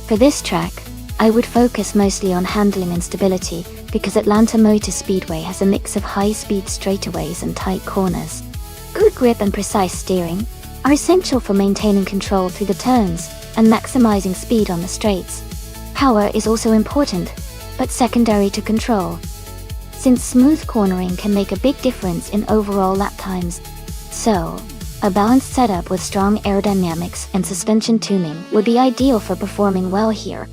For this track, I would focus mostly on handling and stability, because Atlanta Motor Speedway has a mix of high-speed straightaways and tight corners. Good grip and precise steering are essential for maintaining control through the turns and maximizing speed on the straights. Power is also important, but secondary to control, since smooth cornering can make a big difference in overall lap times. So, a balanced setup with strong aerodynamics and suspension tuning would be ideal for performing well here.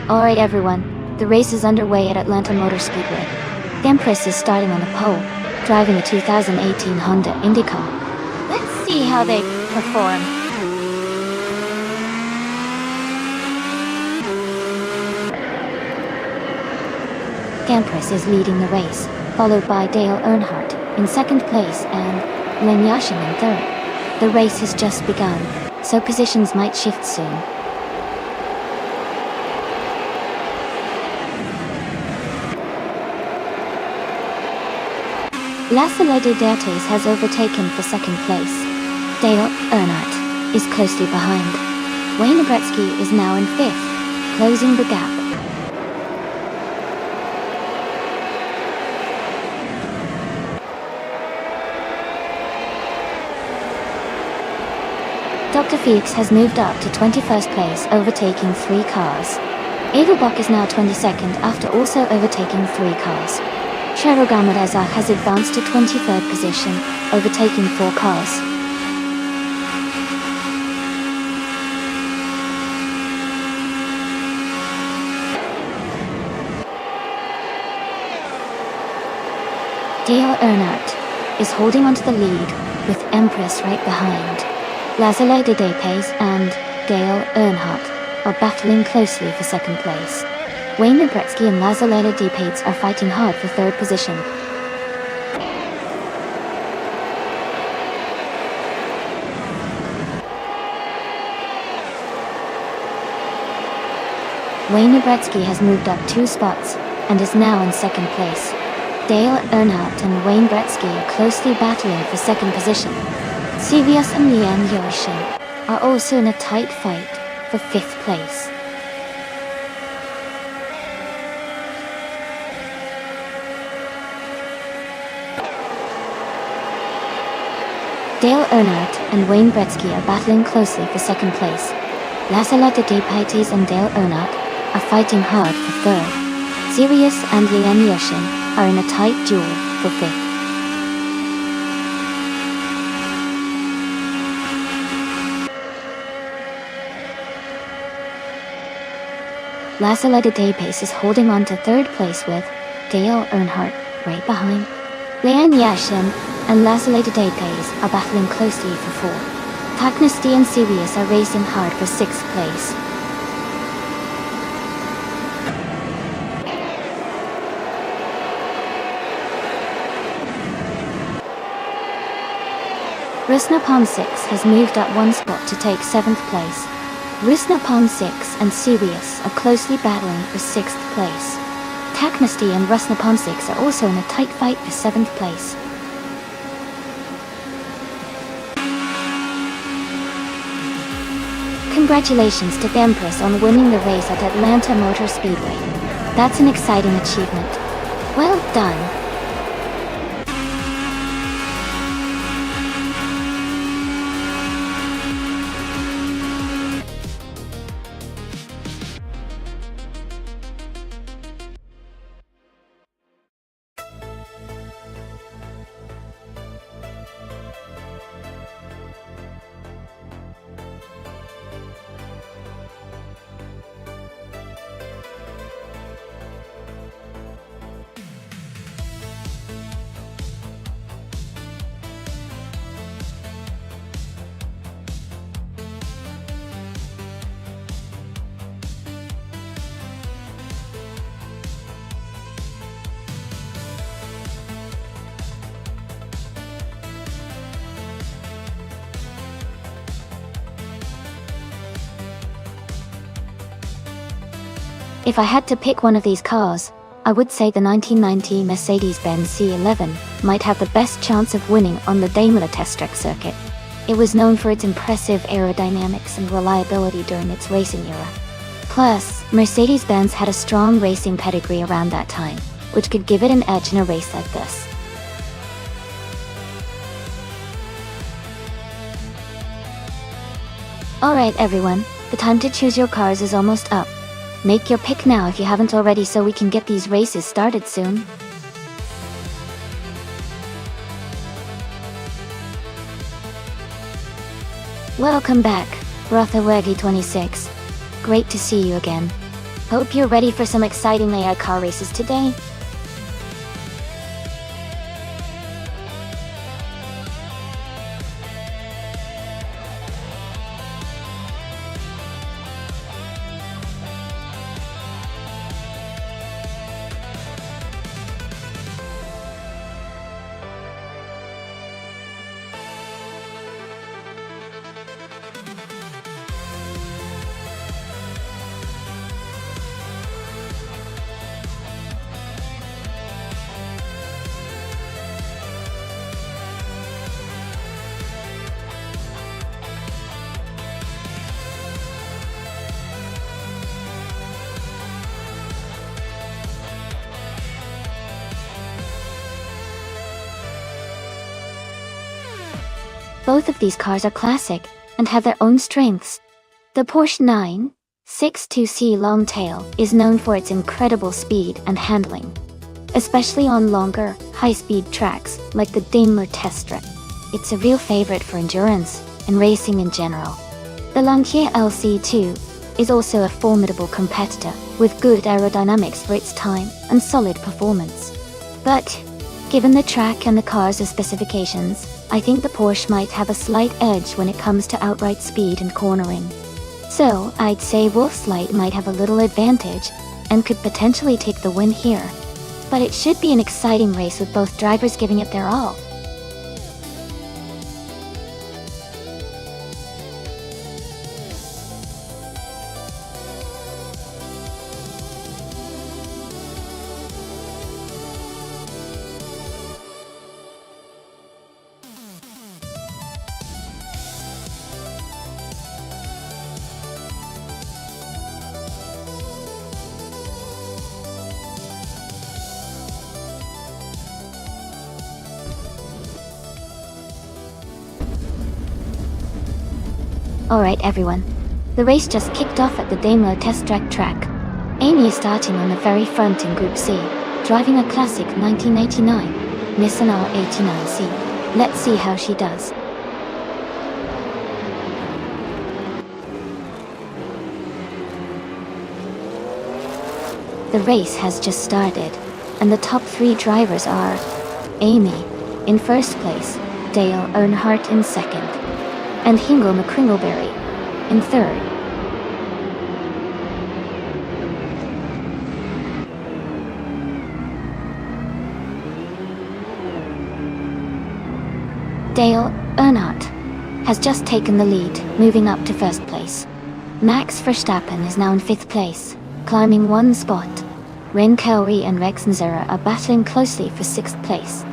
Alright everyone, the race is underway at Atlanta Motor Speedway. Empress is starting on the pole, driving a 2018 Honda Indica. Let's see how they perform. Empress is leading the race, followed by Dale Earnhardt in second place and Len Yashin in third. The race has just begun, so positions might shift soon. Lasselet de Dertes has overtaken for second place. Dale Earnhardt is closely behind. Wayne Gretzky is now in fifth, closing the gap. Dr. Fuchs has moved up to 21st place, overtaking 3 cars. Edelbach is now 22nd after also overtaking 3 cars. Cherogama has advanced to 23rd position, overtaking 4 cars. Dale Earnhardt is holding onto the lead, with Empress right behind. Lasselet de Dertes and Dale Earnhardt are battling closely for second place. Wayne Gretzky and Lasselet de Dertes are fighting hard for third position. Wayne Gretzky has moved up 2 spots and is now in second place. Dale Earnhardt and Wayne Gretzky are closely battling for second position. Sevius and Liam Yoshin are also in a tight fight for 5th place. Dale Earnhardt and Wayne Gretzky are battling closely for second place. Lasala de Depaytes and Dale Earnhardt are fighting hard for third. Sirius and Leanne Yoshin are in a tight duel for fifth. Lasala de Depaytes is holding on to third place with Dale Earnhardt right behind. Leanne Yashin and Lasala de Depaytes are battling closely for fourth. Taknasti and Sirius are racing hard for sixth place. Rusnapalm 6 has moved up one spot to take 7th place. Rusnapalm 6 and Sirius are closely battling for 6th place. Taknasti and Rusnapalm 6 are also in a tight fight for 7th place. Congratulations to the Empress on winning the race at Atlanta Motor Speedway. That's an exciting achievement. Well done. If I had to pick one of these cars, I would say the 1990 Mercedes-Benz C11 might have the best chance of winning on the Daimler test track circuit. It was known for its impressive aerodynamics and reliability during its racing era. Plus, Mercedes-Benz had a strong racing pedigree around that time, which could give it an edge in a race like this. Alright everyone, the time to choose your cars is almost up. Make your pick now if you haven't already so we can get these races started soon. Welcome back, Rothawegi26. Great to see you again. Hope you're ready for some exciting AI car races today. Both of these cars are classic, and have their own strengths. The Porsche 962C Longtail is known for its incredible speed and handling, especially on longer, high-speed tracks like the Daimler test track. It's a real favorite for endurance and racing in general. The Lancia LC2 is also a formidable competitor, with good aerodynamics for its time and solid performance. But, given the track and the car's specifications, I think the Porsche might have a slight edge when it comes to outright speed and cornering. So, I'd say Wolfslight might have a little advantage, and could potentially take the win here. But it should be an exciting race with both drivers giving it their all. Alright everyone, the race just kicked off at the Daimler test track. Amy is starting on the very front in Group C, driving a classic 1989 Nissan R89C. Let's see how she does. The race has just started, and the top 3 drivers are Amy in first place, Dale Earnhardt in second, and Hingo McCringleberry in third. Dale Earnhardt has just taken the lead, moving up to first place. Max Verstappen is now in 5th place, climbing 1 spot. Ren Kelly and Rex Nzera are battling closely for 6th place.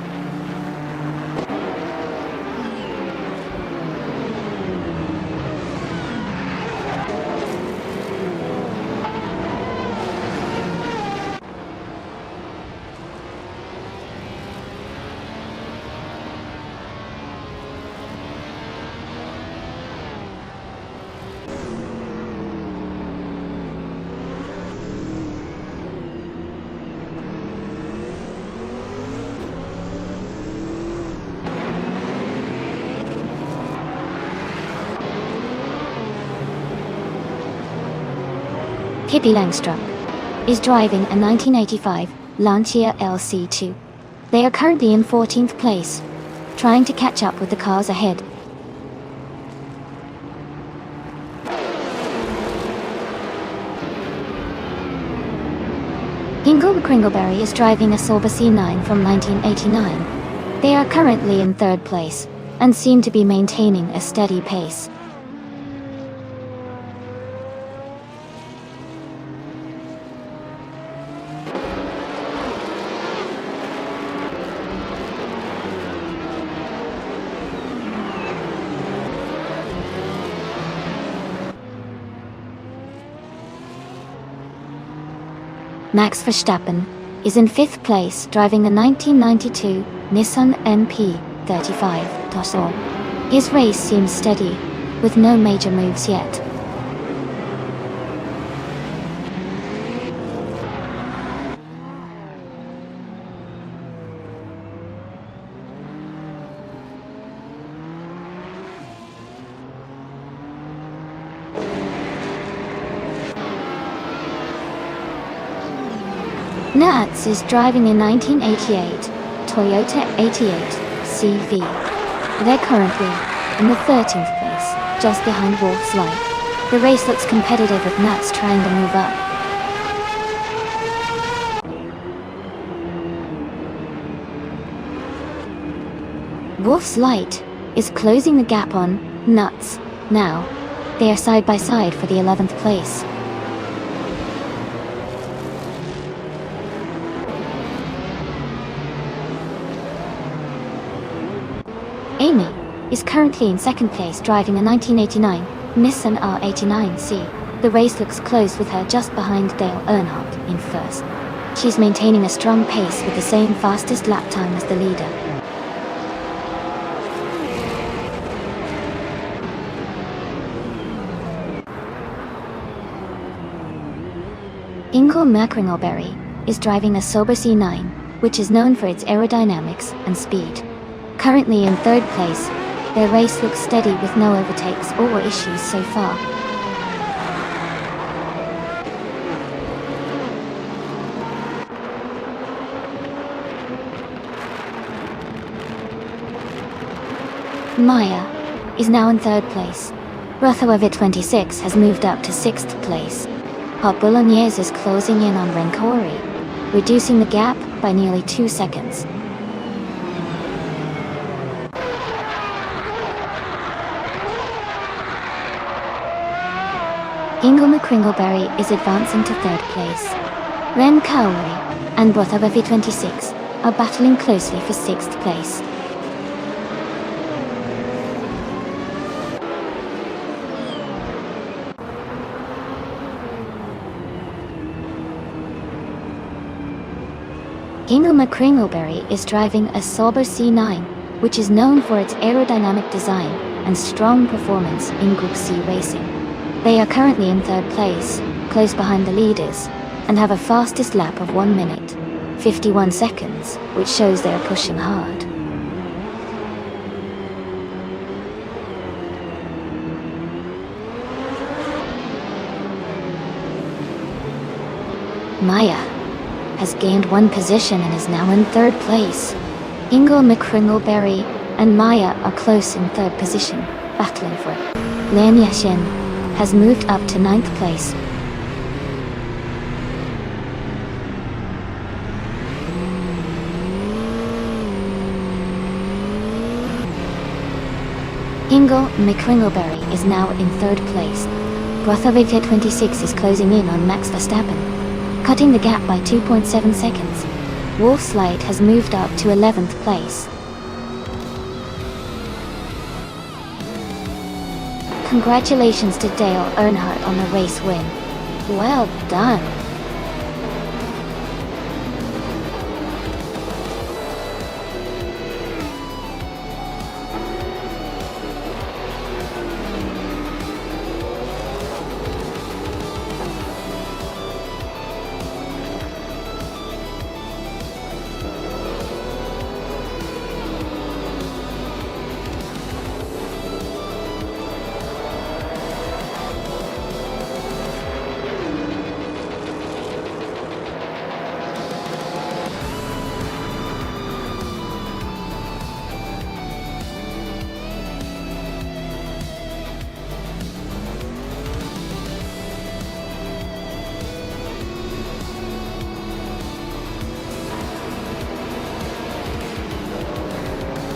Pippi Langstrup is driving a 1985 Lancia LC2. They are currently in 14th place, trying to catch up with the cars ahead. Hingo McCringleberry is driving a Sauber C9 from 1989. They are currently in 3rd place, and seem to be maintaining a steady pace. Max Verstappen is in 5th place, driving a 1992 Nissan NP35 Tucson. His race seems steady, with no major moves yet. Nats is driving a 1988 Toyota 88 CV. They're currently in the 13th place, just behind Wolf's Light. The race looks competitive with Nats trying to move up. Wolf's Light is closing the gap on Nuts. Now, they are side by side for the 11th place. Amy is currently in 2nd place, driving a 1989 Nissan R89C. The race looks close with her just behind Dale Earnhardt in 1st. She's maintaining a strong pace with the same fastest lap time as the leader. Hingo McCringleberry is driving a Sauber C9, which is known for its aerodynamics and speed. Currently in 3rd place, their race looks steady with no overtakes or issues so far. Maya is now in 3rd place. Rothoever 26 has moved up to 6th place. Hot Bolognese is closing in on Rencori, reducing the gap by nearly 2 seconds. Hingo McCringleberry is advancing to 3rd place. Ren Kauri and Rothoever 26 are battling closely for 6th place. Hingo McCringleberry is driving a Sauber C9, which is known for its aerodynamic design and strong performance in Group C racing. They are currently in third place, close behind the leaders, and have a fastest lap of 1 minute, 51 seconds, which shows they are pushing hard. Maya has gained 1 position and is now in third place. Ingle McCringleberry and Maya are close in third position, battling for it. Lian Yashin has moved up to 9th place. Ingle McCringleberry is now in third place. Brothovic 26 is closing in on Max Verstappen, cutting the gap by 2.7 seconds. Wolfslide has moved up to 11th place. Congratulations to Dale Earnhardt on the race win. Well done.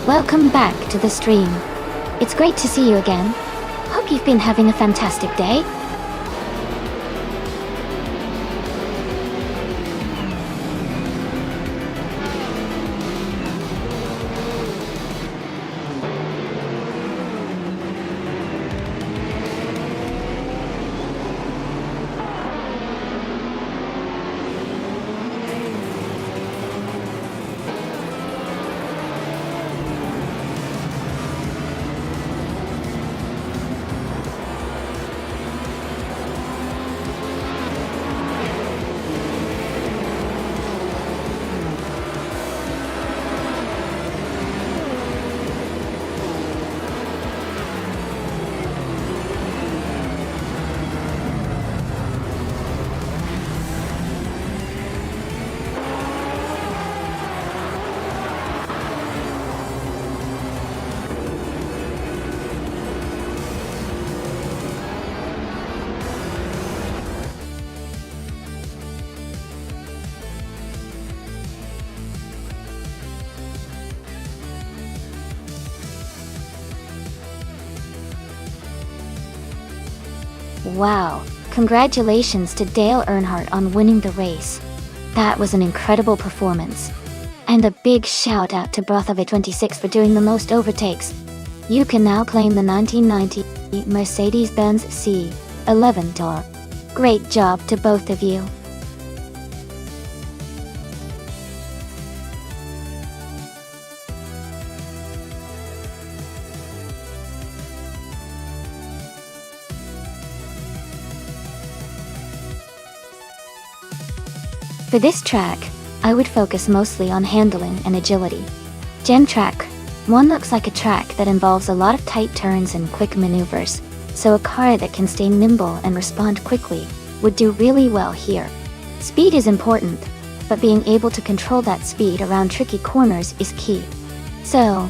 Welcome back to the stream. It's great to see you again. Hope you've been having a fantastic day. Wow, congratulations to Dale Earnhardt on winning the race. That was an incredible performance. And a big shout out to Brothovic 26 for doing the most overtakes. You can now claim the 1990 Mercedes-Benz C11 door. Great job to both of you. For this track, I would focus mostly on handling and agility. Gem Track 1 looks like a track that involves a lot of tight turns and quick maneuvers, so a car that can stay nimble and respond quickly would do really well here. Speed is important, but being able to control that speed around tricky corners is key. So,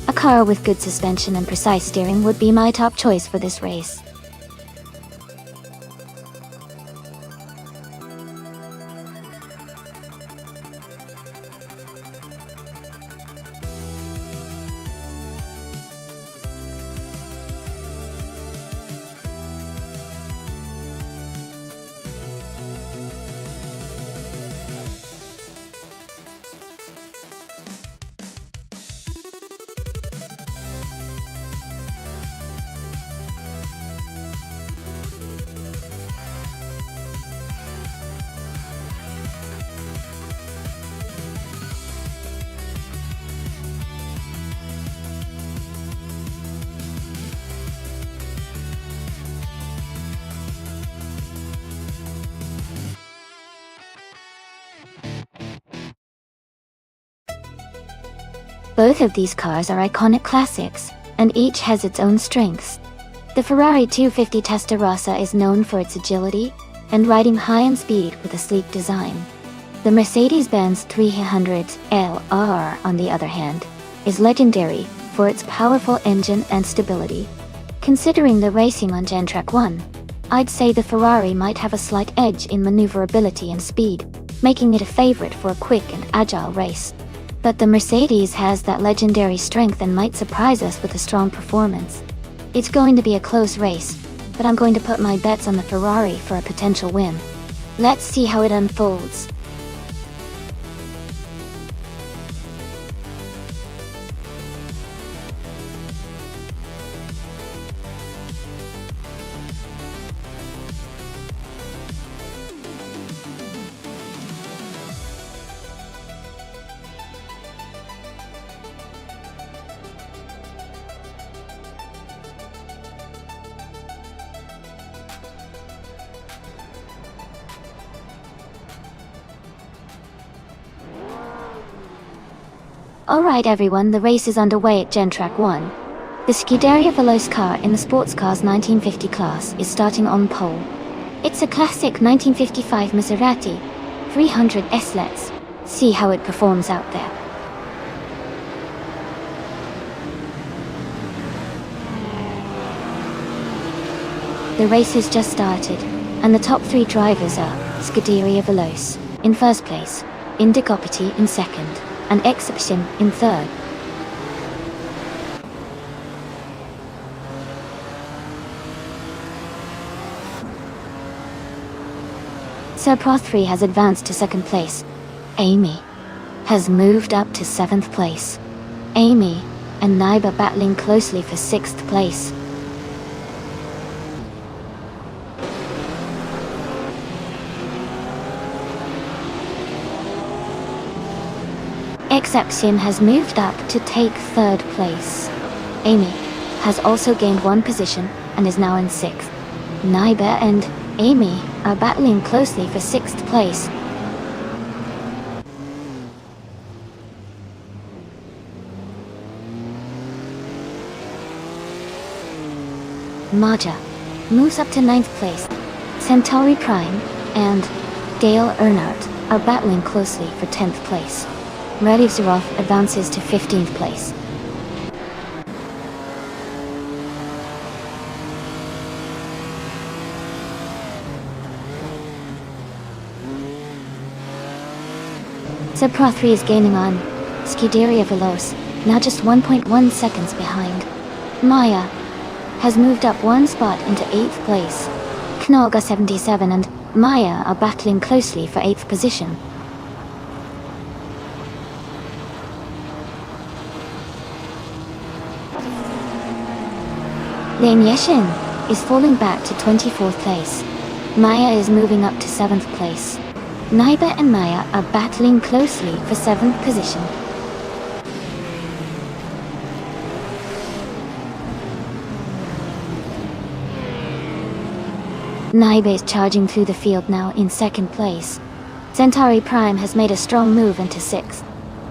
a car with good suspension and precise steering would be my top choice for this race. Both of these cars are iconic classics, and each has its own strengths. The Ferrari 250 Testarossa is known for its agility and riding high in speed with a sleek design. The Mercedes-Benz 300 LR, on the other hand, is legendary for its powerful engine and stability. Considering the racing on Gen Track 1, I'd say the Ferrari might have a slight edge in maneuverability and speed, making it a favorite for a quick and agile race. But the Mercedes has that legendary strength and might surprise us with a strong performance. It's going to be a close race, but I'm going to put my bets on the Ferrari for a potential win. Let's see how it unfolds. Alright everyone, the race is underway at Gen Track 1. The Scuderia Veloce car in the Sports Cars 1950 class is starting on pole. It's a classic 1955 Maserati 300 S. Let's see how it performs out there. The race has just started, and the top three drivers are Scuderia Veloce in first place, Indigopati in second, and Exception in third. Sir Pro 3 has advanced to second place. Amy has moved up to seventh place. Amy and Naiba battling closely for sixth place. Exception has moved up to take third place. Amy has also gained one position and is now in sixth. Naiba and Amy are battling closely for sixth place. Maja moves up to ninth place. Centauri Prime and Dale Earnhardt are battling closely for 10th place. Radev Zarov advances to 15th place. Sir Pro 3 is gaining on Scuderia Veloce, now just 1.1 seconds behind. Maya has moved up one spot into 8th place. Knoga 77 and Maya are battling closely for 8th position. Lane Yeshin is falling back to 24th place. Maya is moving up to 7th place. Naiba and Maya are battling closely for 7th position. Naiba is charging through the field now in 2nd place. Centauri Prime has made a strong move into 6th.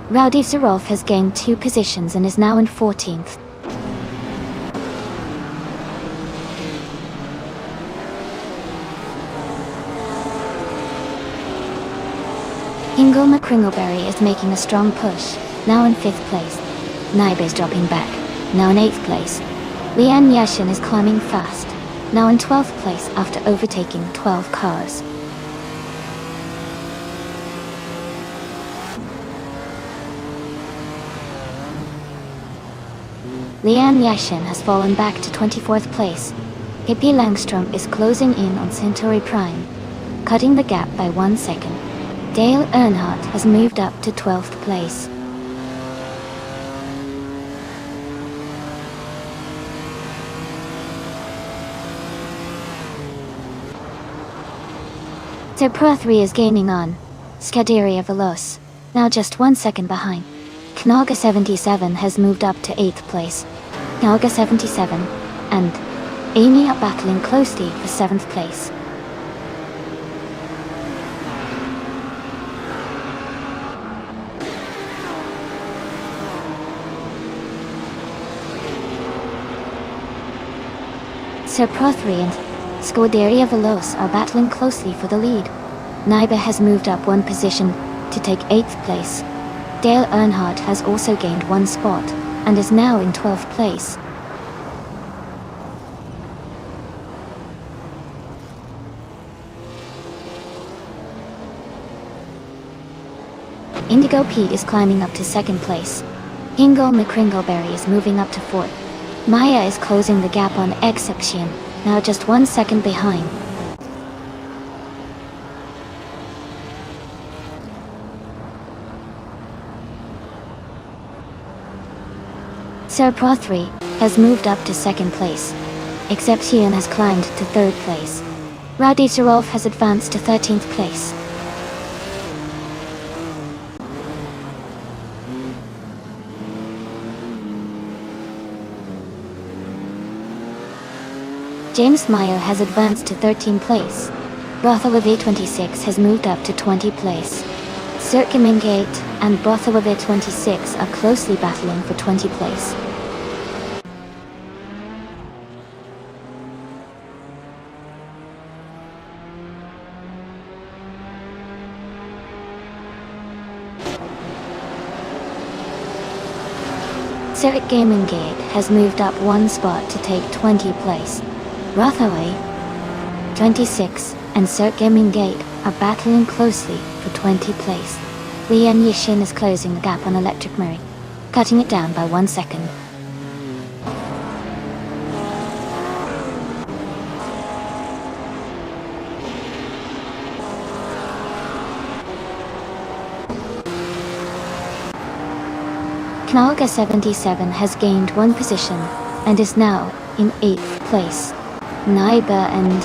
Radev Zarov has gained 2 positions and is now in 14th. Ingo McCringleberry is making a strong push, now in 5th place. Naiba is dropping back, now in 8th place. Lian Yashin is climbing fast, now in 12th place after overtaking 12 cars. Lian Yashin has fallen back to 24th place. Hippie Langstrom is closing in on Centauri Prime, cutting the gap by 1 second. Dale Earnhardt has moved up to 12th place. Sir Pro 3 is gaining on Scuderia Veloce, now just 1 second behind. Knoga 77 has moved up to 8th place. Knoga 77 and Amy are battling closely for 7th place. Sir Pro 3 and Scuderia Veloce are battling closely for the lead. Nybe has moved up one position to take 8th place. Dale Earnhardt has also gained one spot and is now in 12th place. Indigo Pete is climbing up to 2nd place. Hingle McCringleberry is moving up to 4th. Maya is closing the gap on Exception, now just 1 second behind. Sir Pro 3 has moved up to 2nd place. Exception has climbed to 3rd place. Rowdy Zerolf has advanced to 13th place. James Meyer has advanced to 13th place. Bartholomew 26 has moved up to 20th place. Circumingate and Bartholomew 26 are closely battling for 20th place. Circuit Gaming Gate has moved up one spot to take 20th place. Rothaway 26 and Circuit Gaming Gate are battling closely for 20th place. Lian Yishin is closing the gap on Electric Murray, cutting it down by 1 second. Knalga 77 has gained one position and is now in 8th place. Nybe and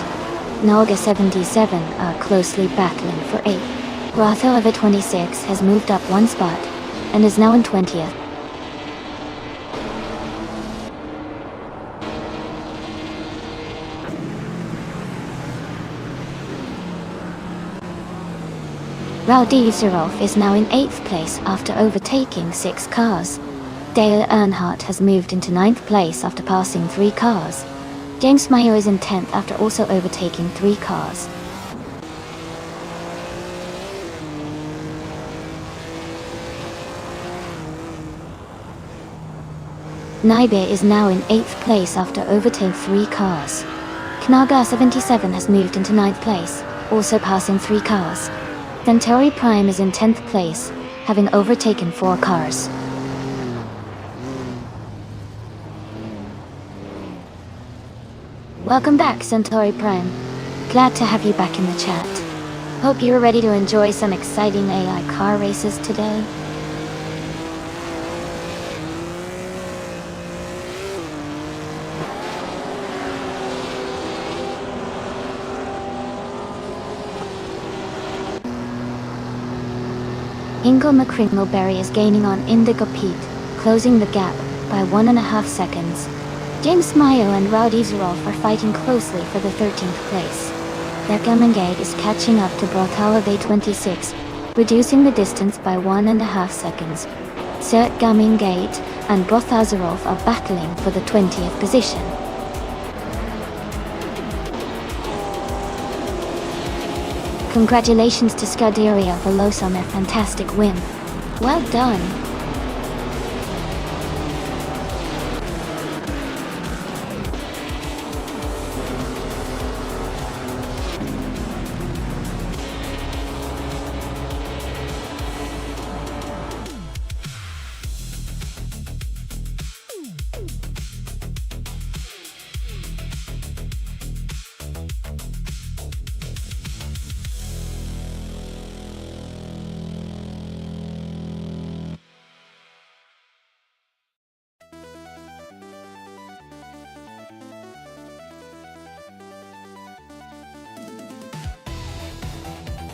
Knalga 77 are closely battling for 8th. Rotho 26 has moved up one spot and is now in 20th. Rowdy Zerolf is now in 8th place after overtaking 6 cars. Dale Earnhardt has moved into 9th place after passing 3 cars. James Meyer is in 10th after also overtaking 3 cars. Nybe is now in 8th place after overtaking 3 cars. Knaga 77 has moved into 9th place, also passing 3 cars. Centauri Prime is in 10th place, having overtaken 4 cars. Welcome back, Centauri Prime. Glad to have you back in the chat. Hope you're ready to enjoy some exciting AI car races today. Ingo McCringleberry is gaining on Indigo Pete, closing the gap by 1.5 seconds. James Mayo and Rowdy Zerolf are fighting closely for the 13th place. Their Gamingate is catching up to Bartholomew 26, reducing the distance by 1.5 seconds. Cert Gamingate and Bartholomew Zerolf are battling for the 20th position. Congratulations to Scuderia Veloce on their fantastic win. Well done!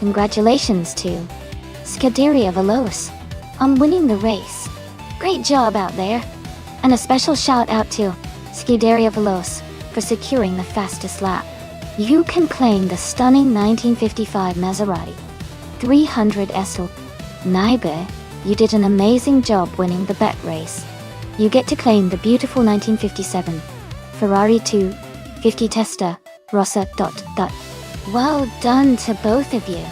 Congratulations to Scuderia Veloce on winning the race. Great job out there. And a special shout out to Scuderia Veloce for securing the fastest lap. You can claim the stunning 1955 Maserati 300 SL. Nybe, you did an amazing job winning the bet race. You get to claim the beautiful 1957 Ferrari 2 50 Testa, Rosa. Well done to both of you.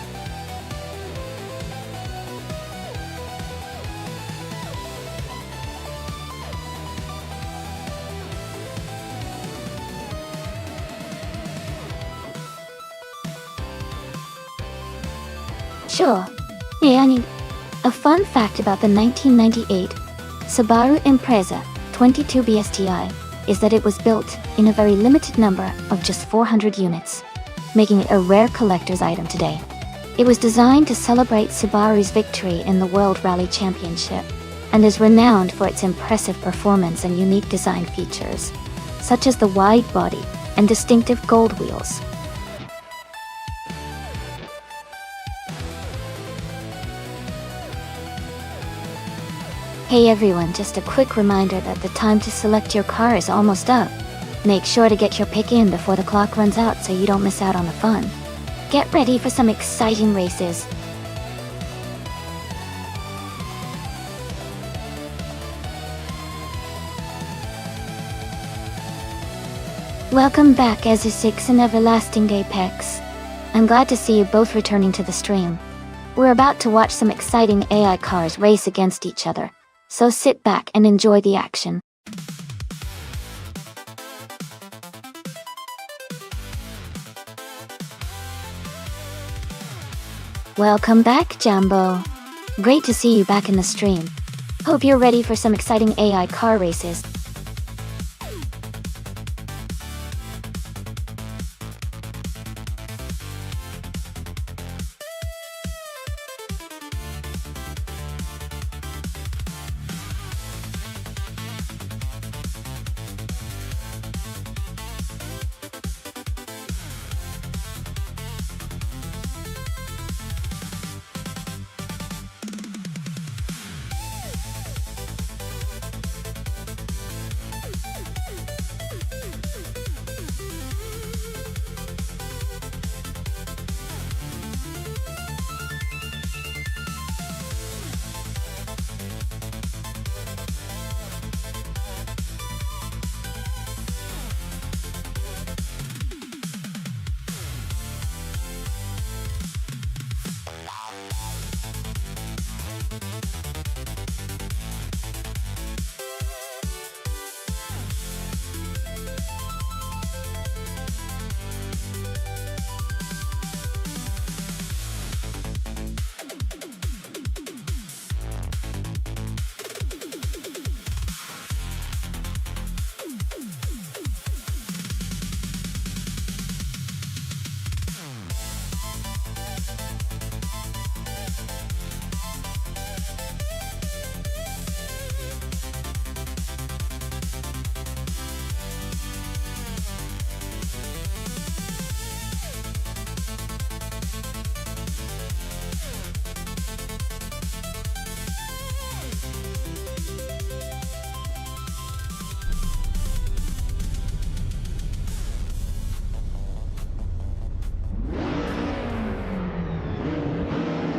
Sure. A fun fact about the 1998 Subaru Impreza 22 BSTI is that it was built in a very limited number of just 400 units, making it a rare collector's item today. It was designed to celebrate Subaru's victory in the World Rally Championship and is renowned for its impressive performance and unique design features, such as the wide body and distinctive gold wheels. Hey everyone, just a quick reminder that the time to select your car is almost up. Make sure to get your pick in before the clock runs out so you don't miss out on the fun. Get ready for some exciting races. Welcome back, Ezu6 and Everlasting Apex. I'm glad to see you both returning to the stream. We're about to watch some exciting AI cars race against each other. So sit back and enjoy the action. Welcome back, Jambo. Great to see you back in the stream. Hope you're ready for some exciting AI car races.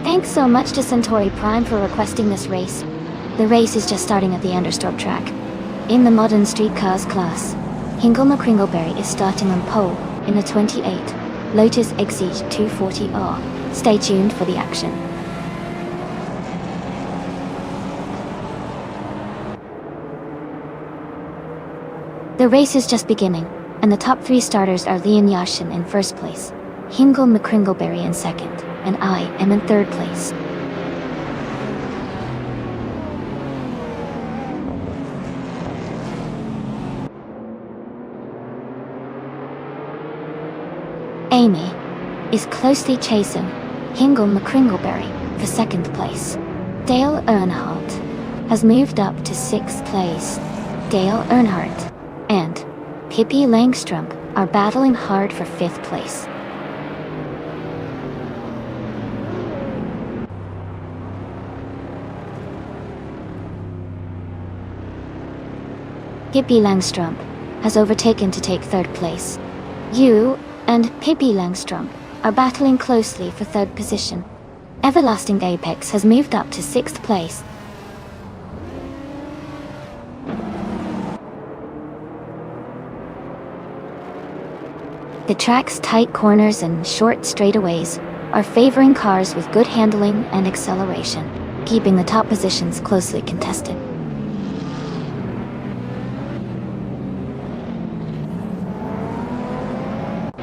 Thanks so much to Centauri Prime for requesting this race. The race is just starting at the Nonstop track. In the modern streetcars class, Hingle McCringleberry is starting on pole in the 28 Lotus Exige 240R. Stay tuned for the action. The race is just beginning, and the top 3 starters are Leon Yashin in first place, Hingle McCringleberry in second, and I am in third place. Amy is closely chasing Hingle McCringleberry for second place. Dale Earnhardt has moved up to 6th place. Dale Earnhardt and Pippi Langstrump are battling hard for 5th place. Pippi Langstrump has overtaken to take 3rd place. You and Pippi Langstrump are battling closely for 3rd position. Everlasting Apex has moved up to 6th place. The track's tight corners and short straightaways are favoring cars with good handling and acceleration, keeping the top positions closely contested.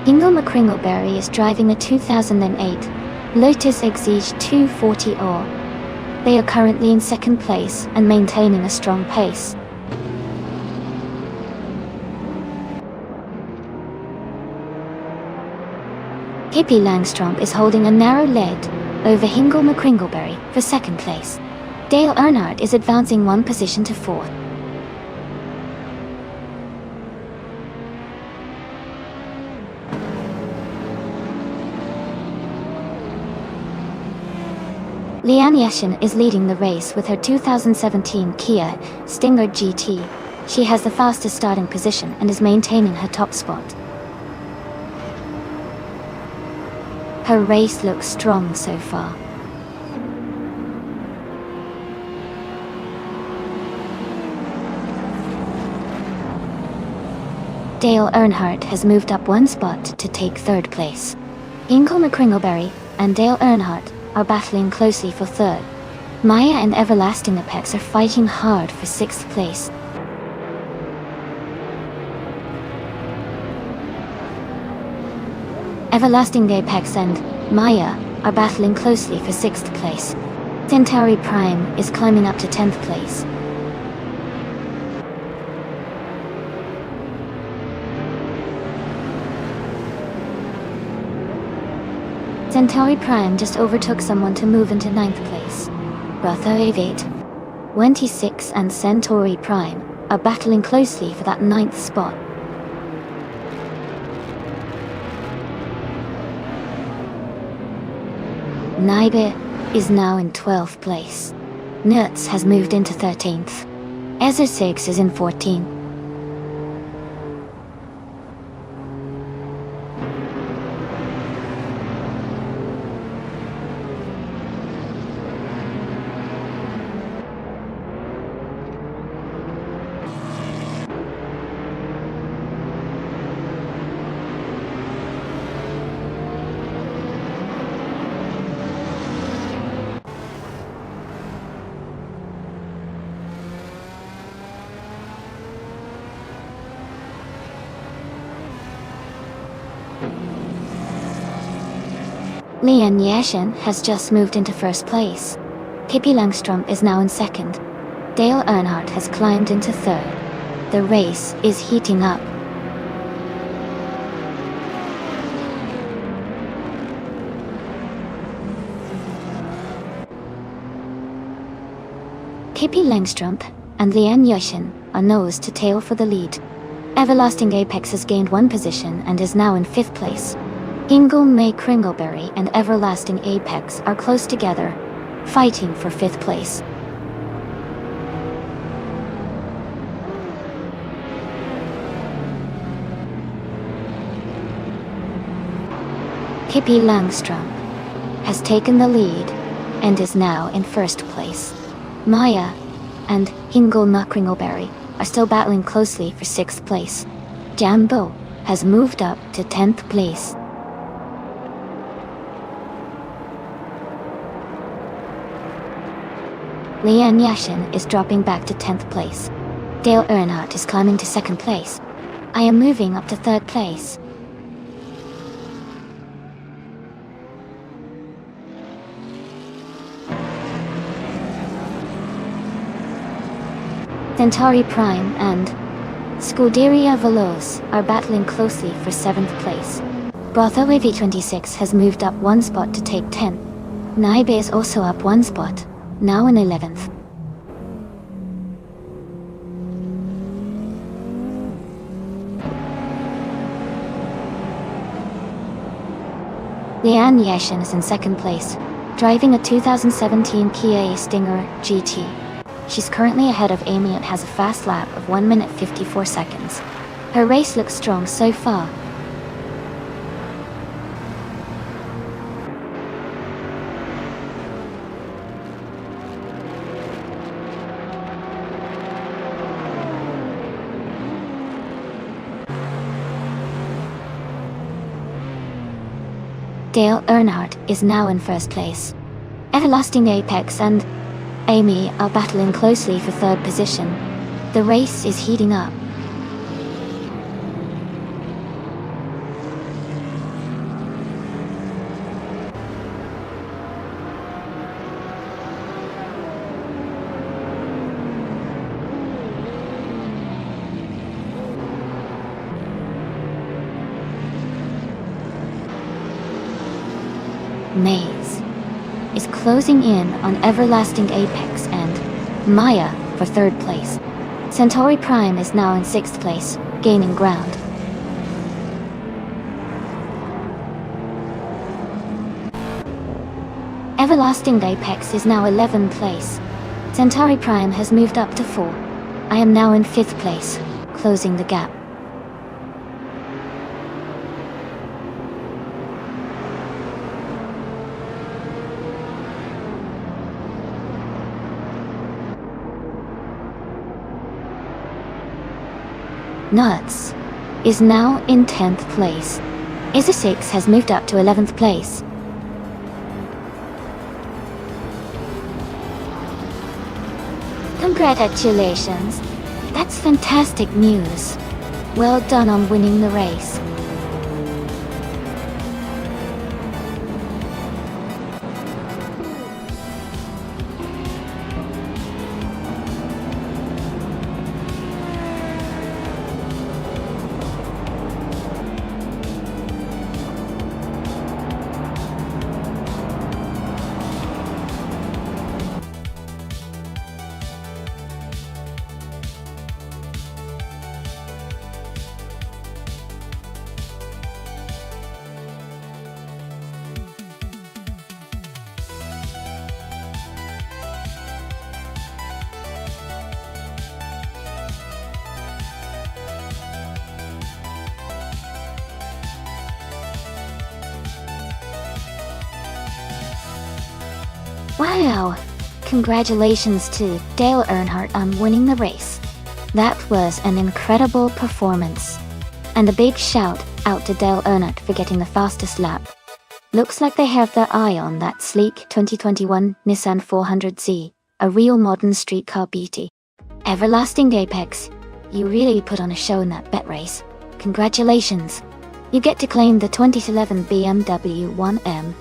Ingo McCringleberry is driving a 2008 Lotus Exige 240R. They are currently in second place and maintaining a strong pace. Pippi Langström is holding a narrow lead over Ingo McCringleberry for second place. Dale Earnhardt is advancing one position to fourth. Leanne Yeshin is leading the race with her 2017 Kia Stinger GT. She has the fastest starting position and is maintaining her top spot. Her race looks strong so far. Dale Earnhardt has moved up one spot to take third place. Ingo McCringleberry and Dale Earnhardt are battling closely for third. Maya and Everlasting Apex are fighting hard for sixth place. Everlasting Apex and Maya are battling closely for sixth place. Centauri Prime is climbing up to 10th place. Centauri Prime just overtook someone to move into 9th place. Brother 26 and Centauri Prime are battling closely for that 9th spot. Naibe is now in 12th place. Nertz has moved into 13th. Ezra6 is in 14th. Leanne Yeshin has just moved into first place. Pippi Langström is now in second. Dale Earnhardt has climbed into third. The race is heating up. Pippi Langström and Leanne Yeshin are nose to tail for the lead. Everlasting Apex has gained one position and is now in 5th place. Ingo McCringleberry and Everlasting Apex are close together, fighting for 5th place. Pippi Langström has taken the lead and is now in 1st place. Maya and Ingo McCringleberry are still battling closely for 6th place. Jambo has moved up to 10th place. Leanne Yeshin is dropping back to 10th place. Dale Earnhardt is climbing to 2nd place. I am moving up to 3rd place. Centauri Prime and Scuderia Veloz are battling closely for 7th place. Brother 26 has moved up one spot to take 10th. Naibe is also up one spot, now in 11th. Leanne Yeshin is in 2nd place, driving a 2017 Kia Stinger GT. She's currently ahead of Amy and has a fast lap of 1 minute 54 seconds. Her race looks strong so far. Dale Earnhardt is now in first place. Everlasting Apex and Amy are battling closely for third position. The race is heating up. Maze is closing in on Everlasting Apex and Maya for third place. Centauri Prime is now in sixth place, gaining ground. Everlasting Apex is now 11th place. Centauri Prime has moved up to 4. I am now in 5th place, closing the gap. Nuts is now in 10th place. Isa 6 has moved up to 11th place. Congratulations! That's fantastic news. Well done on winning the race. Wow! Congratulations to Dale Earnhardt on winning the race. That was an incredible performance. And a big shout out to Dale Earnhardt for getting the fastest lap. Looks like they have their eye on that sleek 2021 Nissan 400Z, a real modern street car beauty. Everlasting Apex, you really put on a show in that bet race. Congratulations! You get to claim the 2011 BMW 1M.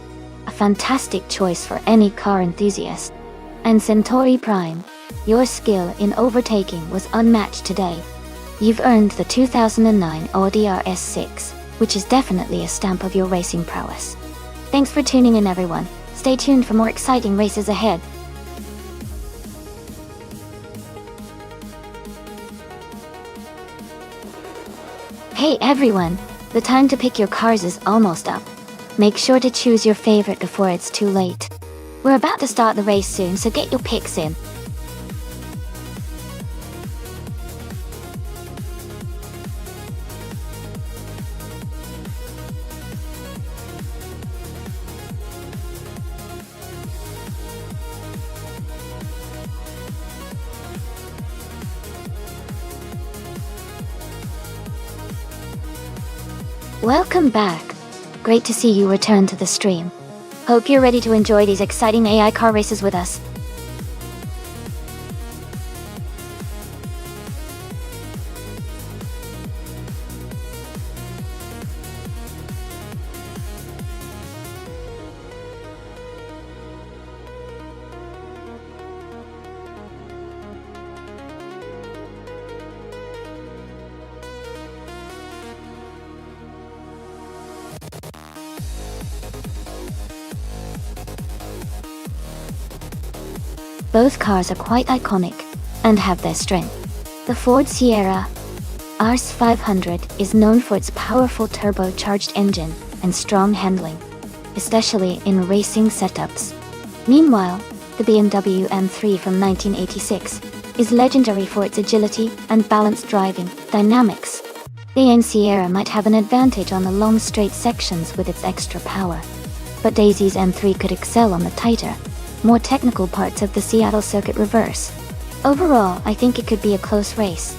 A fantastic choice for any car enthusiast. And Centauri Prime, your skill in overtaking was unmatched today. You've earned the 2009 Audi RS6, which is definitely a stamp of your racing prowess. Thanks for tuning in, everyone. Stay tuned for more exciting races ahead. Hey everyone, the time to pick your cars is almost up. Make sure to choose your favorite before it's too late. We're about to start the race soon, so get your picks in. Welcome back. Great to see you return to the stream. Hope you're ready to enjoy these exciting AI car races with us. Both cars are quite iconic and have their strength. The Ford Sierra RS 500 is known for its powerful turbocharged engine and strong handling, especially in racing setups. Meanwhile, the BMW M3 from 1986 is legendary for its agility and balanced driving dynamics. The N Sierra might have an advantage on the long straight sections with its extra power, but Daisy's M3 could excel on the tighter, more technical parts of the Seattle circuit reverse. Overall, I think it could be a close race.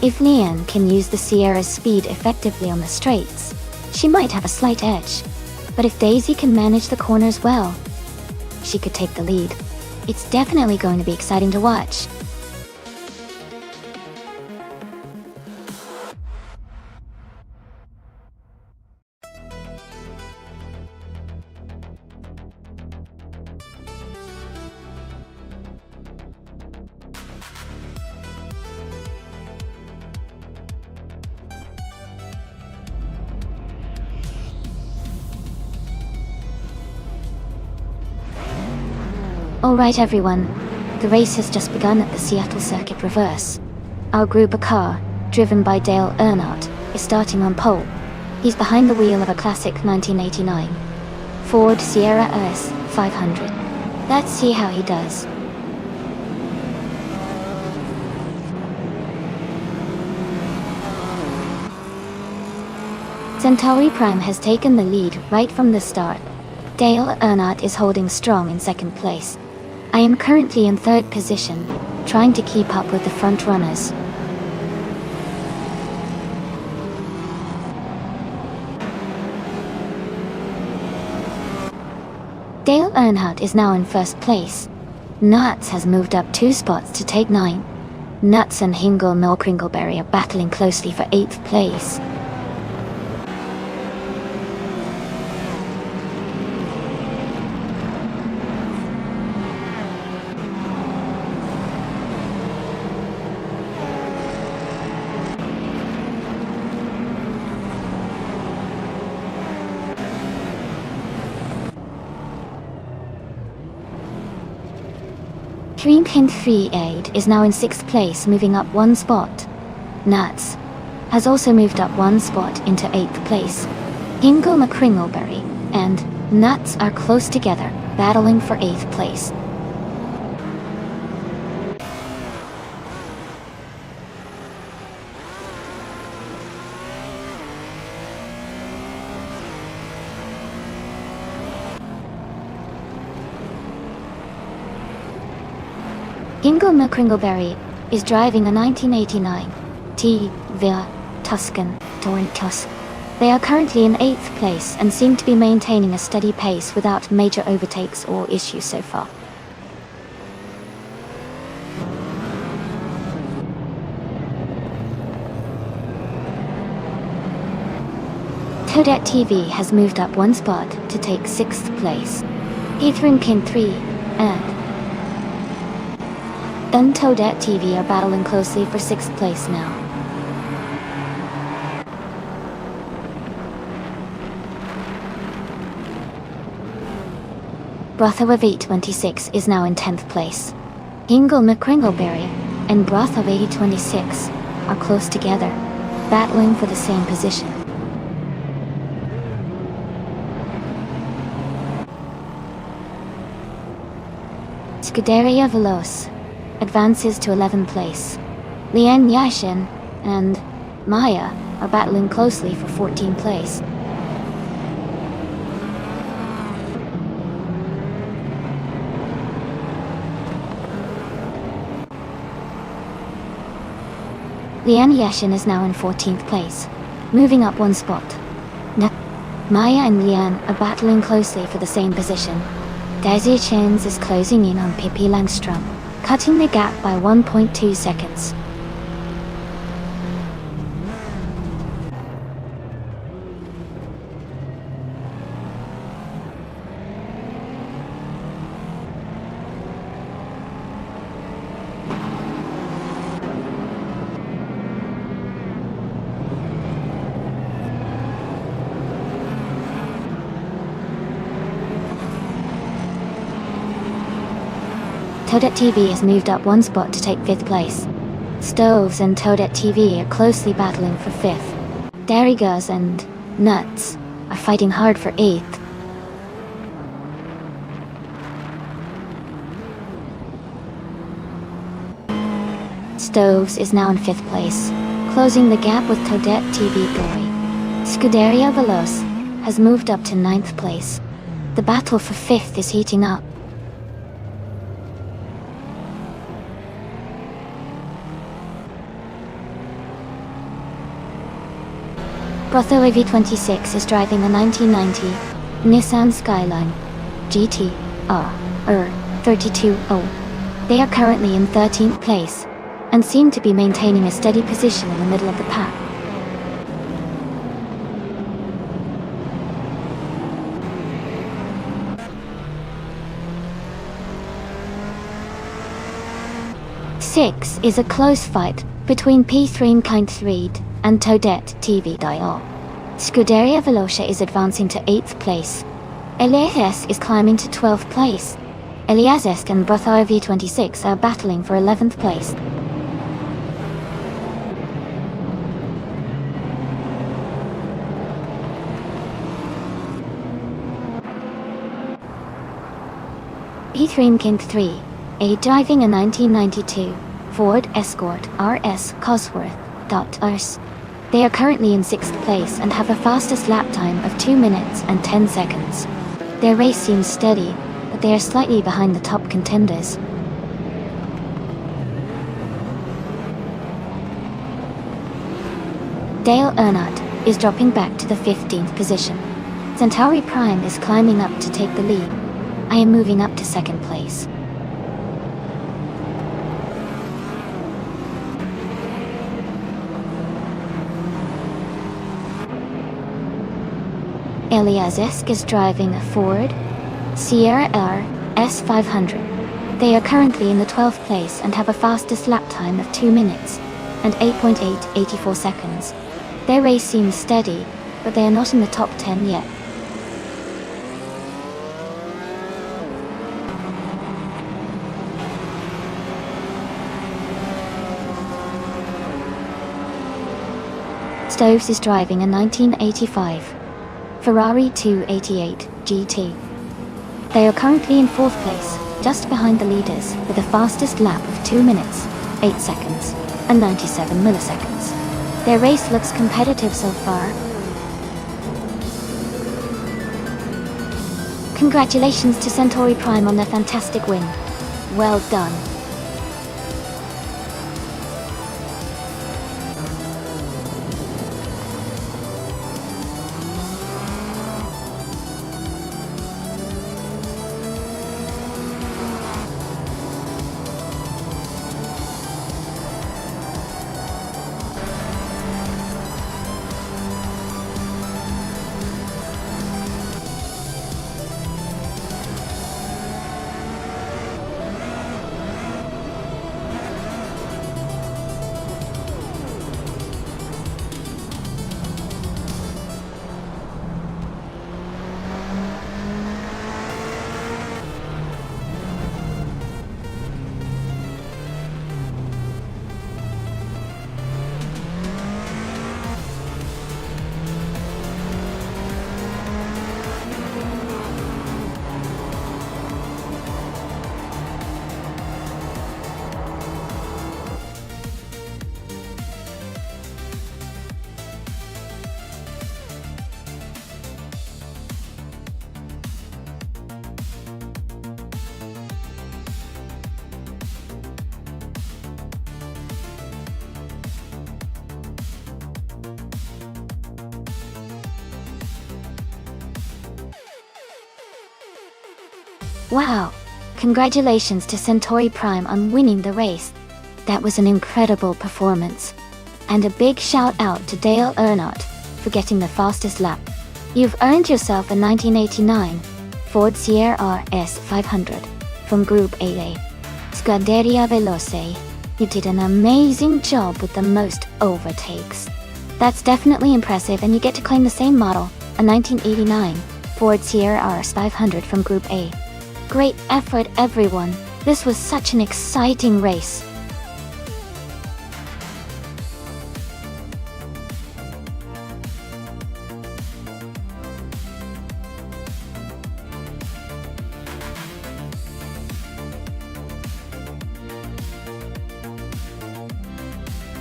If Leanne can use the Sierra's speed effectively on the straights, she might have a slight edge. But if Daisy can manage the corners well, she could take the lead. It's definitely going to be exciting to watch. Alright everyone, the race has just begun at the Seattle Circuit Reverse. Our group car, driven by Dale Earnhardt, is starting on pole. He's behind the wheel of a classic 1989 Ford Sierra S 500. Let's see how he does. Centauri Prime has taken the lead right from the start. Dale Earnhardt is holding strong in second place. I am currently in third position, trying to keep up with the front runners. Dale Earnhardt is now in first place. Nuts has moved up 2 spots to take 9. Nuts and Hingle Milkringleberry are battling closely for 8th place. Dreamkin 38 is now in 6th place, moving up 1 spot. Nuts has also moved up 1 spot into 8th place. Hingle McCringleberry and Nuts are close together, battling for 8th place. Hingle McCringleberry is driving a 1989 T-Villa Tuscan Torrentus. They are currently in 8th place and seem to be maintaining a steady pace without major overtakes or issues so far. Toadette TV has moved up 1 spot to take 6th place. Heathroomkin 3 and Toadette TV are battling closely for 6th place now. Brother of 826 is now in 10th place. Hingle McCringleberry and Brother of 826 are close together, battling for the same position. Scuderia Veloce advances to 11th place. Lian Yashin and Maya are battling closely for 14th place. Lian Yashin is now in 14th place, moving up 1 spot. Maya and Lian are battling closely for the same position. Daisy Chins is closing in on Pippi Langstrom, cutting the gap by 1.2 seconds. Toadette TV has moved up 1 spot to take 5th place. Stoves and Toadette TV are closely battling for 5th. Dairy Girls and Nuts are fighting hard for 8th. Stoves is now in 5th place, closing the gap with Toadette TV Gory. Scuderia Veloce has moved up to 9th place. The battle for 5th is heating up. Brother AV26 is driving a 1990 Nissan Skyline GT-R 32O. They are currently in 13th place, and seem to be maintaining a steady position in the middle of the pack. Six is a close fight between P3 Kind and Toadette TV-Dial. Scuderia Velocia is advancing to 8th place. Elias is climbing to 12th place. Eliasesk and Brothar V26 are battling for 11th place. P3 Kind 3, a driving a 1992 Ford Escort RS Cosworth.Rs. They are currently in 6th place and have a fastest lap time of 2 minutes and 10 seconds. Their race seems steady, but they are slightly behind the top contenders. Dale Earnhardt is dropping back to the 15th position. Centauri Prime is climbing up to take the lead. I am moving up to 2nd place. Eliasesk is driving a Ford Sierra R S500. They are currently in the 12th place and have a fastest lap time of 2 minutes and 8.884 seconds. Their race seems steady, but they are not in the top 10 yet. Stoves is driving a 1985 Ferrari 288 GT. They are currently in 4th place, just behind the leaders, with a fastest lap of 2 minutes, 8 seconds, and 97 milliseconds. Their race looks competitive so far. Congratulations to Centauri Prime on their fantastic win. Well done. Wow! Congratulations to Centauri Prime on winning the race. That was an incredible performance. And a big shout out to Dale Earnhardt for getting the fastest lap. You've earned yourself a 1989 Ford Sierra RS 500 from Group AA. Scuderia Veloce, you did an amazing job with the most overtakes. That's definitely impressive, and you get to claim the same model, a 1989 Ford Sierra RS 500 from Group A. Great effort, everyone. This was such an exciting race.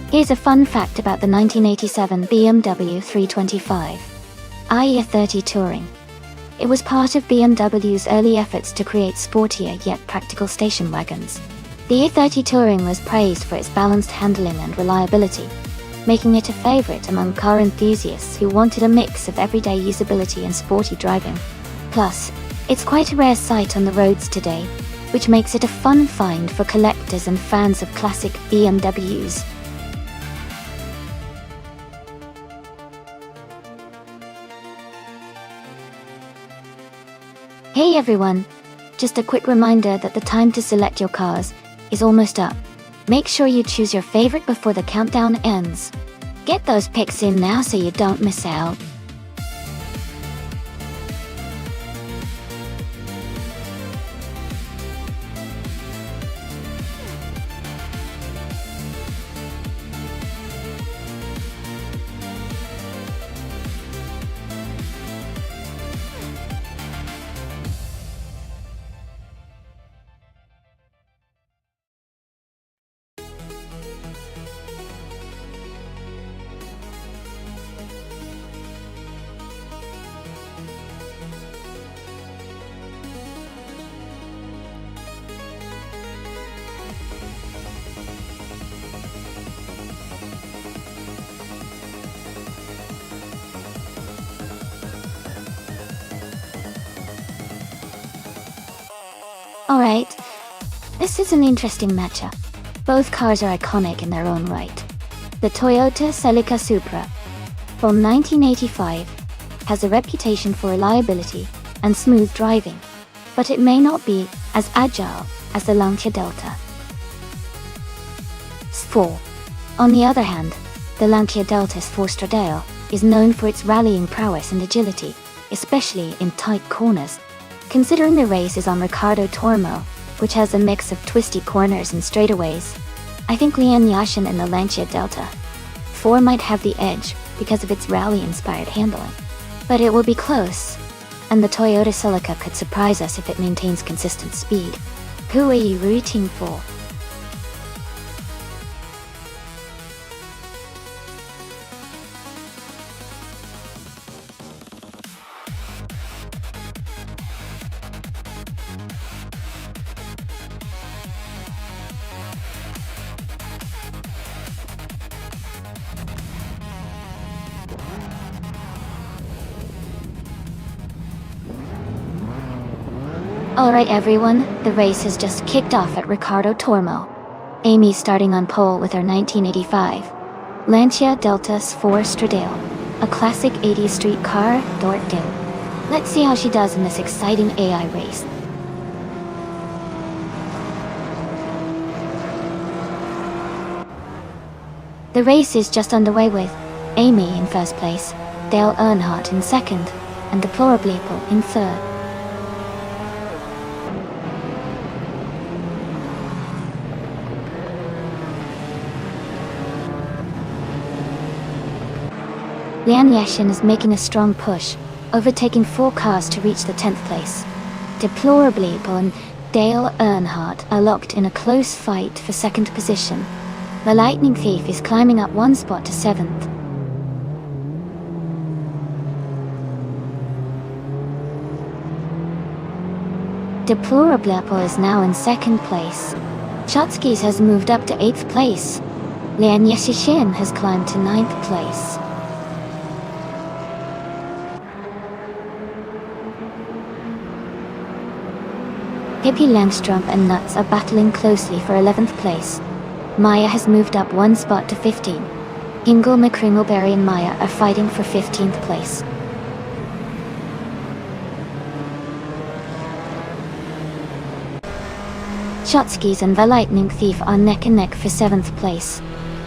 Here's a fun fact about the 1987 BMW 325 i30 Touring. It was part of BMW's early efforts to create sportier yet practical station wagons. The A30 Touring was praised for its balanced handling and reliability, making it a favorite among car enthusiasts who wanted a mix of everyday usability and sporty driving. Plus, it's quite a rare sight on the roads today, which makes it a fun find for collectors and fans of classic BMWs. Hey everyone! Just a quick reminder that the time to select your cars is almost up. Make sure you choose your favorite before the countdown ends. Get those picks in now so you don't miss out. Alright, this is an interesting matchup. Both cars are iconic in their own right. The Toyota Celica Supra, from 1985, has a reputation for reliability and smooth driving, but it may not be as agile as the Lancia Delta. 4. On the other hand, the Lancia Delta's 4 Stradale is known for its rallying prowess and agility, especially in tight corners. Considering the race is on Riccardo Tormo, which has a mix of twisty corners and straightaways, I think Lian Yashin in the Lancia Delta 4 might have the edge because of its rally-inspired handling. But it will be close, and the Toyota Celica could surprise us if it maintains consistent speed. Who are you rooting for? Alright everyone, the race has just kicked off at Riccardo Tormo. Amy's starting on pole with her 1985 Lancia Delta 4 Stradale, a classic 80s street car, Dortmund. Let's see how she does in this exciting AI race. The race is just underway with Amy in first place, Dale Earnhardt in second, and Deplorably in third. Lian Yashin is making a strong push, overtaking 4 cars to reach the 10th place. Deplorably and Dale Earnhardt are locked in a close fight for second position. The Lightning Thief is climbing up 1 spot to 7th. Deplorably is now in 2nd place. Chotskis has moved up to 8th place. Lian Yashin has climbed to 9th place. Hippie Langstrom and Nuts are battling closely for 11th place. Maya has moved up 1 spot to 15. Ingle McCringleberry and Maya are fighting for 15th place. Chotskis and the Lightning Thief are neck and neck for 7th place.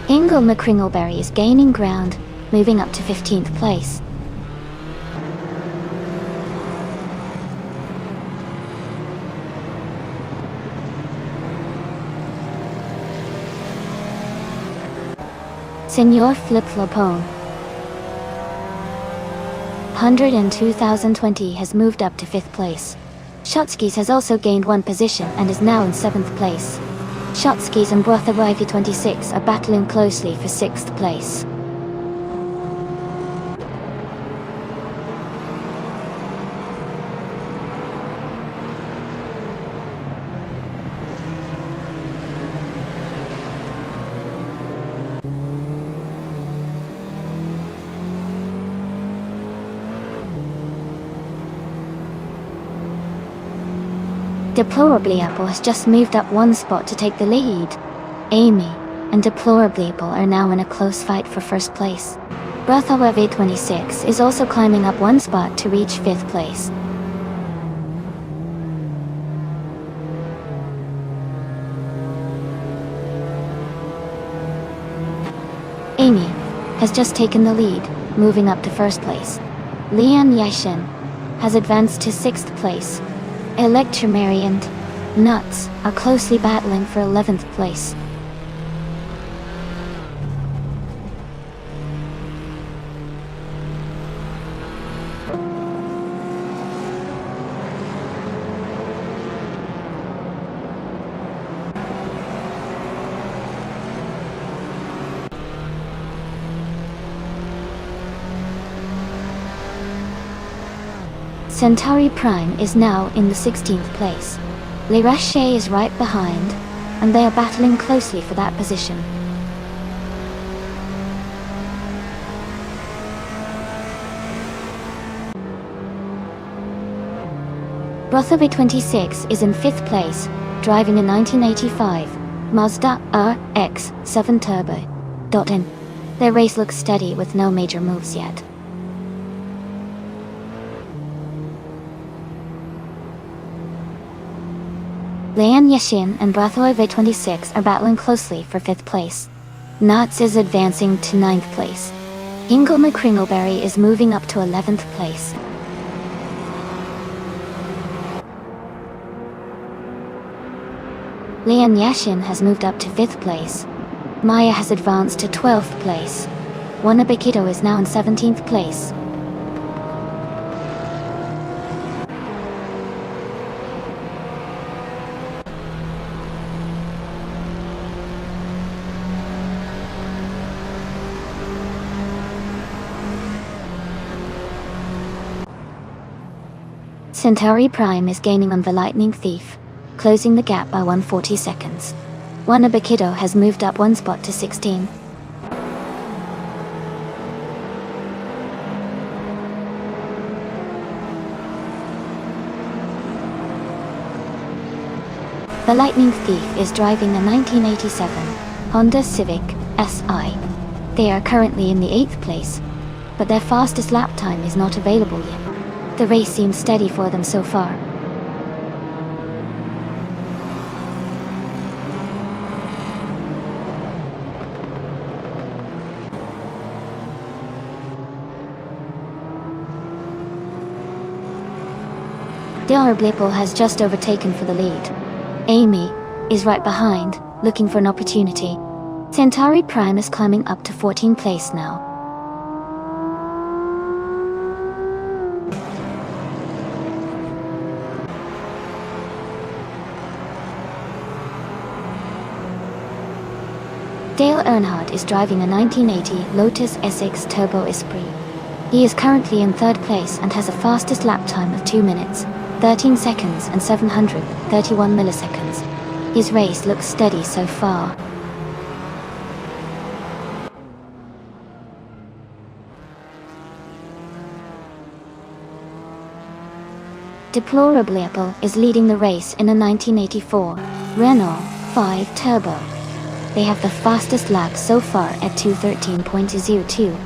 Ingle McCringleberry is gaining ground, moving up to 15th place. Senor Flip-Flopone 100 in 2020 has moved up to 5th place. Chotskis has also gained 1 position and is now in 7th place. Chotskis and Brother YV26 are battling closely for 6th place. Deplorably Apple has just moved up one spot to take the lead. Amy and Deplorably Apple are now in a close fight for first place. Breathaw 26 is also climbing up one spot to reach 5th place. Amy has just taken the lead, moving up to 1st place. Lian Yashin has advanced to 6th place. Electromary and Nuts are closely battling for 11th place. Centauri Prime is now in the 16th place. Le Rache is right behind, and they are battling closely for that position. Breathaw 26 is in 5th place, driving a 1985 Mazda RX-7 Turbo. Their race looks steady with no major moves yet. Lian Yashin and Breathaw 26 are battling closely for 5th place. Nuts is advancing to 9th place. Ingle McCringleberry is moving up to 11th place. Lian Yashin has moved up to 5th place. Maya has advanced to 12th place. Wanabikito is now in 17th place. Centauri Prime is gaining on the Lightning Thief, closing the gap by 140 seconds. Wanabikito has moved up one spot to 16. The Lightning Thief is driving a 1987 Honda Civic SI. They are currently in the 8th place, but their fastest lap time is not available yet. The race seems steady for them so far. Dillard Blipple has just overtaken for the lead. Amy is right behind, looking for an opportunity. Centauri Prime is climbing up to 14th place now. Dale Earnhardt is driving a 1980 Lotus SX Turbo Esprit. He is currently in 3rd place and has a fastest lap time of 2 minutes, 13 seconds and 731 milliseconds. His race looks steady so far. Deplorably Apple is leading the race in a 1984 Renault 5 Turbo. They have the fastest lap so far at 2:13.02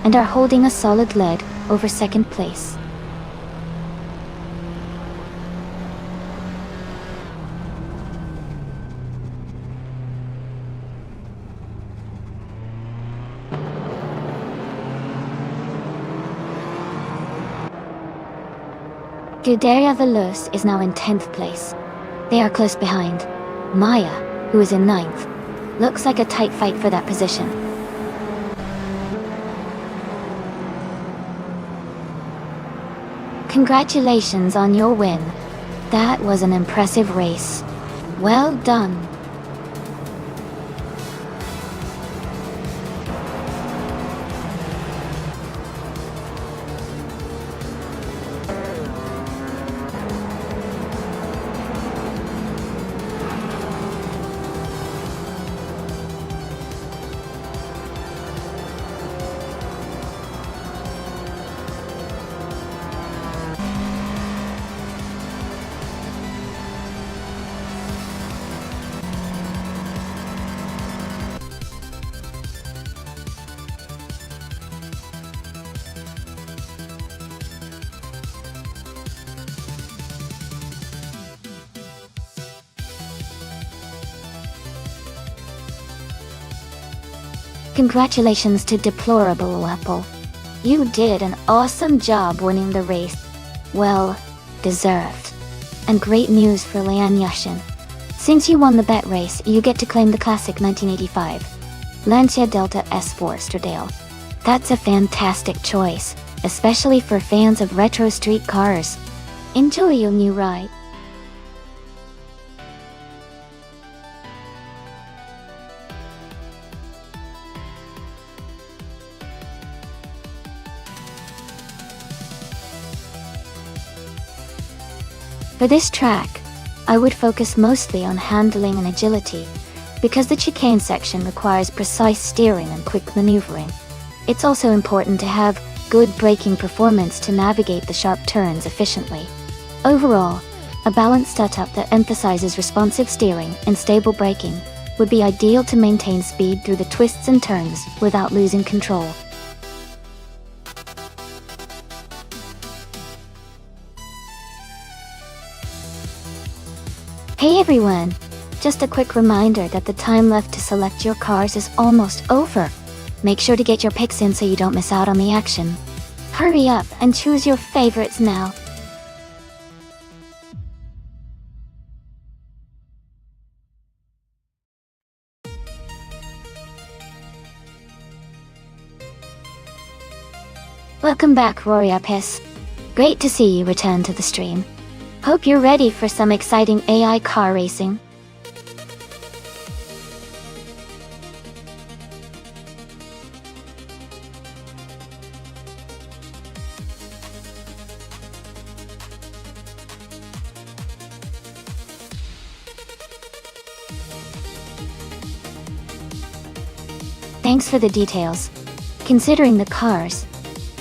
and are holding a solid lead over 2nd place. Scuderia Veloce is now in 10th place. They are close behind. Maya, who is in 9th. Looks like a tight fight for that position. Congratulations on your win. That was an impressive race. Well done. Congratulations to Deplorable Apple. You did an awesome job winning the race. Well deserved. And great news for Lian Yashin. Since you won the bet race, you get to claim the classic 1985 Lancia Delta S Forester Dale. That's a fantastic choice, especially for fans of retro street cars. Enjoy your new ride. For this track, I would focus mostly on handling and agility, because the chicane section requires precise steering and quick maneuvering. It's also important to have good braking performance to navigate the sharp turns efficiently. Overall, a balanced setup that emphasizes responsive steering and stable braking would be ideal to maintain speed through the twists and turns without losing control. Hey everyone! Just a quick reminder that the time left to select your cars is almost over. Make sure to get your picks in so you don't miss out on the action. Hurry up and choose your favorites now. Welcome back, Rory Apis. Great to see you return to the stream. Hope you're ready for some exciting AI car racing. Thanks for the details. Considering the cars,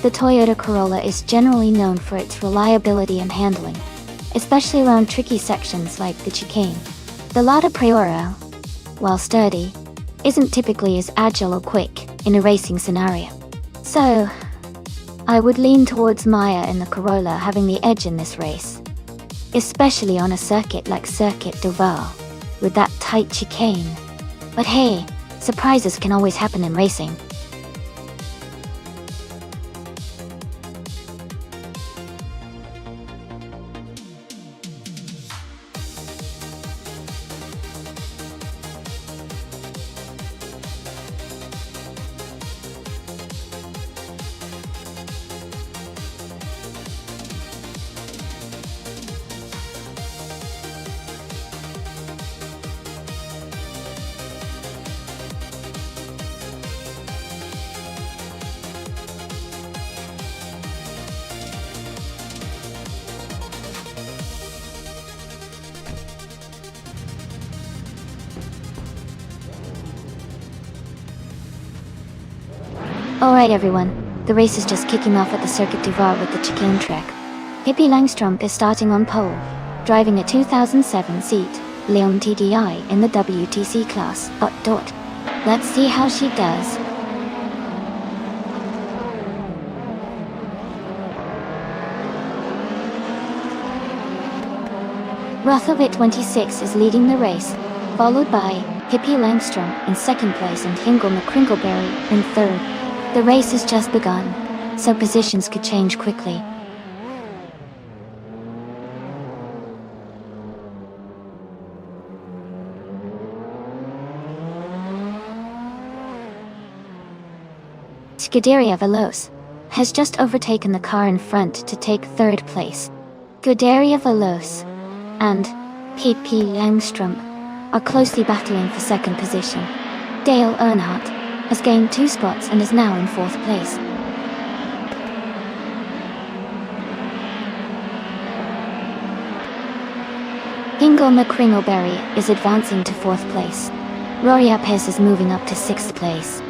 the Toyota Corolla is generally known for its reliability and handling, especially around tricky sections like the chicane. The Lada Priora, while sturdy, isn't typically as agile or quick in a racing scenario. So, I would lean towards Maya and the Corolla having the edge in this race, especially on a circuit like Circuit Duval, with that tight chicane. But hey, surprises can always happen in racing. Alright everyone, the race is just kicking off at the Circuit Duval with the chicane track. Hippie Langstrom is starting on pole, driving a 2007 seat Leon TDI in the WTC class. Let's see how she does. Rothovit 26 is leading the race, followed by Hippie Langstrom in second place and Hingle McCringleberry in third. The race has just begun, so positions could change quickly. Scuderia Veloce has just overtaken the car in front to take third place. Scuderia Veloce and PP Langstrom are closely battling for second position. Dale Earnhardt has gained 2 spots and is now in fourth place. Hingle McCringleberry is advancing to fourth place. Rory Apes is moving up to sixth place.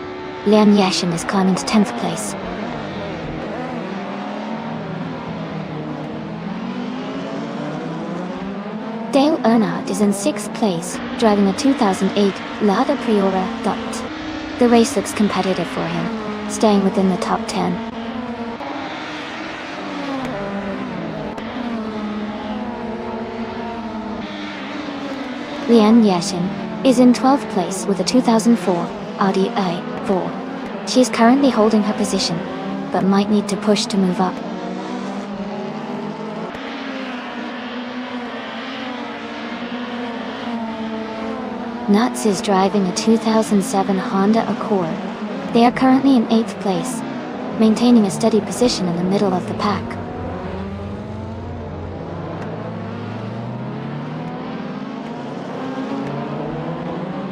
Lian Yashin is climbing to 10th place. Dale Earnhardt is in 6th place, driving a 2008 Lada Priora. The race looks competitive for him, staying within the top 10. Lian Yashin is in 12th place with a 2004 Audi A. 4. She is currently holding her position, but might need to push to move up. Nuts is driving a 2007 Honda Accord. They are currently in 8th place, maintaining a steady position in the middle of the pack.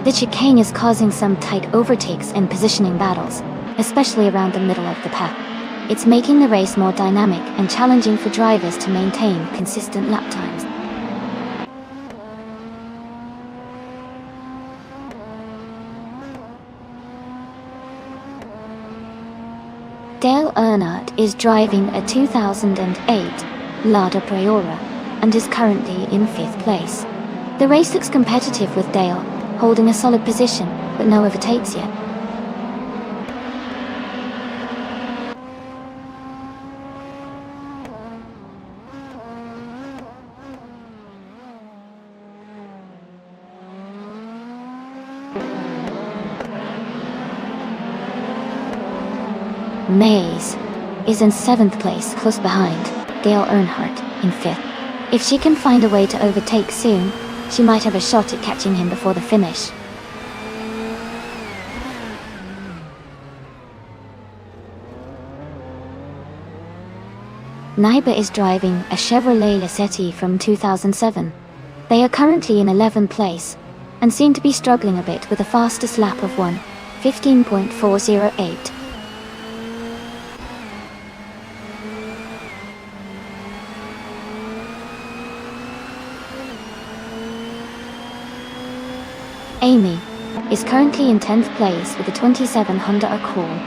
The chicane is causing some tight overtakes and positioning battles, especially around the middle of the pack. It's making the race more dynamic and challenging for drivers to maintain consistent lap times. Dale Earnhardt is driving a 2008 Lada Priora and is currently in 5th place. The race looks competitive with Dale holding a solid position, but no overtakes yet. Mays is in 7th place, close behind Dale Earnhardt in 5th. If she can find a way to overtake soon, she might have a shot at catching him before the finish. Naiba is driving a Chevrolet Lacetti from 2007. They are currently in 11th place, and seem to be struggling a bit with the fastest lap of 15.408. Amy is currently in 10th place with a 27 Honda Accord.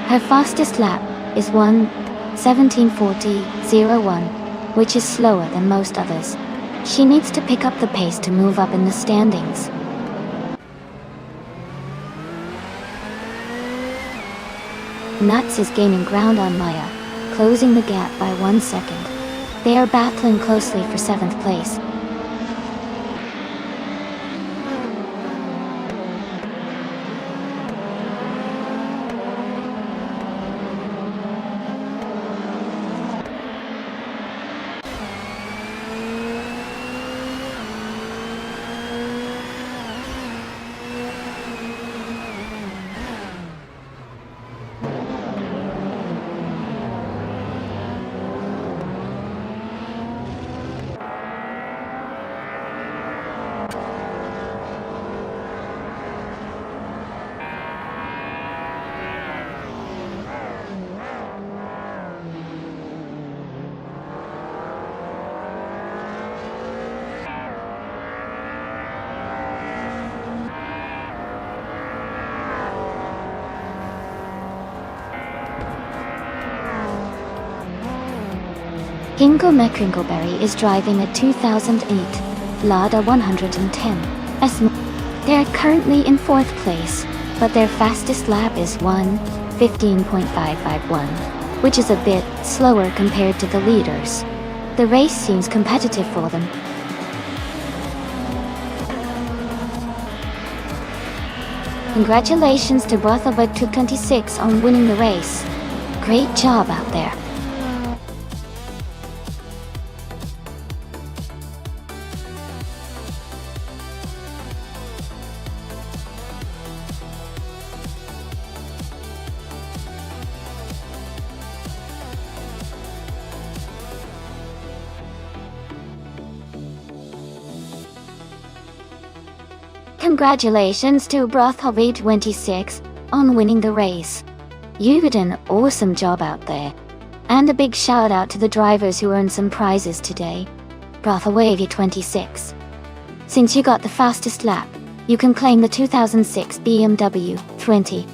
Her fastest lap is 1:17:40.01, which is slower than most others. She needs to pick up the pace to move up in the standings. Nuts is gaining ground on Maya, closing the gap by 1 second. They are battling closely for 7th place. Kingo McCringleberry is driving a 2008 Lada 110 S. They are currently in 4th place, but their fastest lap is 1:15.551, which is a bit slower compared to the leaders. The race seems competitive for them. Congratulations to Brotherhood 226 on winning the race. Great job out there. Congratulations to Brotherhood 26 on winning the race. You did an awesome job out there. And a big shout out to the drivers who earned some prizes today. Brotherhood 26. Since you got the fastest lap, you can claim the 2006 BMW 20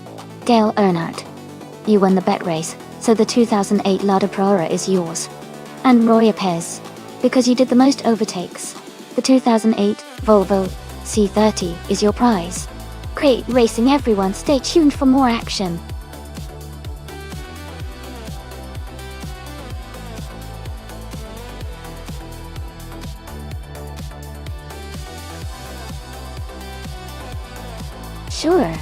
Dale Earnhardt. You won the bet race, so the 2008 Lada Priora is yours. And Roy Pez, because you did the most overtakes, the 2008 Volvo C30 is your prize. Great racing everyone, stay tuned for more action. Sure.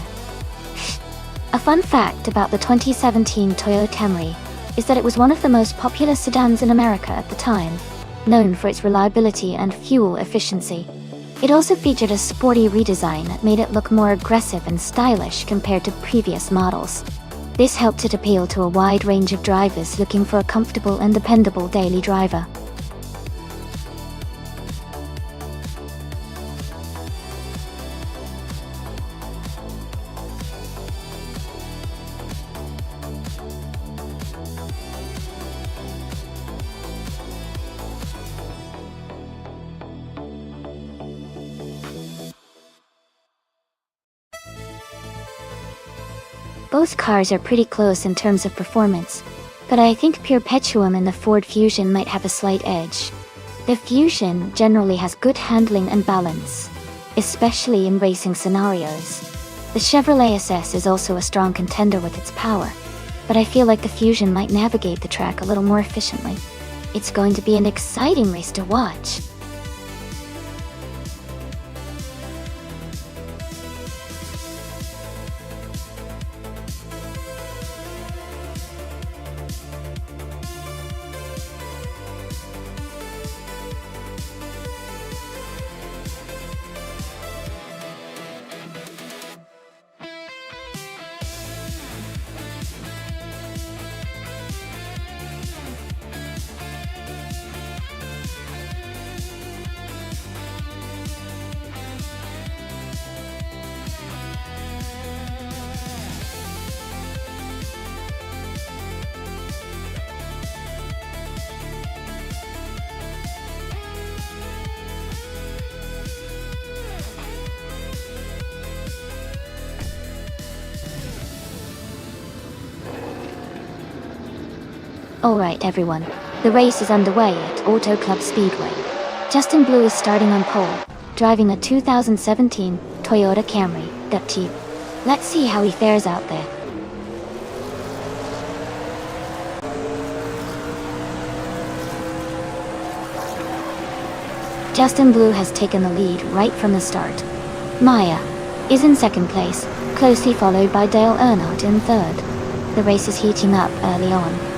A fun fact about the 2017 Toyota Camry is that it was one of the most popular sedans in America at the time, known for its reliability and fuel efficiency. It also featured a sporty redesign that made it look more aggressive and stylish compared to previous models. This helped it appeal to a wide range of drivers looking for a comfortable and dependable daily driver. Both cars are pretty close in terms of performance, but I think Perpetuum and the Ford Fusion might have a slight edge. The Fusion generally has good handling and balance, especially in racing scenarios. The Chevrolet SS is also a strong contender with its power, but I feel like the Fusion might navigate the track a little more efficiently. It's going to be an exciting race to watch. Alright everyone, the race is underway at Auto Club Speedway. Justin Blue is starting on pole, driving a 2017 Toyota Camry, Jeep. Let's see how he fares out there. Justin Blue has taken the lead right from the start. Maya is in second place, closely followed by Dale Earnhardt in third. The race is heating up early on.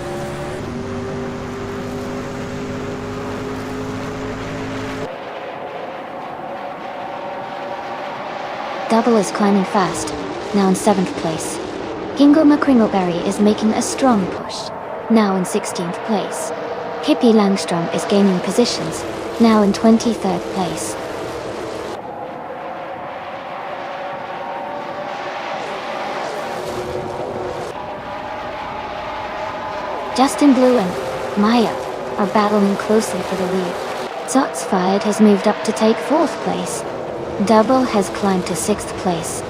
Double is climbing fast, now in 7th place. Gingo McCringleberry is making a strong push, now in 16th place. Hippie Langstrom is gaining positions, now in 23rd place. Justin Blue and Maya are battling closely for the lead. Zots Fired has moved up to take 4th place. Double has climbed to 6th place.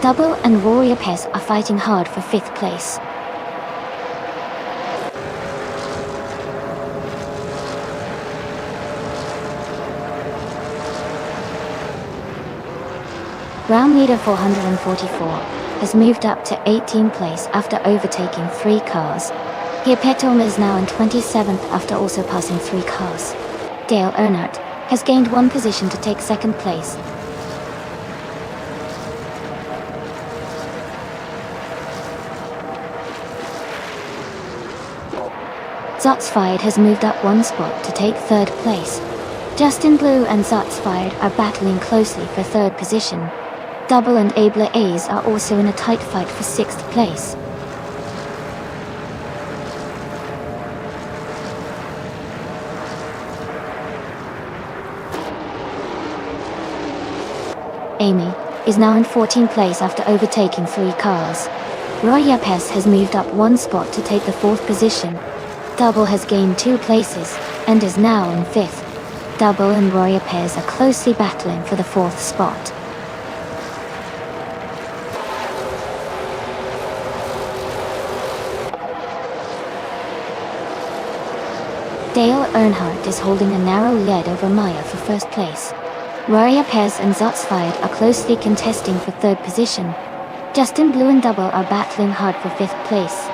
Double and Rory Lopez are fighting hard for 5th place. Round leader 444 has moved up to 18th place after overtaking 3 cars. Perpetuum is now in 27th after also passing 3 cars. Dale Earnhardt has gained 1 position to take 2nd place. Zots Fired has moved up 1 spot to take 3rd place. Justin Blue and Zots Fired are battling closely for 3rd position. Double and Abler A's are also in a tight fight for 6th place. Amy is now in 14th place after overtaking 3 cars. Roy Lopez has moved up 1 spot to take the 4th position. Double has gained 2 places, and is now in 5th. Double and Roy Lopez are closely battling for the 4th spot. Dale Earnhardt is holding a narrow lead over Maya for 1st place. Rory Lopez and Zots Fired are closely contesting for 3rd position. Justin Blue and Double are battling hard for 5th place.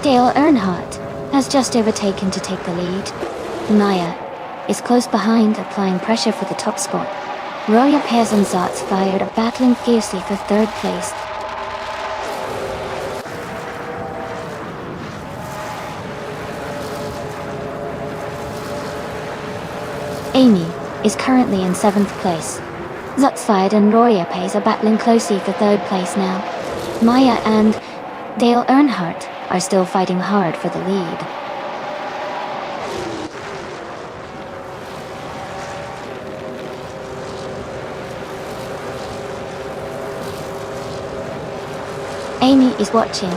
Dale Earnhardt has just overtaken to take the lead. Maya is close behind, applying pressure for the top spot. Roya Pez and Shots Fired are battling fiercely for third place. Amy is currently in 7th place. Shots Fired and Roya Pez are battling closely for third place now. Maya and Dale Earnhardt are still fighting hard for the lead. Amy is watching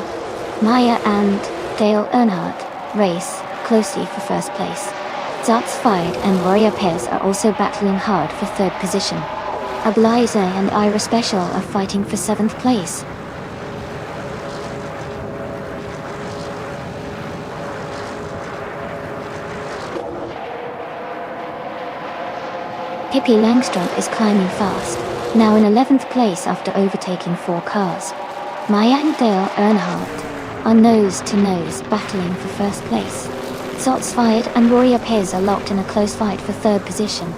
Maya and Dale Earnhardt race closely for first place. Shots Fired and Roya Pez are also battling hard for third position. Abliza and Ira Special are fighting for 7th place. Pippi Langstrup is climbing fast, now in 11th place after overtaking 4 cars. Maya and Dale Earnhardt are nose-to-nose battling for first place. Shots Fired and Roya Pez are locked in a close fight for third position.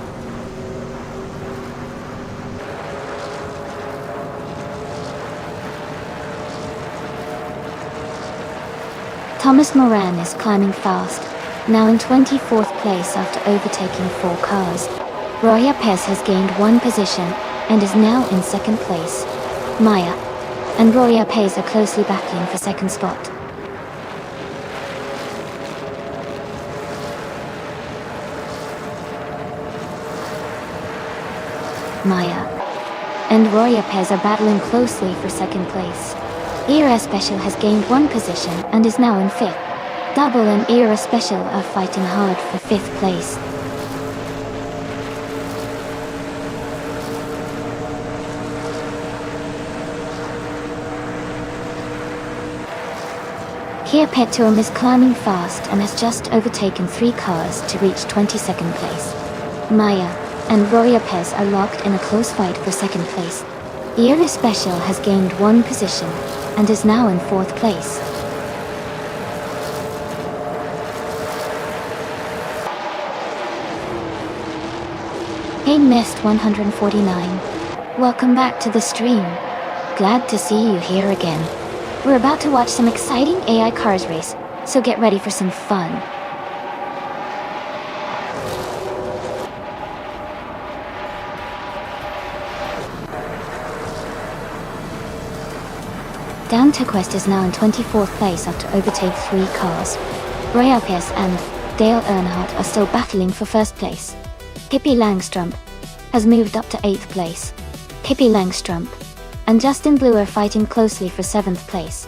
Thomas Moran is climbing fast, now in 24th place after overtaking 4 cars. Roya Pez has gained 1 position and is now in 2nd place. Maya and Roya Pez are closely battling for 2nd spot. Maya and Roya Pez are battling closely for 2nd place. Ira Special has gained 1 position and is now in 5th. Double and Ira Special are fighting hard for 5th place. Kia Petrom is climbing fast and has just overtaken 3 cars to reach 22nd place. Maya and Roya Pez are locked in a close fight for 2nd place. Ira Special has gained 1 position and is now in 4th place. Hey Mist 149. Welcome back to the stream. Glad to see you here again. We're about to watch some exciting AI cars race, so get ready for some fun. Dan Tequest is now in 24th place after overtaking 3 cars. Roya Pez and Dale Earnhardt are still battling for 1st place. Pippi Langstrup has moved up to 8th place. Pippi Langstrup and Justin Blue are fighting closely for 7th place.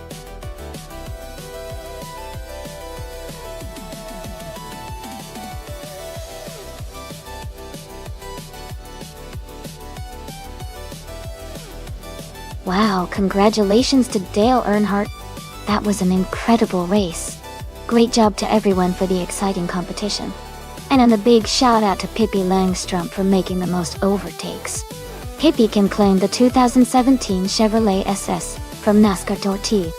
Wow, congratulations to Dale Earnhardt. That was an incredible race. Great job to everyone for the exciting competition. And a big shout out to Pippi Langstrup for making the most overtakes. Pippi can claim the 2017 Chevrolet SS from NASCAR Tortilla.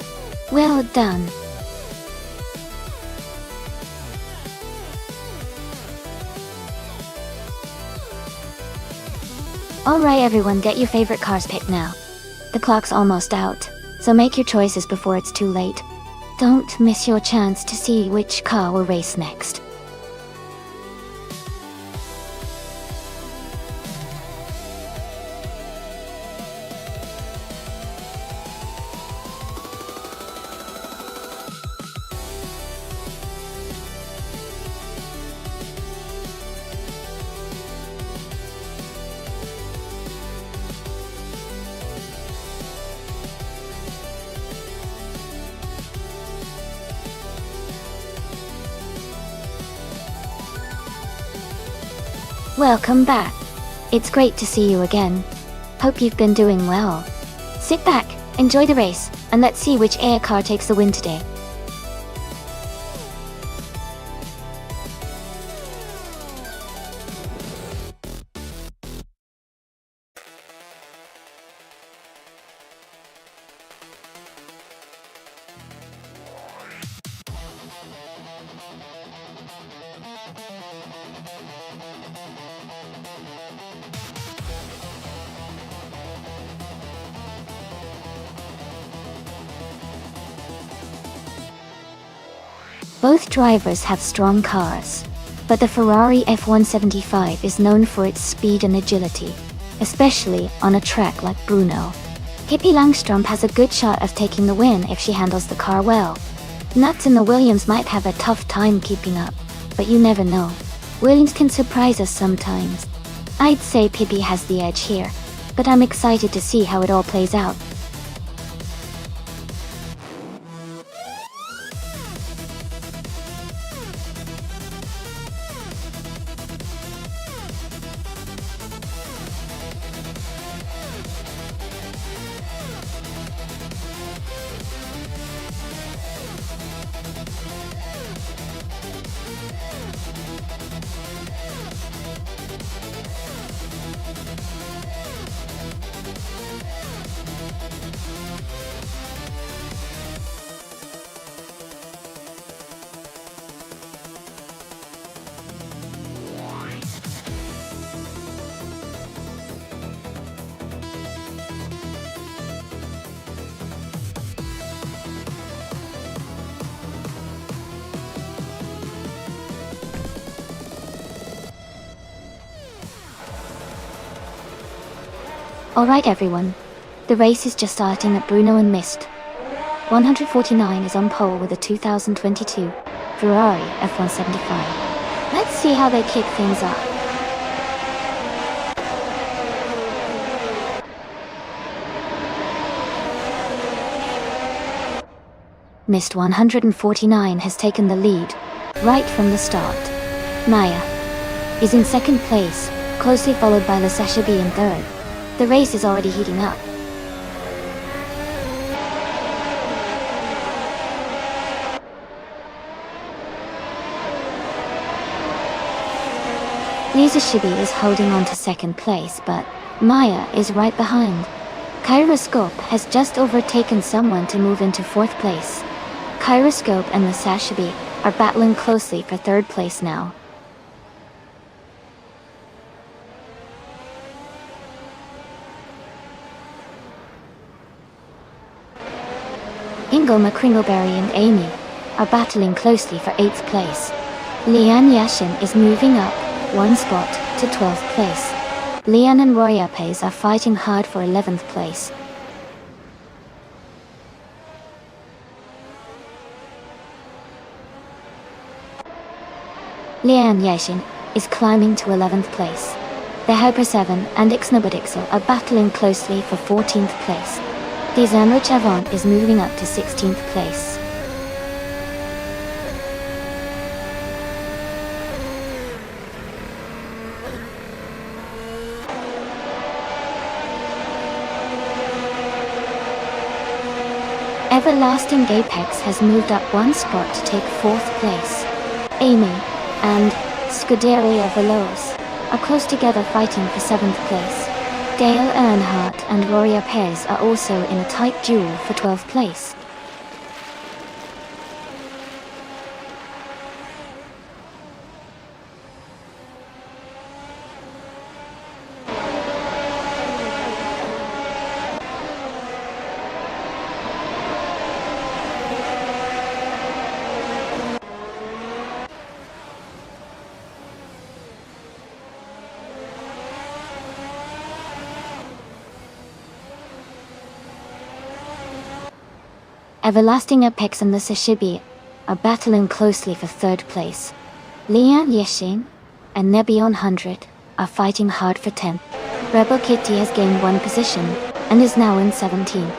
Well done. Alright everyone, get your favorite cars picked now. The clock's almost out, so make your choices before it's too late. Don't miss your chance to see which car will race next. Welcome back. It's great to see you again. Hope you've been doing well. Sit back, enjoy the race, and let's see which air car takes the win today. Both drivers have strong cars, but the Ferrari F175 is known for its speed and agility, especially on a track like Brno. Pippi Langstrump has a good shot of taking the win if she handles the car well. Nuts and the Williams might have a tough time keeping up, but you never know. Williams can surprise us sometimes. I'd say Pippi has the edge here, but I'm excited to see how it all plays out. Alright everyone, the race is just starting at Brno and Mist. 149 is on pole with a 2022 Ferrari F175. Let's see how they kick things off. Mist 149 has taken the lead right from the start. Maya is in second place, closely followed by Lasashabi in third. The race is already heating up. Lisa Shibi is holding on to second place, but Maya is right behind. Kyroscope has just overtaken someone to move into fourth place. Kyroscope and Lisa Shibi are battling closely for third place now. Ingo McCringleberry and Amy are battling closely for 8th place. Lian Yashin is moving up one spot to 12th place. Lian and Roy Apes are fighting hard for 11th place. Lian Yashin is climbing to 11th place. The Hyper 7 and Ixnabadixel are battling closely for 14th place. The Zanrich Avant is moving up to 16th place. Everlasting Apex has moved up one spot to take 4th place. Amy and Scuderia Veloz are close together fighting for 7th place. Dale Earnhardt and Rory Perez are also in a tight duel for 12th place. Everlasting Apex and the Sashibi are battling closely for 3rd place. Lian Yeshin and Nebion 100 are fighting hard for 10th. Rebel Kitty has gained 1 position and is now in 17th.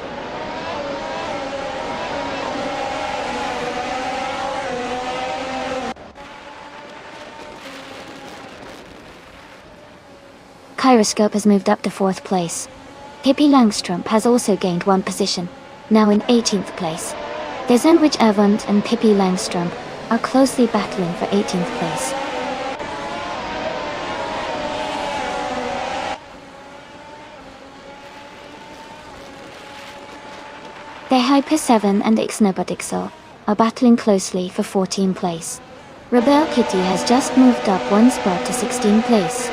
Kyroscope has moved up to 4th place. Pippi Langstrump has also gained 1 position, now in 18th place. The Zenwich Avant and Pippi Langstrump are closely battling for 18th place. The Hyper 7 and Ixnabadixel are battling closely for 14th place. Rebel Kitty has just moved up 1 spot to 16th place.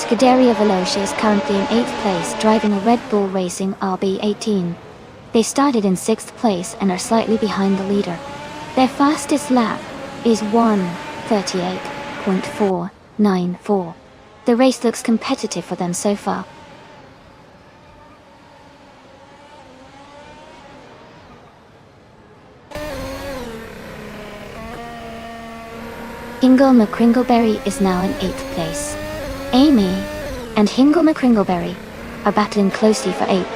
Scuderia Veloce is currently in 8th place, driving a Red Bull Racing RB18. They started in 6th place and are slightly behind the leader. Their fastest lap is 1:38.494. The race looks competitive for them so far. Hingle McCringleberry is now in 8th place. Amy and Hingle McCringleberry are battling closely for 8th.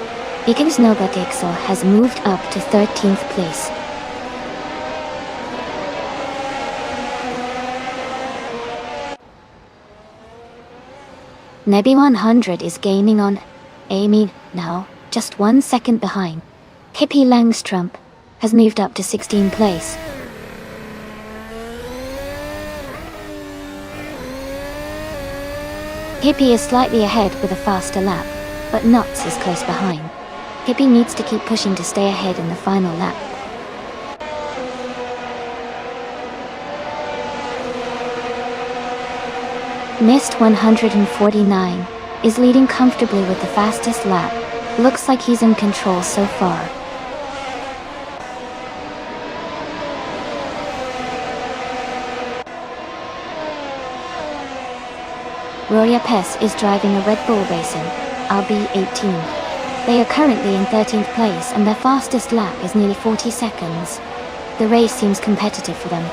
Higgins Nova Dixel has moved up to 13th place. Nebby 100 is gaining on Amy now, just 1 second behind. Hippie Langstrump has moved up to 16th place. Hippie is slightly ahead with a faster lap, but Nuts is close behind. Hippie needs to keep pushing to stay ahead in the final lap. Mist 149 is leading comfortably with the fastest lap. Looks like he's in control so far. Roria Pes is driving a Red Bull Racing RB18. They are currently in 13th place and their fastest lap is nearly 40 seconds. The race seems competitive for them.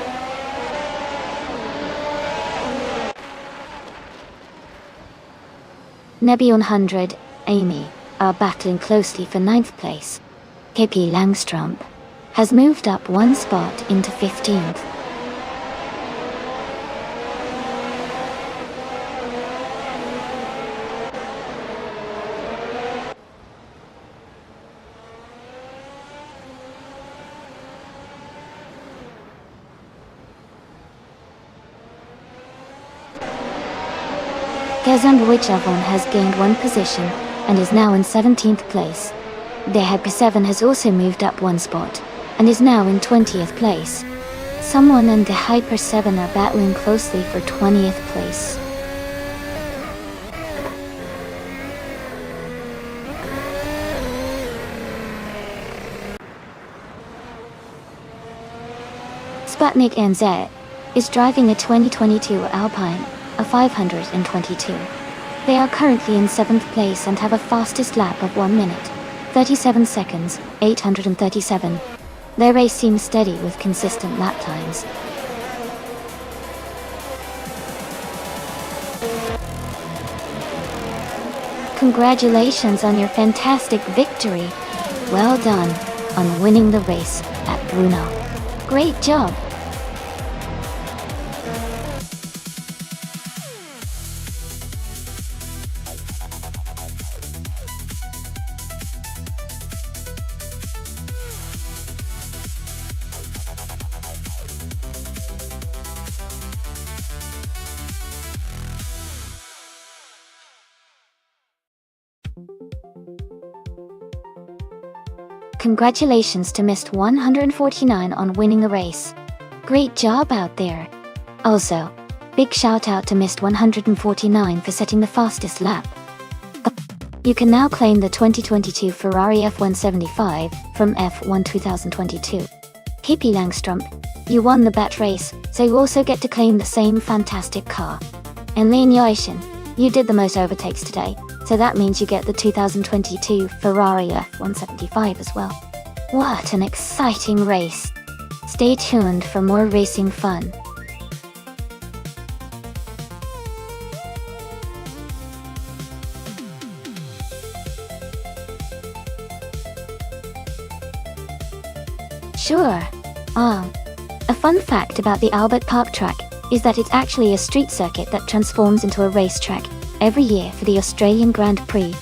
Nebby 100, Amy are battling closely for 9th place. Hippie Langstrump has moved up 1 spot into 15th. Gezand Wichavon has gained 1 position and is now in 17th place. The Hyper 7 has also moved up 1 spot and is now in 20th place. Someone and the Hyper 7 are battling closely for 20th place. Sputnik NZ is driving a 2022 Alpine, a 522. They are currently in 7th place and have a fastest lap of 1 minute, 37 seconds, 837. Their race seems steady with consistent lap times. Congratulations on your fantastic victory. Well done on winning the race at Brunel. Great job. Congratulations to Mist 149 on winning the race. Great job out there. Also, big shout out to Mist 149 for setting the fastest lap. You can now claim the 2022 Ferrari F175 from F1 2022. Hippie Langstrump, you won the bat race, so you also get to claim the same fantastic car. And Lane Yoishin, you did the most overtakes today, so that means you get the 2022 Ferrari F175 as well. What an exciting race! Stay tuned for more racing fun. Sure. A fun fact about the Albert Park track is that it's actually a street circuit that transforms into a racetrack every year for the Australian Grand Prix.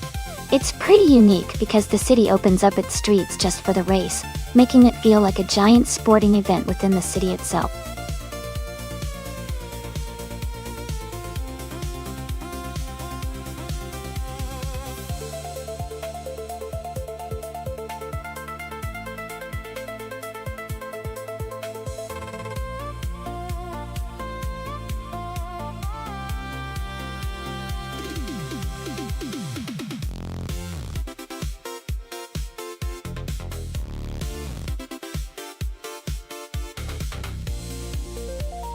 It's pretty unique because the city opens up its streets just for the race, making it feel like a giant sporting event within the city itself.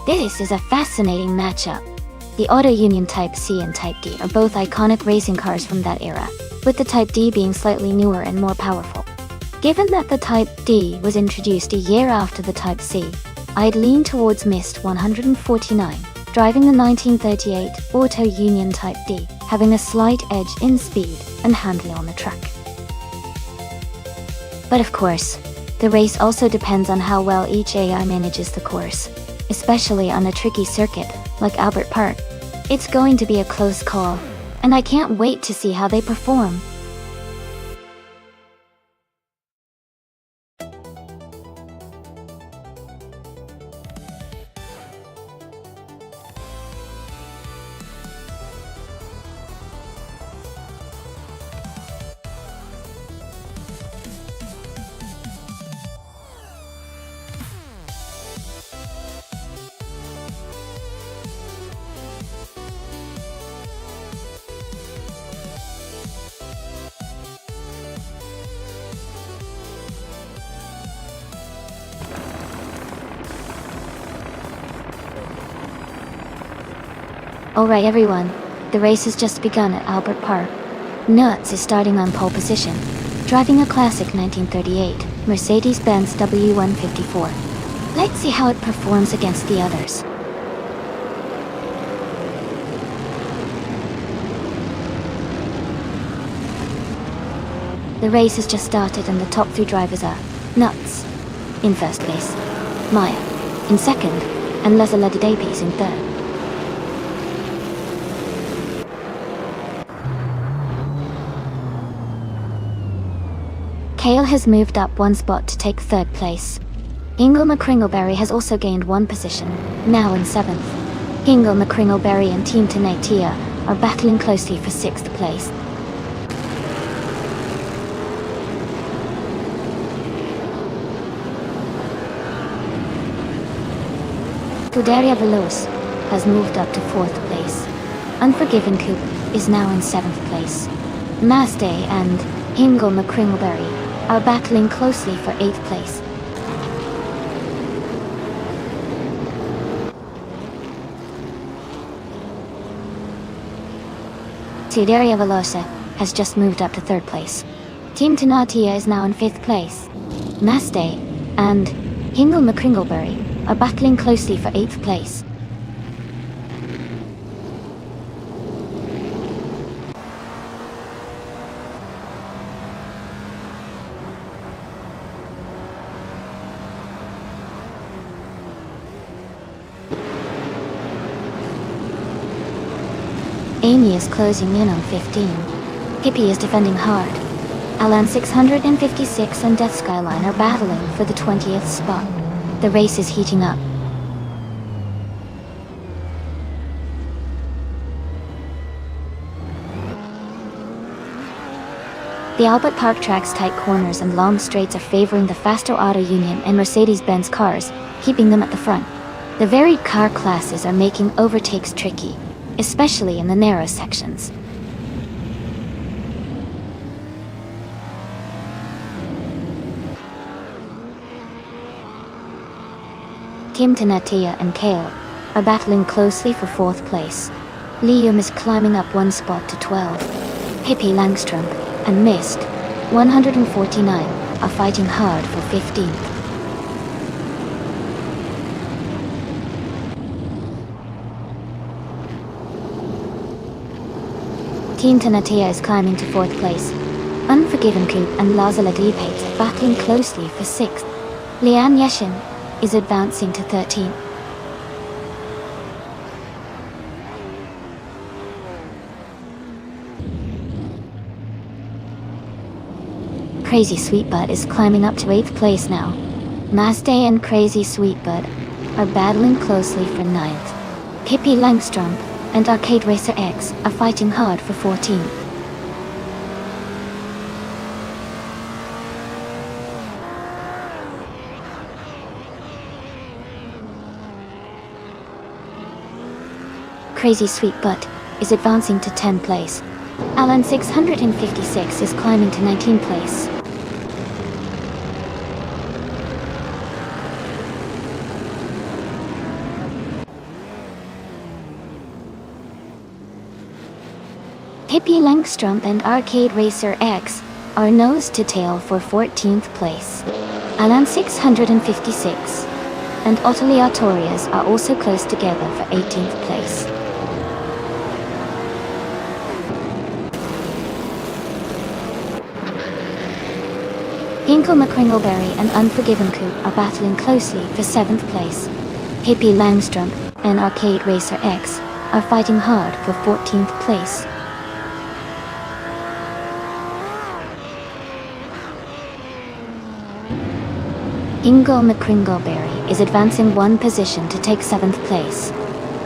This is a fascinating matchup. The Auto Union Type C and Type D are both iconic racing cars from that era, with the Type D being slightly newer and more powerful. Given that the Type D was introduced a year after the Type C, I'd lean towards Mist 149, driving the 1938 Auto Union Type D, having a slight edge in speed and handling on the track. But of course, the race also depends on how well each AI manages the course, especially on a tricky circuit like Albert Park. It's going to be a close call, and I can't wait to see how they perform. Alright everyone, the race has just begun at Albert Park. Nuts is starting on pole position, driving a classic 1938 Mercedes-Benz W154. Let's see how it performs against the others. The race has just started and the top 3 drivers are Nuts in first place, Maya in second, and Lazala Dapes in third. Kale has moved up 1 spot to take 3rd place. Ingle McCringleberry has also gained 1 position, now in 7th. Ingle McCringleberry and Team Tenatia are battling closely for 6th place. Scuderia Veloce has moved up to 4th place. Unforgiven Coupe is now in 7th place. Mass Day and Ingle McCringleberry are battling closely for 8th place. Scuderia Veloce has just moved up to 3rd place. Team Tenatia is now in 5th place. Mass Day and Ingle McCringleberry are battling closely for 8th place. Amy is closing in on 15. Hippie is defending hard. Alan 656 and Death Skyline are battling for the 20th spot. The race is heating up. The Albert Park track's tight corners and long straights are favoring the faster Auto Union and Mercedes-Benz cars, keeping them at the front. The varied car classes are making overtakes tricky, especially in the narrow sections. Team Tenatia and Kale are battling closely for 4th place. Liam is climbing up 1 spot to 12. Hippie Langstrom and Mist 149 are fighting hard for 15th. Team Tenatia is climbing to 4th place. Unforgiven Coupe and Lazala Dapes are battling closely for 6th. Lian Yeshin is advancing to 13th. Crazy Sweetbud is climbing up to 8th place now. Masday and Crazy Sweetbud are battling closely for 9th. Hippie Langstrom and Arcade Racer X are fighting hard for 14th. Crazy Sweetbud is advancing to 10th place. Alan 656 is climbing to 19th place. Pippi Langstrumpf and Arcade Racer X are nose to tail for 14th place. Alan 656 and Otoliatorias are also close together for 18th place. Hinkle McCringleberry and Unforgiven Coop are battling closely for 7th place. Pippi Langstrumpf and Arcade Racer X are fighting hard for 14th place. Ingo McCringleberry is advancing one position to take 7th place.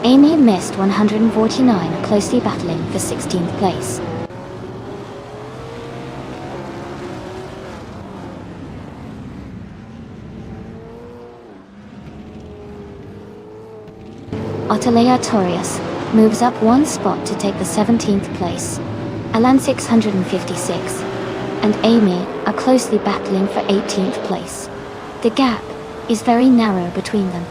Amy Mist 149 are closely battling for 16th place. Otoliatorius moves up one spot to take the 17th place. Alan 656 and Amy are closely battling for 18th place. The gap is very narrow between them.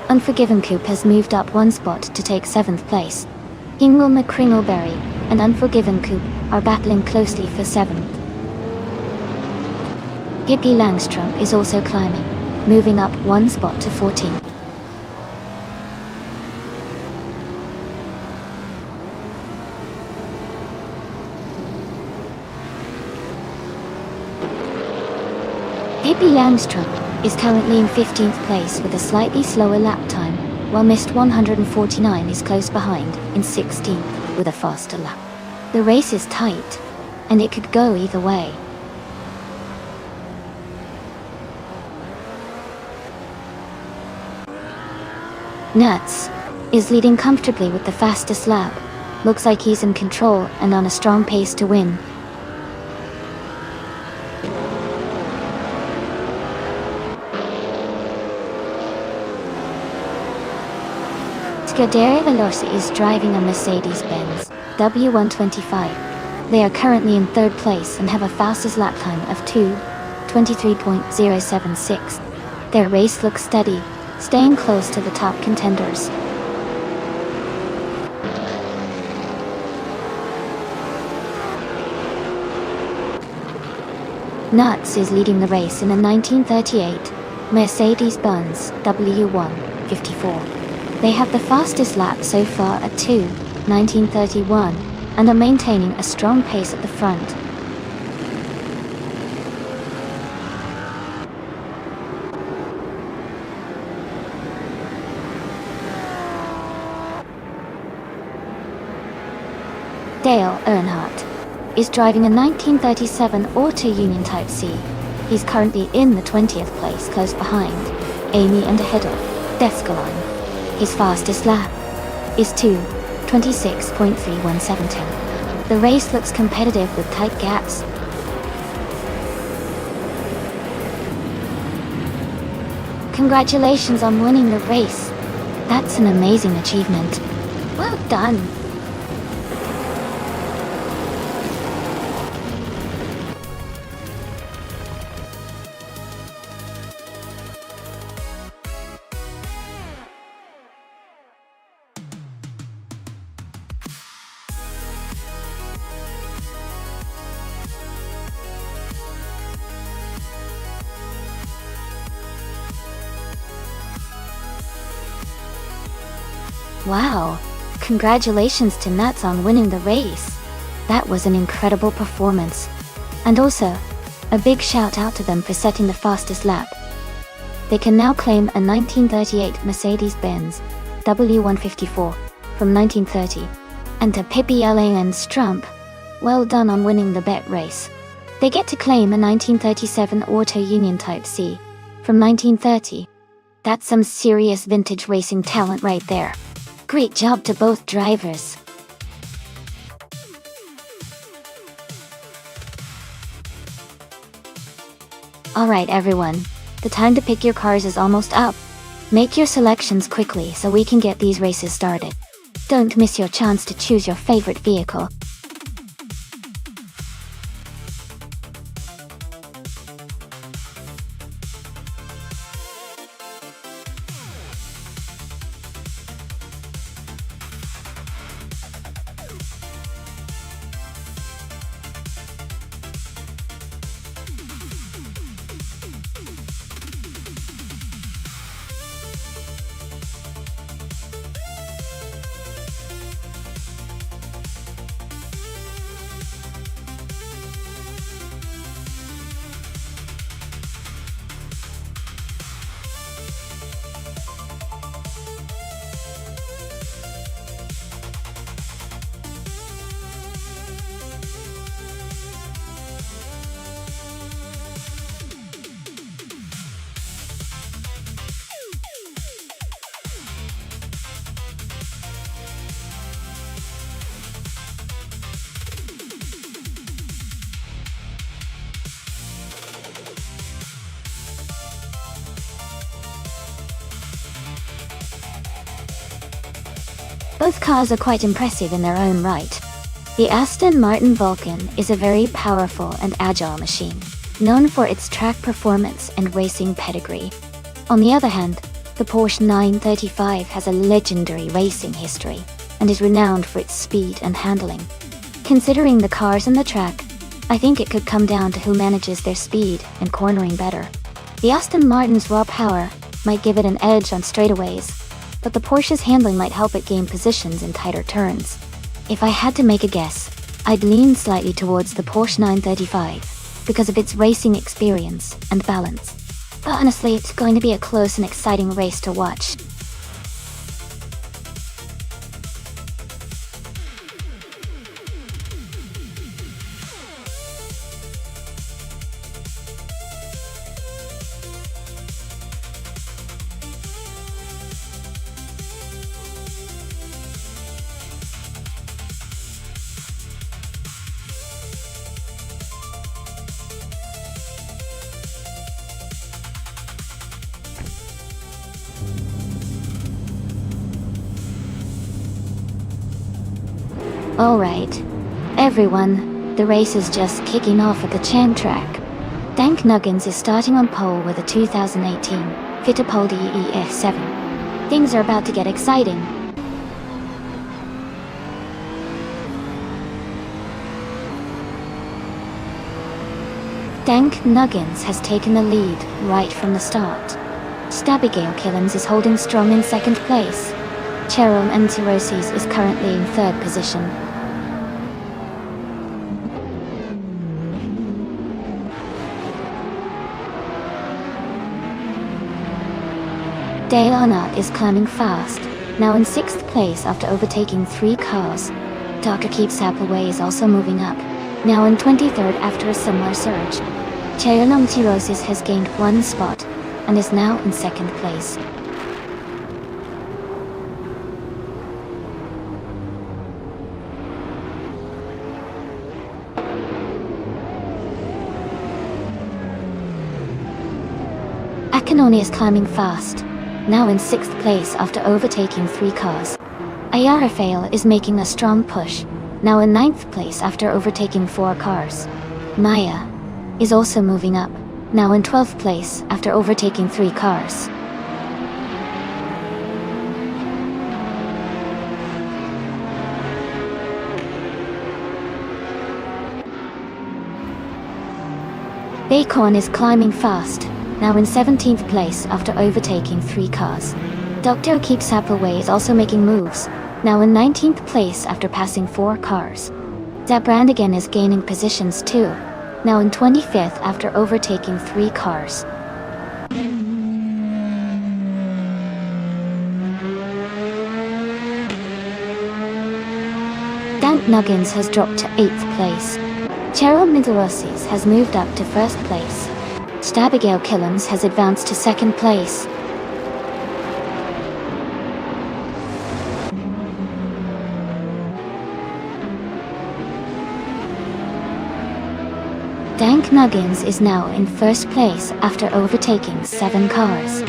Unforgiven Coop has moved up one spot to take 7th place. Ingle McCringleberry and Unforgiven Coop are battling closely for 7th. Pippi Langstrumpf is also climbing, moving up one spot to 14th. Pippi Langstrumpf is currently in 15th place with a slightly slower lap time, while Mist 149 is close behind in 16th with a faster lap. The race is tight, and it could go either way. Nuts is leading comfortably with the fastest lap. Looks like he's in control and on a strong pace to win. Scuderi Veloci is driving a Mercedes-Benz W125. They are currently in 3rd place and have a fastest lap time of 2:23.076. Their race looks steady, staying close to the top contenders. Nuts is leading the race in a 1938 Mercedes-Benz W154. They have the fastest lap so far at 2:19.31 and are maintaining a strong pace at the front. Dale Earnhardt is driving a 1937 Auto Union Type C. He's currently in the 20th place, close behind Amy and ahead of Descaline. His fastest lap is 2:26.317. The race looks competitive with tight gaps. Congratulations on winning the race. That's an amazing achievement. Well done. Wow, congratulations to Nuts on winning the race. That was an incredible performance. And also, a big shout out to them for setting the fastest lap. They can now claim a 1938 Mercedes-Benz W154 from 1930. And to Pippi Langstrumpf, well done on winning the bet race. They get to claim a 1937 Auto Union Type C from 1930. That's some serious vintage racing talent right there. Great job to both drivers. Alright everyone, the time to pick your cars is almost up. Make your selections quickly so we can get these races started. Don't miss your chance to choose your favorite vehicle. Both cars are quite impressive in their own right. The Aston Martin Vulcan is a very powerful and agile machine, known for its track performance and racing pedigree. On the other hand, the Porsche 935 has a legendary racing history and is renowned for its speed and handling. Considering the cars and the track, I think it could come down to who manages their speed and cornering better. The Aston Martin's raw power might give it an edge on straightaways, but the Porsche's handling might help it gain positions in tighter turns. If I had to make a guess, I'd lean slightly towards the Porsche 935 because of its racing experience and balance. But honestly, it's going to be a close and exciting race to watch. Alright, everyone, the race is just kicking off at the Chang track. Dank Nuggins is starting on pole with a 2018 Fittipaldi ES7. Things are about to get exciting. Dank Nuggins has taken the lead right from the start. Abigail Killens is holding strong in second place. Cheryl Antirosis is currently in third position. Dale Arnott is climbing fast, now in 6th place after overtaking 3 cars. Darker Keeps Appleway is also moving up, now in 23rd after a similar surge. Cheryl Antirosis has gained 1 spot, and is now in 2nd place. Akinoni is climbing fast, now in 6th place after overtaking 3 cars. Ayarafael is making a strong push, now in 9th place after overtaking 4 cars. Maya is also moving up, now in 12th place after overtaking 3 cars. Bacon is climbing fast, now in 17th place after overtaking 3 cars. Dr. Keeps Appleway is also making moves, now in 19th place after passing 4 cars. Zabrandigan is gaining positions too, now in 25th after overtaking 3 cars. Dank Nuggins has dropped to 8th place. Cheryl Midorossis has moved up to 1st place. Abigail Killens has advanced to 2nd place. Dank Nuggins is now in 1st place after overtaking 7 cars.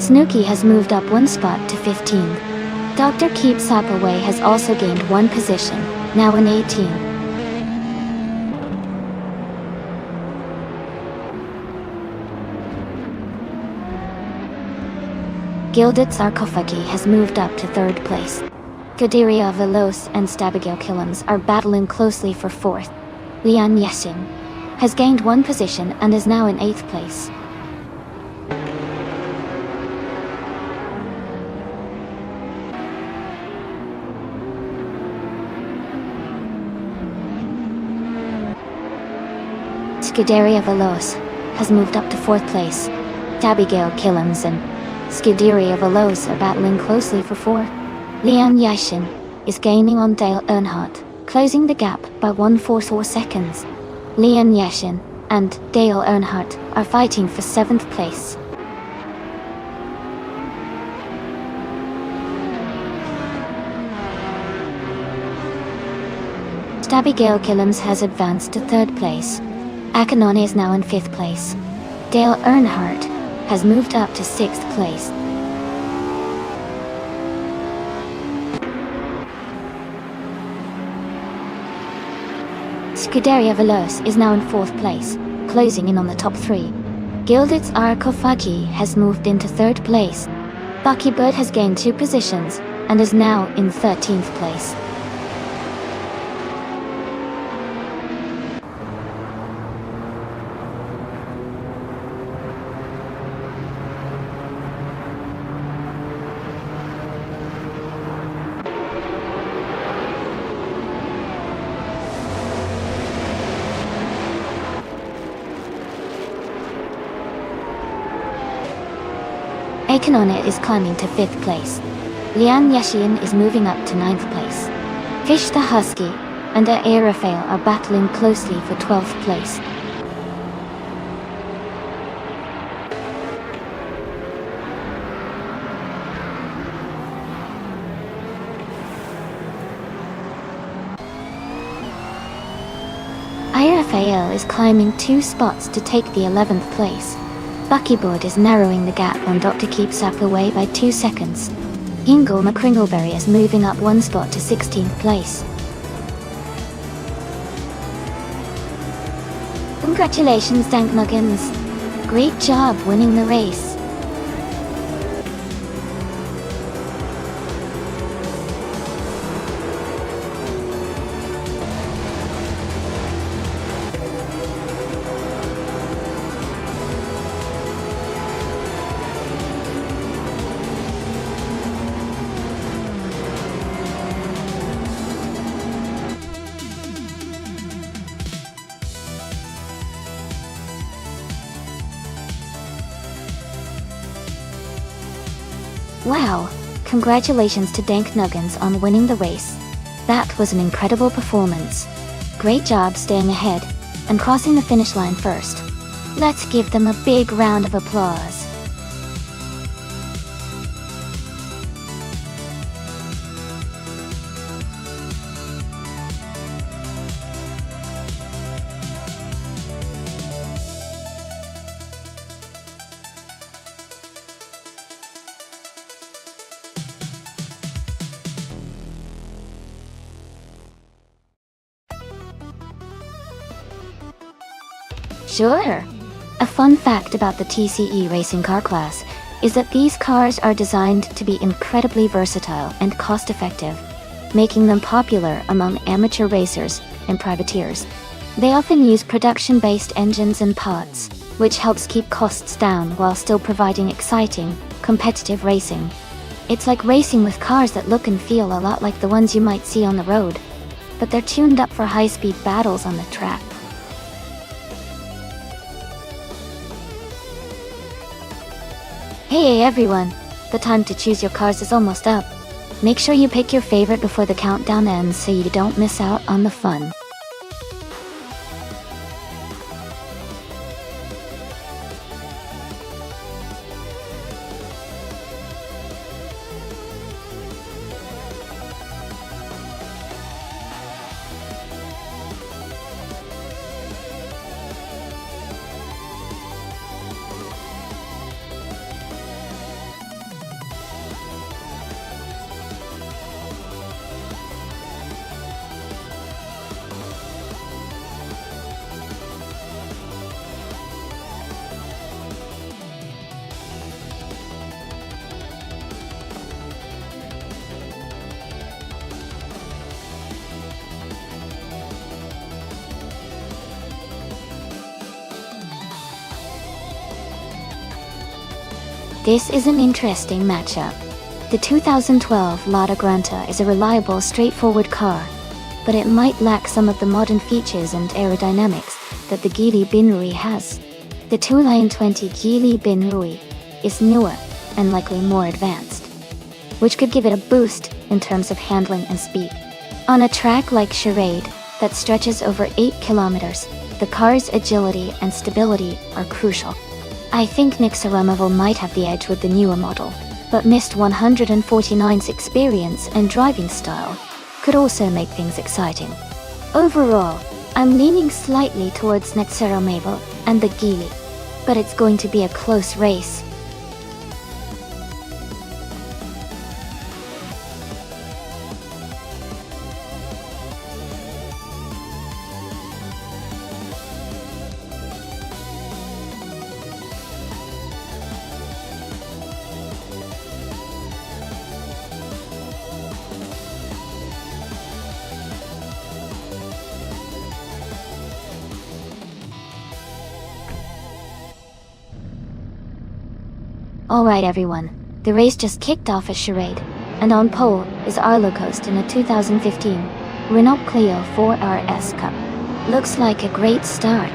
Snooki has moved up one spot to 15th. Dr. Keeps Up Away has also gained one position, now in 18th. Gilded Sarcophagi has moved up to 3rd place. Godiria Veloce and Stabigale Killams are battling closely for 4th. Lian Yeshin has gained one position and is now in 8th place. Scuderia Veloce has moved up to 4th place. Stabigale Killams and Scuderia Veloce are battling closely for 4th. Lian Yashin is gaining on Dale Earnhardt, closing the gap by 1.44 seconds. Lian Yashin and Dale Earnhardt are fighting for 7th place. Stabigale Killams has advanced to 3rd place. Akanone is now in 5th place. Dale Earnhardt has moved up to 6th place. Scuderia Veloce is now in 4th place, closing in on the top 3. Gilded Sarcophagi has moved into 3rd place. Bucky Bird has gained 2 positions and is now in 13th place. Akanone is climbing to 5th place. Lian Yashin is moving up to 9th place. Fish the Husky and Aerofail are battling closely for 12th place. Aerofail is climbing 2 spots to take the 11th place. Buckyboard is narrowing the gap on Dr. Keeps Up Away by 2 seconds. Ingle McCringleberry is moving up 1 spot to 16th place. Congratulations, Dank Nuggins. Great job winning the race. Wow, congratulations to Dank Nuggins on winning the race. That was an incredible performance. Great job staying ahead and crossing the finish line first. Let's give them a big round of applause. Sure. A fun fact about the TCE racing car class is that these cars are designed to be incredibly versatile and cost-effective, making them popular among amateur racers and privateers. They often use production-based engines and parts, which helps keep costs down while still providing exciting, competitive racing. It's like racing with cars that look and feel a lot like the ones you might see on the road, but they're tuned up for high-speed battles on the track. Hey everyone, the time to choose your cars is almost up. Make sure you pick your favorite before the countdown ends so you don't miss out on the fun. This is an interesting matchup. The 2012 Lada Granta is a reliable, straightforward car, but it might lack some of the modern features and aerodynamics that the Geely Binrui has. The 2020 Geely Binrui is newer and likely more advanced, which could give it a boost in terms of handling and speed. On a track like Charade that stretches over 8 kilometers, the car's agility and stability are crucial. I think Nixaramovo might have the edge with the newer model, but Mist 149's experience and driving style could also make things exciting. Overall, I'm leaning slightly towards Nixaramovo and the Geely, but it's going to be a close race. Alright everyone, the race just kicked off at Charade, and on pole is Arlo Coast in a 2015 Renault Clio 4RS Cup. Looks like a great start.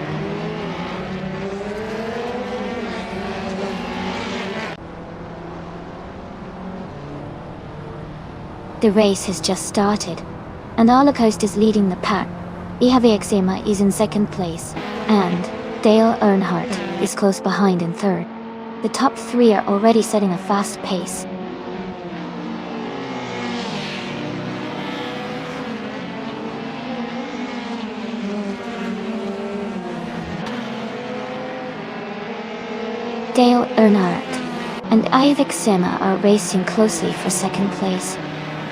The race has just started, and Arlo Coast is leading the pack. Ihave Exema is in second place, and Dale Earnhardt is close behind in third. The top three are already setting a fast pace. Dale Earnhardt and Ihave Exema are racing closely for second place.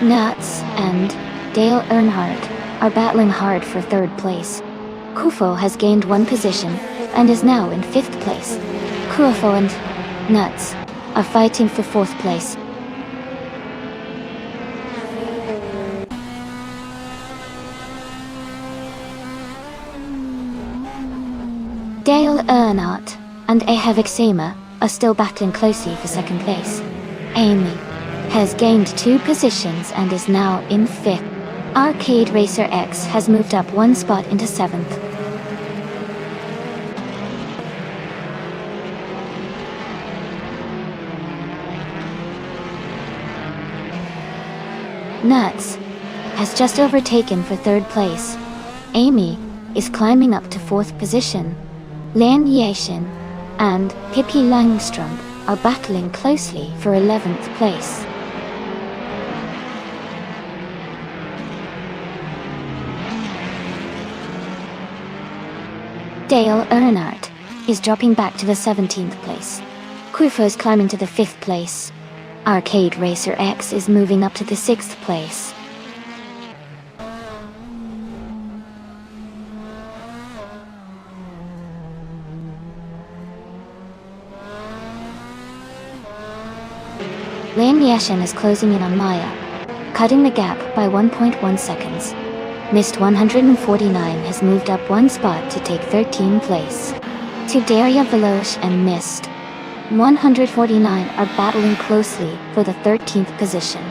Nuts and Dale Earnhardt are battling hard for third place. Kufo has gained one position and is now in fifth place. Kufo and Nuts are fighting for fourth place. Dale Earnhardt and Ihave Exema are still battling closely for second place. Amy has gained 2 positions and is now in 5th. Arcade Racer X has moved up 1 spot into 7th. Nuts has just overtaken for 3rd place. Amy is climbing up to 4th position. Lian Yashin and Pippi Langstrom are battling closely for 11th place. Dale Earnhardt is dropping back to the 17th place. Kufo is climbing to the 5th place. Arcade Racer X is moving up to the 6th place. Lian Yashin is closing in on Maya, cutting the gap by 1.1 seconds. Mist 149 has moved up 1 spot to take 13th place. To Daria Velosh and Mist 149 are battling closely for the 13th position.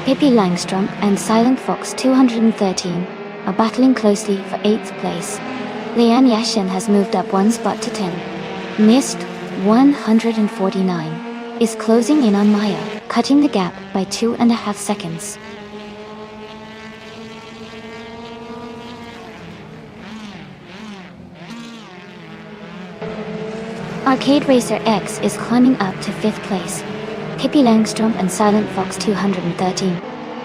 Pippi Langstrom and Silent Fox 213 are battling closely for 8th place. Lian Yashin has moved up 1 spot to 10. Mist 149 is closing in on Maya, cutting the gap by 2.5 seconds. Arcade Racer X is climbing up to 5th place. Pippi Langstrump and Silent Fox 213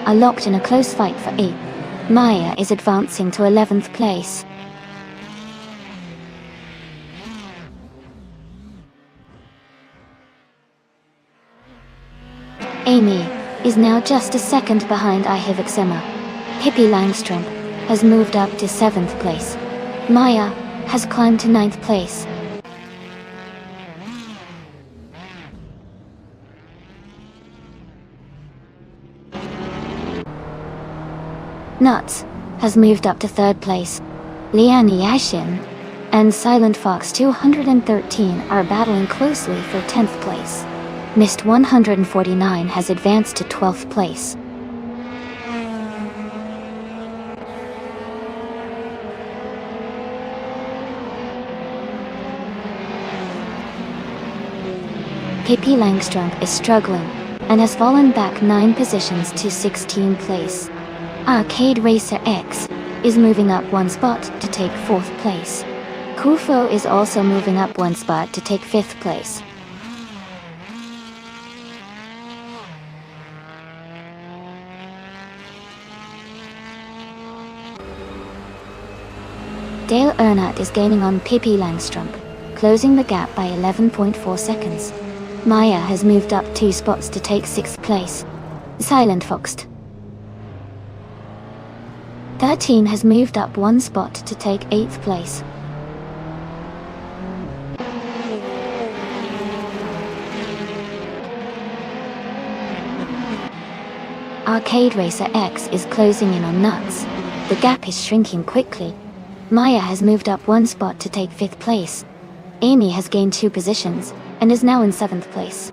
are locked in a close fight for 8th. Maya is advancing to 11th place. Amy is now just a second behind Ihivixema. Pippi Langstrump has moved up to 7th place. Maya has climbed to 9th place. Nuts has moved up to 3rd place. Lian Yashin and Silent Fox 213 are battling closely for 10th place. Mist 149 has advanced to 12th place. Pippi Langstrump is struggling and has fallen back 9 positions to 16th place. Arcade Racer X is moving up 1 spot to take 4th place. Kufo is also moving up 1 spot to take 5th place. Dale Earnhardt is gaining on Pippi Langstrump, closing the gap by 11.4 seconds. Maya has moved up 2 spots to take 6th place. Silent Fox 13 has moved up 1 spot to take 8th place. Arcade Racer X is closing in on Nuts. The gap is shrinking quickly. Maya has moved up 1 spot to take 5th place. Amy has gained 2 positions and is now in 7th place.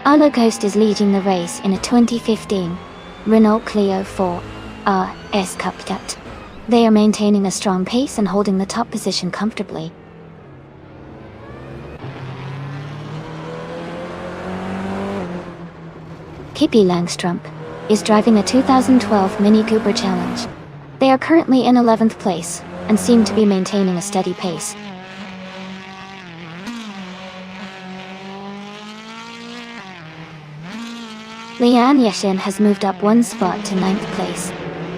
Arlo Ghost is leading the race in a 2015 Renault Clio 4 RS Cup Cut. They are maintaining a strong pace and holding the top position comfortably. Pippi Langstrump is driving a 2012 Mini Cooper Challenge. They are currently in 11th place and seem to be maintaining a steady pace. Lian Yashin has moved up 1 spot to 9th place.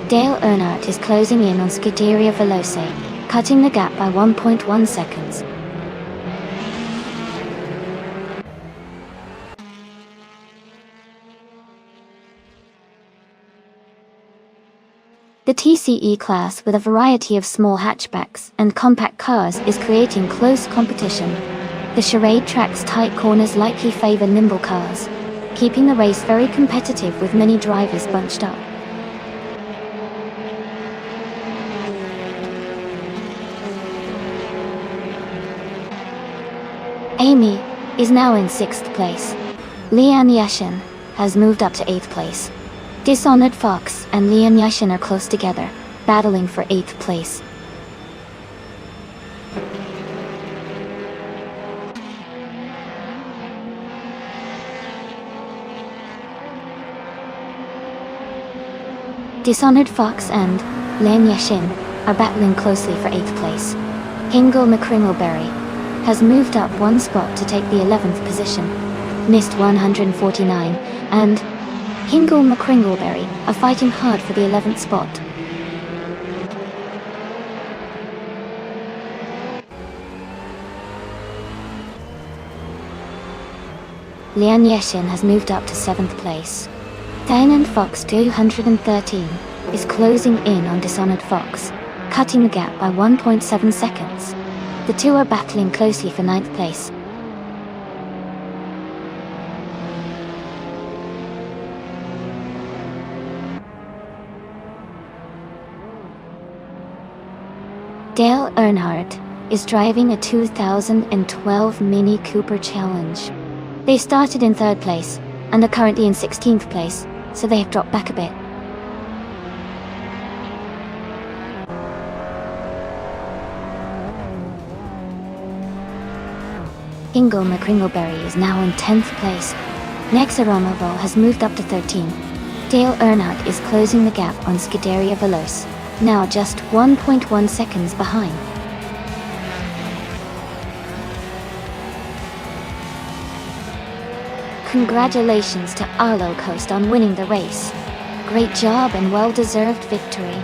Dale Earnhardt is closing in on Scuderia Veloce, cutting the gap by 1.1 seconds. The TCE class, with a variety of small hatchbacks and compact cars, is creating close competition. The charade track's tight corners likely favor nimble cars, keeping the race very competitive with many drivers bunched up. Amy is now in 6th place. Lian Yashin has moved up to 8th place. Dishonored Fox and Lian Yashin are close together, battling for 8th place. Dishonored Fox and Lian Yashin are battling closely for 8th place. Hingle McCringleberry has moved up 1 spot to take the 11th position. Mist 149 and Hingle McCringleberry are fighting hard for the 11th spot. Lian Yashin has moved up to 7th place. Silent Fox 213 is closing in on Dishonored Fox, cutting the gap by 1.7 seconds. The two are battling closely for 9th place. Dale Earnhardt is driving a 2012 Mini Cooper Challenge. They started in 3rd place and are currently in 16th place, so they have dropped back a bit. Hingle McCringleberry is now in 10th place. Nexaromovo has moved up to 13. Dale Earnhardt is closing the gap on Scuderia Veloce, now just 1.1 seconds behind. Congratulations to Arlo Coast on winning the race. Great job and well-deserved victory.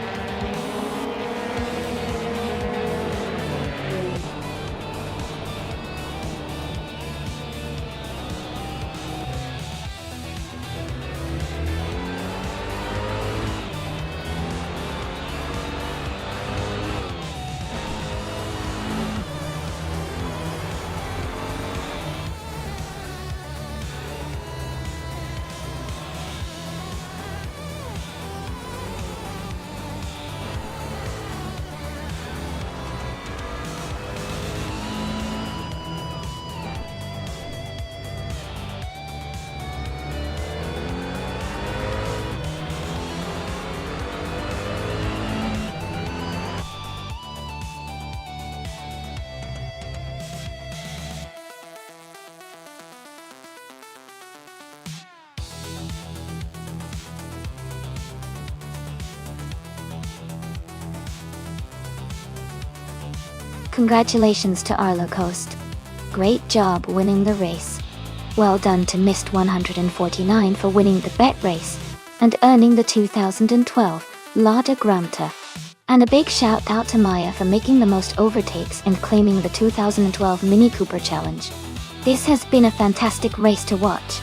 Congratulations to Arlo Coast. Great job winning the race. Well done to Mist 149 for winning the bet race and earning the 2012 Lada Gramta. And a big shout out to Maya for making the most overtakes and claiming the 2012 Mini Cooper Challenge. This has been a fantastic race to watch.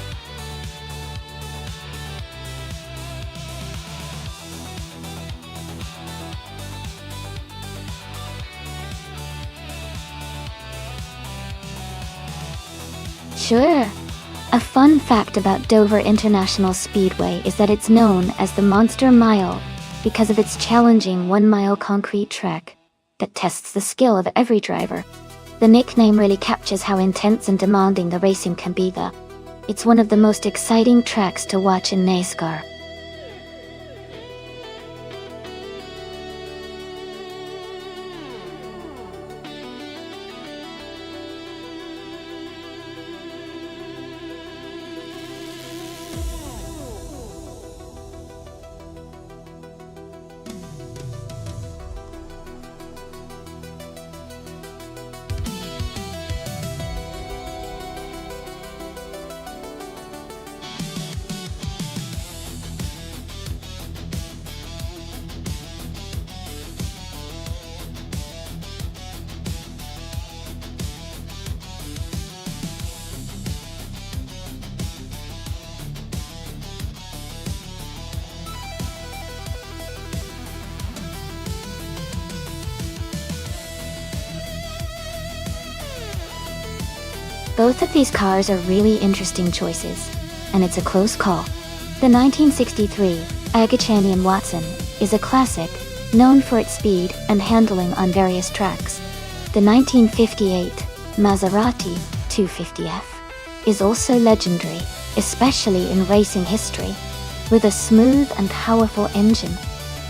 Sure. A fun fact about Dover International Speedway is that it's known as the Monster Mile because of its challenging 1-mile concrete track that tests the skill of every driver. The nickname really captures how intense and demanding the racing can be there. It's one of the most exciting tracks to watch in NASCAR. Both of these cars are really interesting choices, and it's a close call. The 1963 Agachanian Watson is a classic, known for its speed and handling on various tracks. The 1958 Maserati 250F is also legendary, especially in racing history, with a smooth and powerful engine.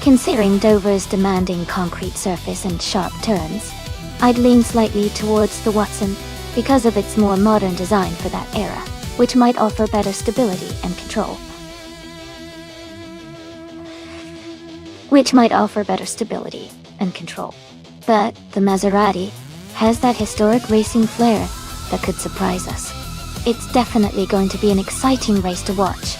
Considering Dover's demanding concrete surface and sharp turns, I'd lean slightly towards the Watson because of its more modern design for that era, which might offer better stability and control. But the Maserati has that historic racing flair that could surprise us. It's definitely going to be an exciting race to watch.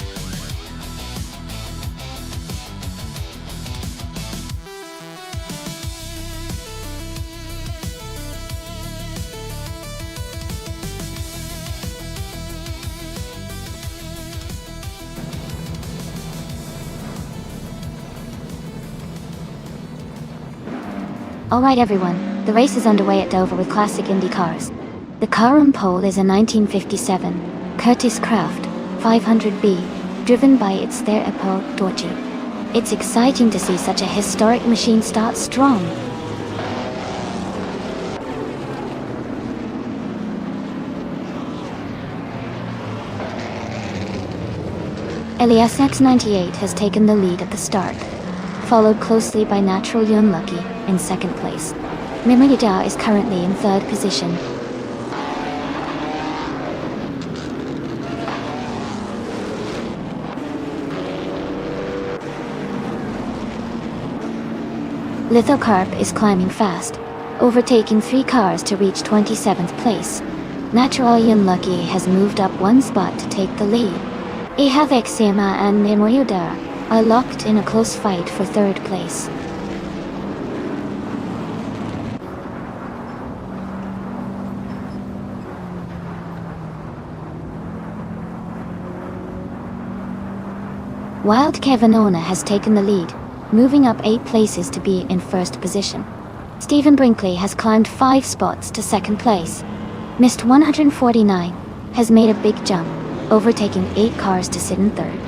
Alright everyone, the race is underway at Dover with classic Indy cars. The car on pole is a 1957 Curtis Craft 500B, driven by its their Epo Dorji. It's exciting to see such a historic machine start strong. Elias X98 has taken the lead at the start, followed closely by Natural Yunlucky in second place. Mimirida is currently in third position. Lithocarp is climbing fast, overtaking 3 cars to reach 27th place. Natural Unlucky has moved up 1 spot to take the lead. Ihavexima and Nemoyuda are locked in a close fight for 3rd place. Wild Kevinona has taken the lead, moving up 8 places to be in 1st position. Stephen Brinkley has climbed 5 spots to 2nd place. Missed 149 has made a big jump, overtaking 8 cars to sit in 3rd.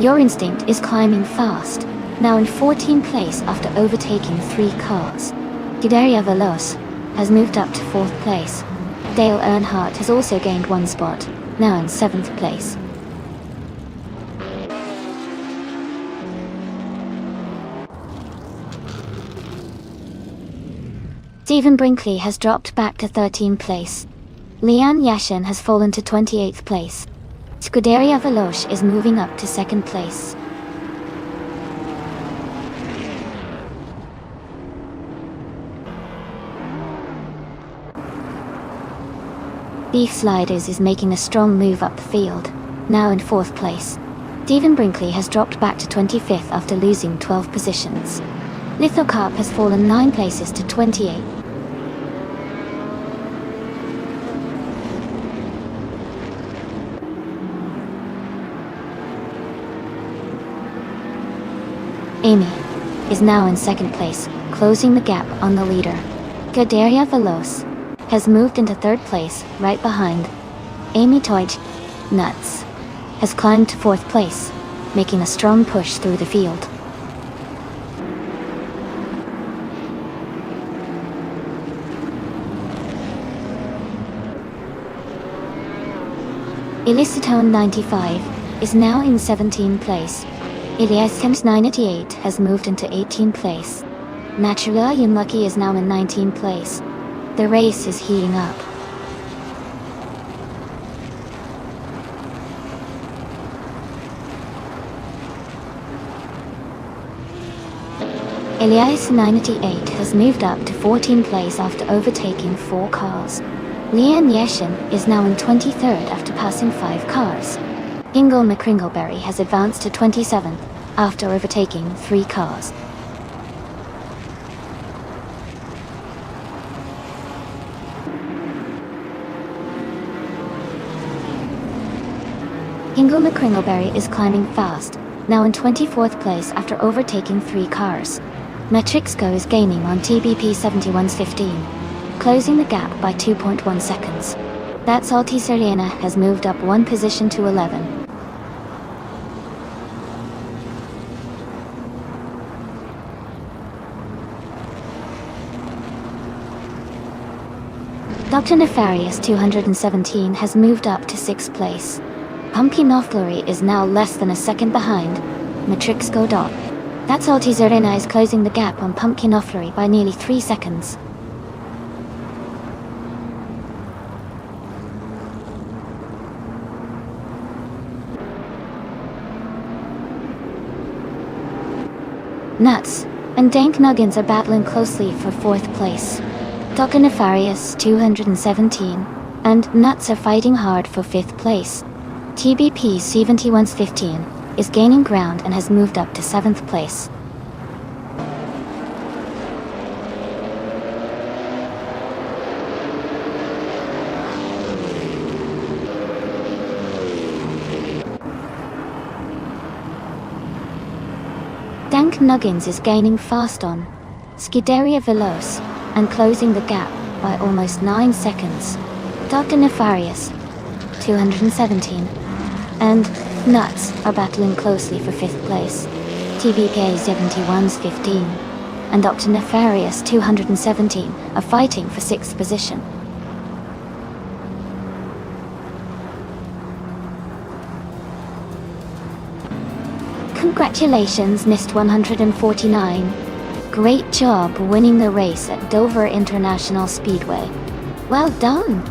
Your Instinct is climbing fast, now in 14th place after overtaking 3 cars. Scuderia Veloce has moved up to 4th place. Dale Earnhardt has also gained 1 spot, now in 7th place. Stephen Brinkley has dropped back to 13th place. Leanne Yashin has fallen to 28th place. Scuderia Veloce is moving up to 2nd place. Beef Sliders is making a strong move up the field, now in 4th place. Stephen Brinkley has dropped back to 25th after losing 12 positions. Lithocarp has fallen 9 places to 28. Amy is now in 2nd place, closing the gap on the leader. Scuderia Veloce has moved into 3rd place, right behind. Amy Toij Nuts has climbed to 4th place, making a strong push through the field. Illicitone 95 is now in 17th place. Iliascams 988 has moved into 18th place. Naturally Unlucky is now in 19th place. The race is heating up. Elias 988 has moved up to 14th place after overtaking 4 cars. Leanne Yashin is now in 23rd after passing 5 cars. Ingle McCringleberry has advanced to 27th after overtaking 3 cars. Ingle McCringleberry is climbing fast, now in 24th place after overtaking 3 cars. Matrixco is gaining on TBP 71's 15, closing the gap by 2.1 seconds. That's Alti Serena has moved up 1 position to 11. Dr. Nefarious 217 has moved up to 6th place. Pumpkin Offlery is now less than a second behind. Matrixco. That's Alti Serena is closing the gap on Pumpkin Offlery by nearly 3 seconds. Nuts and Dank Nuggins are battling closely for 4th place. Dr. Nefarious 217 and Nuts are fighting hard for 5th place. TBP 71's 15 is gaining ground and has moved up to 7th place. Dank Nuggins is gaining fast on Scuderia Veloce and closing the gap by almost 9 seconds. Dr. Nefarious 217 and Nuts are battling closely for 5th place. TBK 71's 15 and Dr. Nefarious 217 are fighting for 6th position. Congratulations, Missed 149. Great job winning the race at Dover International Speedway. Well done!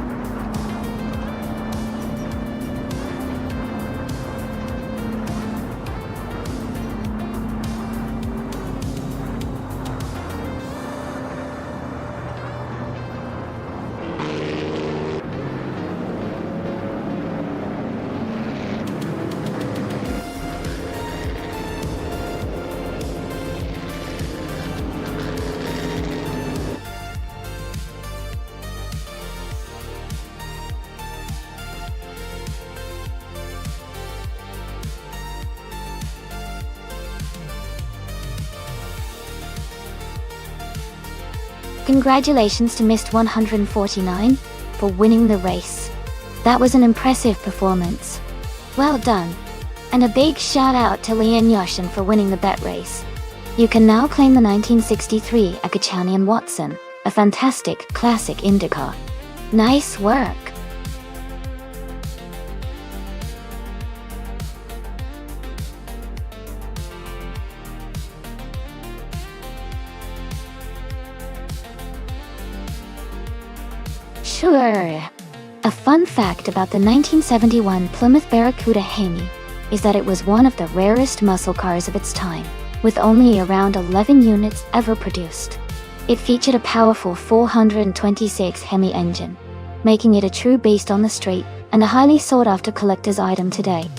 Congratulations to Mist 149 for winning the race. That was an impressive performance. Well done. And a big shout out to Lian Yoshin for winning the bet race. You can now claim the 1963 Akachanian Watson, a fantastic classic IndyCar. Nice work. Sure. A fun fact about the 1971 Plymouth Barracuda Hemi is that it was one of the rarest muscle cars of its time, with only around 11 units ever produced. It featured a powerful 426 Hemi engine, making it a true beast on the street and a highly sought-after collector's item today.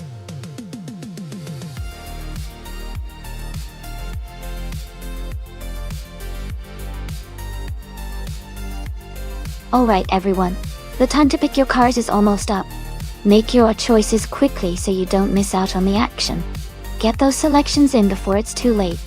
Alright everyone, the time to pick your cars is almost up. Make your choices quickly so you don't miss out on the action. Get those selections in before it's too late.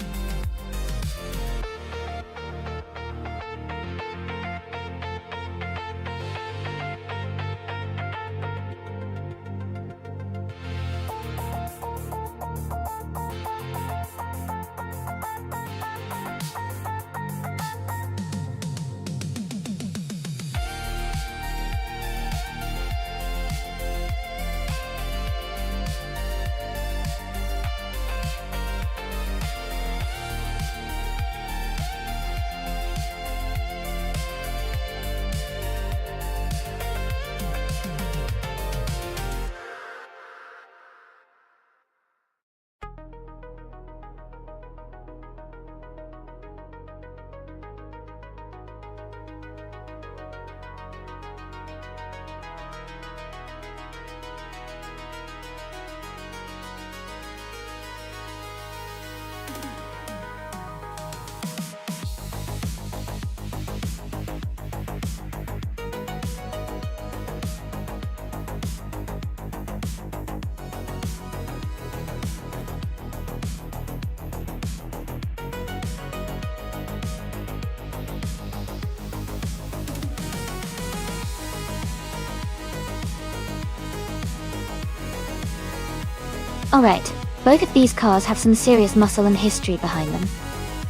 Alright, both of these cars have some serious muscle and history behind them.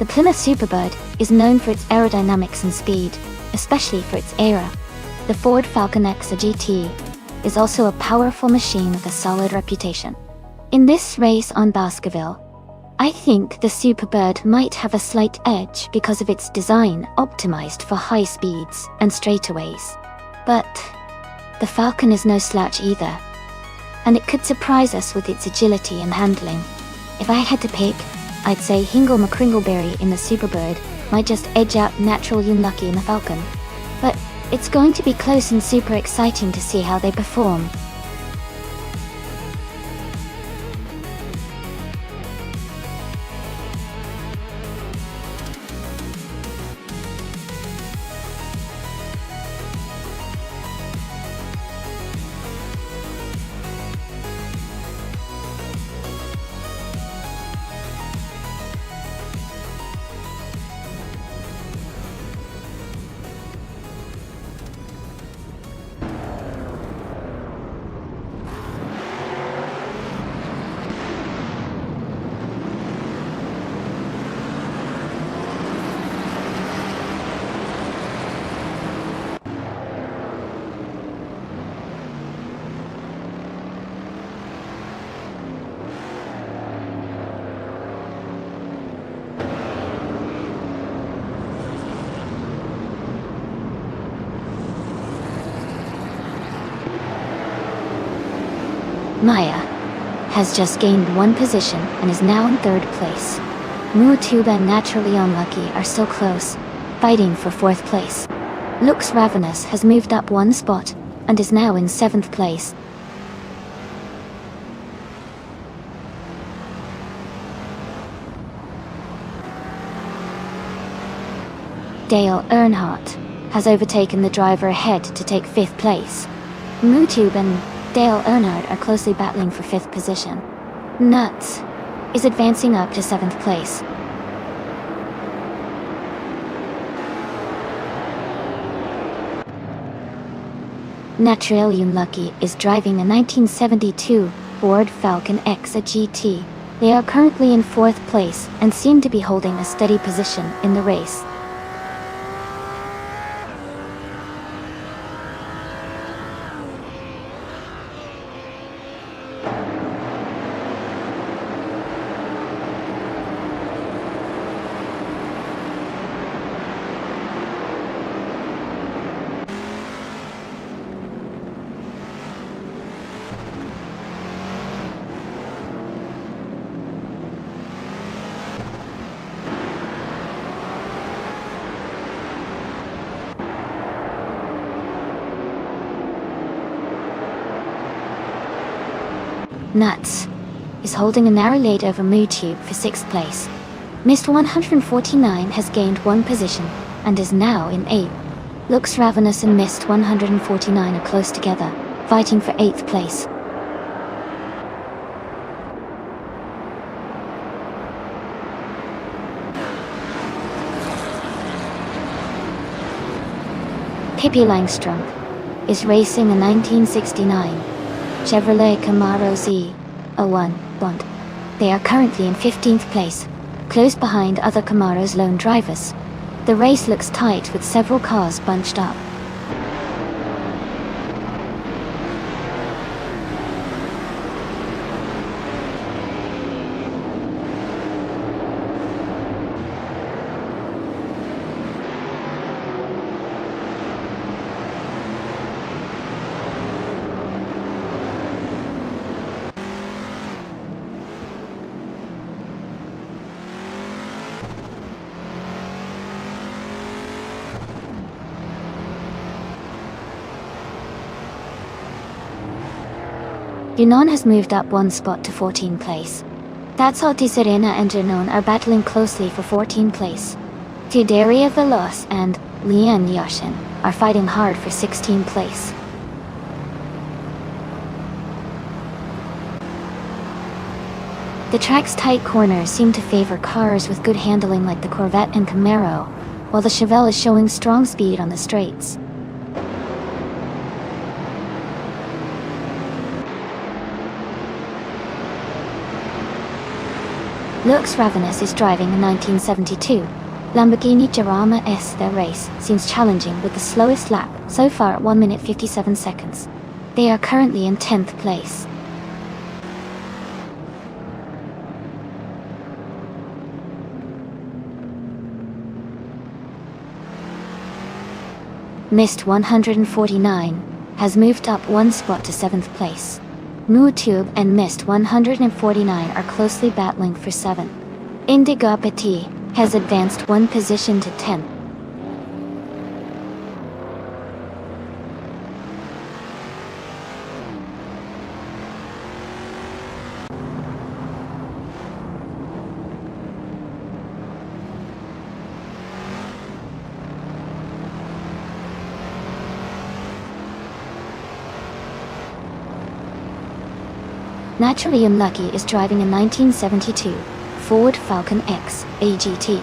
The Plymouth Superbird is known for its aerodynamics and speed, especially for its era. The Ford Falcon X GT is also a powerful machine with a solid reputation. In this race on Baskerville, I think the Superbird might have a slight edge because of its design optimized for high speeds and straightaways. But the Falcon is no slouch either, and it could surprise us with its agility and handling. If I had to pick, I'd say Hingle McCringleberry in the Superbird might just edge out Natural Unlucky in the Falcon. But it's going to be close and super exciting to see how they perform. Maya has just gained one position and is now in third place. Mutuba and Naturally Unlucky are still close, fighting for fourth place. Looks Ravenous has moved up one spot and is now in seventh place. Dale Earnhardt has overtaken the driver ahead to take fifth place. Mutube and Dale Earnhardt are closely battling for fifth position. Nuts is advancing up to seventh place. Naturally Unlucky is driving a 1972 Ford Falcon X a GT. They are currently in 4th place and seem to be holding a steady position in the race. Nuts is holding a narrow lead over MooTube for 6th place. Mist 149 has gained 1 position and is now in 8th. Looks Ravenous and Mist 149 are close together, fighting for 8th place. Pippi Langstrom is racing a 1969 Chevrolet Camaro Z01 Blonde. They are currently in 15th place, close behind other Camaro's lone drivers. The race looks tight with several cars bunched up. Junon has moved up 1 spot to 14th place. That's how Serena and Junon are battling closely for 14th place. Tideria Veloz and Lian Yashin are fighting hard for 16th place. The track's tight corners seem to favor cars with good handling like the Corvette and Camaro, while the Chevelle is showing strong speed on the straights. Lux Ravenous is driving a 1972 Lamborghini Jarama S. Their race seems challenging with the slowest lap so far at 1 minute 57 seconds. They are currently in 10th place. Mist 149 has moved up 1 spot to 7th place. MooTube and Mist 149 are closely battling for 7th. Indigo Petit has advanced 1 position to 10th. Naturally Unlucky is driving a 1972 Ford Falcon X AGT.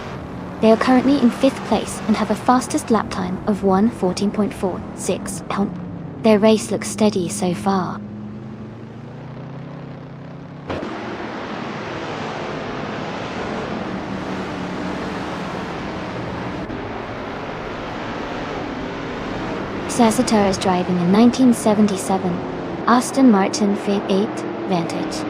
They are currently in 5th place and have a fastest lap time of 1:14.46. Their race looks steady so far. Sassiter is driving a 1977 Aston Martin V8 Vantage.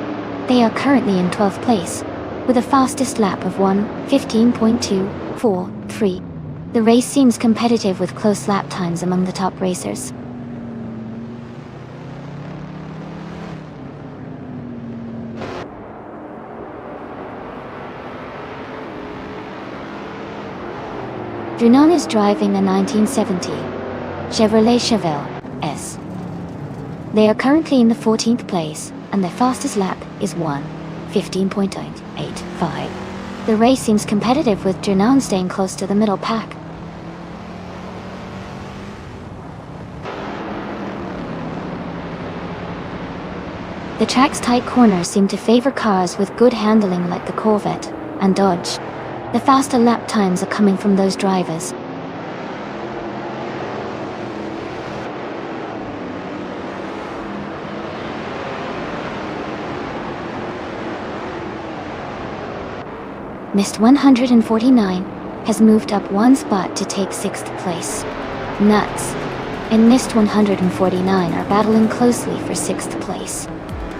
They are currently in 12th place, with a fastest lap of 1:15.243. The race seems competitive with close lap times among the top racers. Junon is driving a 1970 Chevrolet Chevelle S. They are currently in the 14th place, and their fastest lap is 1:15.885. The race seems competitive with Junon staying close to the middle pack. The track's tight corners seem to favor cars with good handling like the Corvette and Dodge. The faster lap times are coming from those drivers. Missed 149 has moved up one spot to take 6th place. Nuts. And Missed 149 are battling closely for 6th place.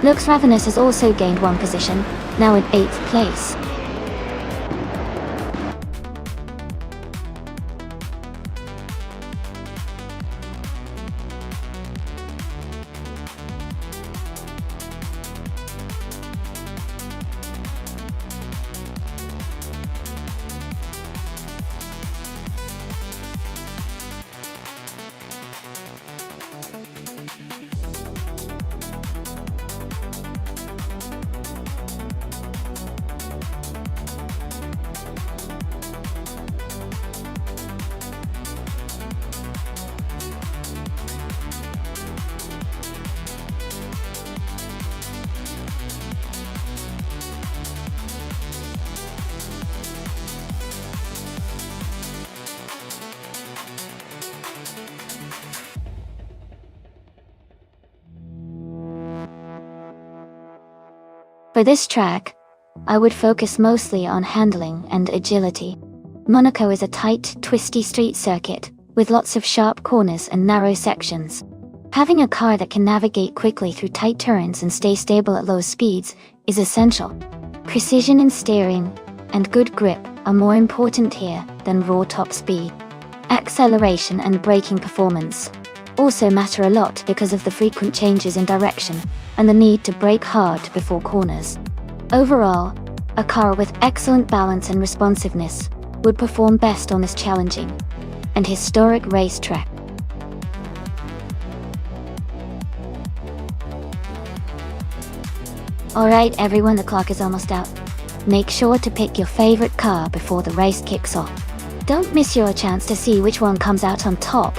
Looks Ravenous has also gained one position, now in 8th place. For this track, I would focus mostly on handling and agility. Monaco is a tight, twisty street circuit, with lots of sharp corners and narrow sections. Having a car that can navigate quickly through tight turns and stay stable at low speeds is essential. Precision in steering and good grip are more important here than raw top speed. Acceleration and braking performance also matter a lot because of the frequent changes in direction and the need to brake hard before corners. Overall, a car with excellent balance and responsiveness would perform best on this challenging and historic racetrack. Alright everyone, the clock is almost out. Make sure to pick your favorite car before the race kicks off. Don't miss your chance to see which one comes out on top.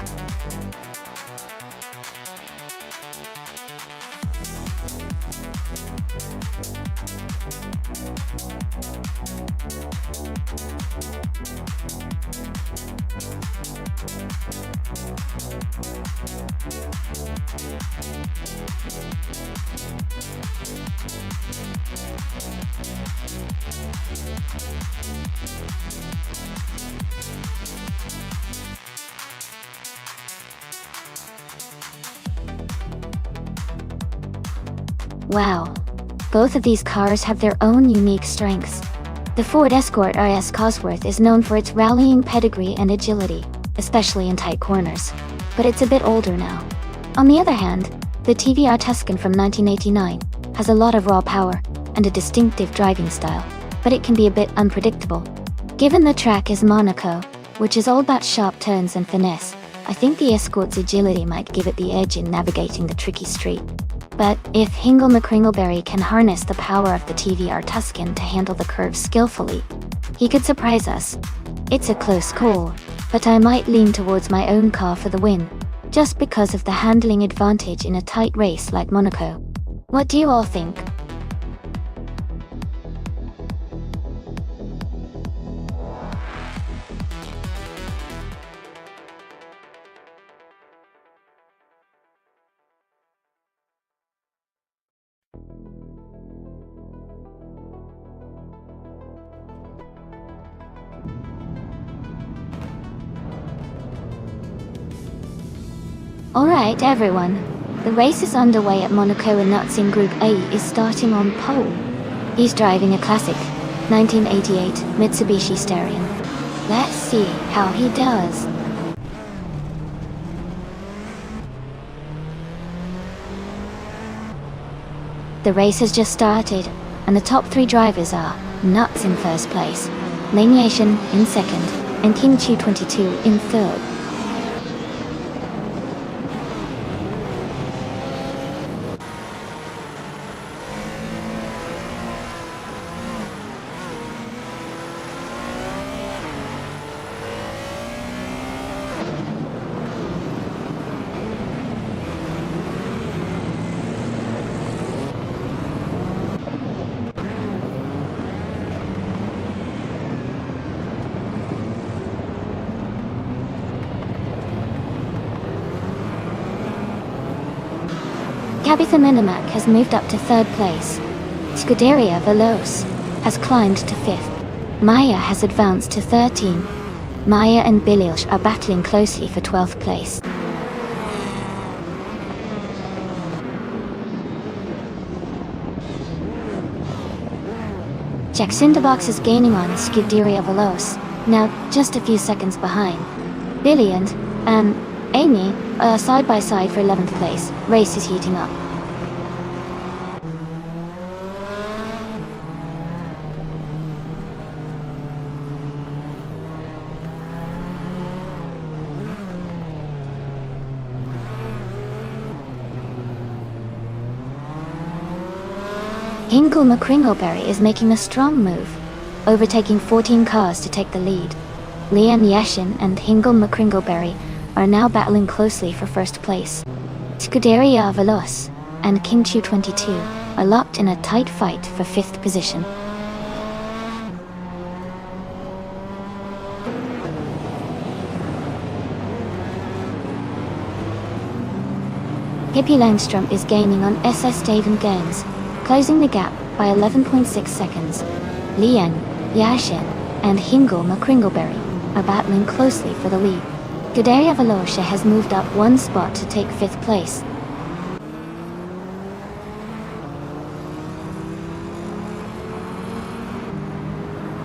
Wow, both of these cars have their own unique strengths. The Ford Escort RS Cosworth is known for its rallying pedigree and agility, especially in tight corners, but it's a bit older now. On the other hand, the TVR Tuscan from 1989 has a lot of raw power and a distinctive driving style, but it can be a bit unpredictable. Given the track is Monaco, which is all about sharp turns and finesse, I think the Escort's agility might give it the edge in navigating the tricky street. But if Hingle McCringleberry can harness the power of the TVR Tuscan to handle the curves skillfully, he could surprise us. It's a close call, but I might lean towards my own car for the win, just because of the handling advantage in a tight race like Monaco. What do you all think? Alright everyone, the race is underway at Monaco and Nuts in Group A is starting on pole. He's driving a classic 1988 Mitsubishi Starion. Let's see how he does. The race has just started, and the top 3 drivers are Nuts in first place, Laniation in second, and Kinchu22 in third. Tabitha Minimac has moved up to third place. Scuderia Veloce has climbed to fifth. Maya has advanced to 13. Maya and Bililsh are battling closely for 12th place. Jacindabox is gaining on Scuderia Veloce, now just a few seconds behind. Billy and Amy are side by side for 11th place. Race is heating up. Hingle McCringleberry is making a strong move, overtaking 14 cars to take the lead. Liam Yashin and Hingle McCringleberry are now battling closely for first place. Scuderia Veloce and Kingchu 22 are locked in a tight fight for 5th position. Hippie Langstrom is gaining on SS Daven Games, closing the gap by 11.6 seconds. Lian, Yashin, and Hingle McCringleberry are battling closely for the lead. Scuderia Veloce has moved up one spot to take 5th place.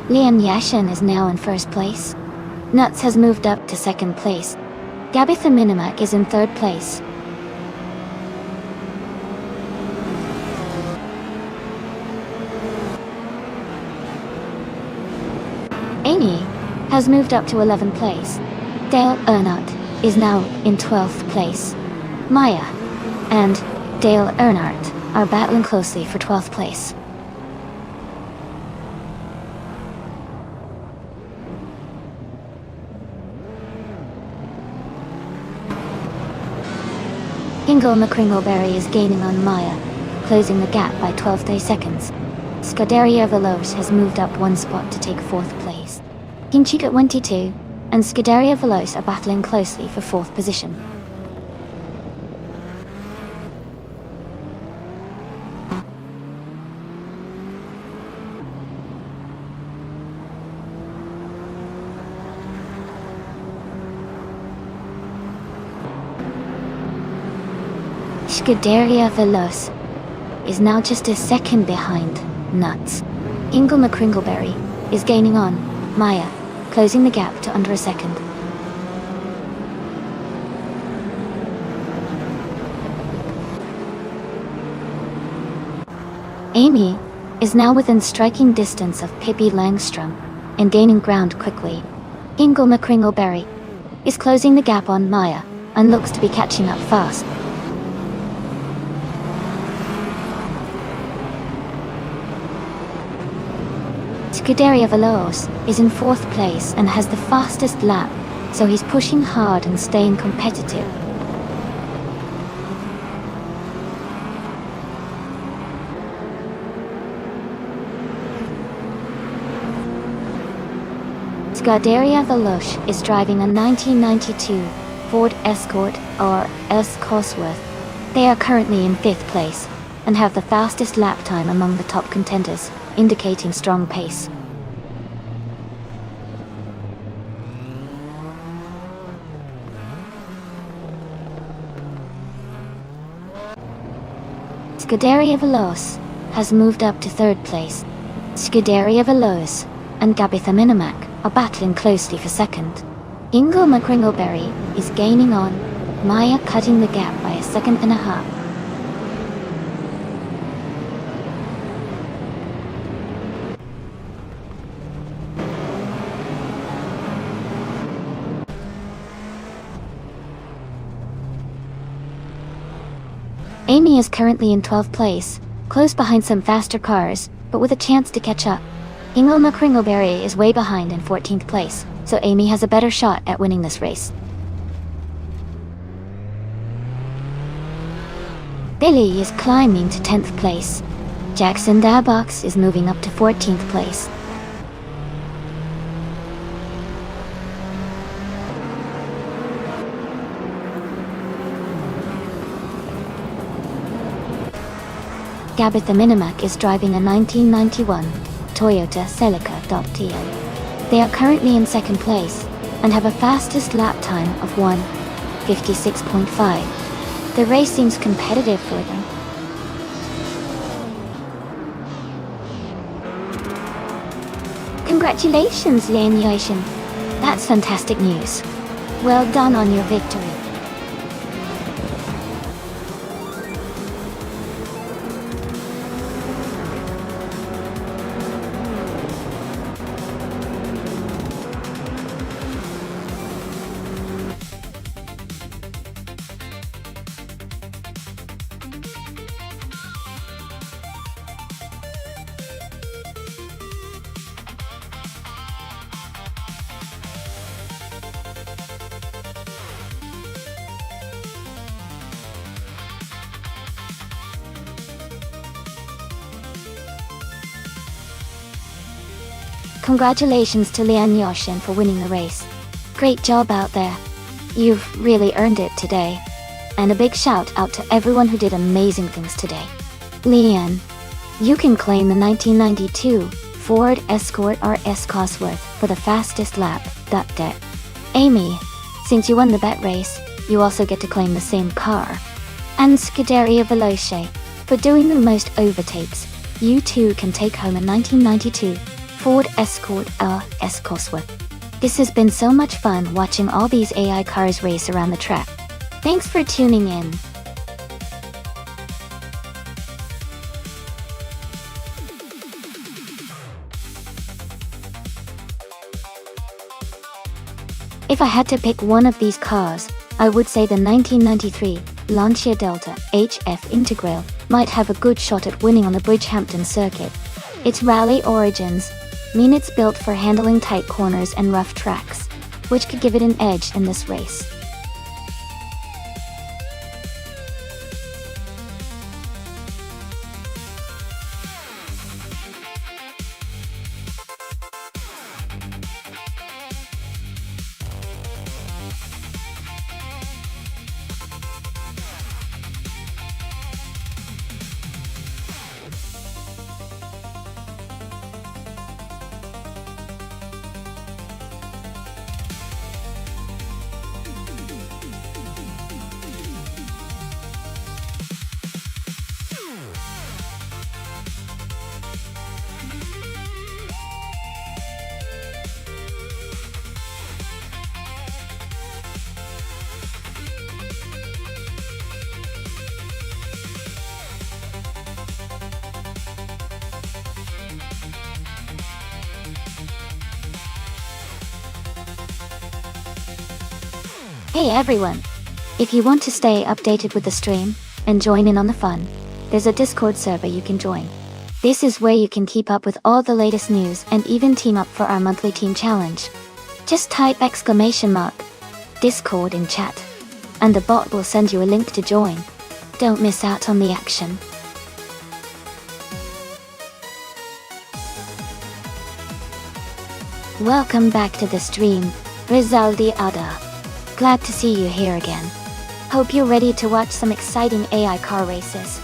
Liam Yashin is now in 1st place. Nuts has moved up to 2nd place. Gabitha Minimac is in 3rd place. Amy has moved up to 11th place. Dale Earnhardt is now in 12th place. Maya and Dale Earnhardt are battling closely for 12th place. Hingle McCringleberry is gaining on Maya, closing the gap by 12 seconds. Scuderia Veloce has moved up one spot to take 4th place. Kinchika 22 and Scuderia Veloce are battling closely for 4th position. Scuderia Veloce is now just a second behind Nuts. Hingle McCringleberry is gaining on Maya, closing the gap to under a second. Amy is now within striking distance of Pippi Langstrom and gaining ground quickly. Hingle McCringleberry is closing the gap on Maya and looks to be catching up fast. Scuderia Veloce is in 4th place and has the fastest lap, so he's pushing hard and staying competitive. Scuderia Veloce is driving a 1992 Ford Escort or S Cosworth. They are currently in 5th place and have the fastest lap time among the top contenders, indicating strong pace. Scuderia Veloce has moved up to 3rd place. Scuderia Veloce and Gabitha Minimac are battling closely for 2nd. Hingle McCringleberry is gaining on Maya, cutting the gap by a second and a half. Amy is currently in 12th place, close behind some faster cars, but with a chance to catch up. Hingle McCringleberry is way behind in 14th place, so Amy has a better shot at winning this race. Billy is climbing to 10th place. Jackson Dabox is moving up to 14th place. Gabitha Minimac is driving a 1991 Toyota Celica.to. They are currently in second place and have a fastest lap time of 1:56.5. The race seems competitive for them. Congratulations, Lian Yoshin. That's fantastic news. Well done on your victory. Congratulations to Lian Yoshin for winning the race. Great job out there. You've really earned it today. And a big shout out to everyone who did amazing things today. Lian, you can claim the 1992 Ford Escort RS Cosworth for the fastest lap. Amy, since you won the bet race, you also get to claim the same car. And Scuderia Veloce, for doing the most overtakes, you too can take home a 1992 Ford Escort RS Cosworth. This has been so much fun watching all these AI cars race around the track. Thanks for tuning in. If I had to pick one of these cars, I would say the 1993 Lancia Delta HF Integral might have a good shot at winning on the Bridgehampton circuit. Its rally origins mean it's built for handling tight corners and rough tracks, which could give it an edge in this race. Hey everyone! If you want to stay updated with the stream and join in on the fun, there's a Discord server you can join. This is where you can keep up with all the latest news and even team up for our monthly team challenge. Just type !Discord in chat, and the bot will send you a link to join. Don't miss out on the action. Welcome back to the stream, Rizaldi Ada. Glad to see you here again. Hope you're ready to watch some exciting AI car races.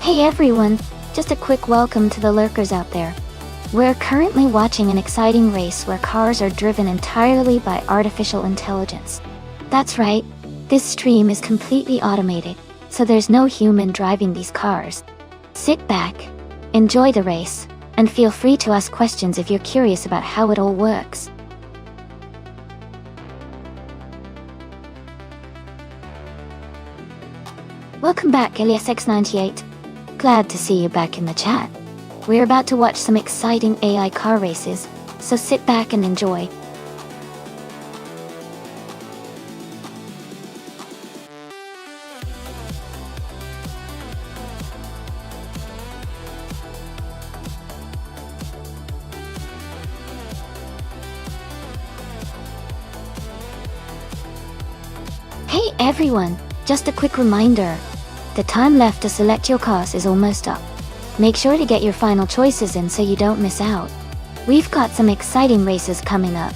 Hey everyone, just a quick welcome to the lurkers out there. We're currently watching an exciting race where cars are driven entirely by artificial intelligence. That's right, this stream is completely automated, so there's no human driving these cars. Sit back, enjoy the race, and feel free to ask questions if you're curious about how it all works. Welcome back, EliasX98. Glad to see you back in the chat. We're about to watch some exciting AI car races, so sit back and enjoy. Hey everyone, just a quick reminder. The time left to select your cars is almost up. Make sure to get your final choices in so you don't miss out. We've got some exciting races coming up.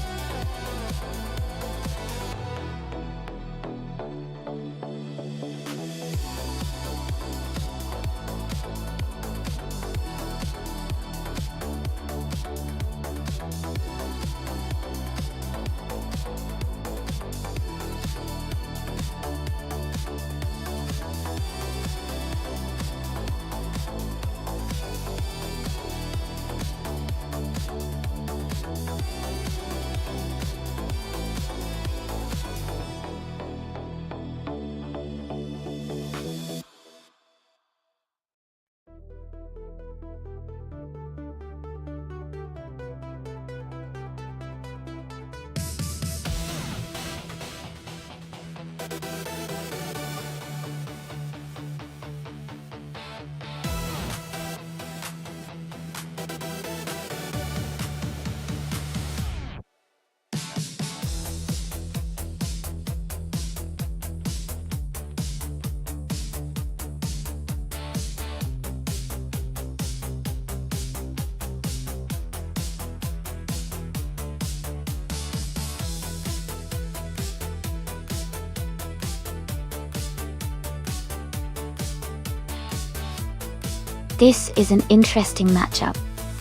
This is an interesting matchup.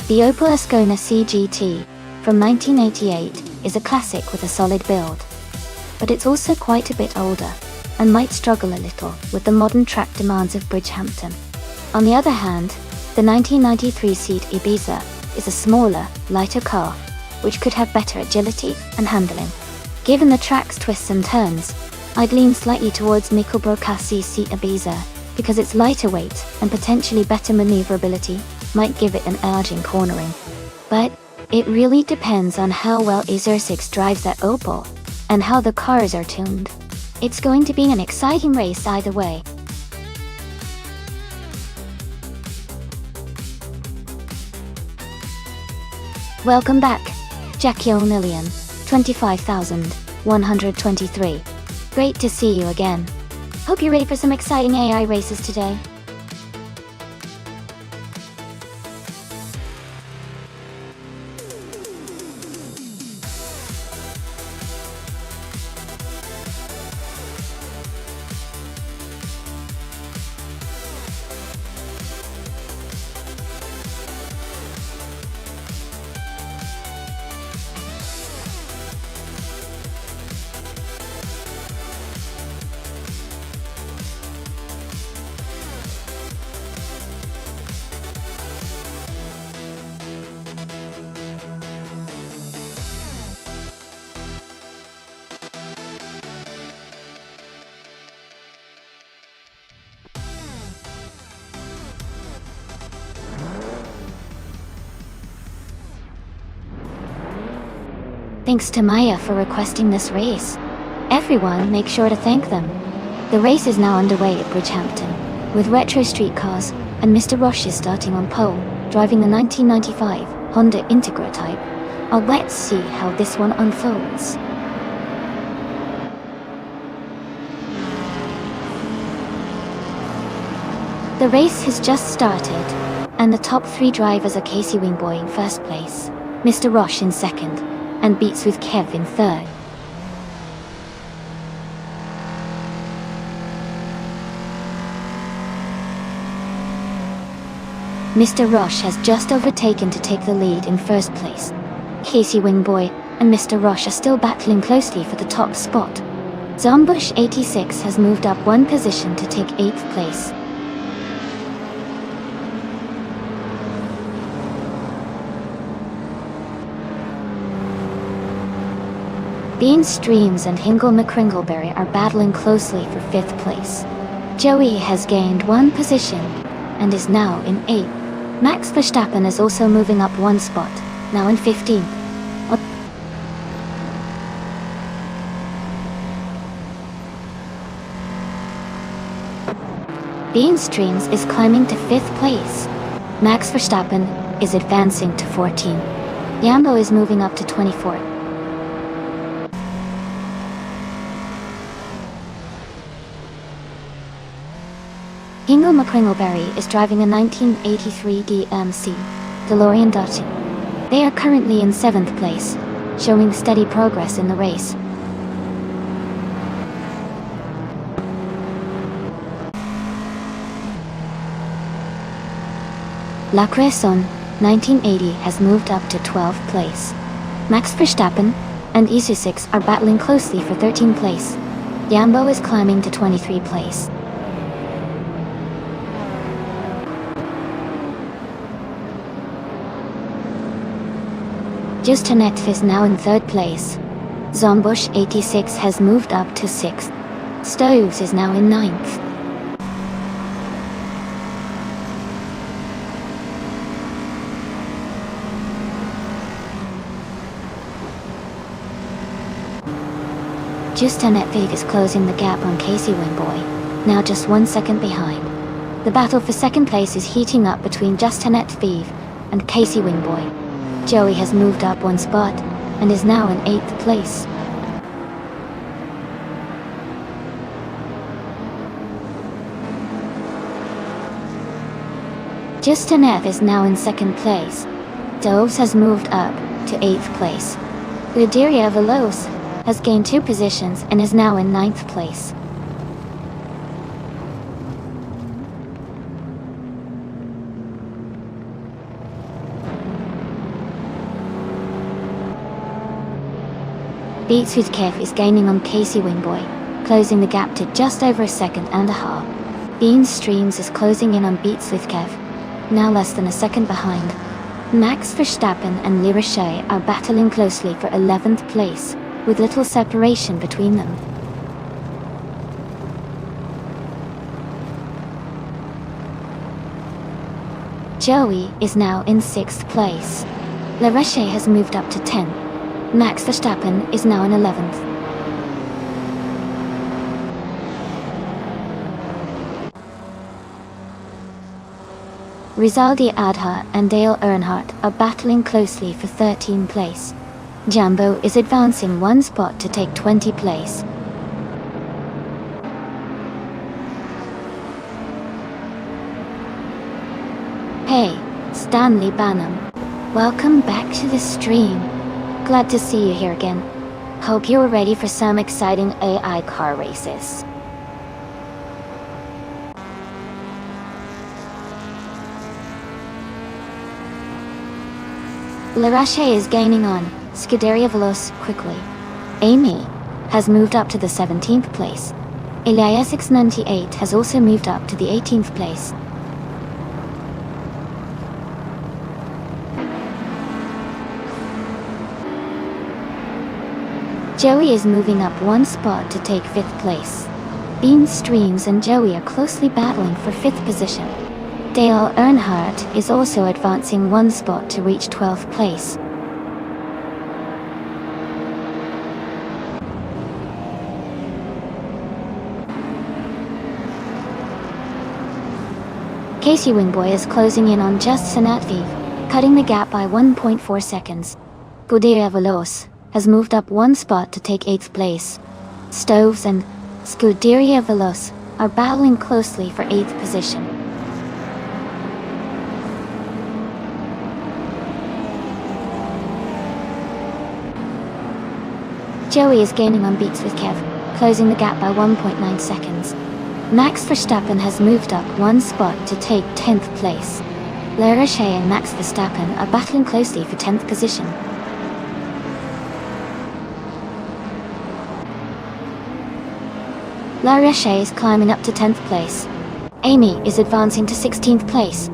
The Opel Ascona CGT from 1988 is a classic with a solid build. But it's also quite a bit older, and might struggle a little with the modern track demands of Bridgehampton. On the other hand, the 1993 Seat Ibiza is a smaller, lighter car, which could have better agility and handling. Given the track's twists and turns, I'd lean slightly towards Mikkel Brokassi's Seat Ibiza, because its lighter weight and potentially better maneuverability might give it an edge in cornering. But it really depends on how well Azur6 drives that Opel, and how the cars are tuned. It's going to be an exciting race either way. Welcome back, Jackie O'Million, 25,123. Great to see you again. Hope you're ready for some exciting AI races today. Thanks to Maya for requesting this race. Everyone, make sure to thank them. The race is now underway at Bridgehampton, with retro street cars, and Mr. Roche is starting on pole, driving the 1995 Honda Integra type. Let's see how this one unfolds. The race has just started, and the top three drivers are Casey Wingboy in first place, Mr. Roche in second, and Beats with Kev in third. Mr. Roche has just overtaken to take the lead in first place. Casey Wingboy and Mr. Roche are still battling closely for the top spot. Zombush 86 has moved up one position to take 8th place. Bean Streams and Hingle McCringleberry are battling closely for 5th place. Joey has gained one position and is now in 8th. Max Verstappen is also moving up one spot, now in 15th. Bean Streams is climbing to 5th place. Max Verstappen is advancing to 14. Yambo is moving up to 24th. Hingle McCringleberry is driving a 1983 DMC DeLorean Dodge. They are currently in 7th place, showing steady progress in the race. La Cresson 1980 has moved up to 12th place. Max Verstappen and Isu6 are battling closely for 13th place. Yambo is climbing to 23rd place. Justanet is now in 3rd place. Zombush 86 has moved up to 6th. Stoves is now in 9th. Justanet is closing the gap on Casey Wingboy, now just 1 second behind. The battle for 2nd place is heating up between Justanet and Casey Wingboy. Joey has moved up one spot and is now in 8th place. Justanet is now in 2nd place. Doves has moved up to 8th place. Luderia Veloz has gained 2 positions and is now in 9th place. Beats with Kev is gaining on Casey Wingboy, closing the gap to just over a second and a half. Bean Streams is closing in on Beats with Kev, now less than a second behind. Max Verstappen and Lirachet are battling closely for 11th place, with little separation between them. Joey is now in 6th place. Lirachet has moved up to 10th. Max Verstappen is now in 11th. Rizaldi Adha and Dale Earnhardt are battling closely for 13th place. Jambo is advancing one spot to take 20th place. Hey, Stanley Banham. Welcome back to the stream. Glad to see you here again. Hope you are ready for some exciting AI car races. Lirachet is gaining on Scuderia Veloz quickly. Amy has moved up to the 17th place. Elias698 has also moved up to the 18th place. Joey is moving up one spot to take 5th place. Bean Streams and Joey are closely battling for 5th position. Dale Earnhardt is also advancing one spot to reach 12th place. Casey Wingboy is closing in on just Sanatviv, cutting the gap by 1.4 seconds. Scuderia Veloz has moved up one spot to take 8th place. Stoves and Scuderia Veloz are battling closely for 8th position. Joey is gaining on Beats with Kev, closing the gap by 1.9 seconds. Max Verstappen has moved up one spot to take 10th place. Le Rocher and Max Verstappen are battling closely for 10th position. Le Rocher is climbing up to 10th place. Amy is advancing to 16th place.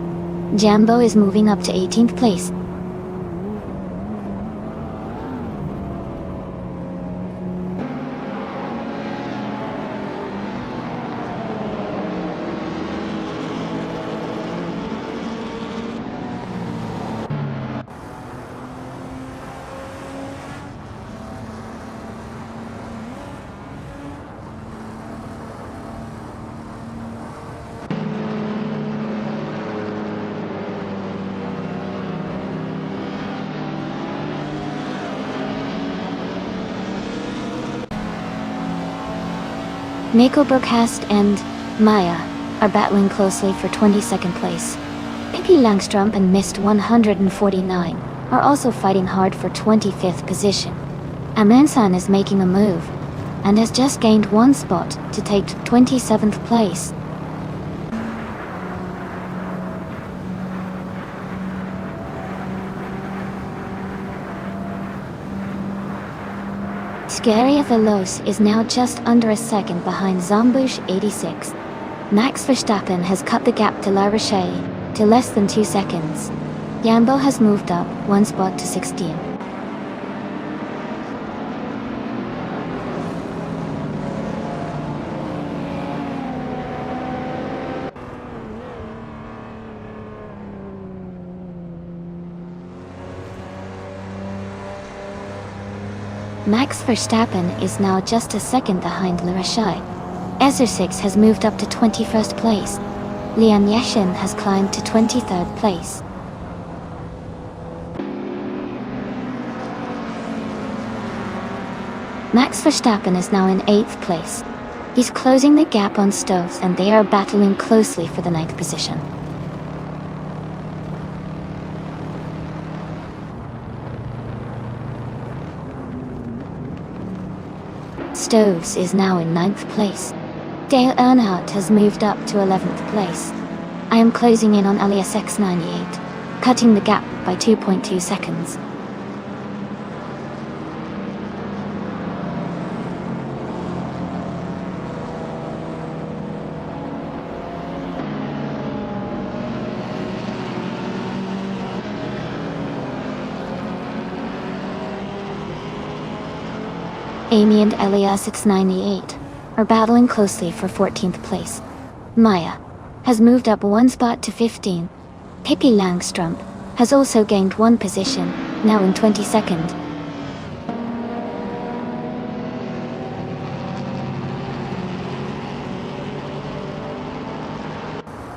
Jambo is moving up to 18th place. Nico Broadcast and Maya are battling closely for 22nd place. Pippi Langstrup and Mist 149 are also fighting hard for 25th position. Amundsen is making a move and has just gained one spot to take 27th place. Scaria Veloce is now just under a second behind Zombush 86. Max Verstappen has cut the gap to La Roche to less than 2 seconds. Jambo has moved up one spot to 16. Max Verstappen is now just a second behind Le Rocher. Ezer6 has moved up to 21st place. Lian Yashin has climbed to 23rd place. Max Verstappen is now in 8th place. He's closing the gap on Stoves and they are battling closely for the 9th position. Stoves is now in 9th place. Dale Earnhardt has moved up to 11th place. I am closing in on Alias X98, cutting the gap by 2.2 seconds. Amy and Elias X98 are battling closely for 14th place. Maya has moved up one spot to 15. Pippi Langstrup has also gained one position, now in 22nd.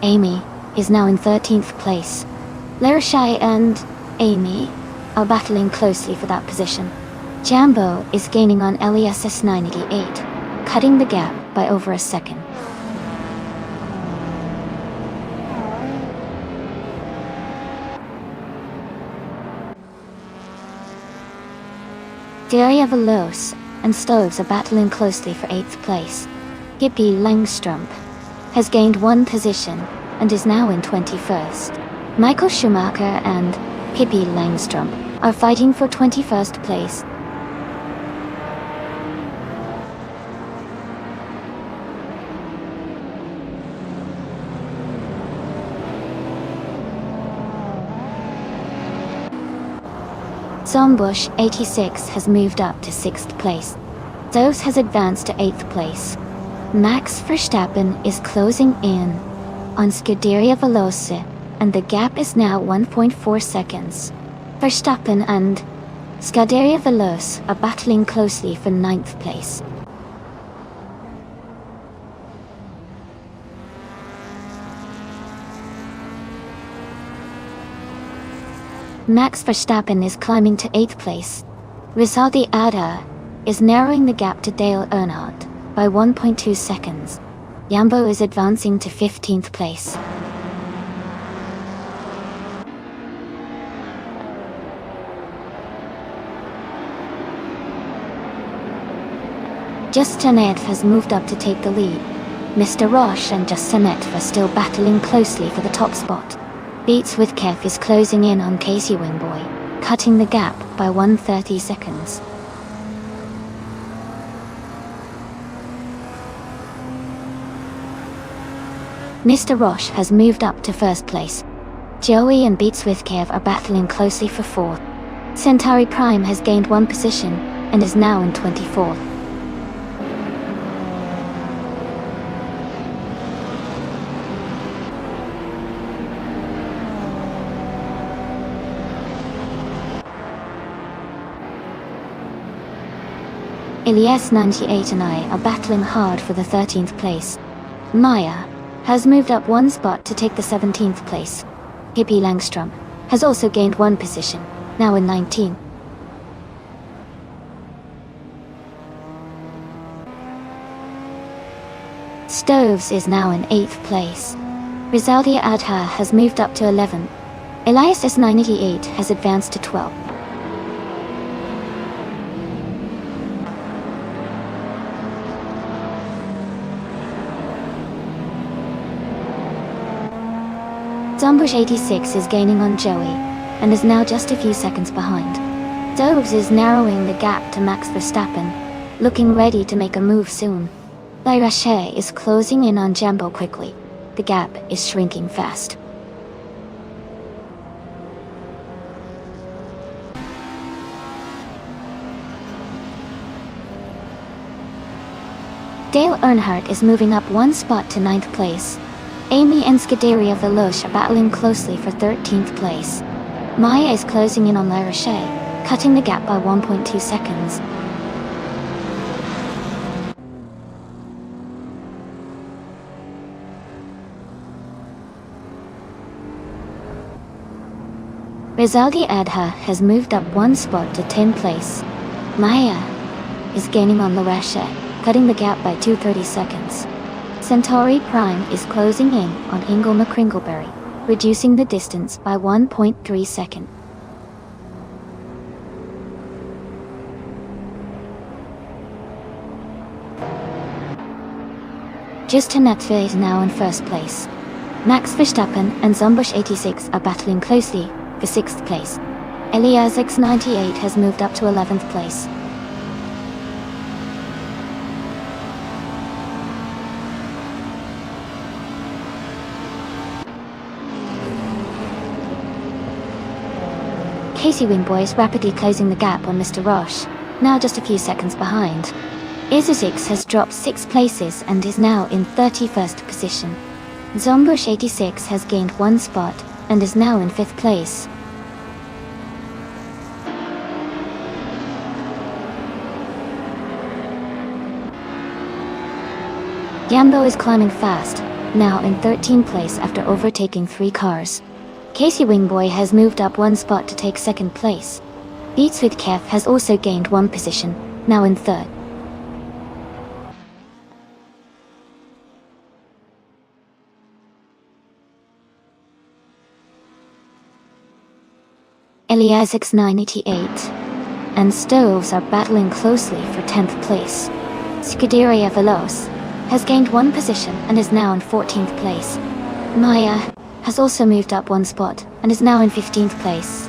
Amy is now in 13th place. Le Rocher and Amy are battling closely for that position. Jambo is gaining on LESS 98, cutting the gap by over a second. Daria Veloce and Stoves are battling closely for 8th place. Pippi Langstrup has gained one position and is now in 21st. Michael Schumacher and Pippi Langstrup are fighting for 21st place. Zombush 86 has moved up to 6th place. Dose has advanced to 8th place. Max Verstappen is closing in on Scuderia Veloce, and the gap is now 1.4 seconds. Verstappen and Scuderia Veloce are battling closely for 9th place. Max Verstappen is climbing to 8th place. Rizaldi Ada is narrowing the gap to Dale Earnhardt by 1.2 seconds. Jambo is advancing to 15th place. Just Janetv has moved up to take the lead. Mr. Roche and Just Janetv are still battling closely for the top spot. Beats with Kev is closing in on Casey Wingboy, cutting the gap by 130 seconds. Mr. Roche has moved up to first place. Joey and Beats with Kev are battling closely for fourth. Centauri Prime has gained one position and is now in 24th. Elias 98 and I are battling hard for the 13th place. Maya has moved up one spot to take the 17th place. Hippie Langstrom has also gained one position, now in 19. Stoves is now in 8th place. Rizaldia Adha has moved up to 11. Elias S988 has advanced to 12. Zombush 86 is gaining on Joey, and is now just a few seconds behind. Doves is narrowing the gap to Max Verstappen, looking ready to make a move soon. Lyrache is closing in on Jambo quickly. The gap is shrinking fast. Dale Earnhardt is moving up one spot to 9th place. Amy and Scuderia Veloce are battling closely for 13th place. Maya is closing in on Lyrache, cutting the gap by 1.2 seconds. Rizaldi Adha has moved up one spot to 10th place. Maya is gaining on Lyrache, cutting the gap by 230 seconds. Centauri Prime is closing in on Ingle McCringleberry, reducing the distance by 1.3 seconds. Justin Netve is now in first place. Max Verstappen and Zombush 86 are battling closely for 6th place. Elias X98 has moved up to 11th place. Casey Wingboy is rapidly closing the gap on Mr. Roche, now just a few seconds behind. Izuzix has dropped 6 places and is now in 31st position. Zombush 86 has gained one spot and is now in 5th place. Yambo is climbing fast, now in 13th place after overtaking 3 cars. Casey Wingboy has moved up one spot to take 2nd place. Beats with Kev has also gained one position, now in 3rd. Elias X988 and Stoves are battling closely for 10th place. Scuderia Veloce has gained one position and is now in 14th place. Maya has also moved up one spot and is now in 15th place.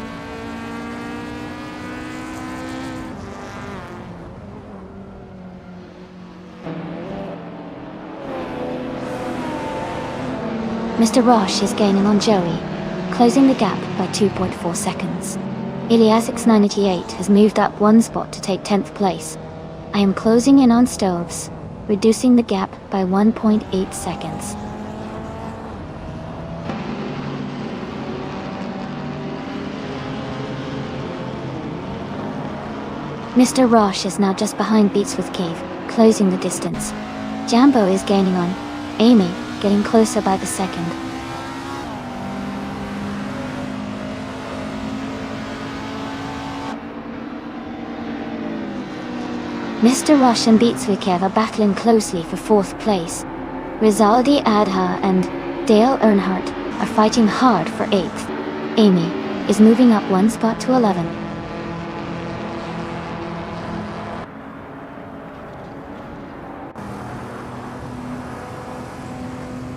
Mr. Roche is gaining on Joey, closing the gap by 2.4 seconds. Elias X988 has moved up one spot to take 10th place. I am closing in on Stoves, reducing the gap by 1.8 seconds. Mr. Roche is now just behind Beats with Cave, closing the distance. Jambo is gaining on Amy, getting closer by the second. Mr. Roche and Beats with Kev are battling closely for 4th place. Rizaldi Adha and Dale Earnhardt are fighting hard for 8th. Amy is moving up one spot to 11.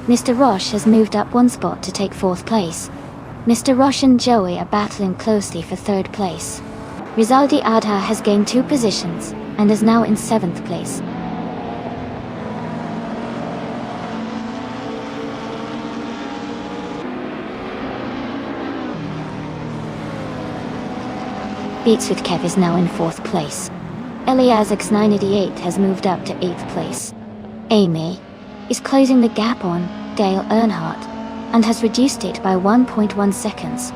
Mr. Roche has moved up one spot to take 4th place. Mr. Roche and Joey are battling closely for third place. Rizaldi Adha has gained 2 positions and is now in 7th place. Beats with Kev is now in 4th place. Eliasix 988 has moved up to 8th place. Amy is closing the gap on Dale Earnhardt and has reduced it by 1.1 seconds.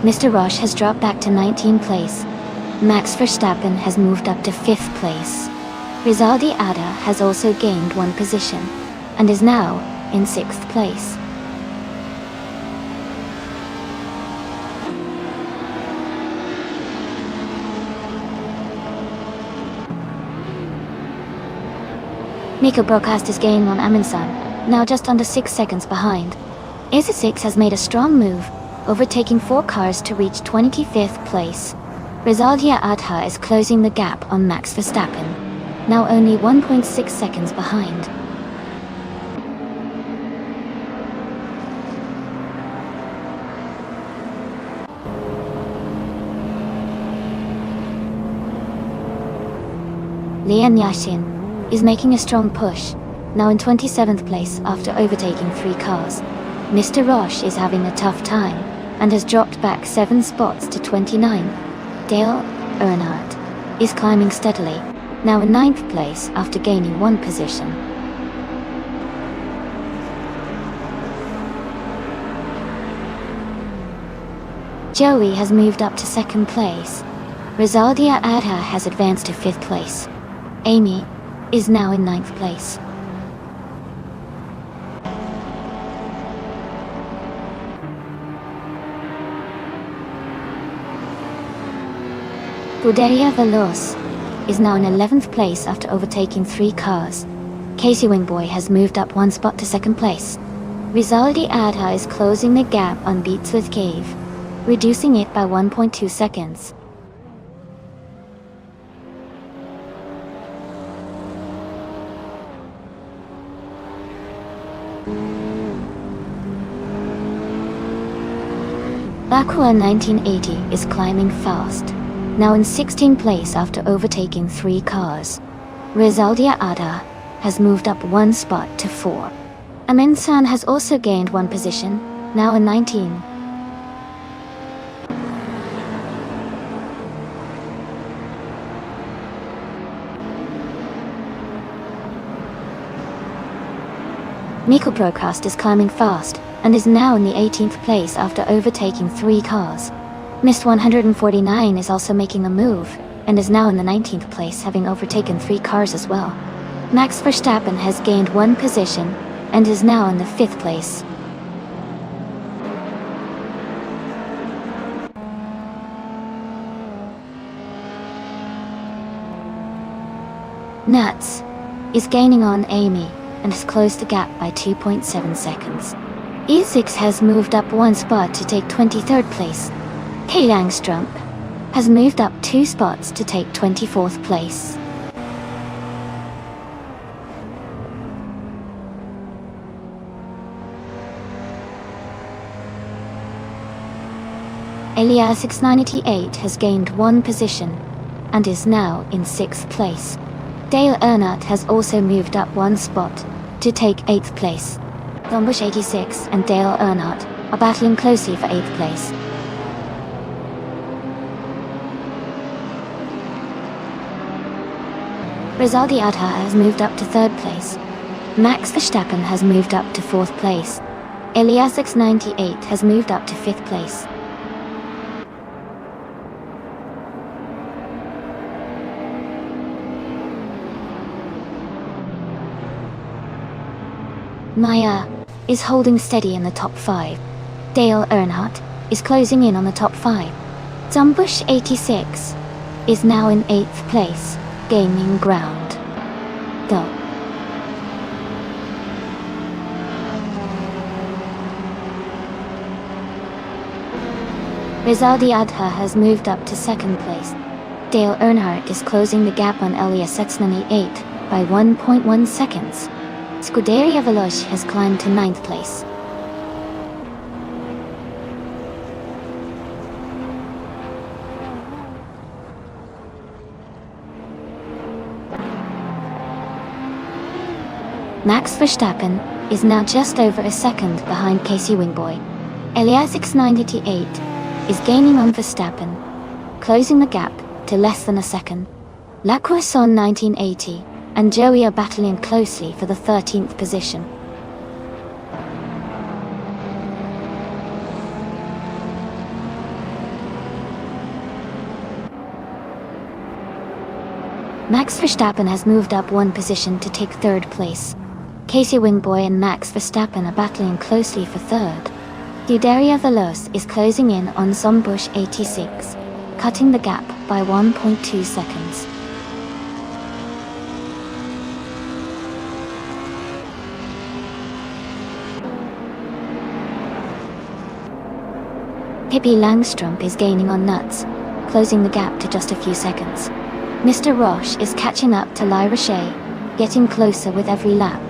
Mr. Roche has dropped back to 19th place. Max Verstappen has moved up to 5th place. Rizaldi Adha has also gained 1 position and is now in 6th place. Nico Broadcast is gaining on Amundsen, now just under 6 seconds behind. Isisix has made a strong move, overtaking 4 cars to reach 25th place. Rizaldi Adha is closing the gap on Max Verstappen, now only 1.6 seconds behind. Lian Yashin is making a strong push, now in 27th place after overtaking 3 cars. Mr. Roche is having a tough time and has dropped back 7 spots to 29. Dale Earnhardt is climbing steadily, now in 9th place after gaining 1 position. Joey has moved up to 2nd place. Rizaldi Adha has advanced to 5th place. Amy is now in 9th place. Scuderia Veloz is now in 11th place after overtaking 3 cars. Casey Wingboy has moved up 1 spot to 2nd place. Rizaldi Adha is closing the gap on Beats with Cave, reducing it by 1.2 seconds. Aqua 1980 is climbing fast, now in 16th place after overtaking 3 cars. Rizaldi Adha has moved up 1 spot to 4. Amundsen has also gained 1 position, now in 19. Nico Broadcast is climbing fast and is now in the 18th place after overtaking 3 cars. Mist 149 is also making a move and is now in the 19th place, having overtaken 3 cars as well. Max Verstappen has gained 1 position and is now in the 5th place. Nuts is gaining on Amy and has closed the gap by 2.7 seconds. E6 has moved up 1 spot to take 23rd place. K Langstrump has moved up 2 spots to take 24th place. Elias 698 has gained 1 position and is now in 6th place. Dale Earnhardt has also moved up 1 spot to take 8th place. Dombush 86 and Dale Earnhardt are battling closely for 8th place. Rizaldi Adha has moved up to 3rd place. Max Verstappen has moved up to 4th place. Elias 698 has moved up to 5th place. Maya is holding steady in the top 5. Dale Earnhardt is closing in on the top 5. Zumbush 86 is now in 8th place, gaining ground. Go. Rizaldi Adha has moved up to 2nd place. Dale Earnhardt is closing the gap on Elias 698. by 1.1 seconds. Scuderia Veloce has climbed to 9th place. Max Verstappen is now just over a second behind Casey Wingboy. Elias 698 is gaining on Verstappen, closing the gap to less than a second. La Croissant 1980 and Joey are battling closely for the 13th position. Max Verstappen has moved up one position to take 3rd place. Casey Wingboy and Max Verstappen are battling closely for 3rd. Scuderia Veloce is closing in on Zombush 86, cutting the gap by 1.2 seconds. Pippi Langstrup is gaining on Nuts, closing the gap to just a few seconds. Mr. Roche is catching up to La Roche, getting closer with every lap.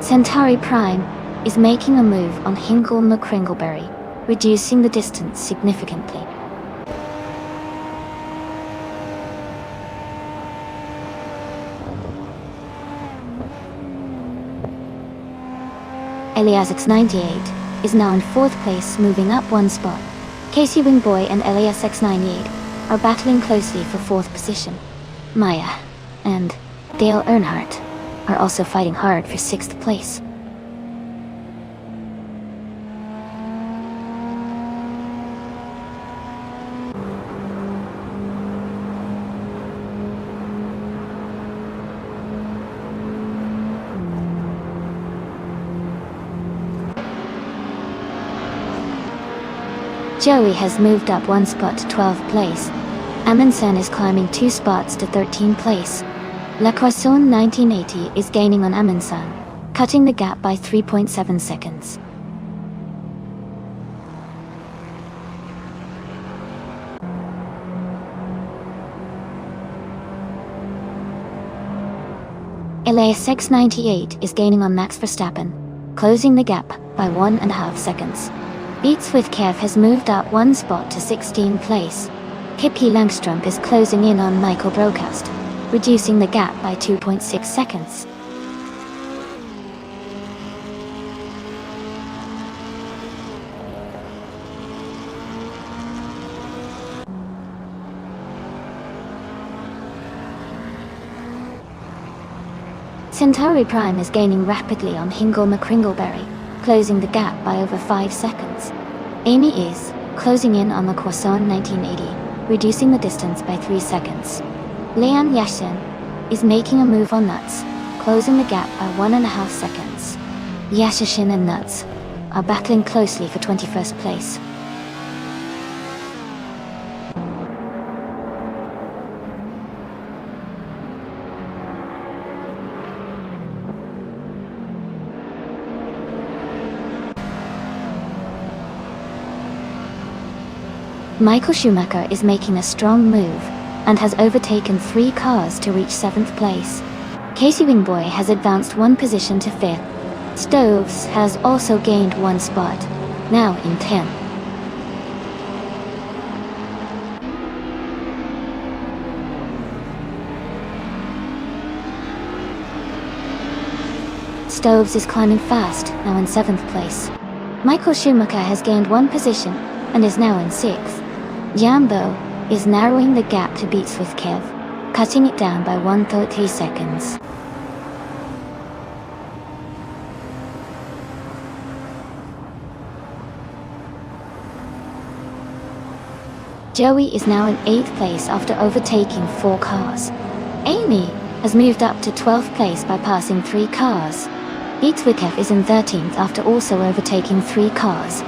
Centauri Prime is making a move on Hinkle McCringleberry, reducing the distance significantly. Elias 98 is now in 4th place, moving up one spot. Casey Wingboy and Elias 98 are battling closely for 4th position. Maya and Dale Earnhardt are also fighting hard for 6th place. Joey has moved up one spot to 12th place. Amundsen is climbing 2 spots to 13th place. La Croissant 1980 is gaining on Amundsen, cutting the gap by 3.7 seconds. Elias 698 is gaining on Max Verstappen, closing the gap by 1.5 seconds. Beats with Kev has moved up one spot to 16th place. Pippi Langstrup is closing in on Michael Broadcast, reducing the gap by 2.6 seconds. Centauri Prime is gaining rapidly on Hinkle McCringleberry, closing the gap by over 5 seconds. Amy is closing in on the Croissant 1980, reducing the distance by 3 seconds. Leon Yashin is making a move on Nuts, closing the gap by 1.5 seconds. Yashin and Nuts are battling closely for 21st place. Michael Schumacher is making a strong move and has overtaken 3 cars to reach 7th place. Casey Wingboy has advanced 1 position to 5th. Stoves has also gained 1 spot, now in 10th. Stoves is climbing fast, now in 7th place. Michael Schumacher has gained 1 position and is now in 6th. Jambo is narrowing the gap to Beats with Kev, cutting it down by 1.3 seconds. Joey is now in 8th place after overtaking 4 cars. Amy has moved up to 12th place by passing 3 cars. Beats with Kev is in 13th after also overtaking 3 cars.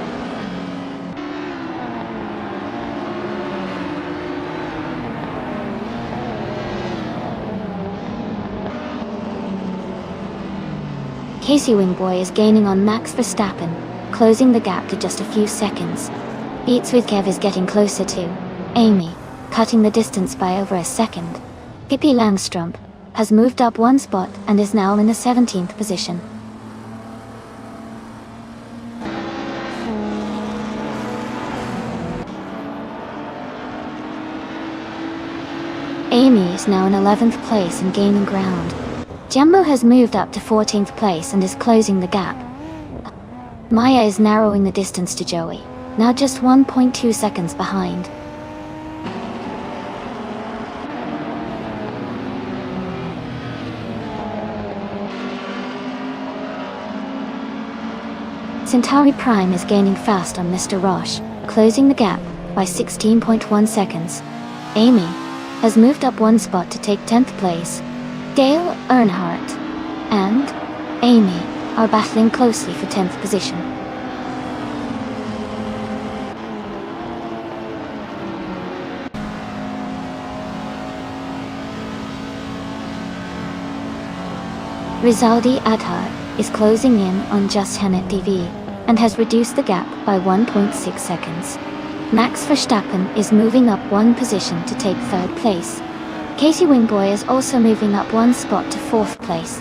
Casey Wingboy is gaining on Max Verstappen, closing the gap to just a few seconds. Beats with Kev is getting closer to Amy, cutting the distance by over a second. Pippi Langstrup has moved up one spot and is now in the 17th position. Amy is now in 11th place and gaining ground. Jumbo has moved up to 14th place and is closing the gap. Maya is narrowing the distance to Joey, now just 1.2 seconds behind. Centauri Prime is gaining fast on Mr. Roche, closing the gap by 16.1 seconds. Amy has moved up one spot to take 10th place. Dale Earnhardt and Amy are battling closely for 10th position. Rizaldi Adhar is closing in on Just Hennet TV and has reduced the gap by 1.6 seconds. Max Verstappen is moving up one position to take 3rd place. Casey Wingboy is also moving up one spot to 4th place.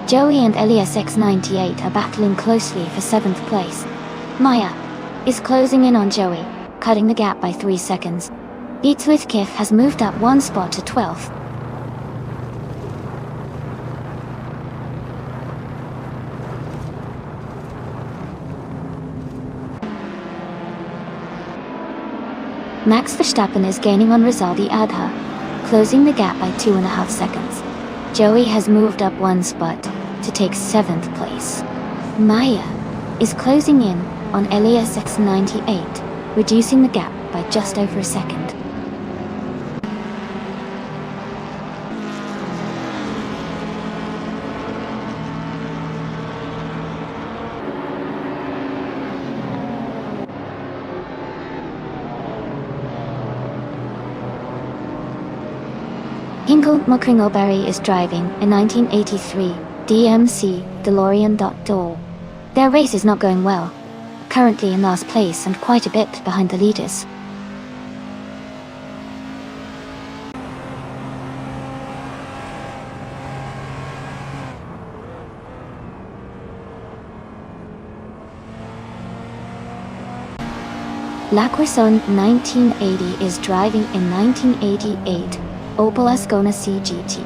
Joey and Elias X98 are battling closely for 7th place. Maya is closing in on Joey, cutting the gap by 3 seconds. Beats Whitkiff has moved up one spot to 12th. Max Verstappen is gaining on Rizaldi Adha, closing the gap by 2.5 seconds. Joey has moved up one spot to take 7th place. Maya is closing in on Elias X98, reducing the gap by just over a second. Hinkle McCringleberry is driving a 1983 DMC DeLorean. Their race is not going well, currently in last place and quite a bit behind the leaders. Laquison 1980 is driving a 1988 Opel Ascona CGT.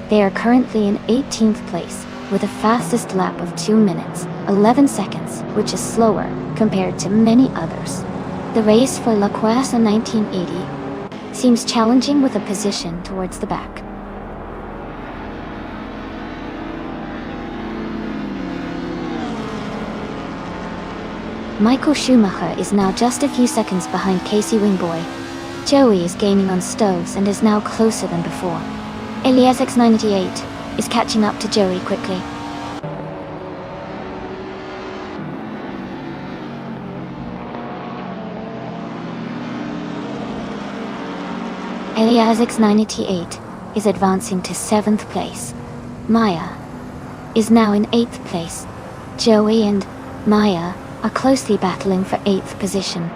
They are currently in 18th place, with a fastest lap of 2 minutes, 11 seconds, which is slower compared to many others. The race for Laquison 1980 seems challenging with a position towards the back. Michael Schumacher is now just a few seconds behind Casey Wingboy. Joey is gaining on Stoves and is now closer than before. Elias X98 is catching up to Joey quickly. Elias X98 is advancing to 7th place. Maya is now in 8th place. Joey and Maya are closely battling for 8th position.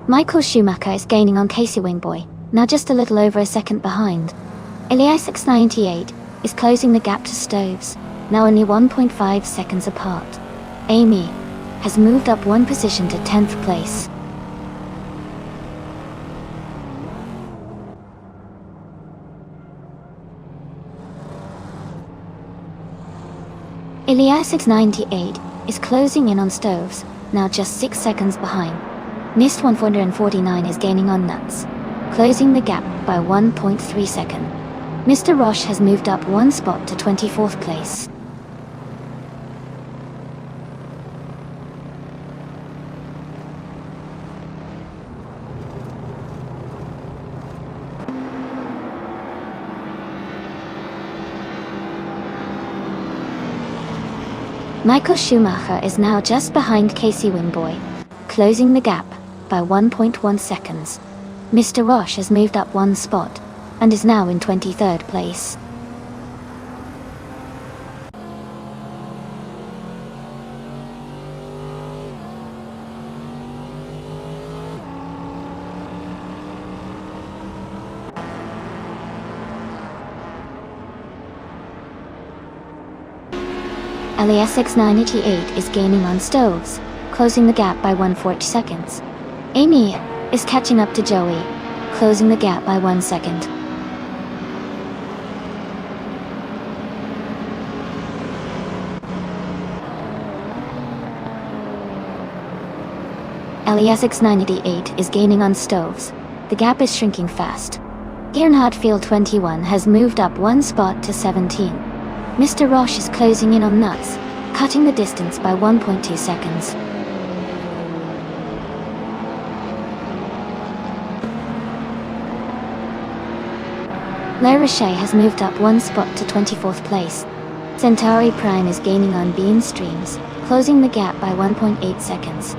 Michael Schumacher is gaining on Casey Wingboy, now just a little over a second behind. Elias X98 is closing the gap to Stoves, now only 1.5 seconds apart. Amy has moved up one position to 10th place. Elias X98 is closing in on Stoves, now just 6 seconds behind. NIST 149 is gaining on Nuts, closing the gap by 1.3 seconds. Mr. Roche has moved up one spot to 24th place. Michael Schumacher is now just behind Casey Wingboy, closing the gap by 1.1 seconds. Mr. Roche has moved up one spot, and is now in 23rd place. LASX 988 is gaining on Stoves, closing the gap by 140 seconds. Amy is catching up to Joey, closing the gap by 1 second. LASX 988 is gaining on Stoves. The gap is shrinking fast. Gernhard Field 21 has moved up one spot to 17. Mr. Roche is closing in on Nuts, cutting the distance by 1.2 seconds. La Roche has moved up one spot to 24th place. Centauri Prime is gaining on Bean Streams, closing the gap by 1.8 seconds.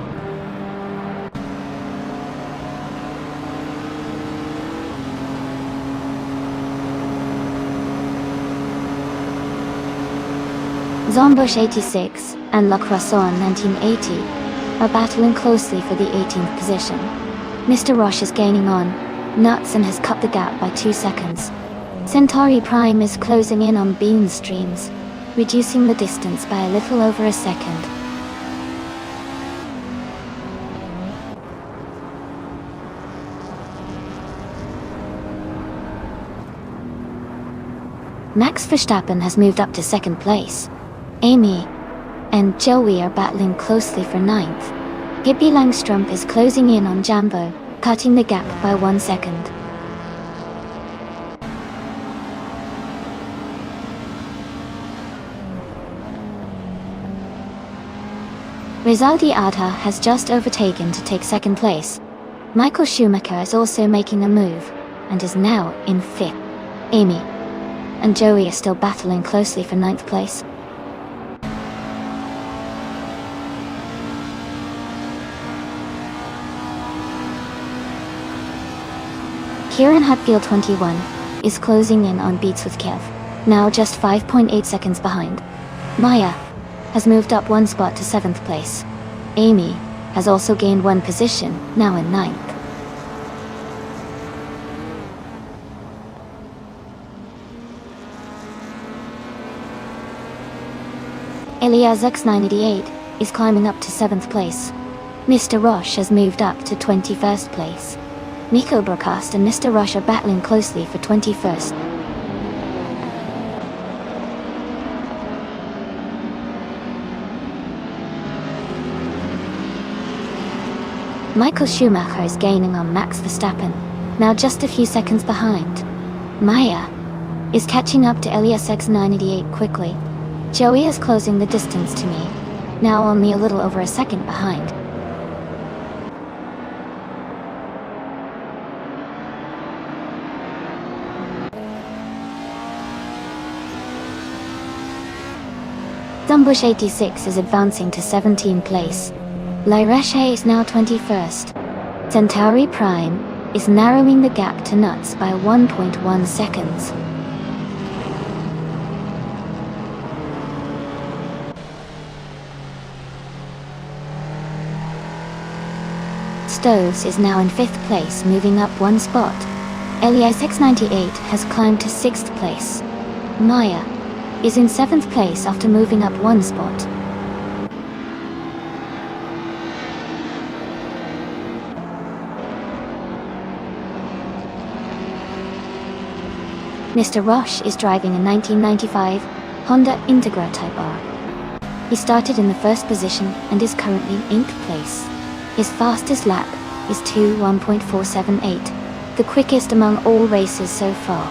Zombush 86 and La Croissant 1980 are battling closely for the 18th position. Mr. Roche is gaining on Nuts and has cut the gap by 2 seconds. Centauri Prime is closing in on Bean Streams, reducing the distance by a little over a second. Max Verstappen has moved up to 2nd place. Amy and Joey are battling closely for 9th. Hippie Langstrom is closing in on Jambo, cutting the gap by 1 second. Rizaldi Adha has just overtaken to take 2nd place. Michael Schumacher is also making a move, and is now in 5th. Amy and Joey are still battling closely for 9th place. Kieran Hadfield 21 is closing in on Beats with Kev, now just 5.8 seconds behind. Maya has moved up one spot to 7th place. Amy has also gained one position, now in 9th. Elias X988 is climbing up to 7th place. Mr. Roche has moved up to 21st place. Nico Broadcast and Mr. Roche are battling closely for 21st. Michael Schumacher is gaining on Max Verstappen, now just a few seconds behind. Maya is catching up to Elias X988 quickly. Joey is closing the distance to me, now only a little over a second behind. Zombush 86 is advancing to 17th place. La Reche is now 21st. Centauri Prime is narrowing the gap to Nuts by 1.1 seconds. Stoves is now in 5th place, moving up one spot. Elias X98 has climbed to 6th place. Maya is in 7th place after moving up one spot. Mr. Roche is driving a 1995 Honda Integra Type R. He started in the 1st position and is currently in 8th place. His fastest lap is 2:1.478, the quickest among all races so far.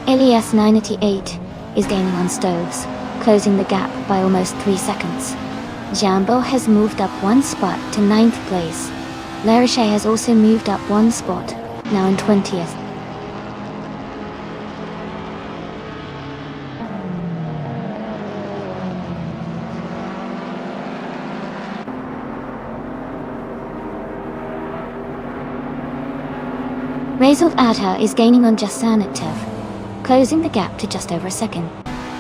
Elias 988 is gaining on Stoves, closing the gap by almost 3 seconds. Jambo has moved up one spot to 9th place. La Roche has also moved up one spot, now in 20th. Result Adha is gaining on Jasanatev, closing the gap to just over a second.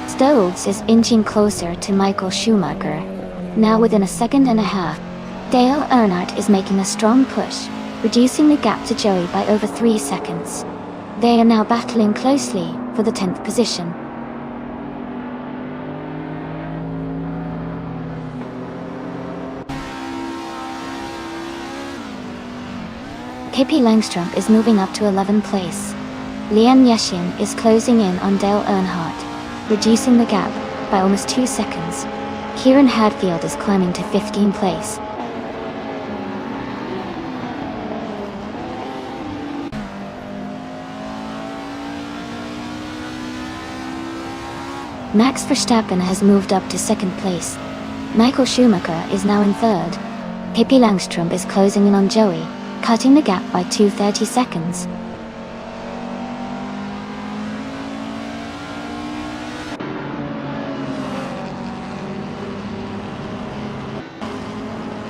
Stoves is inching closer to Michael Schumacher, now within a second and a half. Dale Earnhardt is making a strong push, reducing the gap to Joey by over 3 seconds. They are now battling closely for the 10th position. Pippi Langstrup is moving up to 11th place. Lian Yeshin is closing in on Dale Earnhardt, reducing the gap by almost 2 seconds. Kieran Hadfield is climbing to 15th place. Max Verstappen has moved up to 2nd place. Michael Schumacher is now in 3rd. Pippi Langstrup is closing in on Joey, cutting the gap by 2:30 seconds.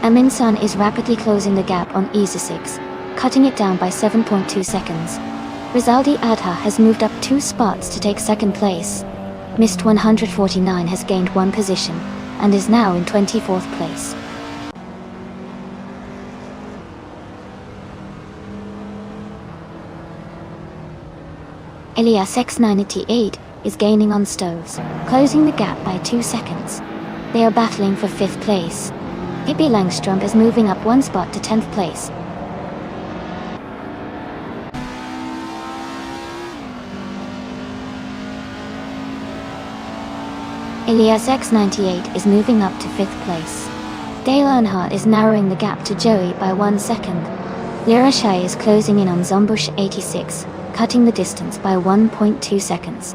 Amin Sun is rapidly closing the gap on Easy6, cutting it down by 7.2 seconds. Rizaldi Adha has moved up 2 spots to take 2nd place. Mist 149 has gained 1 position, and is now in 24th place. Elias X98 is gaining on Stoves, closing the gap by 2 seconds. They are battling for 5th place. Pippi Langstrup is moving up 1 spot to 10th place. Elias X98 is moving up to 5th place. Dale Earnhardt is narrowing the gap to Joey by 1 second. Lyra Shai is closing in on Zombush 86, cutting the distance by 1.2 seconds.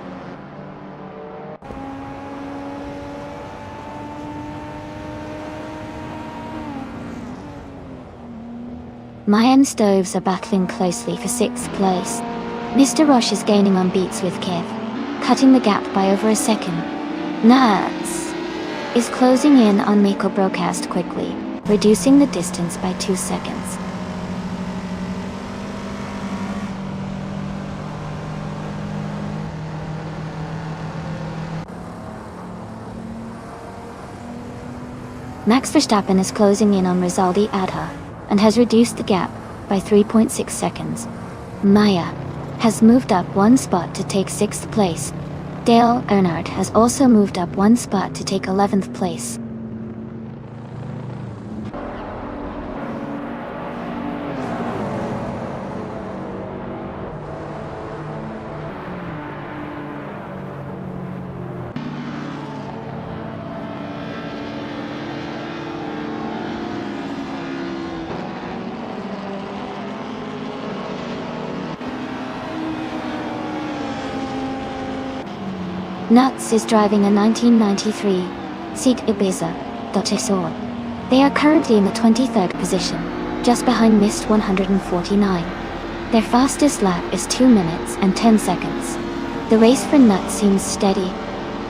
Mayan Stoves are battling closely for 6th place. Mr. Roche is gaining on Beats with Kev, cutting the gap by over a second. Nats is closing in on Miko Broadcast quickly, reducing the distance by 2 seconds. Max Verstappen is closing in on Rizaldi Adha, and has reduced the gap by 3.6 seconds. Maya has moved up 1 spot to take 6th place. Dale Earnhardt has also moved up 1 spot to take 11th place. Nuts is driving a 1993 Seat Ibiza .SR. They are currently in the 23rd position, just behind Mist 149. Their fastest lap is 2 minutes and 10 seconds. The race for Nuts seems steady,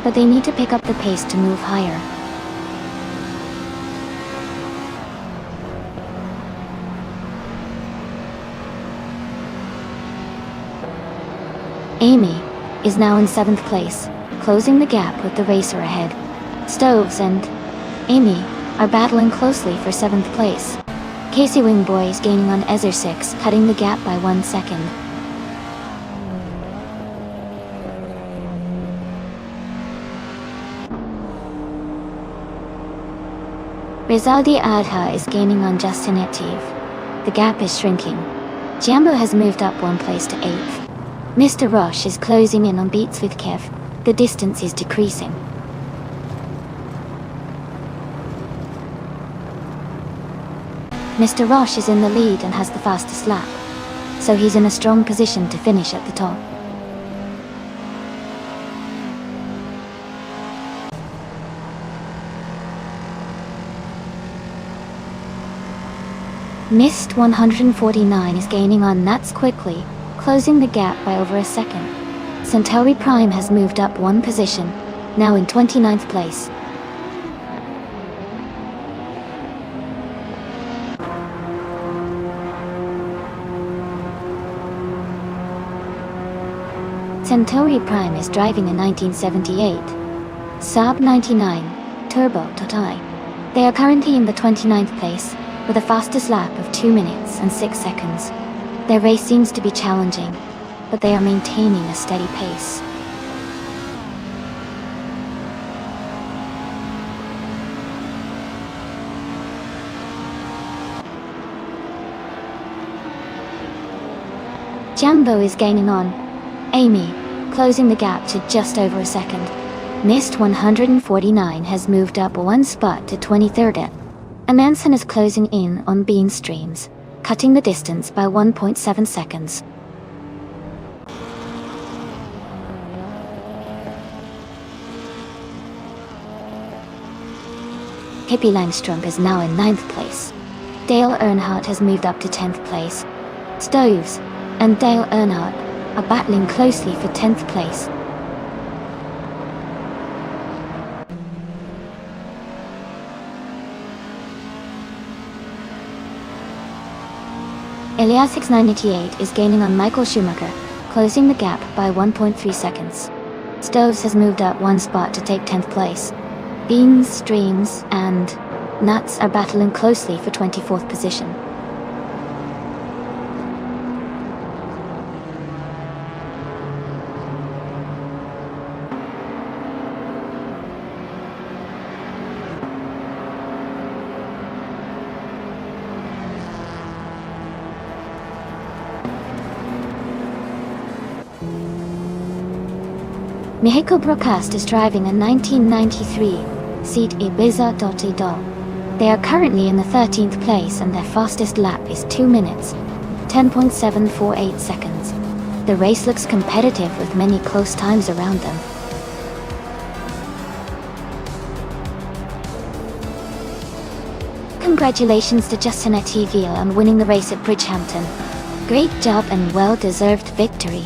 but they need to pick up the pace to move higher. Amy is now in 7th place, closing the gap with the racer ahead. Stoves and Amy are battling closely for 7th place. Casey Wingboy is gaining on Ezer 6, cutting the gap by 1 second. Rizaldi Adha is gaining on Justin Etive. The gap is shrinking. Jambo has moved up 1 place to 8th. Mr. Roche is closing in on Beats with Kev. The distance is decreasing. Mr. Roche is in the lead and has the fastest lap, so he's in a strong position to finish at the top. Mist 149 is gaining on Nuts quickly, closing the gap by over a second. Centauri Prime has moved up 1 position, now in 29th place. Centauri Prime is driving a 1978 Saab 99 Turbo.I. They are currently in the 29th place, with a fastest lap of 2 minutes and 6 seconds. Their race seems to be challenging, but they are maintaining a steady pace. Jambo is gaining on Amy, closing the gap to just over a second. Nist 149 has moved up 1 spot to 23rd. Amanson is closing in on Bean Streams, cutting the distance by 1.7 seconds. Pippi Langstrumpf is now in 9th place. Dale Earnhardt has moved up to 10th place. Stoves and Dale Earnhardt are battling closely for 10th place. Eliasix 988 is gaining on Michael Schumacher, closing the gap by 1.3 seconds. Stoves has moved up 1 spot to take 10th place. Beans, Streams, and Nuts are battling closely for 24th position. Mexico Broadcast is driving a 1993 Seat Ibiza. They are currently in the 13th place and their fastest lap is 2 minutes, 10.748 seconds. The race looks competitive with many close times around them. Congratulations to Justin TV on winning the race at Bridgehampton. Great job and well-deserved victory.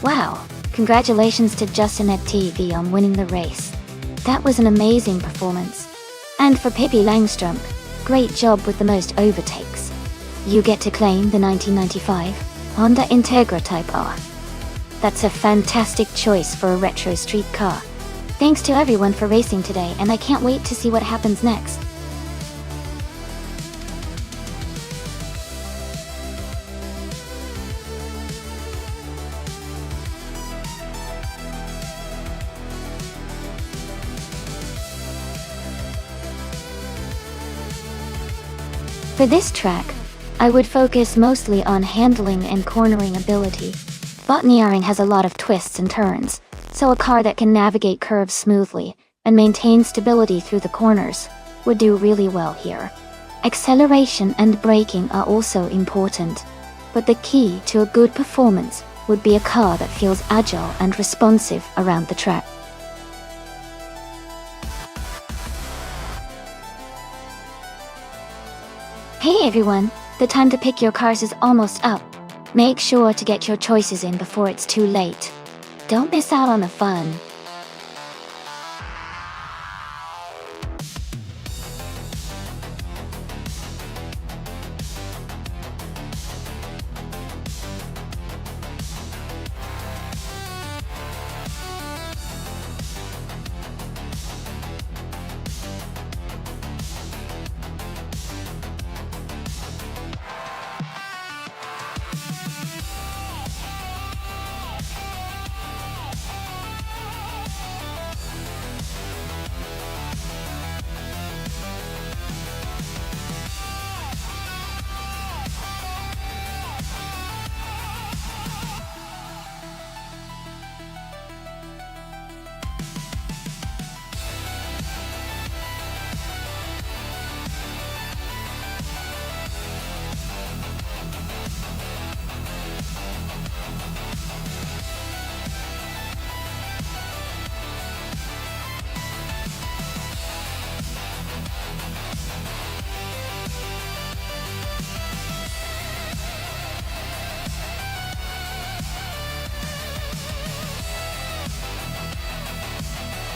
Wow, congratulations to Justinette TV on winning the race. That was an amazing performance. And for Pippi Langstrumpf, great job with the most overtakes. You get to claim the 1995 Honda Integra Type R. That's a fantastic choice for a retro street car. Thanks to everyone for racing today, and I can't wait to see what happens next. For this track, I would focus mostly on handling and cornering ability. Botniaring has a lot of twists and turns, so a car that can navigate curves smoothly and maintain stability through the corners would do really well here. Acceleration and braking are also important, but the key to a good performance would be a car that feels agile and responsive around the track. Hey everyone, the time to pick your cars is almost up. Make sure to get your choices in before it's too late. Don't miss out on the fun.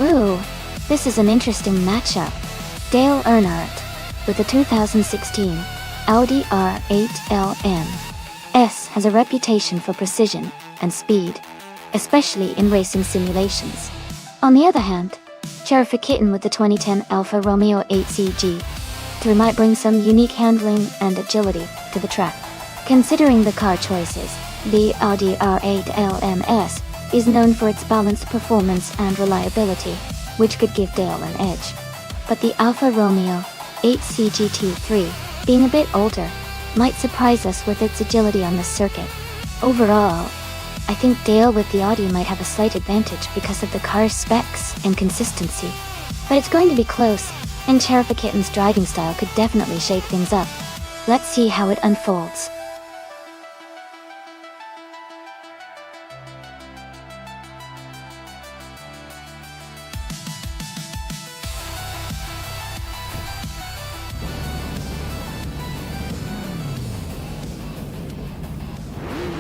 Ooh, this is an interesting matchup. Dale Earnhardt, with the 2016 Audi R8 LM S, has a reputation for precision and speed, especially in racing simulations. On the other hand, Sheriff Kitten with the 2010 Alfa Romeo 8CG might bring some unique handling and agility to the track. Considering the car choices, the Audi R8 LMS is known for its balanced performance and reliability, which could give Dale an edge. But the Alfa Romeo 8C GT3, being a bit older, might surprise us with its agility on this circuit. Overall, I think Dale with the Audi might have a slight advantage because of the car's specs and consistency. But it's going to be close, and Sheriff Kitten's driving style could definitely shake things up. Let's see how it unfolds.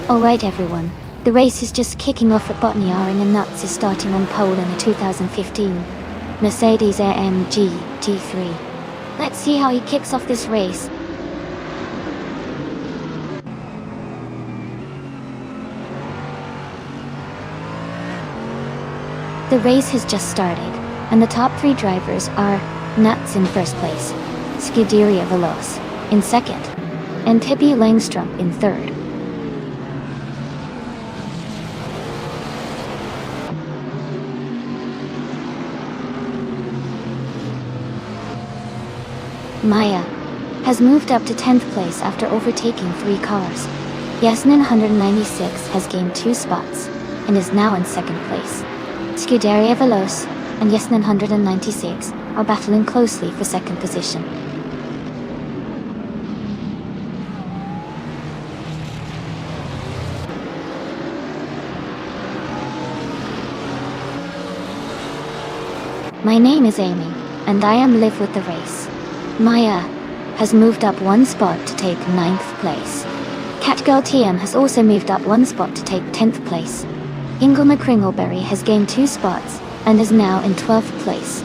Alright everyone, the race is just kicking off at Botniaring and Nuts is starting on pole in the 2015 Mercedes-AMG G3. Let's see how he kicks off this race. The race has just started, and the top three drivers are Nuts in first place, Scuderia Veloce in second, and Tippi Langstrup in third. Maya has moved up to 10th place after overtaking 3 cars. Yasnin 196 has gained 2 spots and is now in 2nd place. Scuderia Veloce and Yasnin 196 are battling closely for 2nd position. My name is Amy, and I am live with the race. Maya has moved up 1 spot to take 9th place. Catgirl TM has also moved up 1 spot to take 10th place. Ingle McCringleberry has gained 2 spots and is now in 12th place.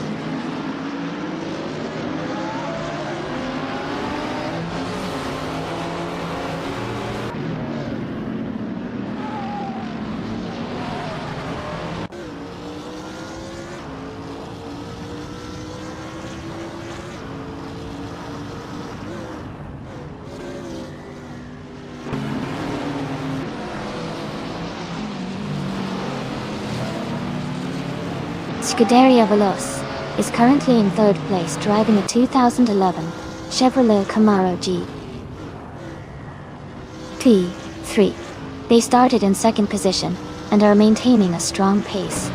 Scuderia Veloce is currently in 3rd place driving a 2011 Chevrolet Camaro GT3. They started in second position and are maintaining a strong pace.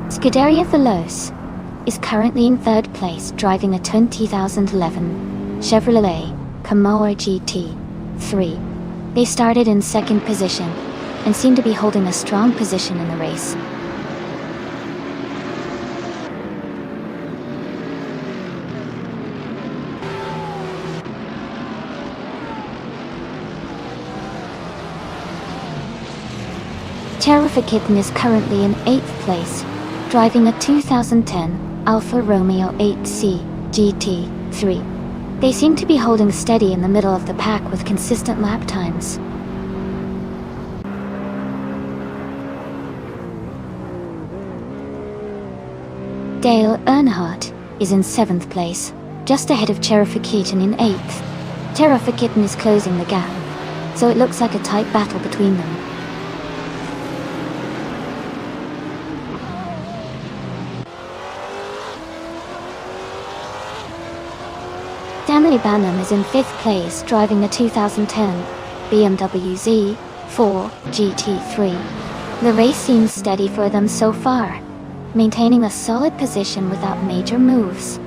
Scuderia Veloce is currently in third place, driving a 2011 Chevrolet Camaro GT3. They started in second position and seem to be holding a strong position in the race. Terrific Kitten is currently in 8th place, driving a 2010 Alfa Romeo 8C GT3. They seem to be holding steady in the middle of the pack with consistent lap times. Dale Earnhardt is in 7th place, just ahead of Terrific Kitten in 8th. Terrific Kitten is closing the gap, so it looks like a tight battle between them. Stanley Banham is in 5th place, driving a 2010 BMW Z4 GT3. The race seems steady for them so far, maintaining a solid position without major moves.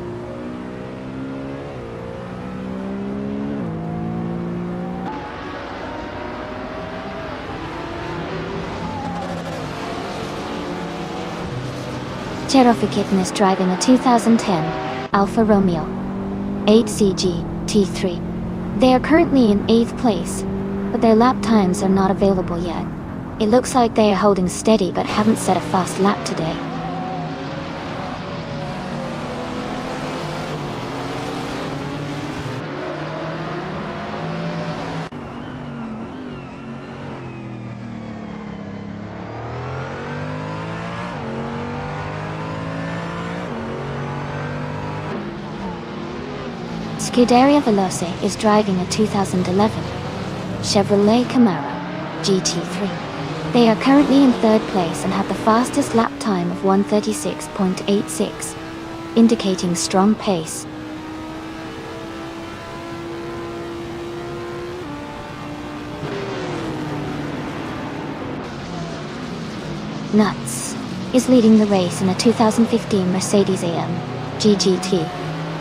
Terrific Kitten is driving a 2010 Alfa Romeo 8CG T3. They are currently in 8th place, but their lap times are not available yet. It looks like they are holding steady but haven't set a fast lap today. Scuderia Veloce is driving a 2011 Chevrolet Camaro GT3. They are currently in 3rd place and have the fastest lap time of 1:36.86, indicating strong pace. Nuts is leading the race in a 2015 Mercedes-AMG GT.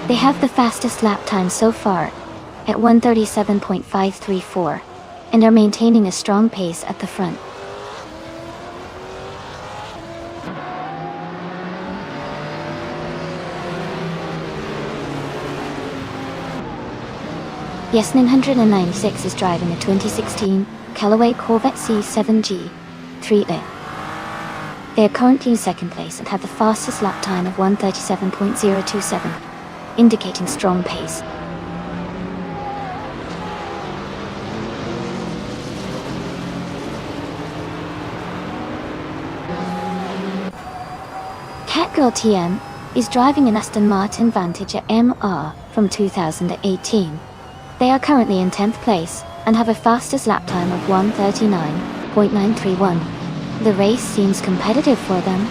They have the fastest lap time so far, at 1:37.534, and are maintaining a strong pace at the front. Yes 996 is driving a 2016 Callaway Corvette C7 G3A. They are currently in 2nd place and have the fastest lap time of 1:37.027. Indicating strong pace. Catgirl TM is driving an Aston Martin Vantage MR from 2018. They are currently in 10th place and have a fastest lap time of 1:39.931. The race seems competitive for them.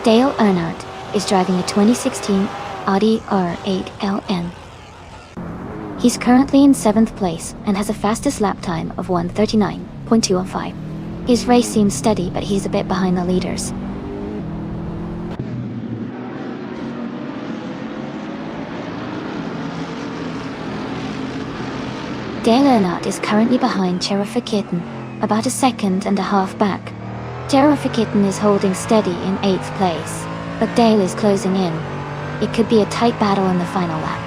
Dale Earnhardt is driving a 2016 Audi R8 LN. He's currently in 7th place and has a fastest lap time of 1:39.215. His race seems steady, but he's a bit behind the leaders. Dale Earnhardt is currently behind Terrific Kitten, about a second and a half back. Terrific Kitten is holding steady in 8th place, but Dale is closing in. It could be a tight battle in the final lap.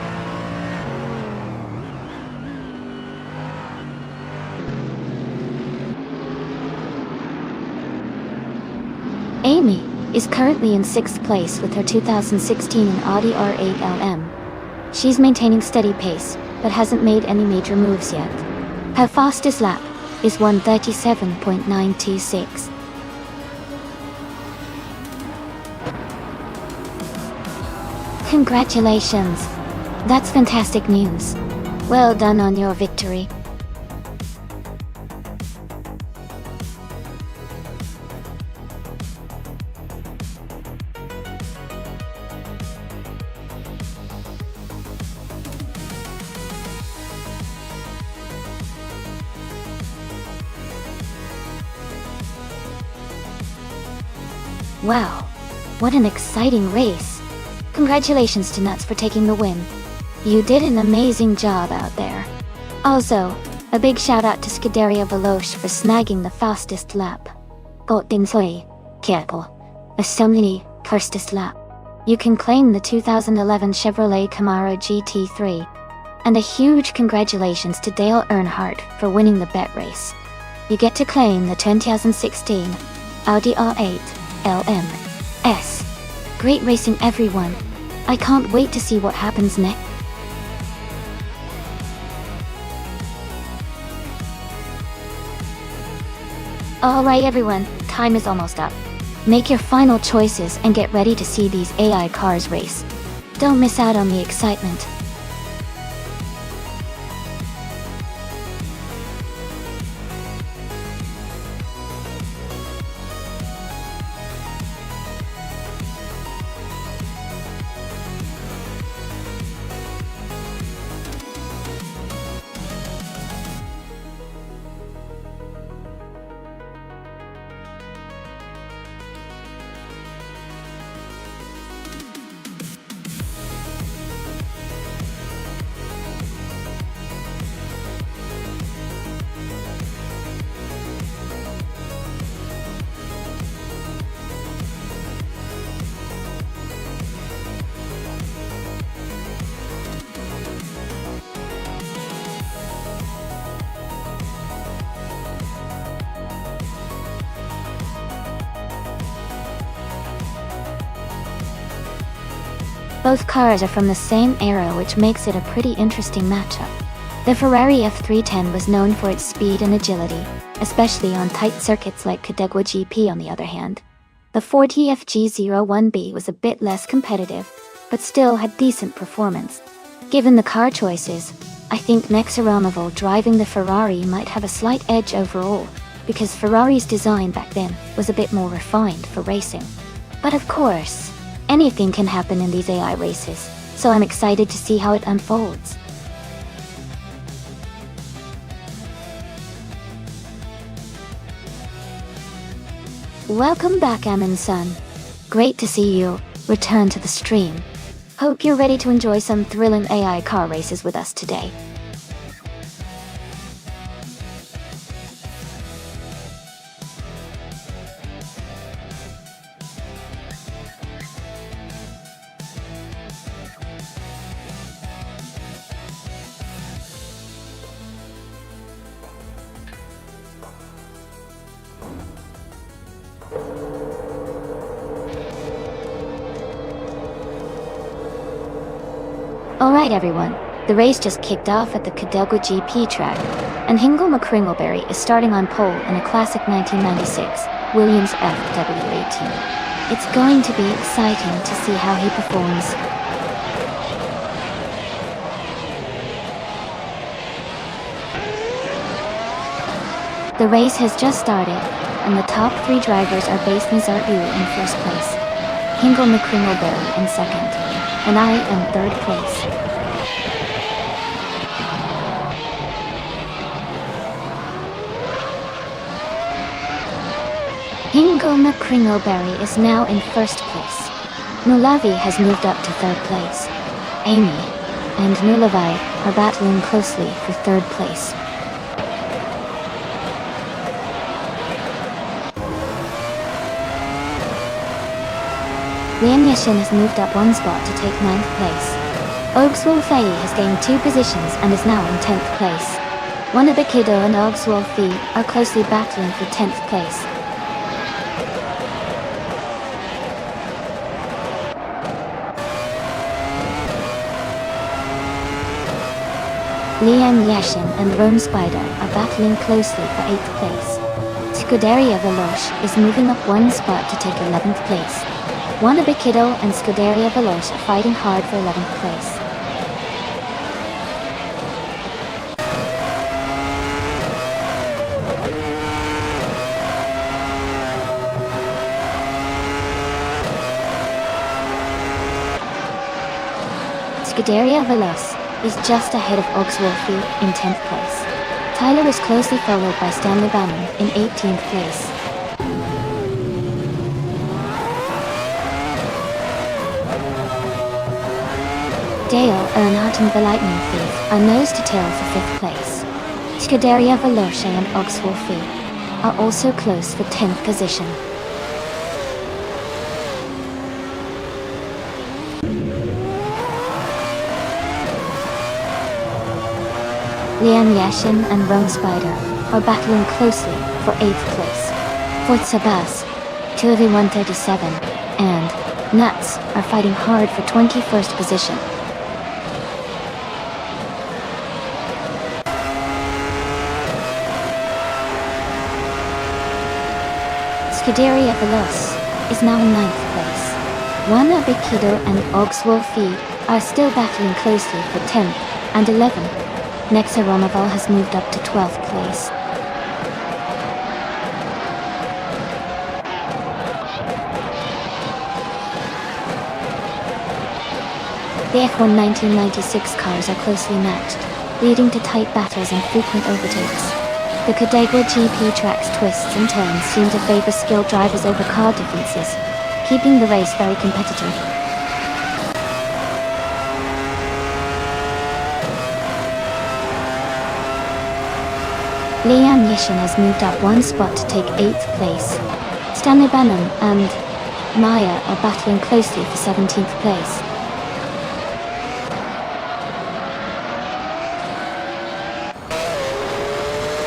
Amy is currently in 6th place with her 2016 Audi R8 LM. She's maintaining steady pace, but hasn't made any major moves yet. Her fastest lap is 1:37.926. Congratulations! That's fantastic news. Well done on your victory. Wow, what an exciting race. Congratulations to Nuts for taking the win. You did an amazing job out there. Also, a big shout out to Scuderia Veloce for snagging the fastest lap. Gottinsoi, Kiepo, Assumni, fastest lap. You can claim the 2011 Chevrolet Camaro GT3. And a huge congratulations to Dale Earnhardt for winning the bet race. You get to claim the 2016 Audi R8 LMS. Great racing, everyone. I can't wait to see what happens next. Alright everyone, time is almost up. Make your final choices and get ready to see these AI cars race. Don't miss out on the excitement. Both cars are from the same era, which makes it a pretty interesting matchup. The Ferrari F310 was known for its speed and agility, especially on tight circuits like Cadegua GP. On the other hand, the Ford TFG01B was a bit less competitive, but still had decent performance. Given the car choices, I think Max Aramoval driving the Ferrari might have a slight edge overall, because Ferrari's design back then was a bit more refined for racing. But of course, anything can happen in these AI races, so I'm excited to see how it unfolds. Welcome back, Amon-san. Great to see you return to the stream. Hope you're ready to enjoy some thrilling AI car races with us today. Alright everyone, the race just kicked off at the Cadegua GP track, and Hingle McCringleberry is starting on pole in a classic 1996 Williams FW18. It's going to be exciting to see how he performs. The race has just started, and the top three drivers are Base Nizar in first place, Hingle McCringleberry in second, and I am third place. Hingle McCringleberry is now in first place. Nulavi has moved up to third place. Amy and Nulavai are battling closely for third place. Liam Yeshin has moved up one spot to take 9th place. Ogswol Fei has gained 2 positions and is now in 10th place. Wanabikido and Ogswol Fei are closely battling for 10th place. Liam Yashin and Rome Spider are battling closely for 8th place. Scuderia Veloce is moving up one spot to take 11th place. Wannabe Kiddo and Scuderia Veloce are fighting hard for 11th place. Scuderia Veloce is just ahead of Oxwolfie in 10th place. Tyler is closely followed by Stanley Bannon in 18th place. Dale Earnhardt and the Lightning Thief are nose to tail for 5th place. Scuderia Veloce and Oxwolfie are also close for 10th position. Liam Yashin and Rome Spider are battling closely for 8th place. Fort Sabas, 2v137, and Nuts are fighting hard for 21st position. Scuderia Veloce is now in 9th place. Wannabe Kiddo and Oxwolfie are still battling closely for 10th and 11th. Nexa Romaval has moved up to 12th place. The F1 1996 cars are closely matched, leading to tight battles and frequent overtakes. The Cadegua GP track's twists and turns seem to favor skilled drivers over car differences, keeping the race very competitive. Liam Yashin has moved up one spot to take 8th place. Stanley Bannon and Maya are battling closely for 17th place.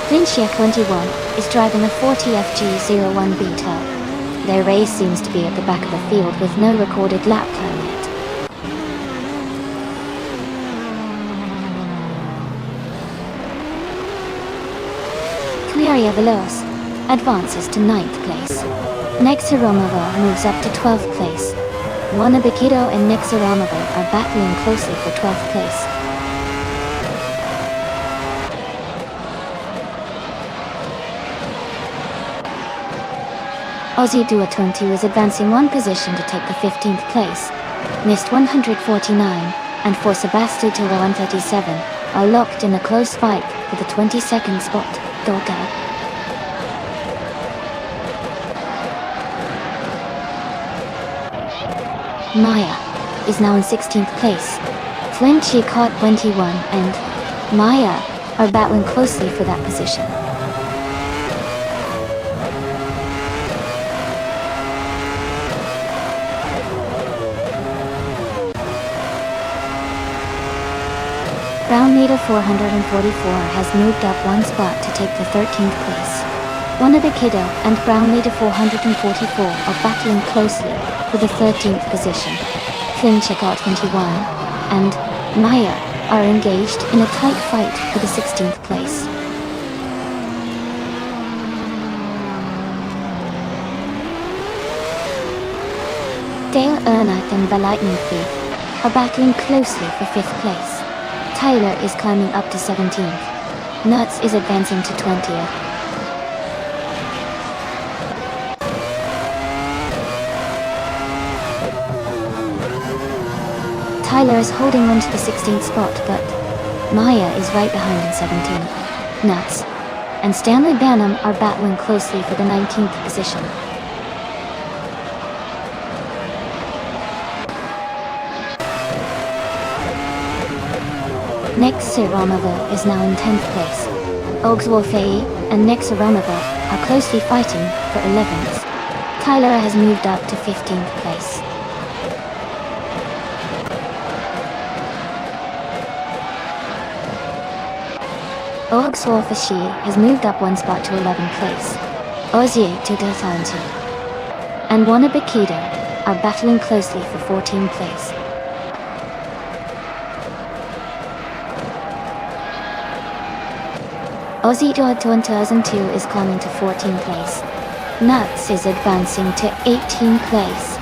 Flinchia 21 is driving a 40 FG01 Beta. Their race seems to be at the back of the field with no recorded lap time yet. Scuderia Veloce advances to 9th place. Nexa Romaval moves up to 12th place. Wannabe Kiddo and Nexa Romaval are battling closely for 12th place. Aussie Dua 20 is advancing one position to take the 15th place. Missed 149 and for Sebastian 137 are locked in a close fight for the 22nd spot. Dolga. Maya is now in 16th place. Flinchia caught 21 and Maya are battling closely for that position. Brown Leader 444 has moved up one spot to take the 13th place. Wannabe Kiddo and Brown Leader 444 are battling closely for the 13th position. Flinchia got 21 and Maya are engaged in a tight fight for the 16th place. Dale Earnhardt and the Lightning Thief are battling closely for 5th place. Tyler is climbing up to 17th. Nuts is advancing to 20th. Tyler is holding on to the 16th spot, but Maya is right behind in 17th. Nuts and Stanley Bannon are battling closely for the 19th position. Nexa Romaval is now in 10th place. Oxwolfie and Nexa Romaval are closely fighting for 11th. Tyler has moved up to 15th place. Oxwolfie has moved up one spot to 11th place. Ozier to Dathanti and Wannabe Kiddo are battling closely for 14th place. Aussie Dog 2002 is climbing to 14th place. Nuts is advancing to 18th place.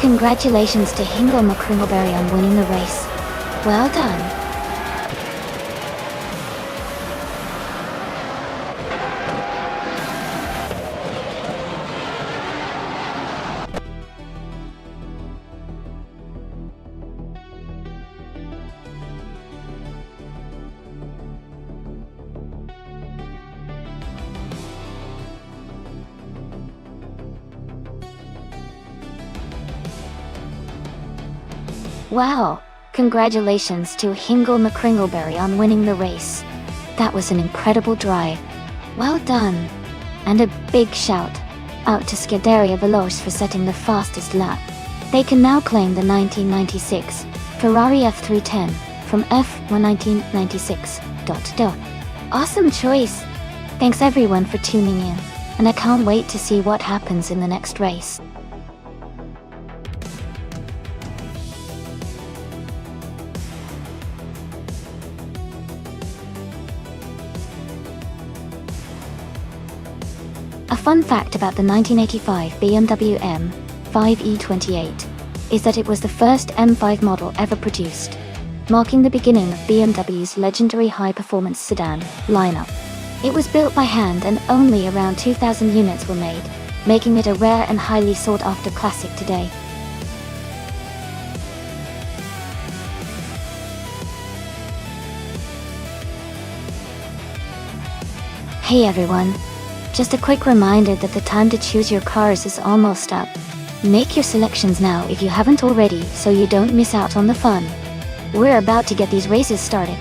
Congratulations to Hingle McCringleberry on winning the race. Well done. Wow! Congratulations to Hingle McCringleberry on winning the race. That was an incredible drive. Well done! And a big shout out to Scuderia Veloce for setting the fastest lap. They can now claim the 1996 Ferrari F310 from F1 1996. Awesome choice! Thanks everyone for tuning in, and I can't wait to see what happens in the next race. A fun fact about the 1985 BMW M5 E28 is that it was the first M5 model ever produced, marking the beginning of BMW's legendary high-performance sedan lineup. It was built by hand and only around 2,000 units were made, making it a rare and highly sought-after classic today. Hey everyone! Just a quick reminder that the time to choose your cars is almost up. Make your selections now if you haven't already, so you don't miss out on the fun. We're about to get these races started.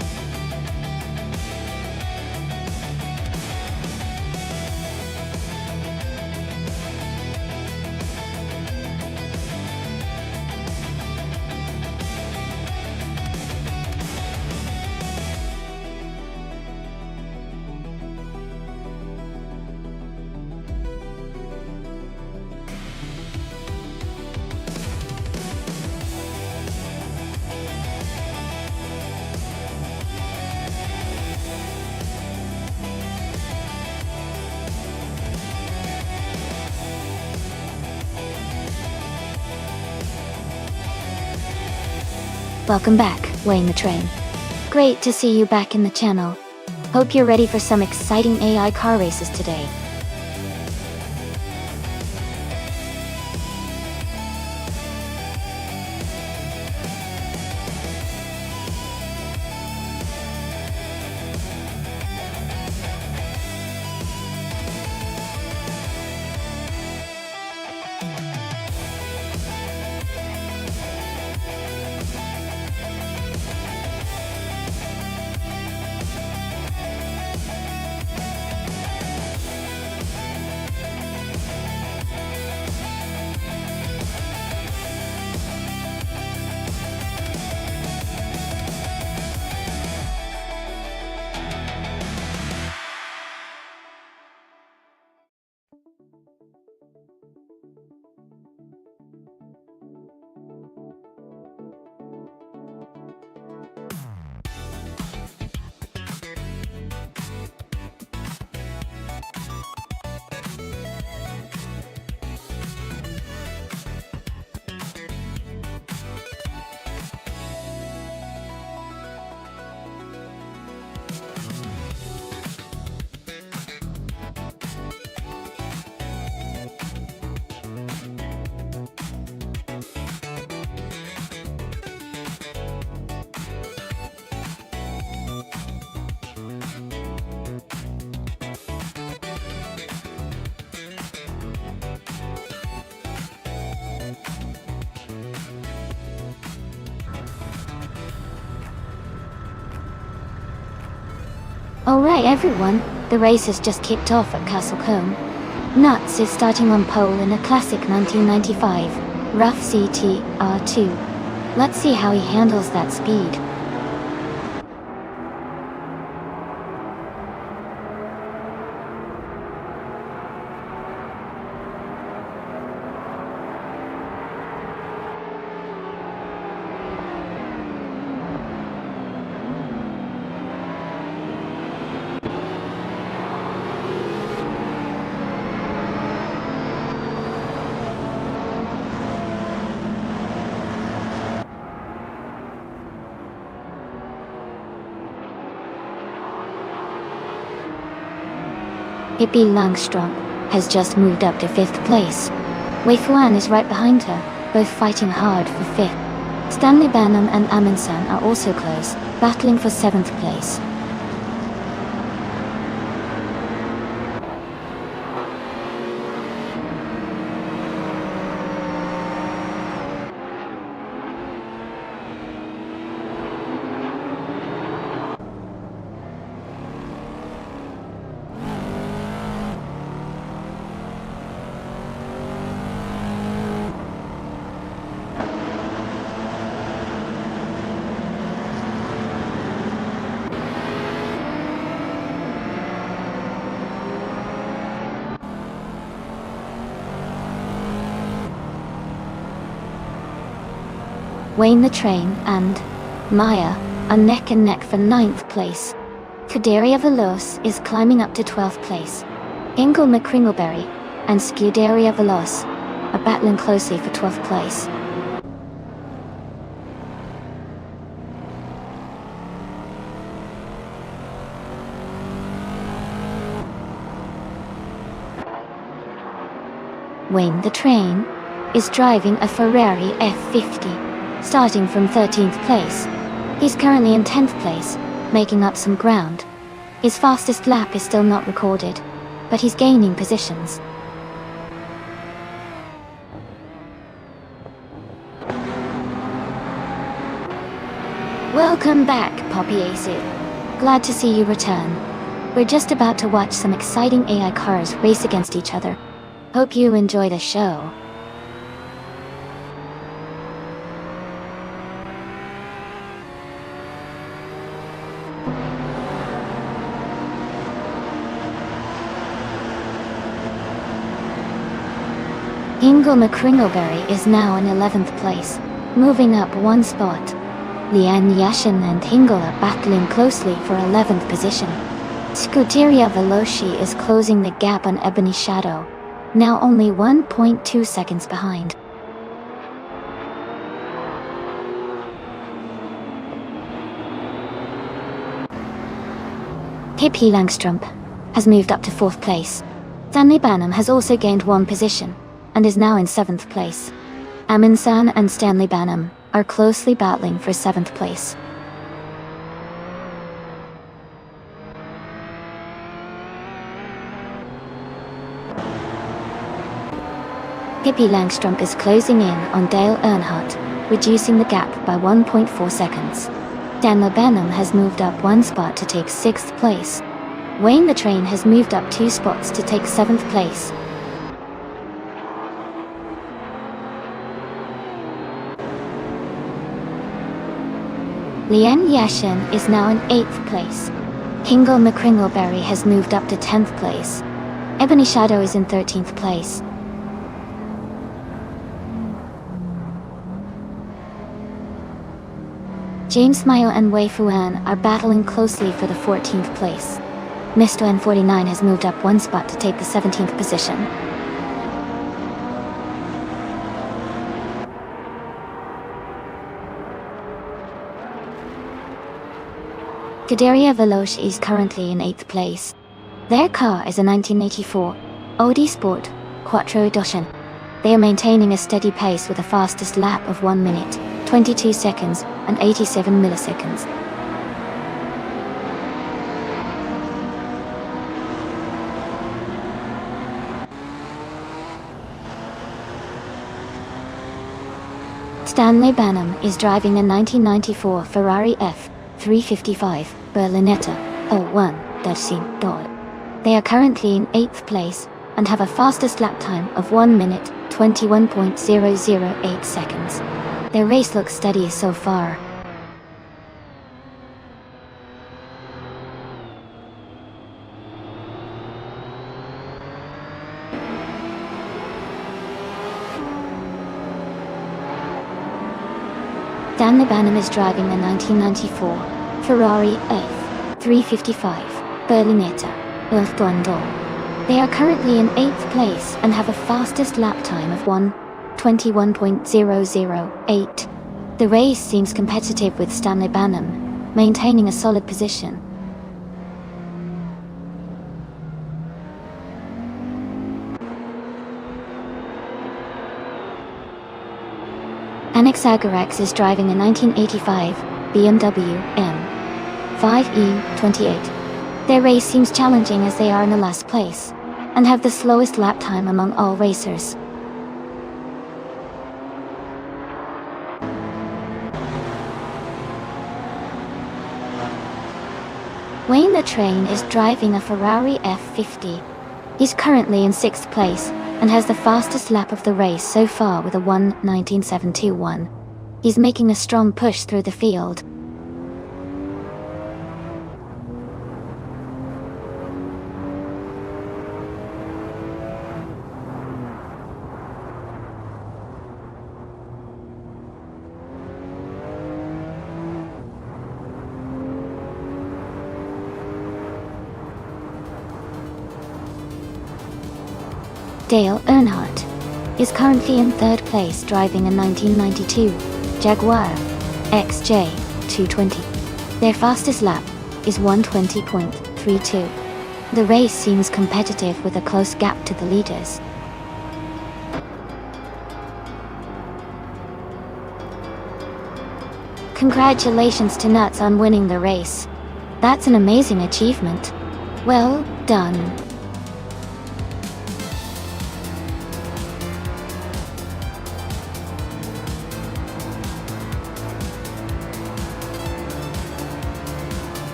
Welcome back, Wayne the Train. Great to see you back in the channel. Hope you're ready for some exciting AI car races today. Alright everyone, the race has just kicked off at Castle Combe. Nuts is starting on pole in a classic 1995 Rough CT R2. Let's see how he handles that speed. Pippi Langstrup has just moved up to 5th place. Wei Fuan is right behind her, both fighting hard for 5th. Stanley Banham and Amundsen are also close, battling for 7th place. Wayne the Train and Maya are neck and neck for 9th place. Cuderia Veloz is climbing up to 12th place. Ingle McCringleberry and Scuderia Veloz are battling closely for 12th place. Wayne the Train is driving a Ferrari F50. Starting from 13th place. He's currently in 10th place, making up some ground. His fastest lap is still not recorded, but he's gaining positions. Welcome back, Poppy Acid. Glad to see you return. We're just about to watch some exciting AI cars race against each other. Hope you enjoy the show. Ingle McCringleberry is now in 11th place, moving up 1 spot. Lian Yashin and Hingle are battling closely for 11th position. Scuderia Veloci is closing the gap on Ebony Shadow, now only 1.2 seconds behind. Pippi Langstrup has moved up to 4th place. Stanley Banham has also gained 1 position and is now in 7th place. Amundsen and Stanley Banham are closely battling for 7th place. Pippi Langstrup is closing in on Dale Earnhardt, reducing the gap by 1.4 seconds. Stanley Banham has moved up 1 spot to take 6th place. Wayne the Train has moved up 2 spots to take 7th place. Lian Yashin is now in 8th place. Hingle McCringleberry has moved up to 10th place. Ebony Shadow is in 13th place. James Mayo and Wei Fuan are battling closely for the 14th place. Mr. N49 has moved up 1 spot to take the 17th position. Scuderia Veloci is currently in 8th place. Their car is a 1984 Audi Sport Quattro Doshan. They are maintaining a steady pace with a fastest lap of 1 minute, 22 seconds, and 87 milliseconds. Stanley Banham is driving a 1994 Ferrari F355 Berlinetta 01 They are currently in 8th place and have a fastest lap time of 1 minute, 21.008 seconds. Their race looks steady so far. Stanley Banham is driving a 1994 Ferrari F355 Berlinetta 01. They are currently in 8th place and have a fastest lap time of 1:21.008. The race seems competitive with Stanley Banham maintaining a solid position. Sagarex is driving a 1985 BMW M5E28. Their race seems challenging as they are in the last place, and have the slowest lap time among all racers. Wayne the Train is driving a Ferrari F50. He's currently in 6th place, and has the fastest lap of the race so far with a 1:19.721. He's making a strong push through the field. Dale Earnhardt is currently in 3rd place driving a 1992 Jaguar XJ220. Their fastest lap is 1:20.32. The race seems competitive with a close gap to the leaders. Congratulations to Nuts on winning the race. That's an amazing achievement. Well done.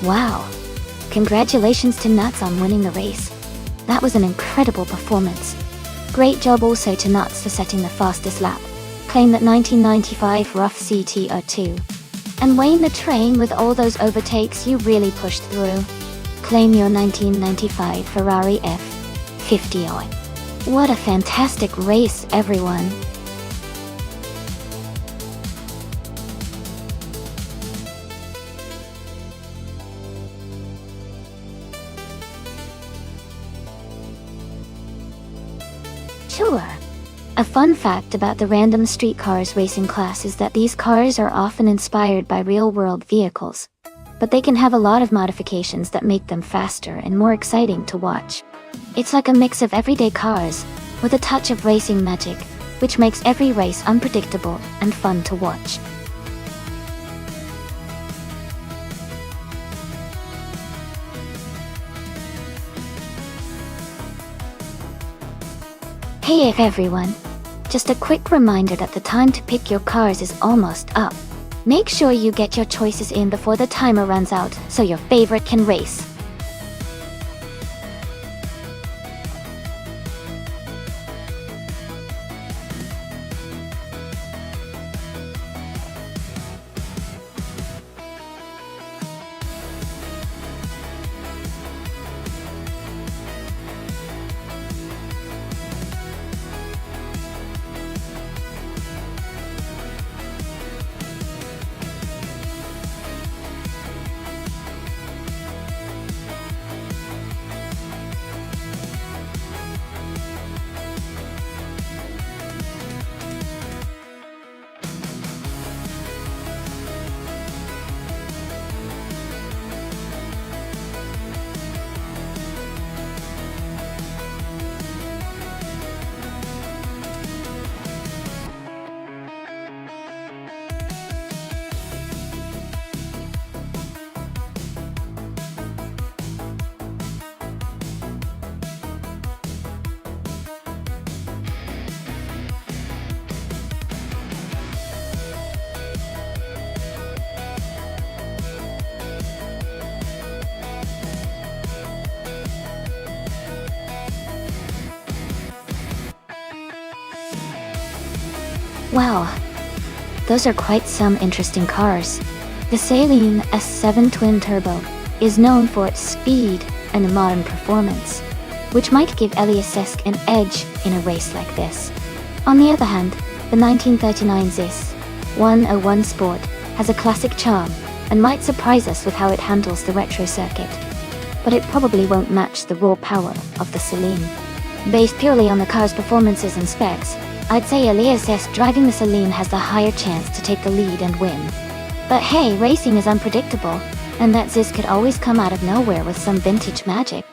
Wow. Congratulations to Nuts on winning the race. That was an incredible performance. Great job also to Nuts for setting the fastest lap. Claim that 1995 rough CTR2. And Wayne the Train, with all those overtakes you really pushed through. Claim your 1995 Ferrari F50. What a fantastic race, everyone. Sure. A fun fact about the random street cars racing class is that these cars are often inspired by real-world vehicles, but they can have a lot of modifications that make them faster and more exciting to watch. It's like a mix of everyday cars, with a touch of racing magic, which makes every race unpredictable and fun to watch. Hey everyone! Just a quick reminder that the time to pick your cars is almost up. Make sure you get your choices in before the timer runs out so your favorite can race. Wow, those are quite some interesting cars. The Saleen S7 Twin Turbo is known for its speed and modern performance, which might give Eliasesque an edge in a race like this. On the other hand, the 1939 ZIS 101 Sport has a classic charm and might surprise us with how it handles the retro circuit. but it probably won't match the raw power of the Celine. Based purely on the car's performances and specs, I'd say Elias S driving the Celine has the higher chance to take the lead and win. But hey, racing is unpredictable, and that Ziz could always come out of nowhere with some vintage magic.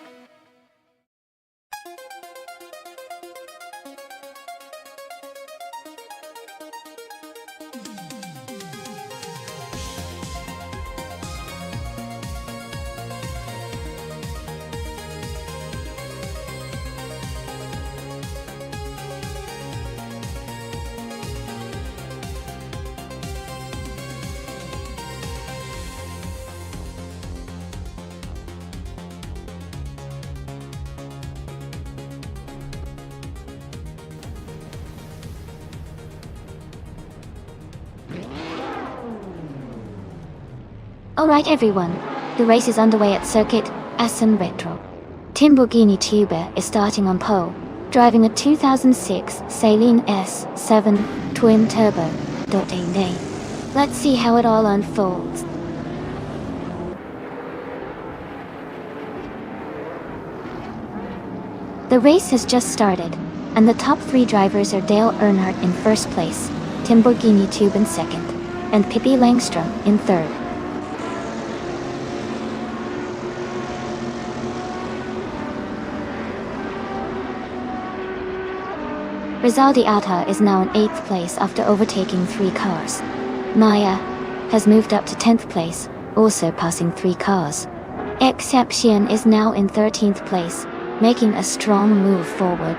Alright everyone, the race is underway at Circuit Assen Retro. Lamborghini Tuber is starting on pole, driving a 2006 Celine S7 Twin Turbo. Let's see how it all unfolds. The race has just started, and the top 3 drivers are Dale Earnhardt in first place, Lamborghini Tube in second, and Pippi Langstrom in third. Rizaldi Alta is now in 8th place after overtaking 3 cars. Maya has moved up to 10th place, also passing 3 cars. Exception is now in 13th place, making a strong move forward.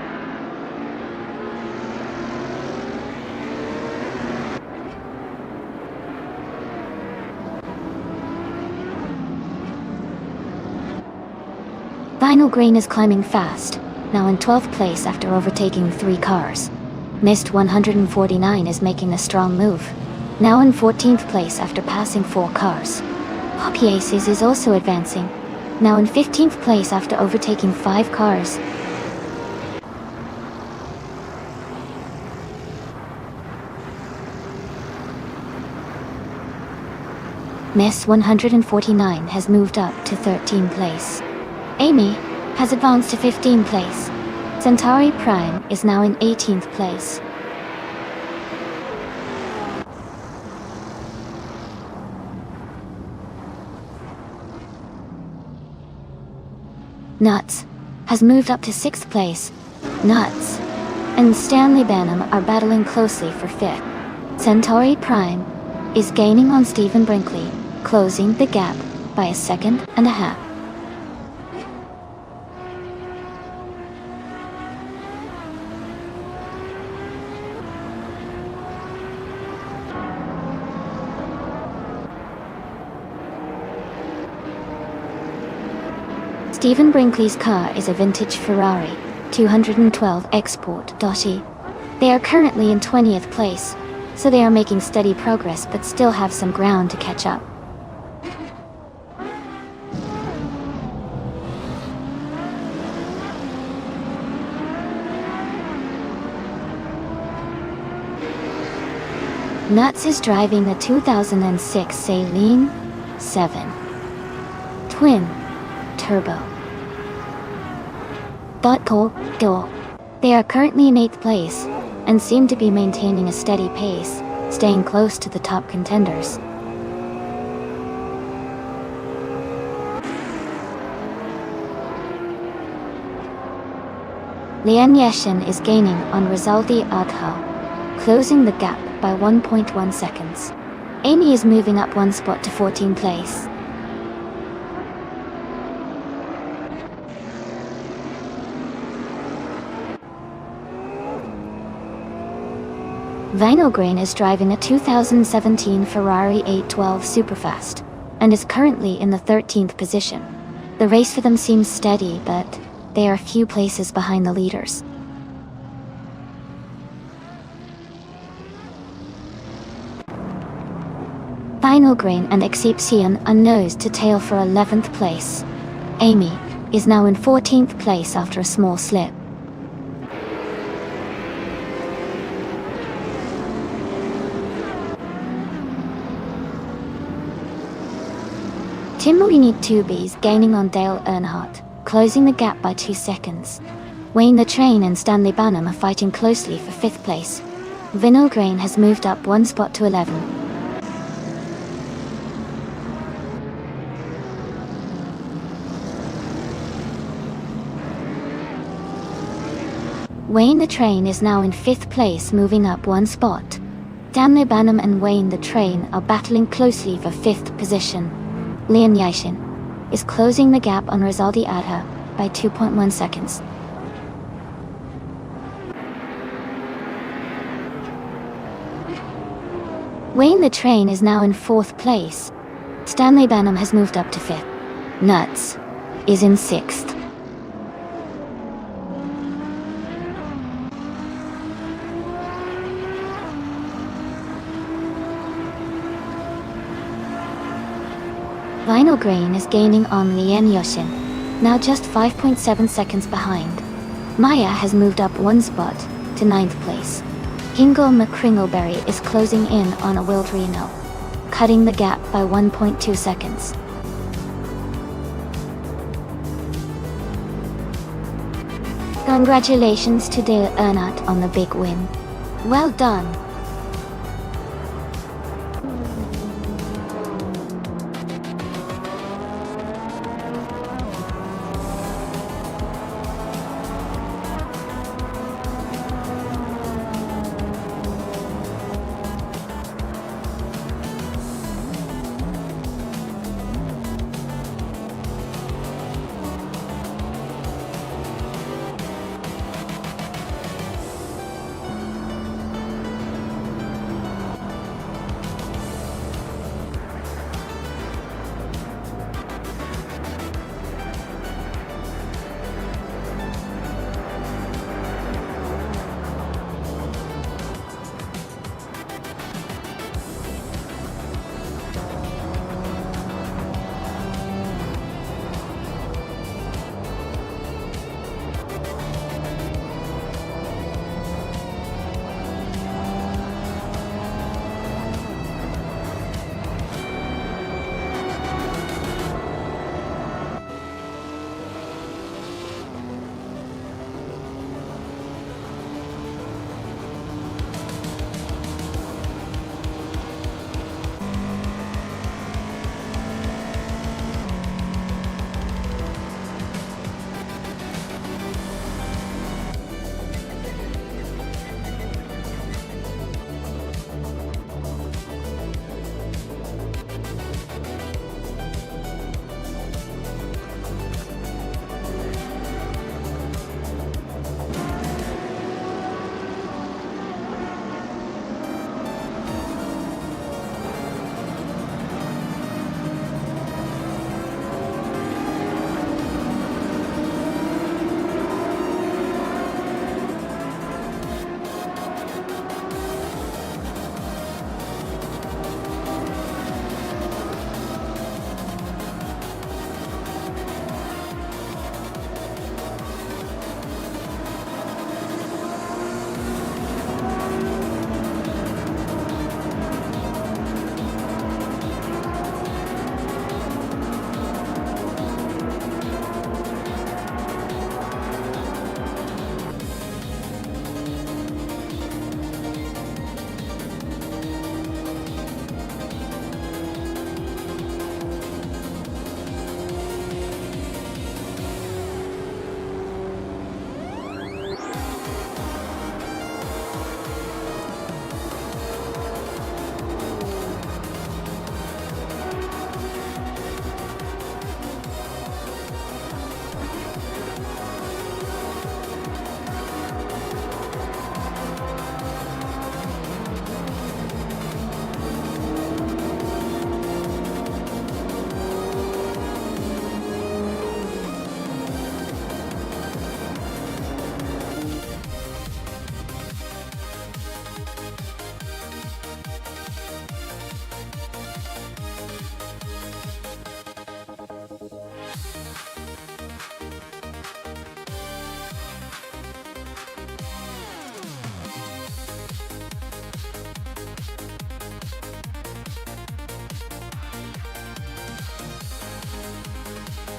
Vinyl Green is climbing fast, now in 12th place after overtaking 3 cars. Mist 149 is making a strong move, now in 14th place after passing 4 cars. Poppy Aces is also advancing, now in 15th place after overtaking 5 cars. Mess 149 has moved up to 13th place. Amy has advanced to 15th place. Centauri Prime is now in 18th place. Nuts has moved up to 6th place. Nuts and Stanley Banham are battling closely for 5th. Centauri Prime is gaining on Stephen Brinkley, closing the gap by a second and a half. Stephen Brinkley's car is a vintage Ferrari 212 Export. They are currently in 20th place, so they are making steady progress but still have some ground to catch up. Nuts is driving the 2006 Celine 7 Twin Turbo. They are currently in 8th place, and seem to be maintaining a steady pace, staying close to the top contenders. Lian Yeshin is gaining on Rizaldi Adha, closing the gap by 1.1 seconds. Amy is moving up 1 spot to 14th place. Vinyl Grain is driving a 2017 Ferrari 812 Superfast, and is currently in the 13th position. The race for them seems steady, but they are a few places behind the leaders. Vinyl Grain and Exception are nose to tail for 11th place. Amy is now in 14th place after a small slip. Timurine Tubies gaining on Dale Earnhardt, closing the gap by 2 seconds. Wayne the Train and Stanley Bannum are fighting closely for 5th place. Vinyl Grain has moved up 1 spot to 11. Wayne the Train is now in 5th place, moving up 1 spot. Stanley Bannum and Wayne the Train are battling closely for 5th position. Leon Yashin is closing the gap on Rizaldi Adha by 2.1 seconds. Wayne the Train is now in 4th place. Stanley Bannum has moved up to 5th. Nuts is in 6th. Vinyl Grain is gaining on Lien Yoshin, now just 5.7 seconds behind. Maya has moved up 1 spot to 9th place. Kingle McCringleberry is closing in on a Wild Reno, cutting the gap by 1.2 seconds. Congratulations to Dale Earnhardt on the big win. Well done.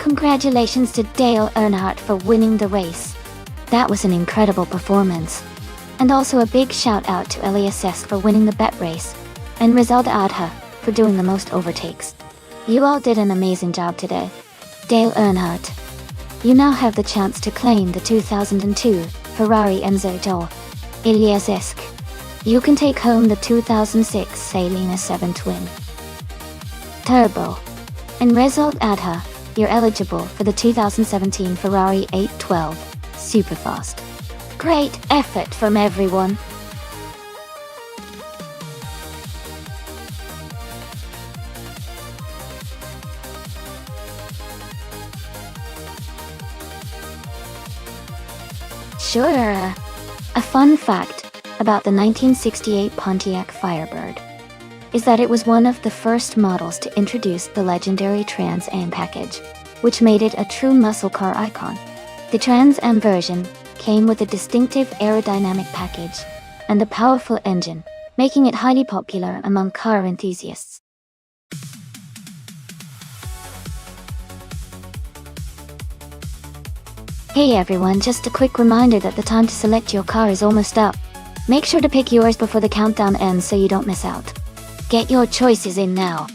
Congratulations to Dale Earnhardt for winning the race. That was an incredible performance. And also a big shout out to Elias Esk for winning the bet race, and Rizal Adha for doing the most overtakes. You all did an amazing job today. Dale Earnhardt, you now have the chance to claim the 2002 Ferrari Enzo Joe. Elias Esk, you can take home the 2006 Salina 7 Twin Turbo. And Rizal Adha, you're eligible for the 2017 Ferrari 812 Superfast. Great effort from everyone. Sure. A fun fact about the 1968 Pontiac Firebird is that it was one of the first models to introduce the legendary Trans Am package, which made it a true muscle car icon. The Trans Am version came with a distinctive aerodynamic package and a powerful engine, making it highly popular among car enthusiasts. Hey everyone, just a quick reminder that the time to select your car is almost up. Make sure to pick yours before the countdown ends so you don't miss out. Get your choices in now.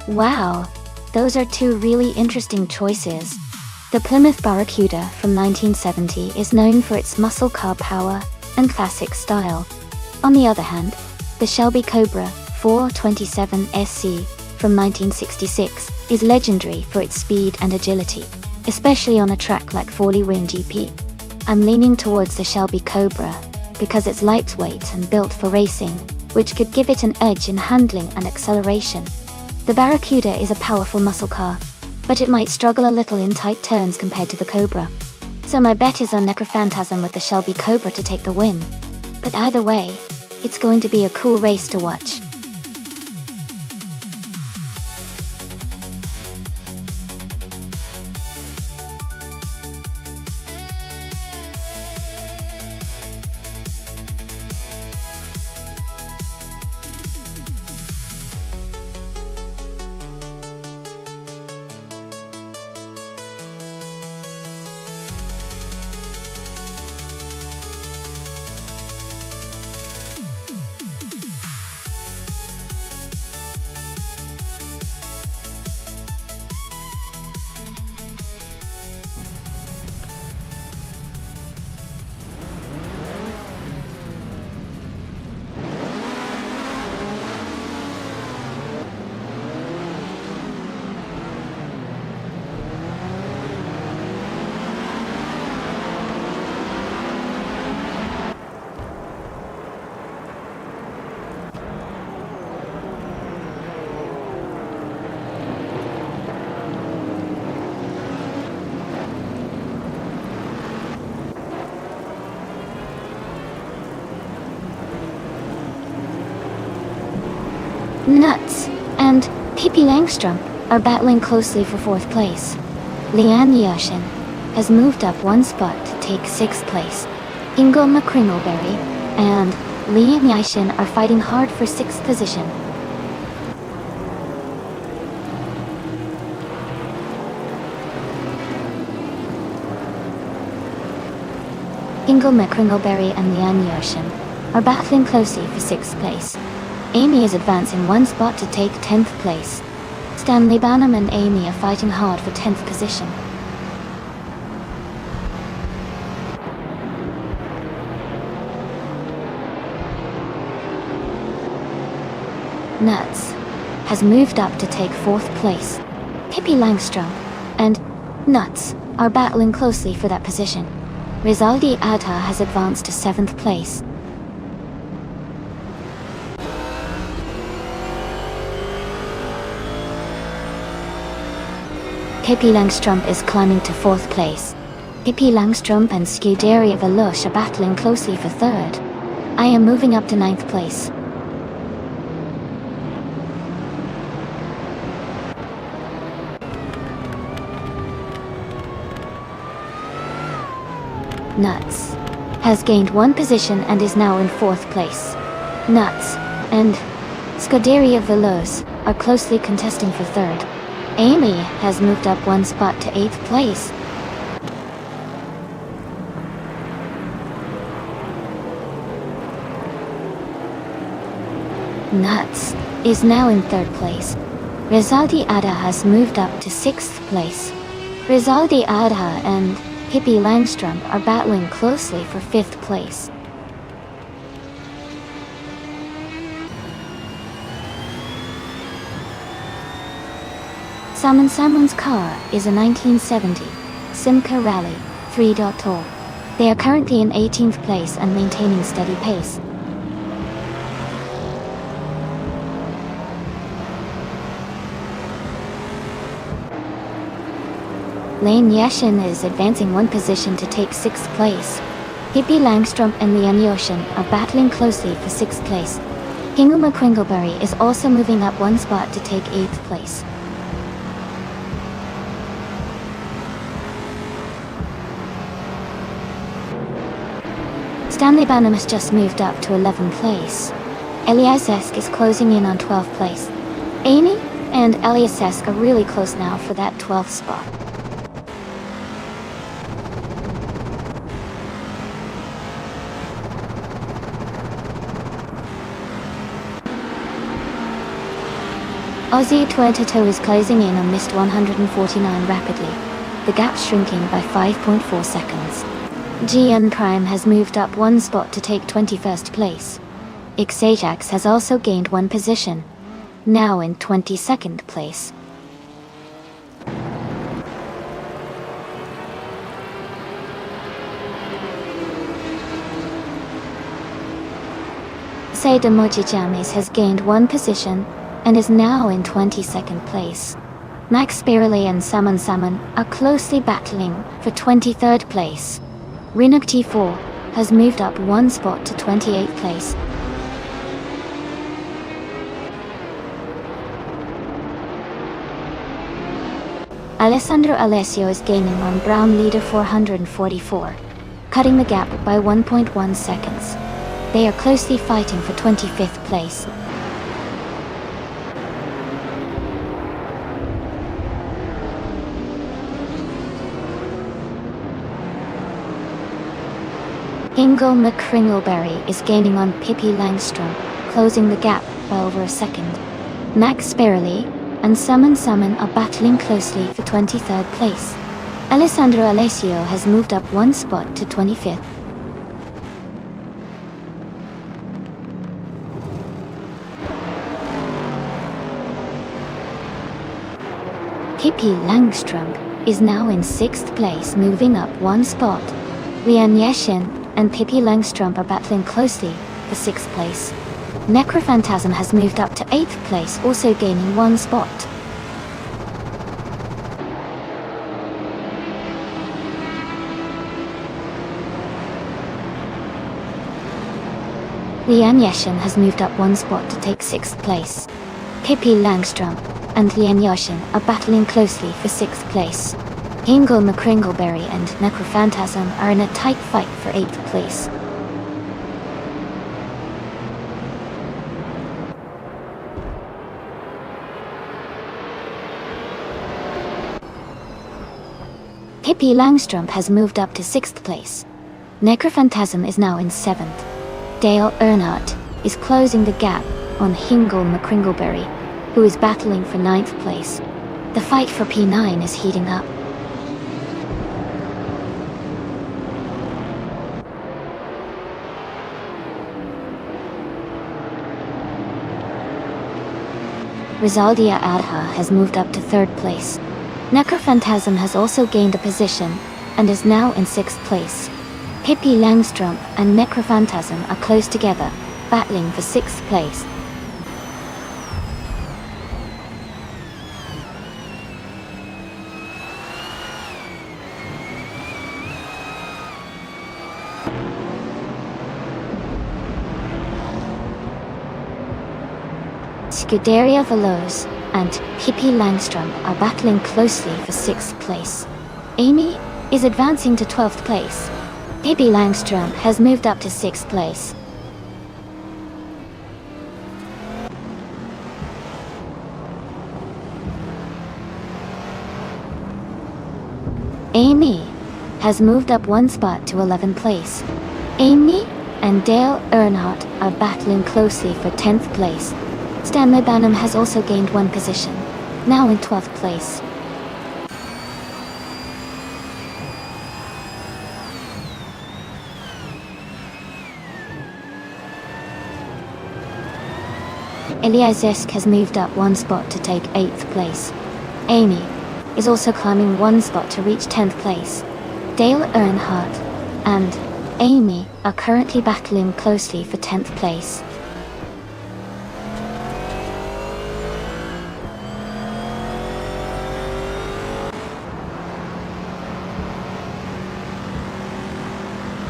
Wow, those are two really interesting choices. The Plymouth Barracuda from 1970 is known for its muscle car power and classic style. On the other hand, the Shelby Cobra 427 SC from 1966 is legendary for its speed and agility, especially on a track like Forley Ring GP. I'm leaning towards the Shelby Cobra because it's lightweight and built for racing, which could give it an edge in handling and acceleration. The Barracuda is a powerful muscle car, but it might struggle a little in tight turns compared to the Cobra. So my bet is on Necrophantasm with the Shelby Cobra to take the win. But either way, it's going to be a cool race to watch. Nuts and Pippi Langstrom are battling closely for 4th place. Leanne Yashin has moved up one spot to take 6th place. Ingo McCringleberry and Leanne Yashin are fighting hard for 6th position. Ingo McCringleberry and Leanne Yashin are battling closely for 6th place. Amy is advancing one spot to take 10th place. Stanley Banham and Amy are fighting hard for 10th position. Nuts has moved up to take 4th place. Pippi Langstrump and Nuts are battling closely for that position. Rizaldi Adha has advanced to 7th place. Pippi Langstrump is climbing to 4th place. Pippi Langstrump and Scuderia Veloce are battling closely for 3rd. I am moving up to 9th place. Nuts has gained 1 position and is now in 4th place. Nuts and Scuderia Veloce are closely contesting for 3rd. Amy has moved up 1 spot to 8th place. Nuts is now in 3rd place. Rizaldi Adha has moved up to 6th place. Rizaldi Adha and Pippi Langstrump are battling closely for 5th place. Samun's car is a 1970 Simca Rally 3.0. They are currently in 18th place and maintaining steady pace. Lane Yashin is advancing 1 position to take 6th place. Pippi Langstrump and Lian Yoshin are battling closely for 6th place. Hinguma Kringleberry is also moving up 1 spot to take 8th place. Stanley Banham has just moved up to 11th place. Elias Esk is closing in on 12th place. Amy and Elias Esk are really close now for that 12th spot. Aussie Tuertato is closing in on missed 149 rapidly, the gap shrinking by 5.4 seconds. GN Prime has moved up 1 spot to take 21st place. Ixajax has also gained 1 position, now in 22nd place. Seda Mojijames has gained 1 position and is now in 22nd place. Max Spirali and Saman are closely battling for 23rd place. Rinuk T4 has moved up 1 spot to 28th place. Alessandro Alessio is gaining on Brown leader 444, cutting the gap by 1.1 seconds. They are closely fighting for 25th place. Ingo McCringleberry is gaining on Pippi Langstrump, closing the gap by over a second. Max Spirali and Saman are battling closely for 23rd place. Alessandro Alessio has moved up 1 spot to 25th. Pippi Langstrump is now in 6th place, moving up 1 spot. Lian Yashin and Pippi Langstrump are battling closely for 6th place. Necrophantasm has moved up to 8th place, also gaining 1 spot. Lian Yashin has moved up 1 spot to take 6th place. Pippi Langstrump and Lian Yashin are battling closely for 6th place. Ingo McCringleberry and Necrophantasm are in a tight fight for 8th place. Pippi Langstrump has moved up to 6th place. Necrophantasm is now in 7th. Dale Earnhardt is closing the gap on Hingle McCringleberry, who is battling for 9th place. The fight for P9 is heating up. Rizaldia Adha has moved up to 3rd place. Necrophantasm has also gained a position and is now in 6th place. Pippi Langstrump and Necrophantasm are close together, battling for 6th place. Scuderia Veloz and Pippi Langstrump are battling closely for 6th place. Amy is advancing to 12th place. Pippi Langstrump has moved up to 6th place. Amy has moved up 1 spot to 11th place. Amy and Dale Earnhardt are battling closely for 10th place. Stanley Banham has also gained 1 position, now in 12th place. Ilya Zesk has moved up 1 spot to take 8th place. Amy is also climbing 1 spot to reach 10th place. Dale Earnhardt and Amy are currently battling closely for 10th place.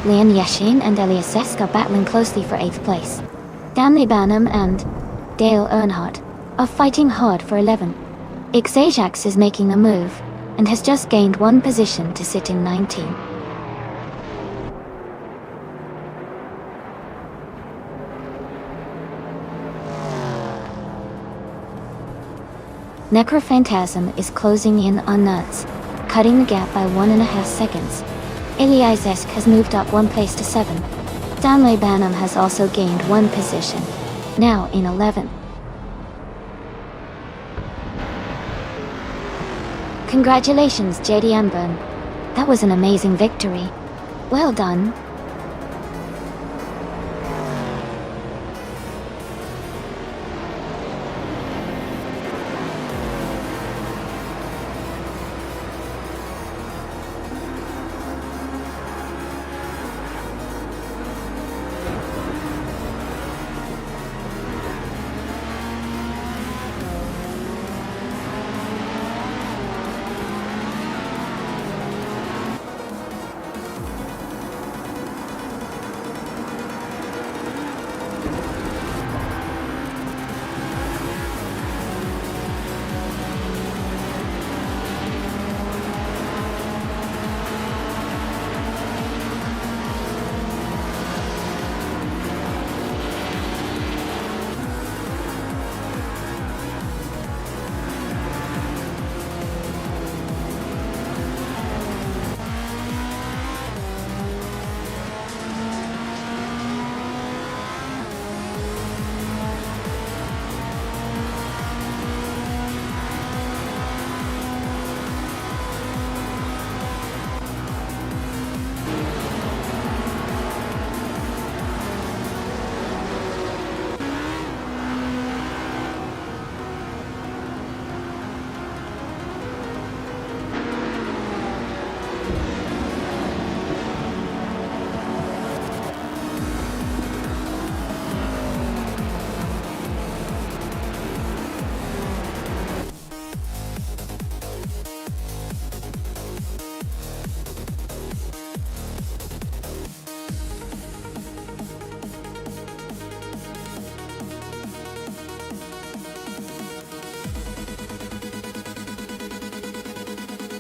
Leon Yashin and Elias Zesk are battling closely for 8th place. Stanley Banham and Dale Earnhardt are fighting hard for 11th. Ixajax is making a move and has just gained 1 position to sit in 19. Necrophantasm is closing in on Nuts, cutting the gap by 1.5 seconds. Ilya Zesk has moved up 1 place to 7th. Stanley Banham has also gained 1 position, now in 11th. Congratulations, JD Amburn. That was an amazing victory. Well done.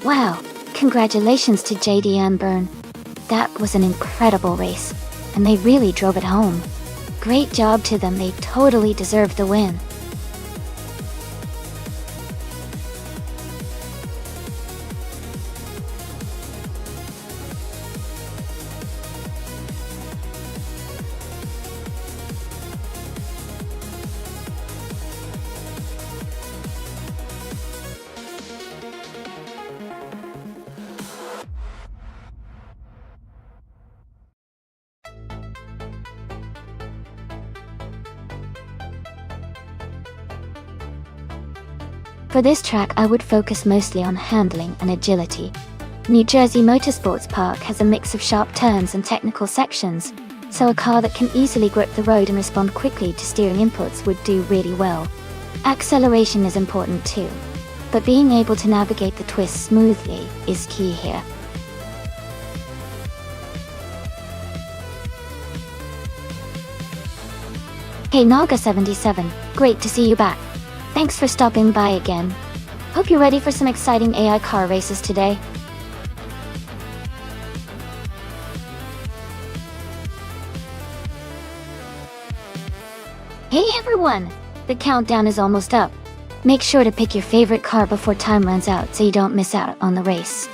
Wow, congratulations to JD Amburn. That was an incredible race, and they really drove it home. Great job to them, they totally deserved the win. For this track, I would focus mostly on handling and agility. New Jersey Motorsports Park has a mix of sharp turns and technical sections, so a car that can easily grip the road and respond quickly to steering inputs would do really well. Acceleration is important too, but being able to navigate the twists smoothly is key here. Hey Naga77, great to see you back. Thanks for stopping by again. Hope you're ready for some exciting AI car races today. Hey everyone! The countdown is almost up. Make sure to pick your favorite car before time runs out so you don't miss out on the race.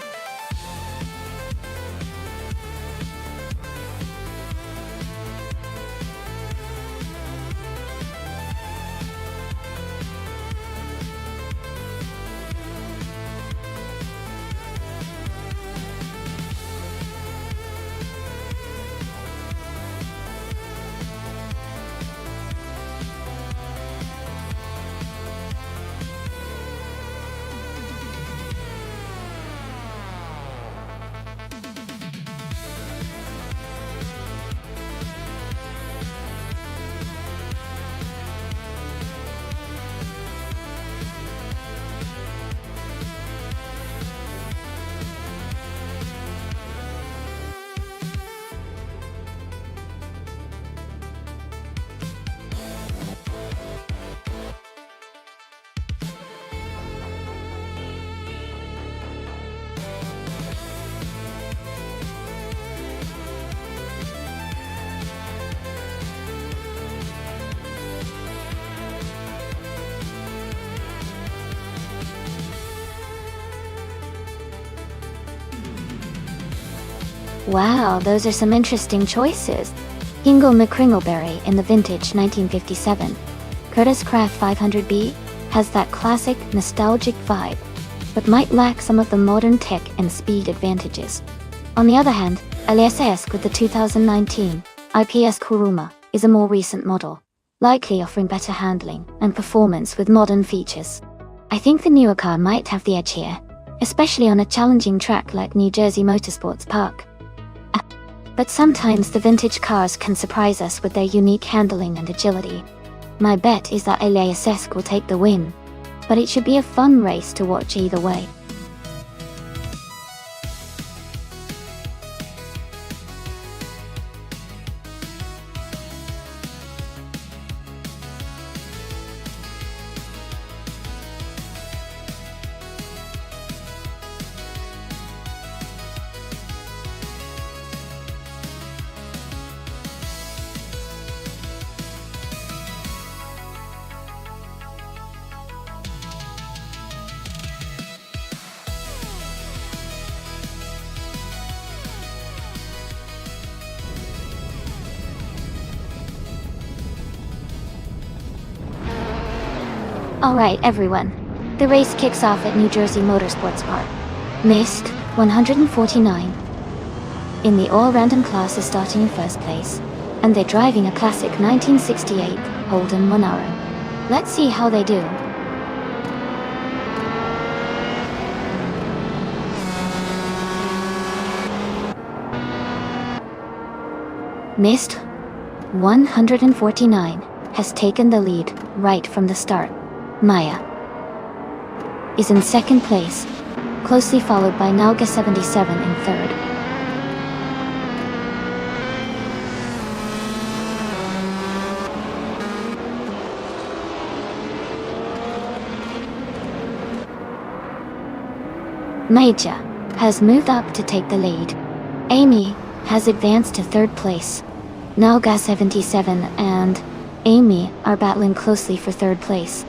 Wow, those are some interesting choices. Hingle McCringleberry in the vintage 1957. Curtis Craft 500B has that classic, nostalgic vibe, but might lack some of the modern tech and speed advantages. On the other hand, LSS with the 2019 IPS Kuruma is a more recent model, likely offering better handling and performance with modern features. I think the newer car might have the edge here, especially on a challenging track like New Jersey Motorsports Park. But sometimes the vintage cars can surprise us with their unique handling and agility. My bet is that LSS will take the win, but it should be a fun race to watch either way. Alright everyone, the race kicks off at New Jersey Motorsports Park. Missed 149. In the all-random class is starting in first place, and they're driving a classic 1968 Holden Monaro. Let's see how they do. Missed 149 has taken the lead right from the start. Maya is in second place, closely followed by Nalga77 in third. Maja has moved up to take the lead. Amy has advanced to third place. Nalga77 and Amy are battling closely for third place.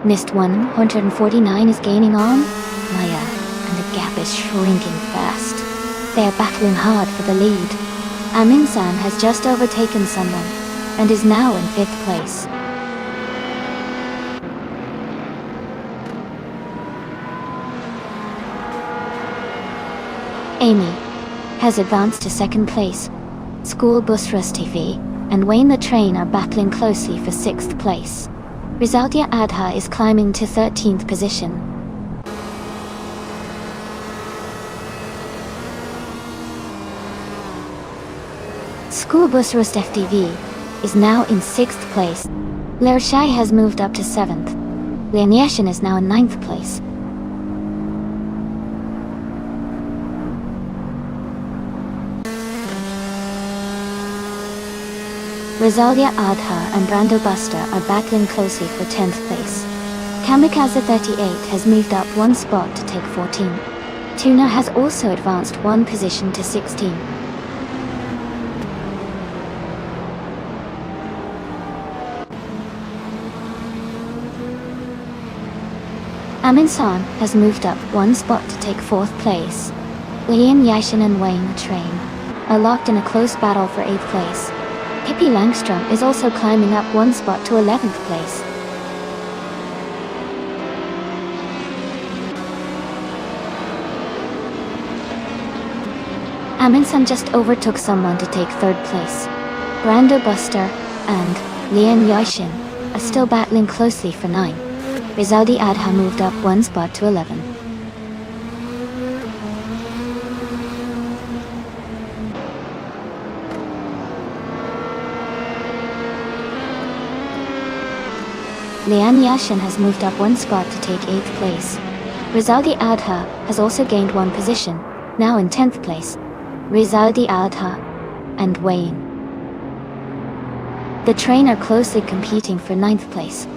Missed 149 is gaining on Maya, and the gap is shrinking fast. They are battling hard for the lead. Amin-san has just overtaken someone, and is now in fifth place. Amy has advanced to second place. School Bus Rus TV and Wayne the Train are battling closely for sixth place. Rizaldia Adha is climbing to 13th position. School Bus Rus FTV is now in 6th place. Lershai has moved up to 7th. Lianyeshan is now in 9th place. Rizaldia Adha and Brando Buster are battling closely for 10th place. Kamikaze 38 has moved up one spot to take 14. Tuna has also advanced one position to 16. Aminsan has moved up one spot to take 4th place. Lian Yashin and Wayne the Train are locked in a close battle for 8th place. Pippi Langstrom is also climbing up one spot to 11th place. Aminsan just overtook someone to take 3rd place. Brando Buster and Lian Yashin are still battling closely for 9. Rizaldi Adha moved up one spot to 11. Lian Yashin has moved up one spot to take 8th place. Rizaldi Adha has also gained one position, now in 10th place. Rizaldi Adha and Wayne the Train are closely competing for 9th place.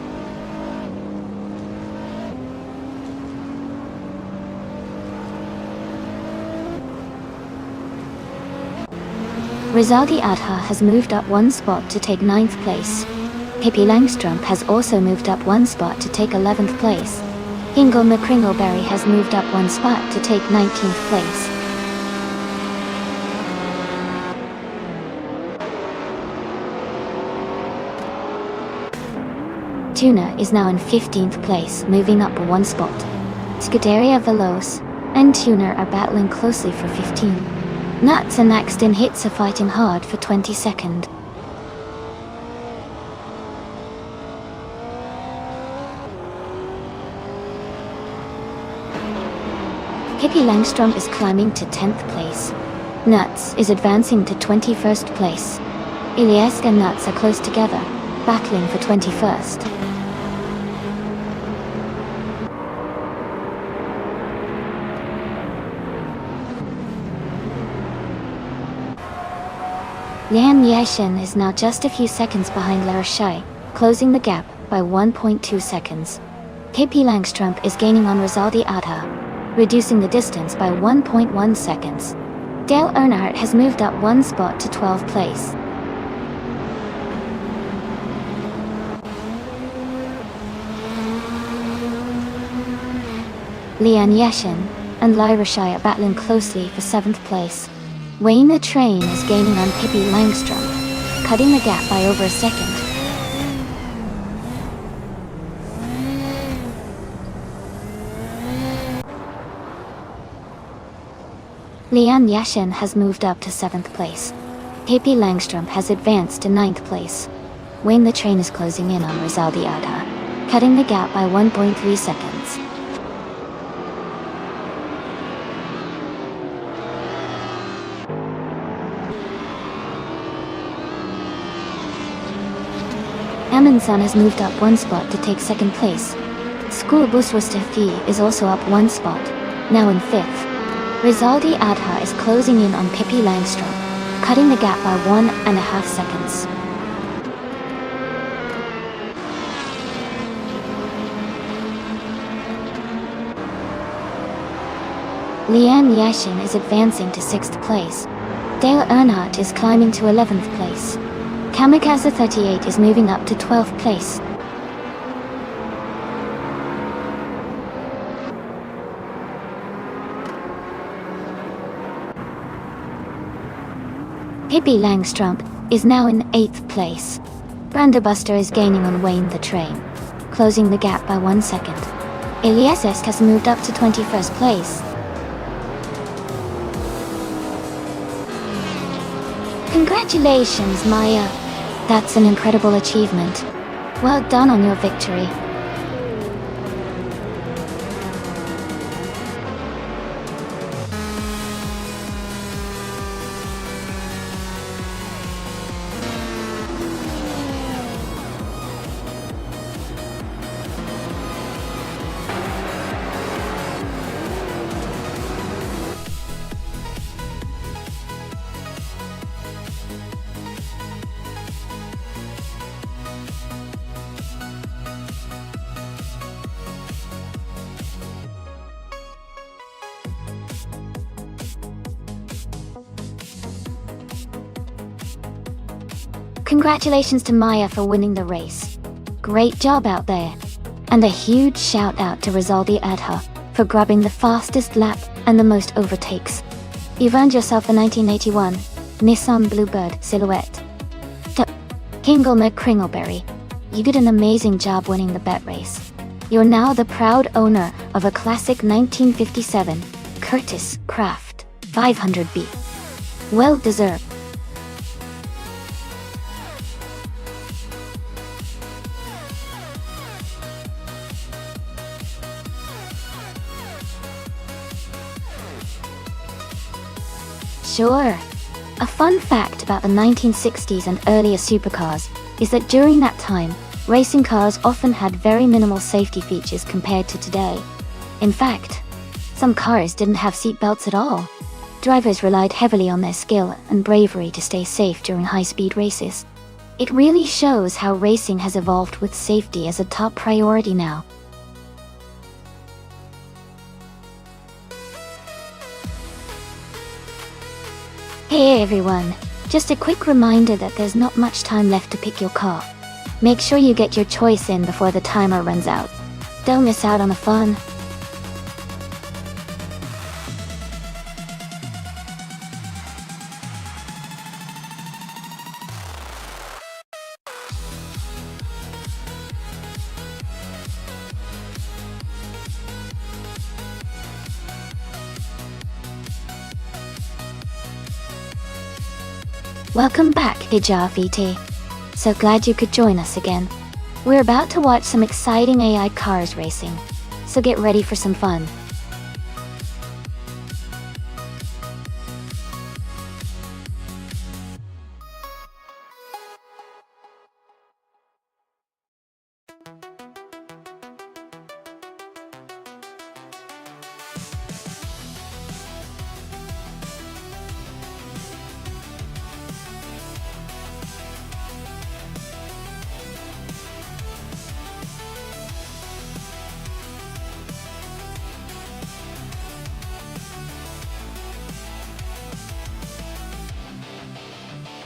Rizaldi Adha has moved up one spot to take 9th place. Pippi Langstrom has also moved up one spot to take 11th place. Ingo McCringleberry has moved up one spot to take 19th place. Tuna is now in 15th place, moving up one spot. Scuderia Veloce and Tuner are battling closely for 15. Nuts and Next in Hits are fighting hard for 22nd. Pippi Langstrom is climbing to 10th place. Nuts is advancing to 21st place. Ilyes and Nuts are close together, battling for 21st. Lian Yashin is now just a few seconds behind Larashai, closing the gap by 1.2 seconds. Pippi Langstrom is gaining on Rizaldi Adha, reducing the distance by 1.1 seconds. Dale Earnhardt has moved up one spot to 12th place. Lian Yashin and Larashai are battling closely for 7th place. Wayne the Train is gaining on Pippi Langstrom, cutting the gap by over a second. Lian Yashin has moved up to 7th place. Pippi Langstrom has advanced to 9th place. Wayne the Train is closing in on Rizaldi Adha, cutting the gap by 1.3 seconds. Aminsan has moved up one spot to take 2nd place. School Bus Rustafi is also up one spot, now in 5th. Rizaldi Adha is closing in on Pippi Langstrom, cutting the gap by 1.5 seconds. Lian Yashin is advancing to 6th place. Dale Earnhardt is climbing to 11th place. Kamikaze 38 is moving up to 12th place. Pippi Langstrom is now in 8th place. Branderbuster is gaining on Wayne the Train, closing the gap by 1 second. Ilyes has moved up to 21st place. Congratulations, Maya. That's an incredible achievement. Well done on your victory. Congratulations to Maya for winning the race. Great job out there. And a huge shout out to Rizaldi Adha for grabbing the fastest lap and the most overtakes. You've earned yourself a 1981 Nissan Bluebird Silhouette. Kingle McCringleberry, you did an amazing job winning the bet race. You're now the proud owner of a classic 1957 Curtis Craft 500B. Well deserved. Sure. A fun fact about the 1960s and earlier supercars is that during that time, racing cars often had very minimal safety features compared to today. In fact, some cars didn't have seat belts at all. Drivers relied heavily on their skill and bravery to stay safe during high-speed races. It really shows how racing has evolved with safety as a top priority now. Hey everyone, just a quick reminder that there's not much time left to pick your car. Make sure you get your choice in before the timer runs out. Don't miss out on the fun. Welcome back, Hijafiti. So glad you could join us again. We're about to watch some exciting AI cars racing, so get ready for some fun.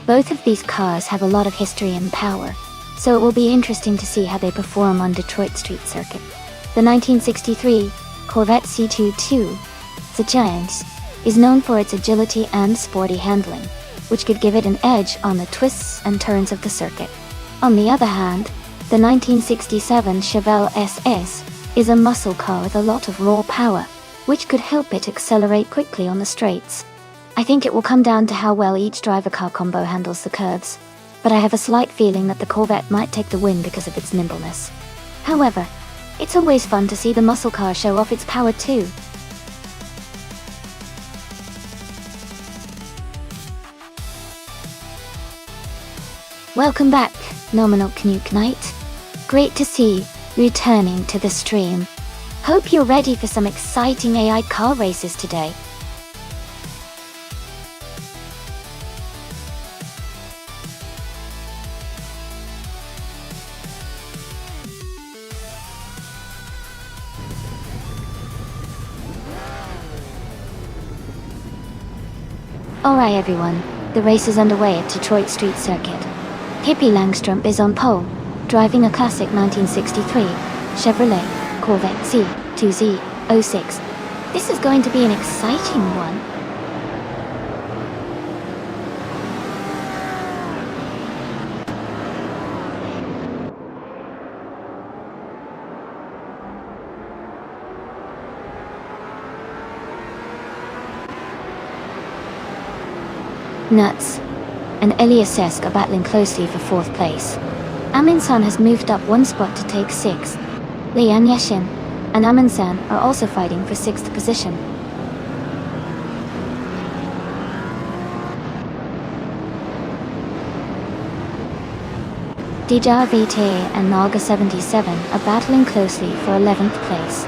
Both of these cars have a lot of history and power, so it will be interesting to see how they perform on Detroit Street Circuit. The 1963 Corvette C22, the Giants, is known for its agility and sporty handling, which could give it an edge on the twists and turns of the circuit. On the other hand, the 1967 Chevelle SS is a muscle car with a lot of raw power, which could help it accelerate quickly on the straights. I think it will come down to how well each driver car combo handles the curves, but I have a slight feeling that the Corvette might take the win because of its nimbleness. However, it's always fun to see the muscle car show off its power too. Welcome back, Nominal Knuke Knight. Great to see you returning to the stream. Hope you're ready for some exciting AI car races today. Alright everyone, the race is underway at Detroit Street Circuit. Hippie Langstrom is on pole, driving a classic 1963 Chevrolet Corvette C2Z06. This is going to be an exciting one. Nuts. and Eliasesk are battling closely for 4th place. Aminsan has moved up 1 spot to take 6th. Lian Yashin and Aminsan are also fighting for 6th position. Dija VT and Naga 77 are battling closely for 11th place.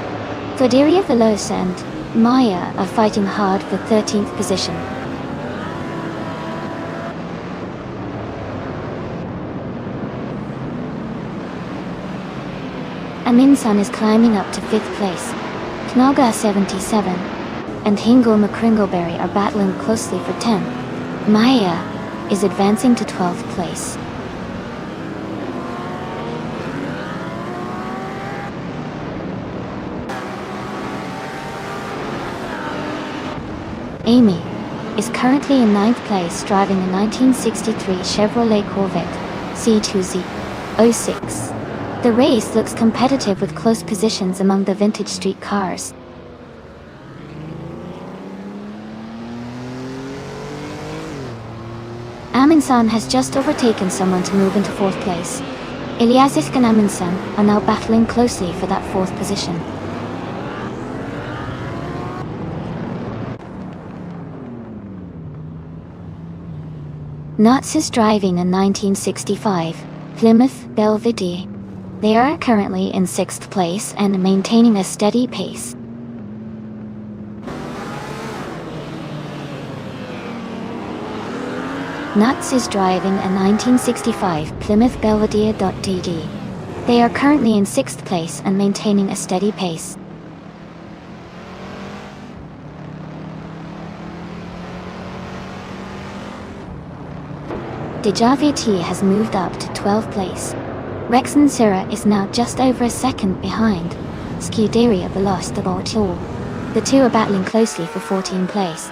Fladiria Veloz and Maya are fighting hard for 13th position. Aminsan is climbing up to 5th place. Knaga 77 and Hingle McCringleberry are battling closely for 10th. Maya is advancing to 12th place. Amy is currently in 9th place driving a 1963 Chevrolet Corvette C2Z06. The race looks competitive with close positions among the vintage street cars. Aminsan has just overtaken someone to move into 4th place. Eliasif and Aminsan are now battling closely for that 4th position. Nuts is driving a 1965 Plymouth Belvedere. They are currently in 6th place and maintaining a steady pace. Nuts is driving a 1965 Plymouth Belvedere.DD. They are currently in 6th place and maintaining a steady pace. Dejaviti has moved up to 12th place. Rexon Sura is now just over a second behind. Scuderia Veloz the Bortoul. The two are battling closely for 14th place.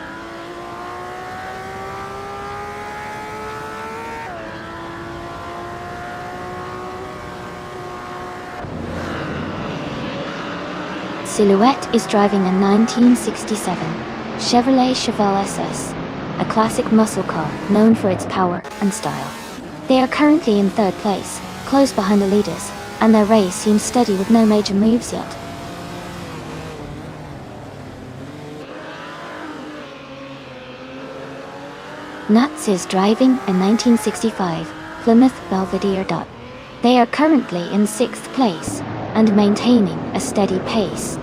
Silhouette is driving a 1967 Chevrolet Cheval SS, a classic muscle car known for its power and style. They are currently in 3rd place, close behind the leaders, and their race seems steady with no major moves yet. Nuts is driving a 1965 Plymouth Belvedere. They are currently in 6th place and maintaining a steady pace.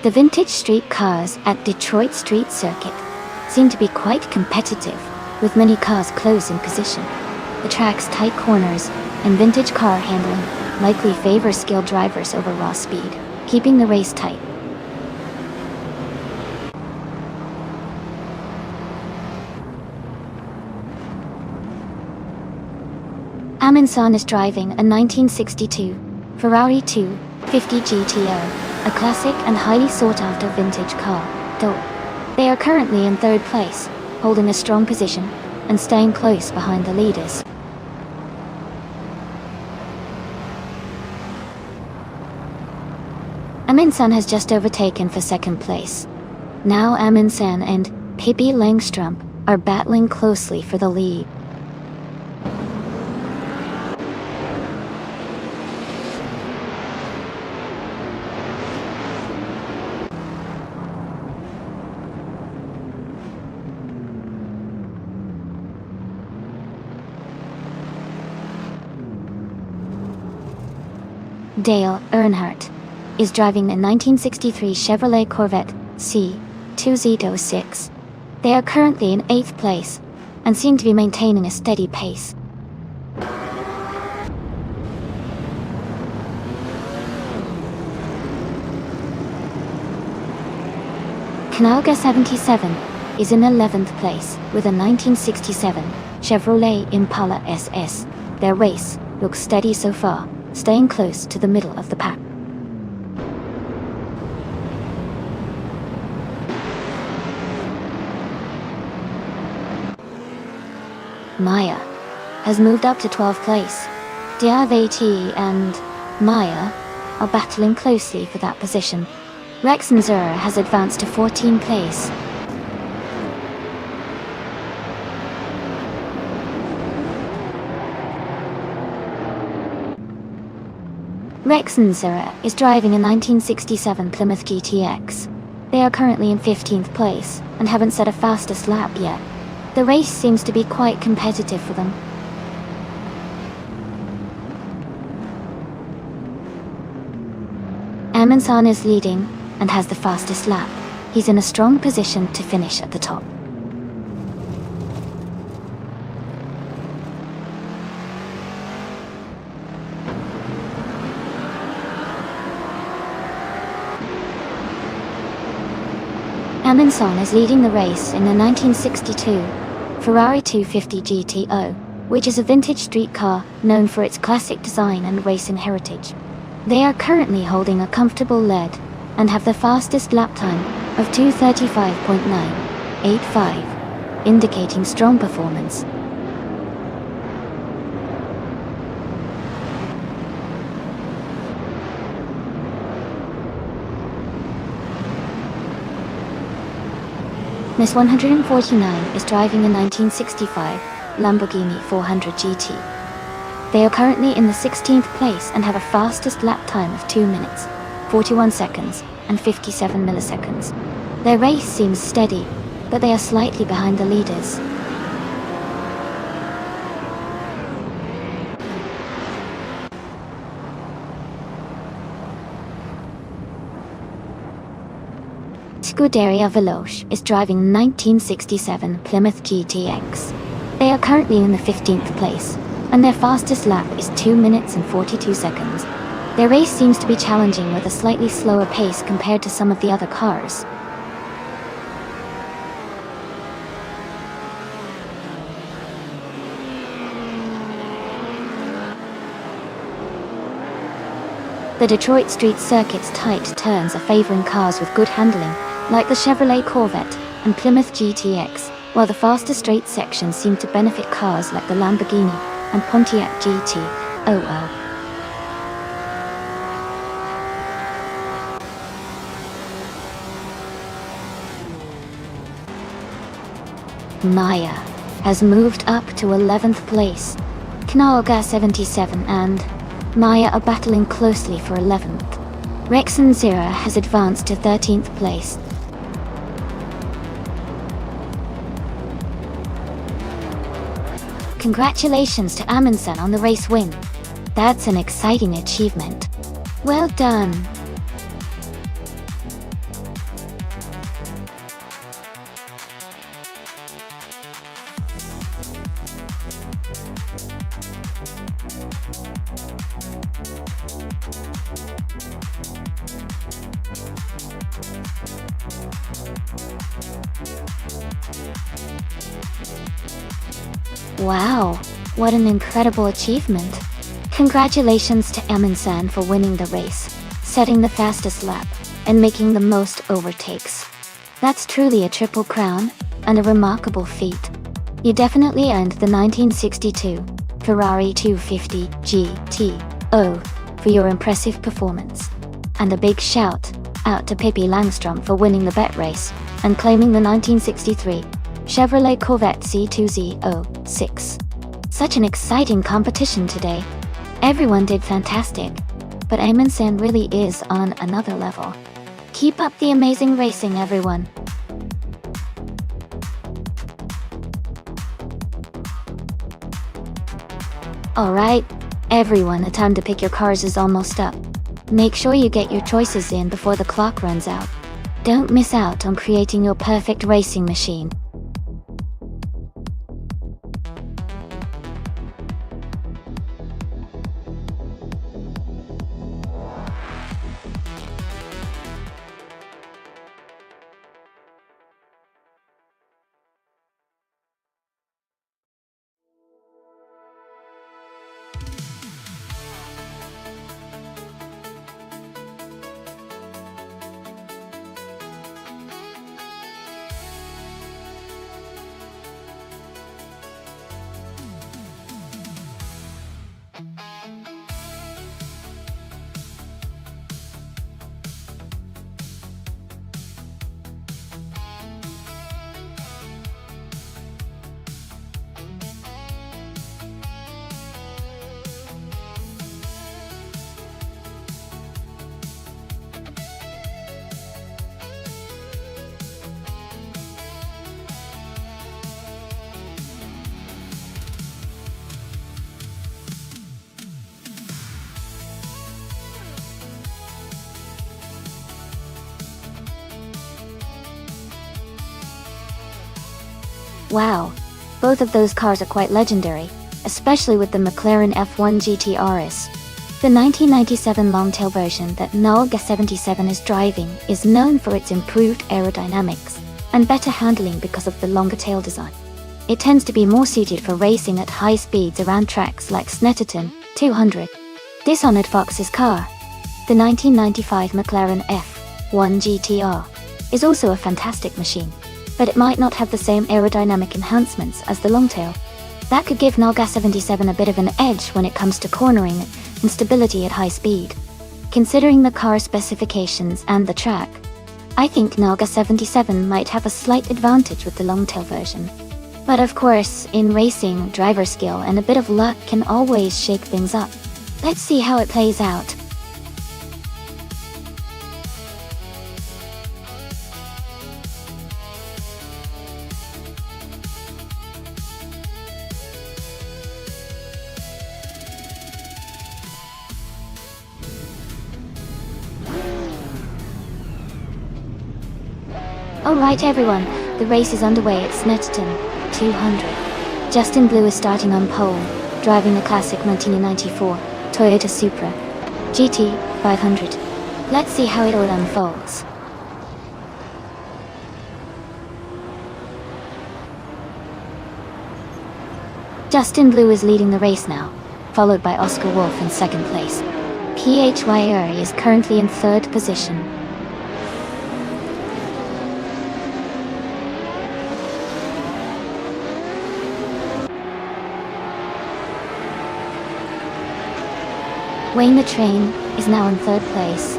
The vintage street cars at Detroit Street Circuit seem to be quite competitive, with many cars close in position. The track's tight corners and vintage car handling likely favor skilled drivers over raw speed, keeping the race tight. Aminsan is driving a 1962 Ferrari 250 GTO, a classic and highly sought-after vintage car, though they are currently in 3rd place, holding a strong position and staying close behind the leaders. Aminsan has just overtaken for 2nd place. Now Aminsan and Pippi Langstrump are battling closely for the lead. Dale Earnhardt is driving a 1963 Chevrolet Corvette C2Z06. They are currently in 8th place and seem to be maintaining a steady pace. Knaga 77 is in 11th place with a 1967 Chevrolet Impala SS. Their race looks steady so far, staying close to the middle of the pack. Maya has moved up to 12th place. Diavati and Maya are battling closely for that position. Rex and Zura has advanced to 14th place. Rex and Zura is driving a 1967 Plymouth GTX. They are currently in 15th place and haven't set a fastest lap yet. The race seems to be quite competitive for them. Amundsen is leading and has the fastest lap. He's in a strong position to finish at the top. Amundsen is leading the race in a 1962 Ferrari 250 GTO, which is a vintage street car known for its classic design and racing heritage. They are currently holding a comfortable lead and have the fastest lap time of 2:35.985, indicating strong performance. Miss 149 is driving a 1965 Lamborghini 400 GT. They are currently in the 16th place and have a fastest lap time of 2 minutes, 41 seconds, and 57 milliseconds. Their race seems steady, but they are slightly behind the leaders. Scuderia Veloce is driving 1967 Plymouth GTX. They are currently in the 15th place, and their fastest lap is 2 minutes and 42 seconds. Their race seems to be challenging with a slightly slower pace compared to some of the other cars. The Detroit street circuit's tight turns are favoring cars with good handling, like the Chevrolet Corvette and Plymouth GTX, while the faster straight sections seem to benefit cars like the Lamborghini and Pontiac GT00. Maya has moved up to 11th place. Knalga 77 and Maya are battling closely for 11th. Rex and Zira has advanced to 13th place. Congratulations to Amundsen on the race win. That's an exciting achievement. Well done. Wow, what an incredible achievement. Congratulations to Amundsen for winning the race, setting the fastest lap, and making the most overtakes. That's truly a triple crown, and a remarkable feat. You definitely earned the 1962 Ferrari 250 GTO for your impressive performance. And a big shout out to Pippi Langstrom for winning the bet race and claiming the 1963 Chevrolet Corvette C2Z06. Such an exciting competition today. Everyone did fantastic, but Amundsen really is on another level. Keep up the amazing racing, everyone. Alright, everyone, the time to pick your cars is almost up. Make sure you get your choices in before the clock runs out. Don't miss out on creating your perfect racing machine. Wow, both of those cars are quite legendary, especially with the McLaren F1 GT RS. The 1997 longtail version that Nalga 77 is driving is known for its improved aerodynamics and better handling because of the longer tail design. It tends to be more suited for racing at high speeds around tracks like Snetterton 200. Dishonored Fox's car, the 1995 McLaren F1 GTR, is also a fantastic machine, but it might not have the same aerodynamic enhancements as the longtail. That could give Nalga 77 a bit of an edge when it comes to cornering and stability at high speed. Considering the car specifications and the track, I think Nalga 77 might have a slight advantage with the longtail version. But of course, in racing, driver skill and a bit of luck can always shake things up. Let's see how it plays out. Alright everyone, the race is underway at Snetterton 200. Justin Blue is starting on pole, driving the classic 1994 Toyota Supra GT 500. Let's see how it all unfolds. Justin Blue is leading the race now, followed by Oscar Wolf in second place. PHYR is currently in third position. Wayne the Train is now in third place.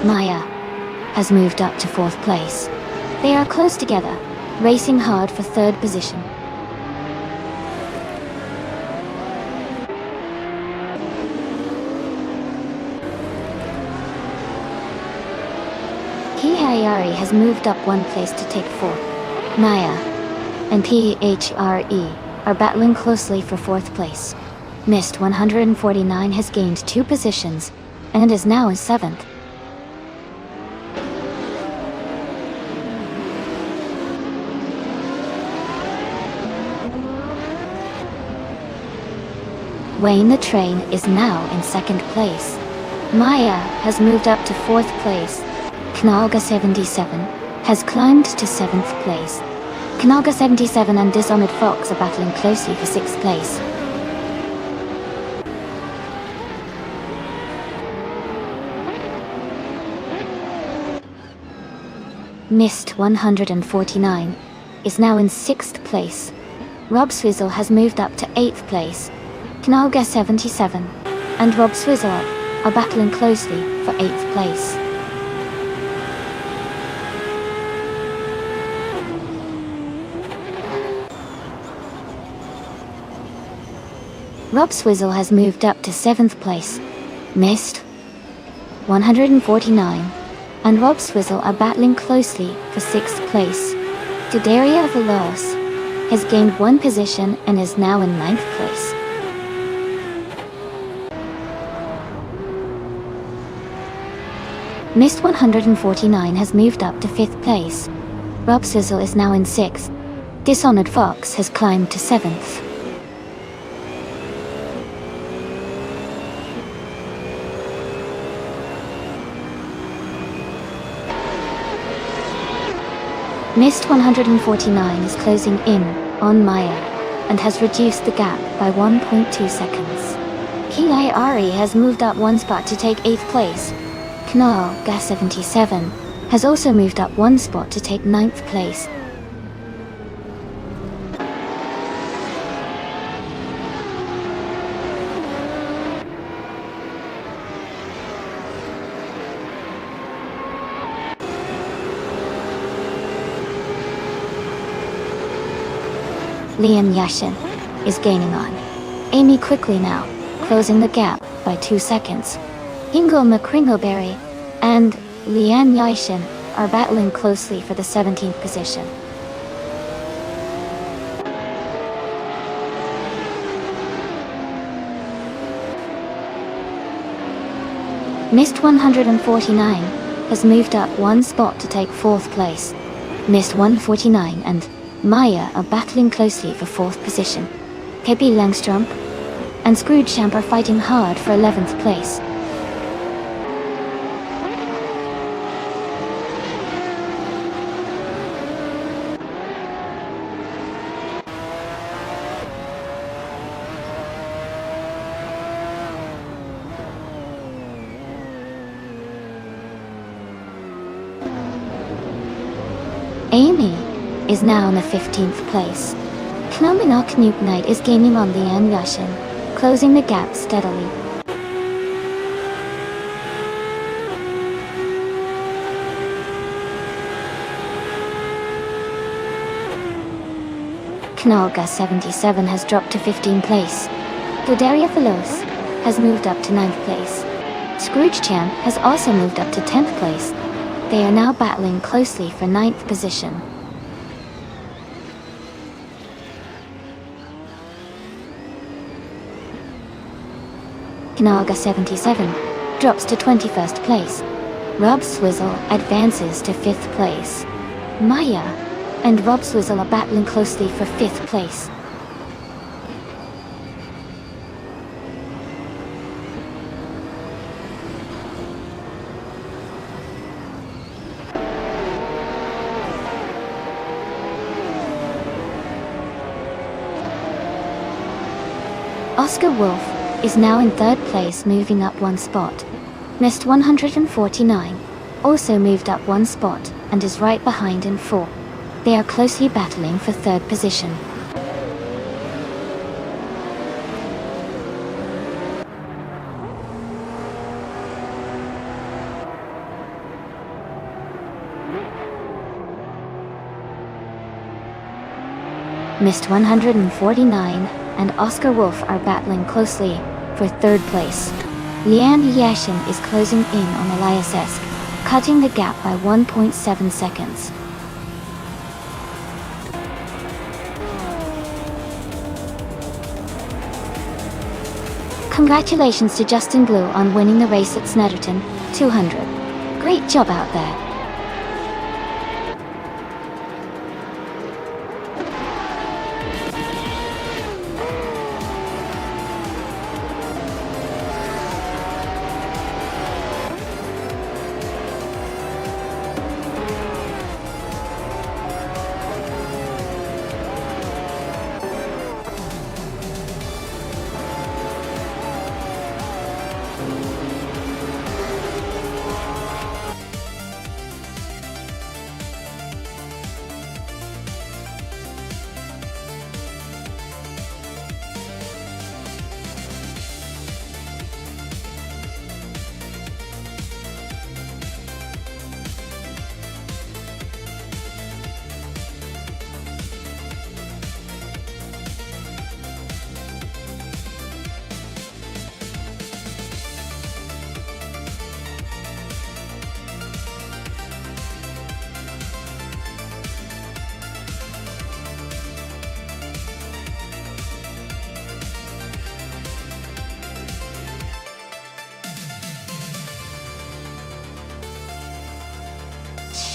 Maya has moved up to fourth place. They are close together, racing hard for third position. Kihayari has moved up one place to take fourth. Maya and PHRE are battling closely for fourth place. Mist 149 has gained 2 positions, and is now in 7th. Wayne the Train is now in 2nd place. Maya has moved up to 4th place. Knalga 77 has climbed to 7th place. Knalga 77 and Dishonored Fox are battling closely for 6th place. Mist 149 is now in 6th place. Rob Swizzle has moved up to 8th place. Knalga 77 and Rob Swizzle are battling closely for 8th place. Rob Swizzle has moved up to 7th place. Mist 149 and Rob Swizzle are battling closely for 6th place. Didaria Veloz has gained 1 position and is now in 9th place. Mist 149 has moved up to 5th place. Rob Swizzle is now in 6th. Dishonored Fox has climbed to 7th. Mist 149 is closing in on Maya and has reduced the gap by 1.2 seconds. Kiai has moved up 1 spot to take 8th place. Knalga 77 has also moved up 1 spot to take 9th place. Liam Yashin is gaining on Amy quickly now, closing the gap by 2 seconds. Ingo McCringleberry and Liam Yashin are battling closely for the 17th position. Mist 149 has moved up 1 spot to take 4th place. Mist 149 and Maya are battling closely for 4th position. KB Langstrom and Scroogechamp are fighting hard for 11th place. Amy is now in the 15th place. Knominok Nuke Knight is gaining on Lian Yashin, closing the gap steadily. Knalga 77 has dropped to 15th place. Dodaria Philos has moved up to 9th place. Scroogechamp has also moved up to 10th place. They are now battling closely for 9th position. Knalga 77 drops to 21st place. Rob Swizzle advances to 5th place. Maya and Rob Swizzle are battling closely for 5th place. Oscar Wolf is now in 3rd place, moving up 1 spot. Nest 149 also moved up 1 spot and is right behind in 4. They are closely battling for 3rd position. Mist 149 and Oscar Wolf are battling closely for 3rd place. Lian Yashin is closing in on Elias Esk, cutting the gap by 1.7 seconds. Congratulations to Justin Blue on winning the race at Snetterton 200. Great job out there.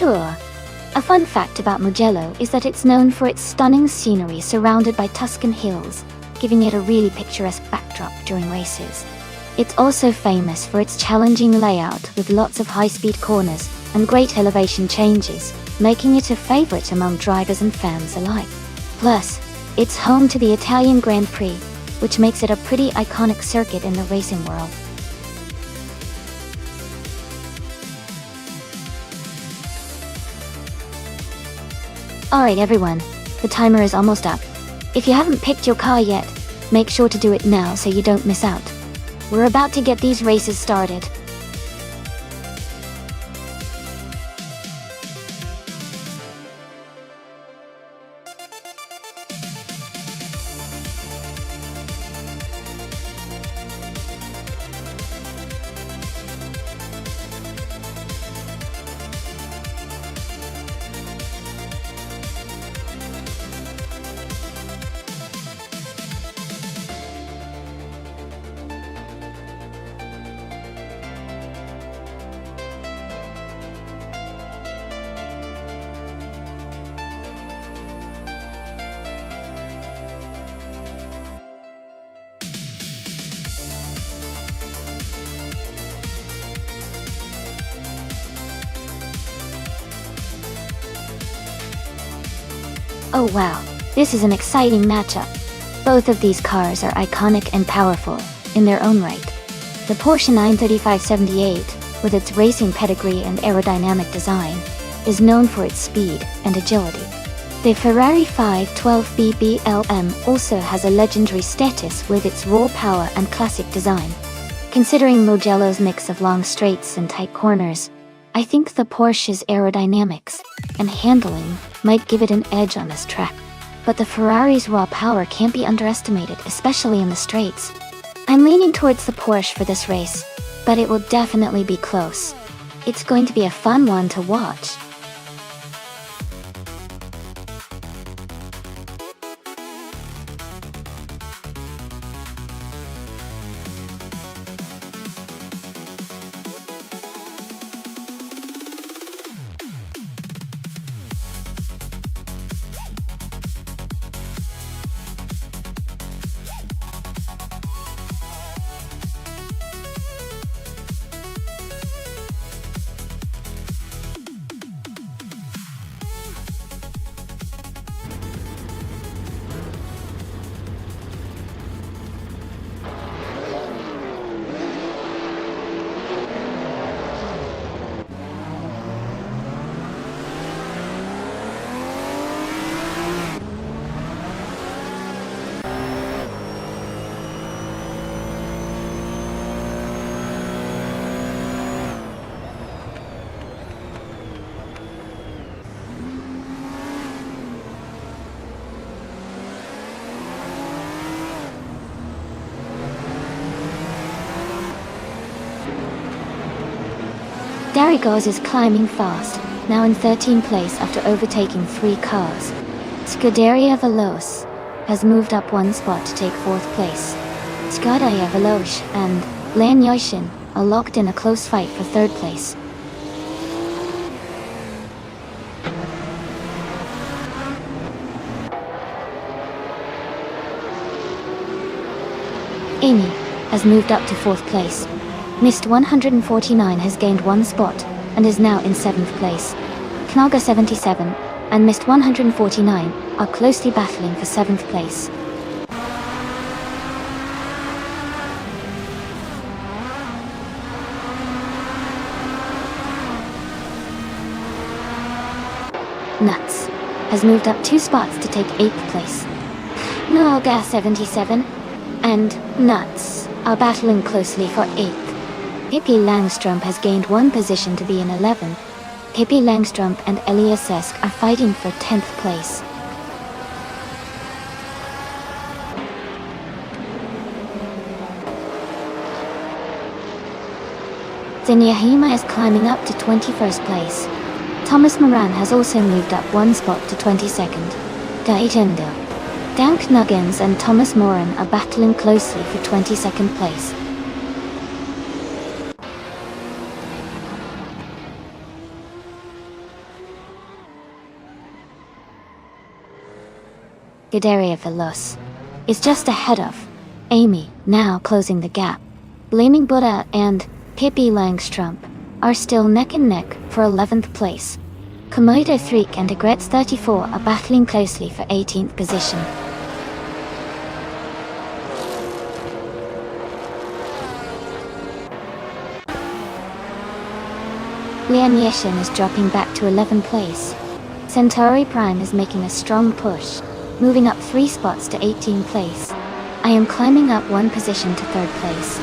Sure. A fun fact about Mugello is that it's known for its stunning scenery surrounded by Tuscan hills, giving it a really picturesque backdrop during races. It's also famous for its challenging layout with lots of high-speed corners and great elevation changes, making it a favorite among drivers and fans alike. Plus, it's home to the Italian Grand Prix, which makes it a pretty iconic circuit in the racing world. Alright everyone, the timer is almost up. If you haven't picked your car yet, make sure to do it now so you don't miss out. We're about to get these races started. Oh wow, this is an exciting matchup. Both of these cars are iconic and powerful, in their own right. The Porsche 935/78, with its racing pedigree and aerodynamic design, is known for its speed and agility. The Ferrari 512 BBLM also has a legendary status with its raw power and classic design. Considering Mugello's mix of long straights and tight corners, I think the Porsche's aerodynamics and handling might give it an edge on this track. But the Ferrari's raw power can't be underestimated, especially in the straights. I'm leaning towards the Porsche for this race, but it will definitely be close. It's going to be a fun one to watch. Darigos is climbing fast, now in 13th place after overtaking 3 cars. Scuderia Veloce has moved up 1 spot to take 4th place. Scuderia Veloce and Lanyoishin are locked in a close fight for 3rd place. Amy has moved up to 4th place. Mist 149 has gained 1 spot and is now in 7th place. Knaga 77 and Mist 149 are closely battling for 7th place. Nuts has moved up 2 spots to take 8th place. Knaga 77 and Nuts are battling closely for 8th. Pippi Langstrump has gained 1 position to be in 11th. Pippi Langstrump and Elias Esk are fighting for 10th place. Zenyahima is climbing up to 21st place. Thomas Moran has also moved up 1 spot to 22nd. Daitendo, Dank Nuggins and Thomas Moran are battling closely for 22nd place. Scuderia Veloce is just ahead of Amy, now closing the gap. Blaming Buddha and Pippi Langstrump are still neck and neck for 11th place. Komodo 3 and Agrets 34 are battling closely for 18th position. Lian Yeshin is dropping back to 11th place. Centauri Prime is making a strong push, moving up 3 spots to 18th place. I am climbing up 1 position to 3rd place.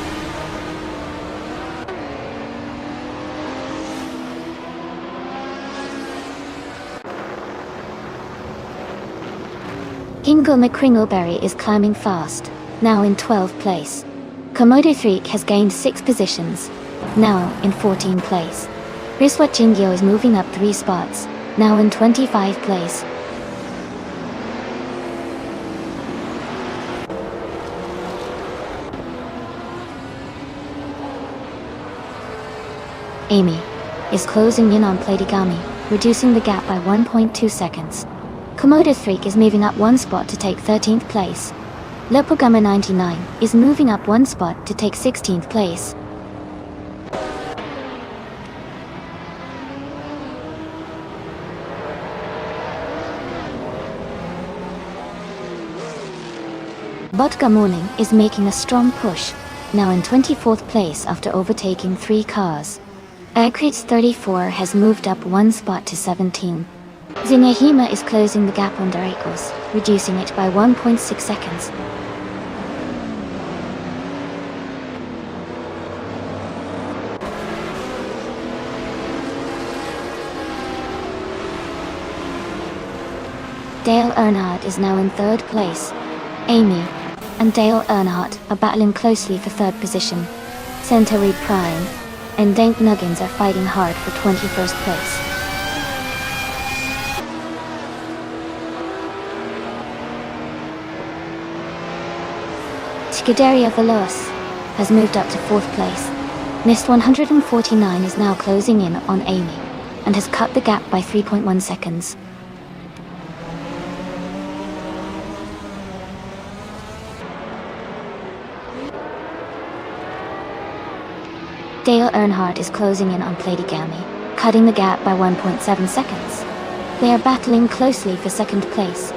Kingle McCringleberry is climbing fast, now in 12th place. Komodo 3 has gained 6 positions, now in 14th place. Riswa Jingyo is moving up 3 spots, now in 25th place. Amy is closing in on Platigami, reducing the gap by 1.2 seconds. Komodo 3 is moving up 1 spot to take 13th place. Lopogama 99 is moving up 1 spot to take 16th place. Vodka Morning is making a strong push, now in 24th place after overtaking 3 cars. Aircrates 34 has moved up 1 spot to 17. Zinyahima is closing the gap on Darikos, reducing it by 1.6 seconds. Dale Earnhardt is now in 3rd place. Amy and Dale Earnhardt are battling closely for 3rd position. Centauri Prime and Dank Nuggins are fighting hard for 21st place. Scuderia Veloce has moved up to 4th place. Mist 149 is now closing in on Amy and has cut the gap by 3.1 seconds. Dale Earnhardt is closing in on Platigami, cutting the gap by 1.7 seconds. They are battling closely for 2nd place.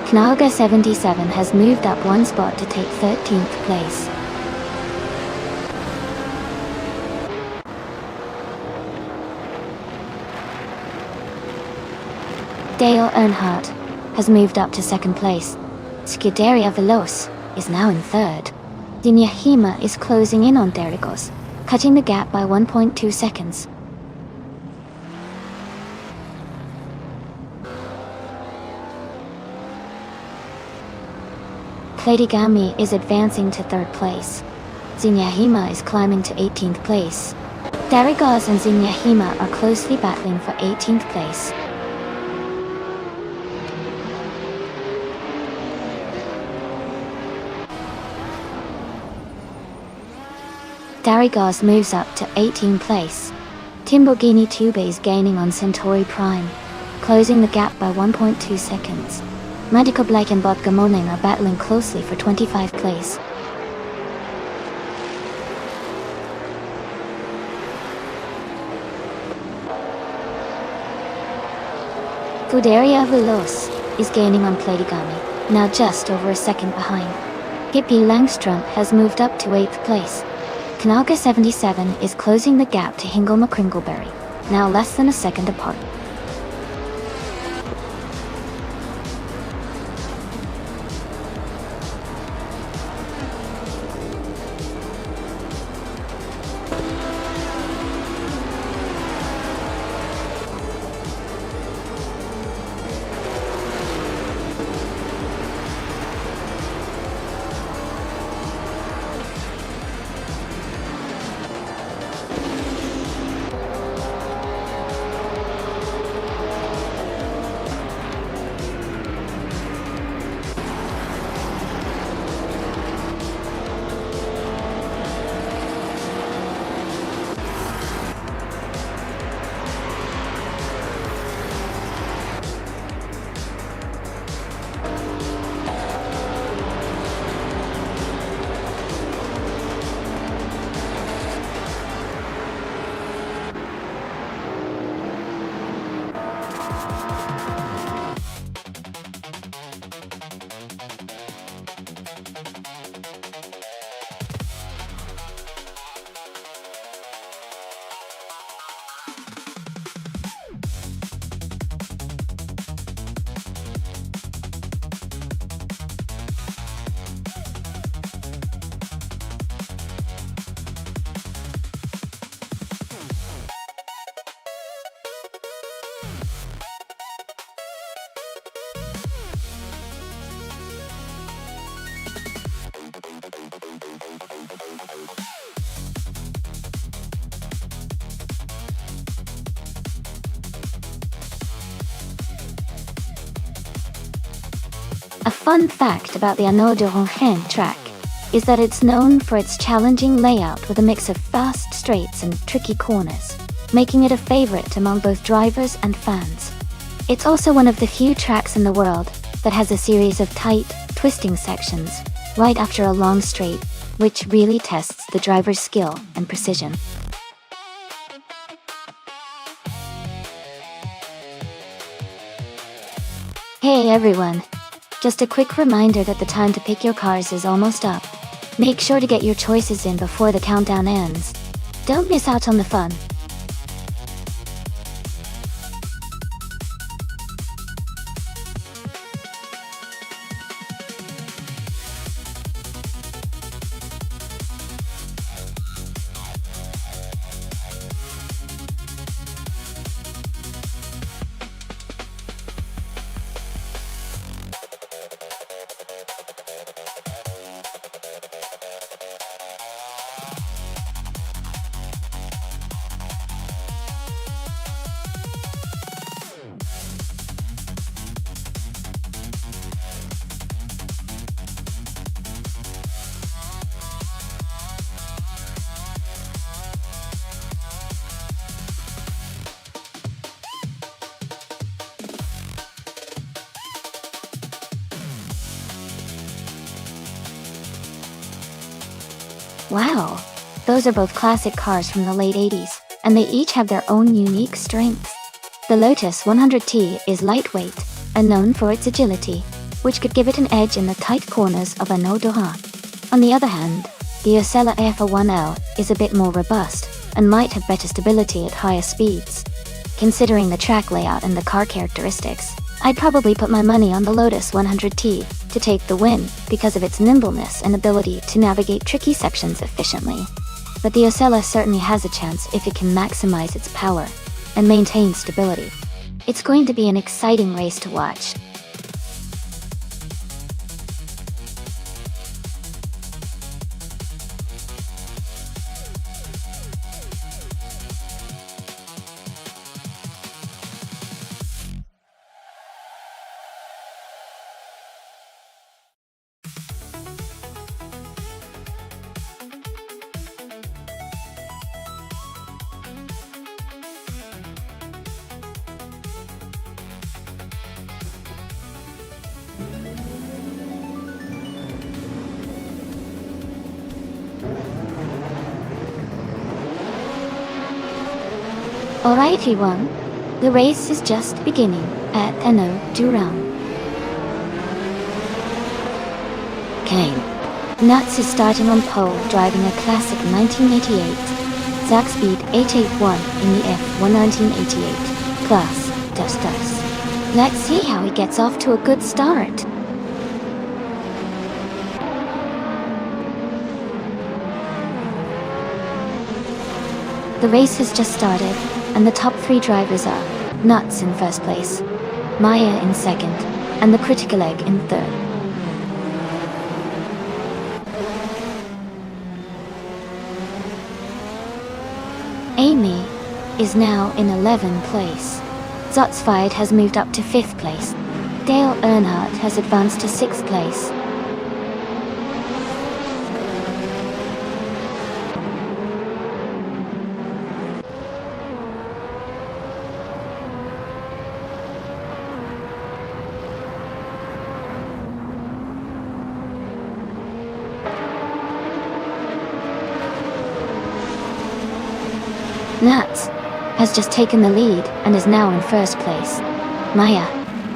Knaga 77 has moved up 1 spot to take 13th place. Dale Earnhardt has moved up to 2nd place. Scuderia Veloce is now in 3rd. Zinyahima is closing in on Darigos, cutting the gap by 1.2 seconds. Platigami is advancing to 3rd place. Zinyahima is climbing to 18th place. Darigos and Zinyahima are closely battling for 18th place. Darigos moves up to 18th place. Timborghini Tube is gaining on Centauri Prime, closing the gap by 1.2 seconds. Medico Blake and Vodka Morning are battling closely for 25th place. Scuderia Veloce is gaining on Platigami, now just over a second behind. Hippie Langstrom has moved up to 8th place. Knaga 77 is closing the gap to Hingle McCringleberry, now less than a second apart. A fun fact about the Anneau de Ronchamp track is that it's known for its challenging layout with a mix of fast straights and tricky corners, making it a favorite among both drivers and fans. It's also one of the few tracks in the world that has a series of tight, twisting sections right after a long straight, which really tests the driver's skill and precision. Hey everyone! Just a quick reminder that the time to pick your cars is almost up. Make sure to get your choices in before the countdown ends. Don't miss out on the fun. Wow, those are both classic cars from the late 80s, and they each have their own unique strengths. The Lotus 100T is lightweight and known for its agility, which could give it an edge in the tight corners of an Eau-de-Rhin. On the other hand, the Osella F1L is a bit more robust and might have better stability at higher speeds. Considering the track layout and the car characteristics, I'd probably put my money on the Lotus 100T to take the win because of its nimbleness and ability to navigate tricky sections efficiently. But the Osella certainly has a chance if it can maximize its power and maintain stability. It's going to be an exciting race to watch. Alright everyone, the race is just beginning at Eau-de-Rhin. Kane. Nuts is starting on pole driving a classic 1988 Zach Speed 881 in the F1 1988 class Dusters. Let's see how he gets off to a good start. The race has just started, and the top 3 drivers are Nuts in first place, Maya in second, and the Critical Egg in third. Amy is now in 11th place. Zotsfied has moved up to 5th place. Dale Earnhardt has advanced to 6th place. Nuts has just taken the lead and is now in first place. Maya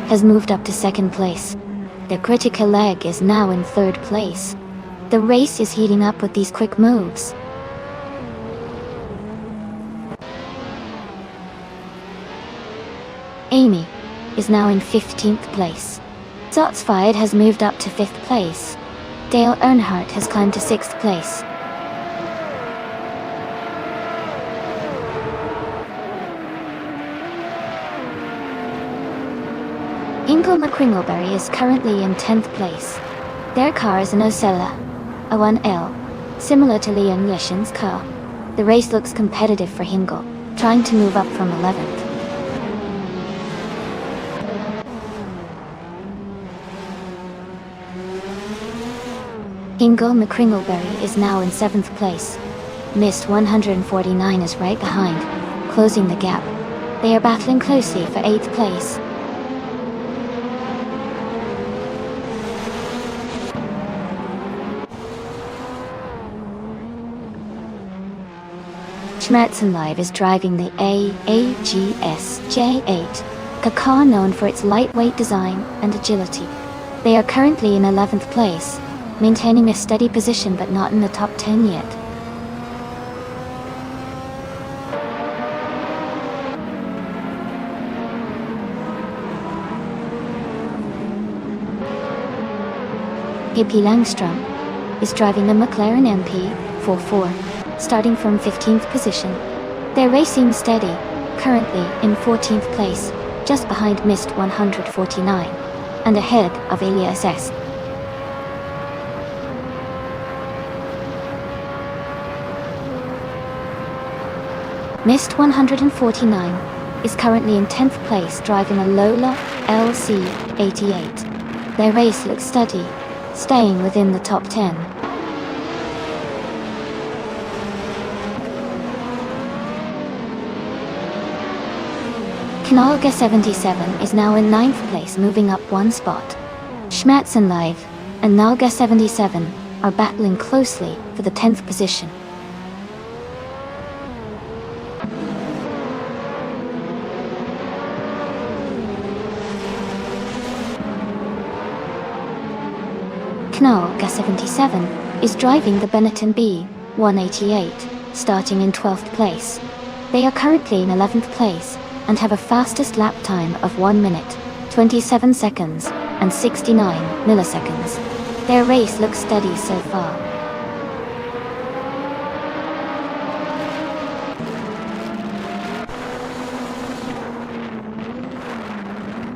has moved up to 2nd place. The Critical Egg is now in 3rd place. The race is heating up with these quick moves. Amy is now in 15th place. Zotsfied has moved up to 5th place. Dale Earnhardt has climbed to 6th place. Ingle McCringleberry is currently in 10th place. Their car is an Osella, a 1L, similar to Liam Yeshin's car. The race looks competitive for Hingle, trying to move up from 11th. Ingle McCringleberry is now in 7th place. Mist 149 is right behind, closing the gap. They are battling closely for 8th place. Schmerzenlive is driving the AAGS J8, a car known for its lightweight design and agility. They are currently in 11th place, maintaining a steady position but not in the top 10 yet. Pippi Langstrom is driving a McLaren MP44, starting from 15th position. They're racing steady, currently in 14th place, just behind Mist 149, and ahead of Elias S. Mist 149 is currently in 10th place driving a Lola LC88. Their race looks steady, staying within the top 10. Knalga 77 is now in 9th place, moving up one spot. Schmatzen Live and Nalga 77 are battling closely for the 10th position. Knalga 77 is driving the Benetton B188, starting in 12th place. They are currently in 11th place and have a fastest lap time of 1 minute, 27 seconds, and 69 milliseconds. Their race looks steady so far.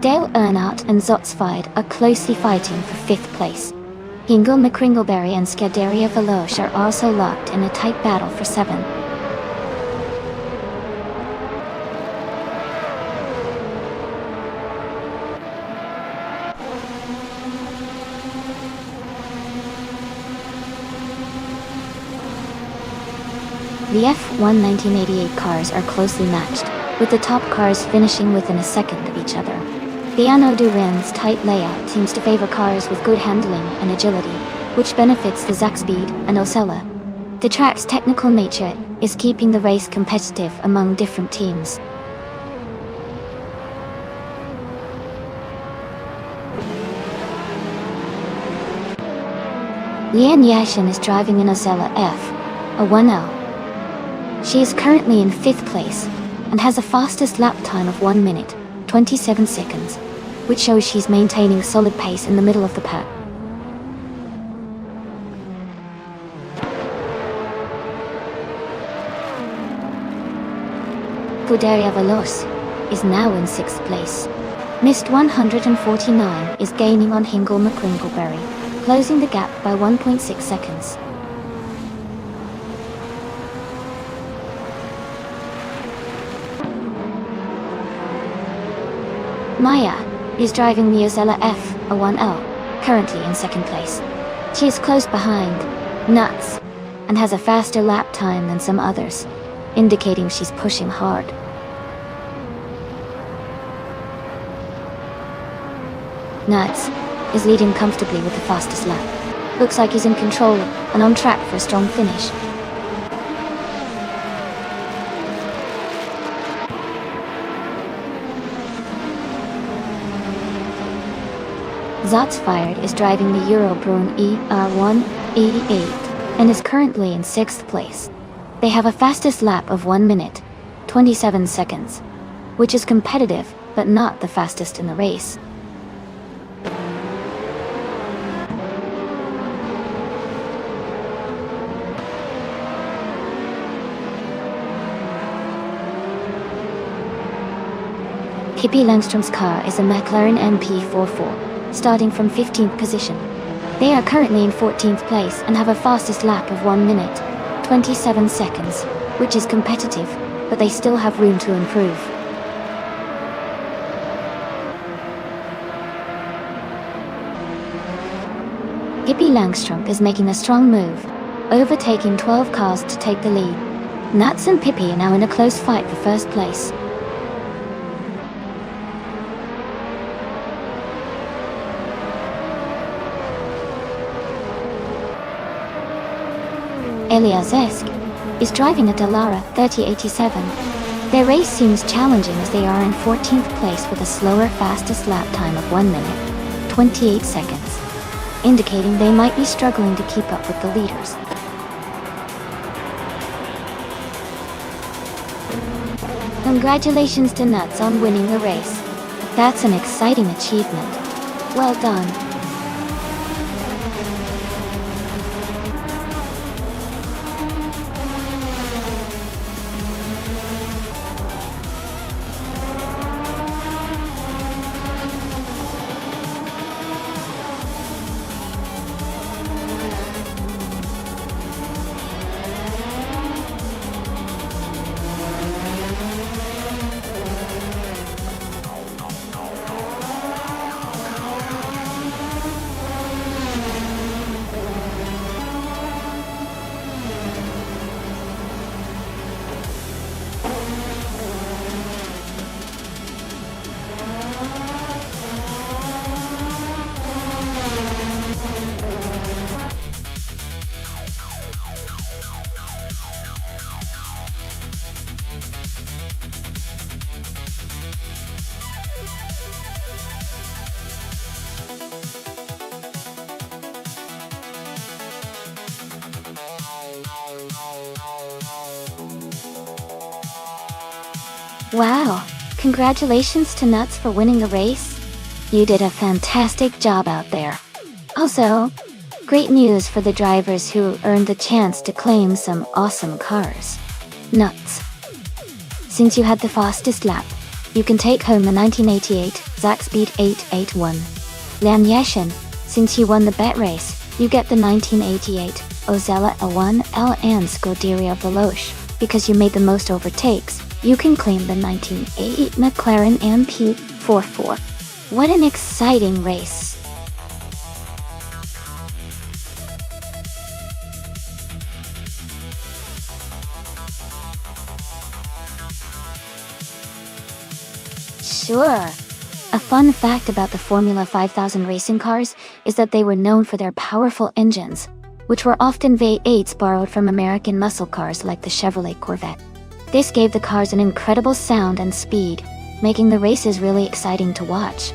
Dale Earnhardt and Zotsfide are closely fighting for 5th place. Hingle McCringleberry and Scuderia Veloce are also locked in a tight battle for 7. The F1 1988 cars are closely matched, with the top cars finishing within a second of each other. The Anneau Duren's tight layout seems to favor cars with good handling and agility, which benefits the Zakspeed and Osella. The track's technical nature is keeping the race competitive among different teams. Lian Yashin is driving an Osella F, a 1L. She is currently in 5th place and has a fastest lap time of 1 minute, 27 seconds, which shows she's maintaining solid pace in the middle of the pack. Scuderia Veloce is now in 6th place. Mist 149 is gaining on Hingle McCringleberry, closing the gap by 1.6 seconds. Maya is driving the Osella F, a 1L, currently in 2nd place. She is close behind Nuts and has a faster lap time than some others, indicating she's pushing hard. Nuts is leading comfortably with the fastest lap. Looks like he's in control and on track for a strong finish. Zotsfired is driving the Eurobrunn ER188 and is currently in 6th place. They have a fastest lap of 1 minute, 27 seconds, which is competitive but not the fastest in the race. Pippi Langstrom's car is a McLaren MP44. Starting from 15th position. They are currently in 14th place and have a fastest lap of 1 minute, 27 seconds, which is competitive, but they still have room to improve. Pippi Langstrom is making a strong move, overtaking 12 cars to take the lead. Nuts and Pippi are now in a close fight for 1st place. Elias Esk is driving a Dallara 3087. Their race seems challenging as they are in 14th place with a slower fastest lap time of 1 minute, 28 seconds, indicating they might be struggling to keep up with the leaders. Congratulations to Nuts on winning the race. That's an exciting achievement. Well done. Wow, congratulations to Nuts for winning the race. You did a fantastic job out there. Also, great news for the drivers who earned the chance to claim some awesome cars. Nuts. Since you had the fastest lap, you can take home the 1988 Zack Speed 881. Lian Yashin, since you won the bet race, you get the 1988 Ozella A1L and Scuderia Veloce. Because you made the most overtakes, you can claim the 1988 McLaren MP44. What an exciting race! Sure. A fun fact about the Formula 5000 racing cars is that they were known for their powerful engines, which were often V8s borrowed from American muscle cars like the Chevrolet Corvette. This gave the cars an incredible sound and speed, making the races really exciting to watch.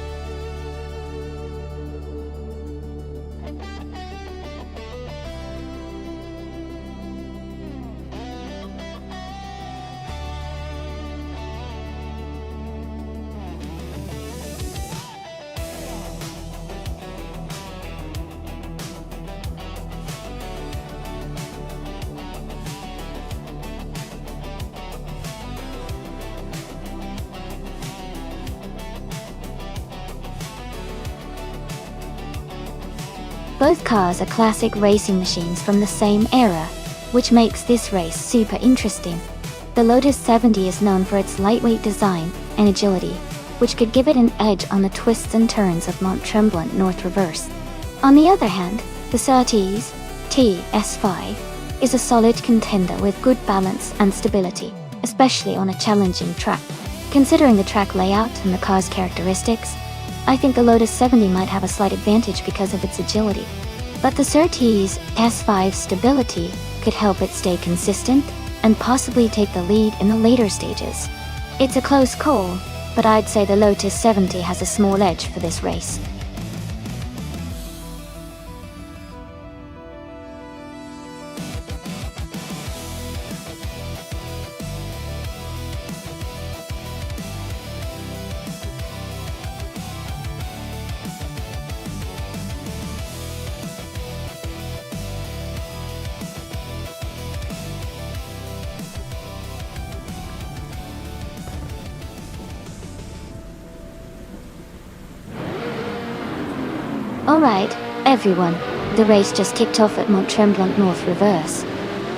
Both cars are classic racing machines from the same era, which makes this race super interesting. The Lotus 70 is known for its lightweight design and agility, which could give it an edge on the twists and turns of Mont Tremblant North Reverse. On the other hand, the Surtees TS5 is a solid contender with good balance and stability, especially on a challenging track. Considering the track layout and the car's characteristics, I think the Lotus 70 might have a slight advantage because of its agility. But the Surtees S5 stability could help it stay consistent and possibly take the lead in the later stages. It's a close call, but I'd say the Lotus 70 has a small edge for this race. Alright, everyone, the race just kicked off at Mont Tremblant North Reverse.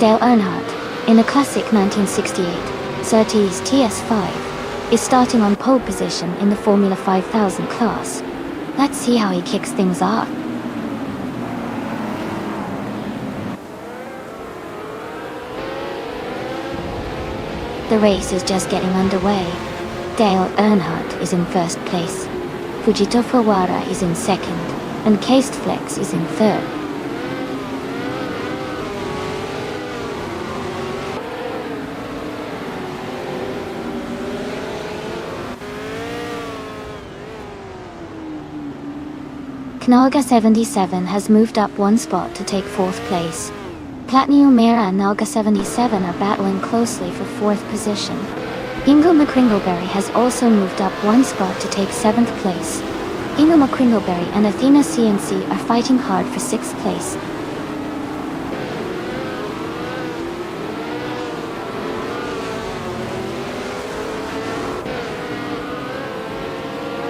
Dale Earnhardt, in a classic 1968 Surtees TS5, is starting on pole position in the Formula 5000 class. Let's see how he kicks things off. The race is just getting underway. Dale Earnhardt is in first place. Fujito Fujiwara is in second, and Cased Flex is in third. Knaga 77 has moved up one spot to take 4th place. Platinum Mera and Nalga 77 are battling closely for 4th position. Ingo McCringleberry has also moved up one spot to take 7th place. Ingo McCringleberry and Athena CNC are fighting hard for 6th place.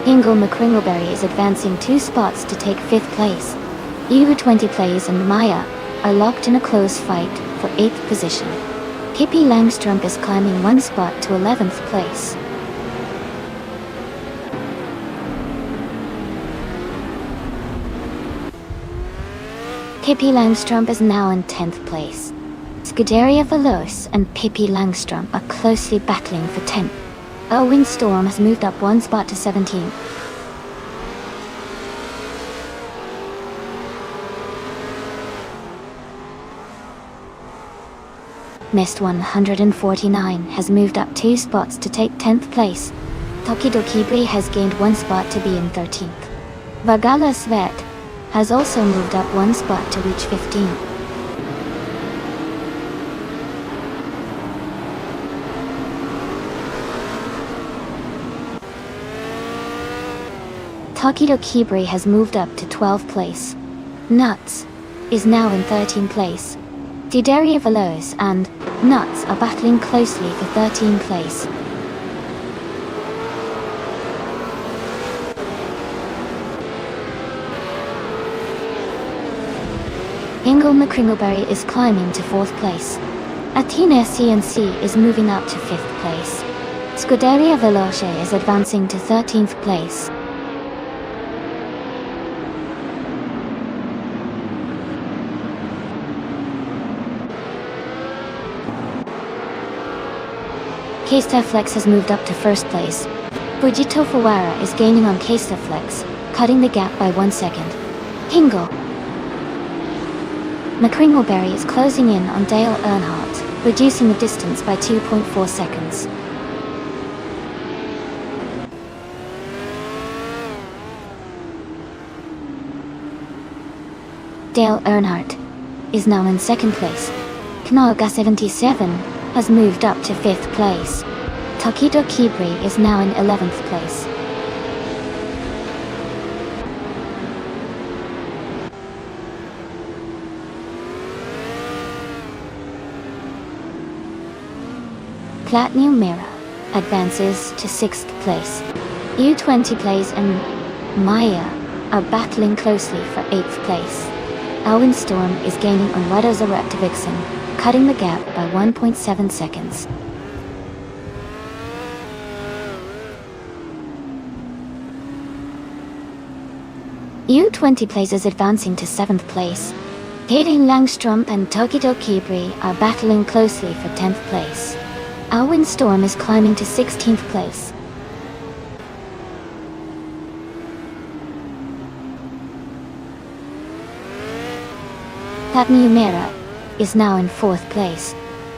Ingo McCringleberry is advancing 2 spots to take 5th place. U20 Plays and Maya are locked in a close fight for 8th position. Pippi Langstrump is climbing 1 spot to 11th place. Pippi Langstrump is now in 10th place. Scuderia Veloce and Pippi Langstrump are closely battling for 10th. Owen Storm has moved up 1 spot to 17th. Mist 149 has moved up 2 spots to take 10th place. Tokidokibri has gained 1 spot to be in 13th. Vagala Svet has also moved up 1 spot to reach 15th. Tokidokibri has moved up to 12th place. Nuts is now in 13th place. Dideria Veloz and Nuts are battling closely for 13th place. Ingo McCringleberry is climbing to 4th place. Athena CNC is moving up to 5th place. Scuderia Veloce is advancing to 13th place. Kestaflex has moved up to 1st place. Fujito Fuwara is gaining on Kestaflex, cutting the gap by 1 second. Hingo McCringleberry is closing in on Dale Earnhardt, reducing the distance by 2.4 seconds. Dale Earnhardt is now in 2nd place. Knaga 77 has moved up to 5th place. Takido Kibri is now in 11th place. Platinum Mira advances to 6th place. U20 Plays and Maya are battling closely for 8th place. Owen Storm is gaining on Radozarepta Vixen, cutting the gap by 1.7 seconds. U20 Plays is advancing to 7th place. Hayden Langstrom and Tokido Kibri are battling closely for 10th place. Owen Storm is climbing to 16th place. Platinum Mira is now in 4th place.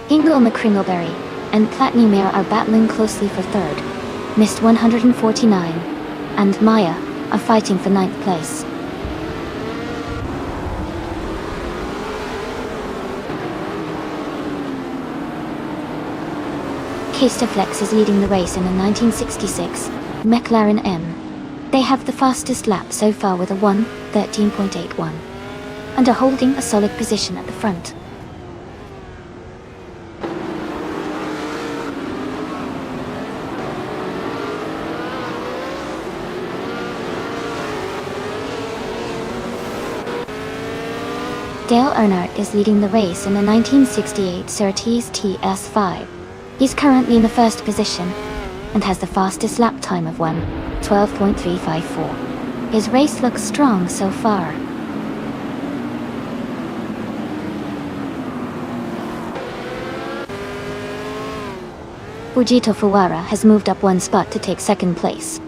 Ingo McCringleberry and Platinum Mira are battling closely for 3rd. Mist 149 and Maya are fighting for 9th place. Kestaflex is leading the race in a 1966 McLaren M. They have the fastest lap so far with a 1:13.81 and are holding a solid position at the front. Dale Earnhardt is leading the race in the 1968 Surtees TS5. He's currently in the 1st position and has the fastest lap time of 1:12.354. His race looks strong so far. Fujito Fuwara has moved up 1 spot to take 2nd place.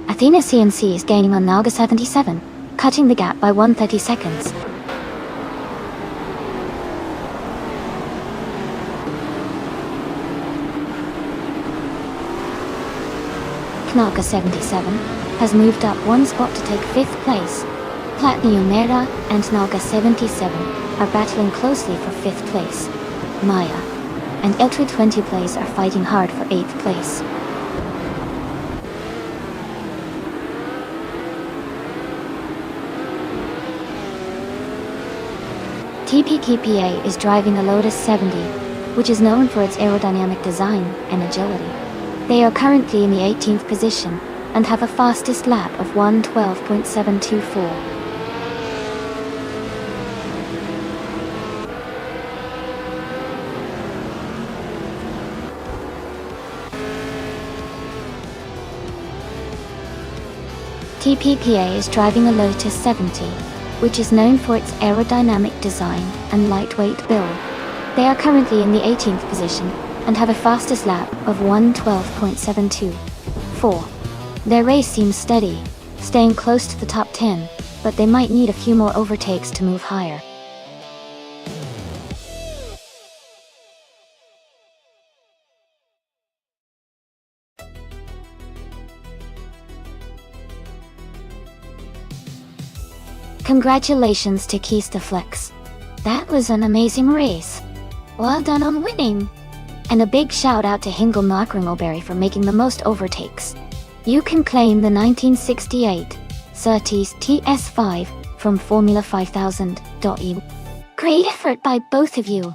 Athena CNC is gaining on Naga 77, cutting the gap by 1:30 seconds. Naga 77 has moved up 1 spot to take 5th place. Platniumera and Naga 77 are battling closely for 5th place. Maya and Eltri 20 place are fighting hard for 8th place. TPKPA is driving a Lotus 70, which is known for its aerodynamic design and agility. They are currently in the 18th position and have a fastest lap of 1:12.724. TPPA is driving a Lotus 70, which is known for its aerodynamic design and lightweight build. They are currently in the 18th position and have a fastest lap of 1:12.724. Their race seems steady, staying close to the top 10, but they might need a few more overtakes to move higher. Congratulations to Kista Flex. That was an amazing race. Well done on winning. And a big shout out to Hingle Knockringleberry for making the most overtakes. You can claim the 1968 Surtees TS5 from Formula 5000.eu. Great effort by both of you.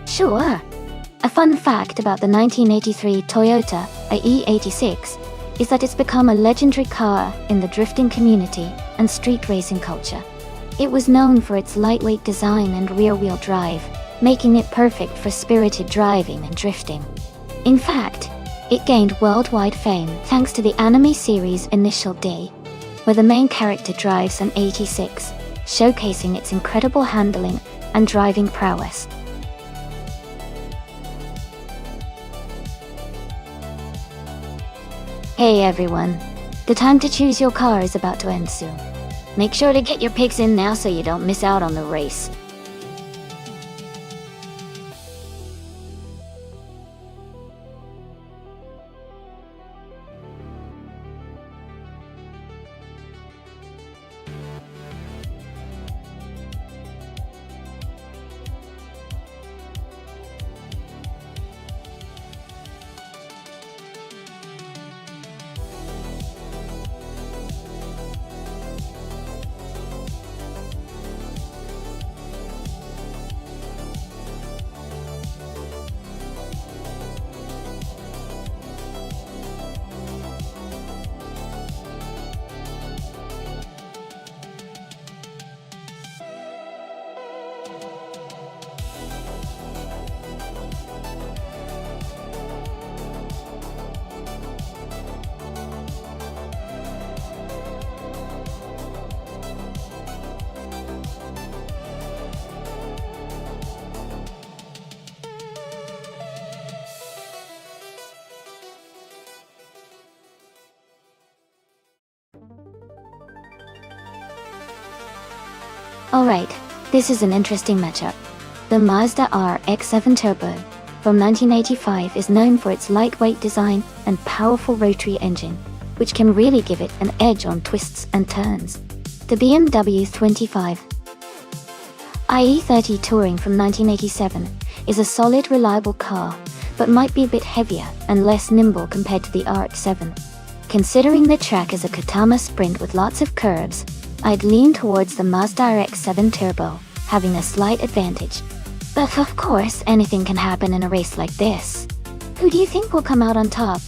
Sure. A fun fact about the 1983 Toyota E86 is that it's become a legendary car in the drifting community and street racing culture. It was known for its lightweight design and rear-wheel drive, making it perfect for spirited driving and drifting. In fact, it gained worldwide fame thanks to the anime series Initial D, where the main character drives an 86, showcasing its incredible handling and driving prowess. Hey everyone, the time to choose your car is about to end soon. Make sure to get your picks in now so you don't miss out on the race. Alright, this is an interesting matchup. The Mazda RX-7 Turbo from 1985 is known for its lightweight design and powerful rotary engine, which can really give it an edge on twists and turns. The BMW 25 IE30 Touring from 1987 is a solid, reliable car, but might be a bit heavier and less nimble compared to the RX-7. Considering the track is a Katama Sprint with lots of curves, I'd lean towards the Mazda RX-7 Turbo, having a slight advantage. But of course, anything can happen in a race like this. Who do you think will come out on top?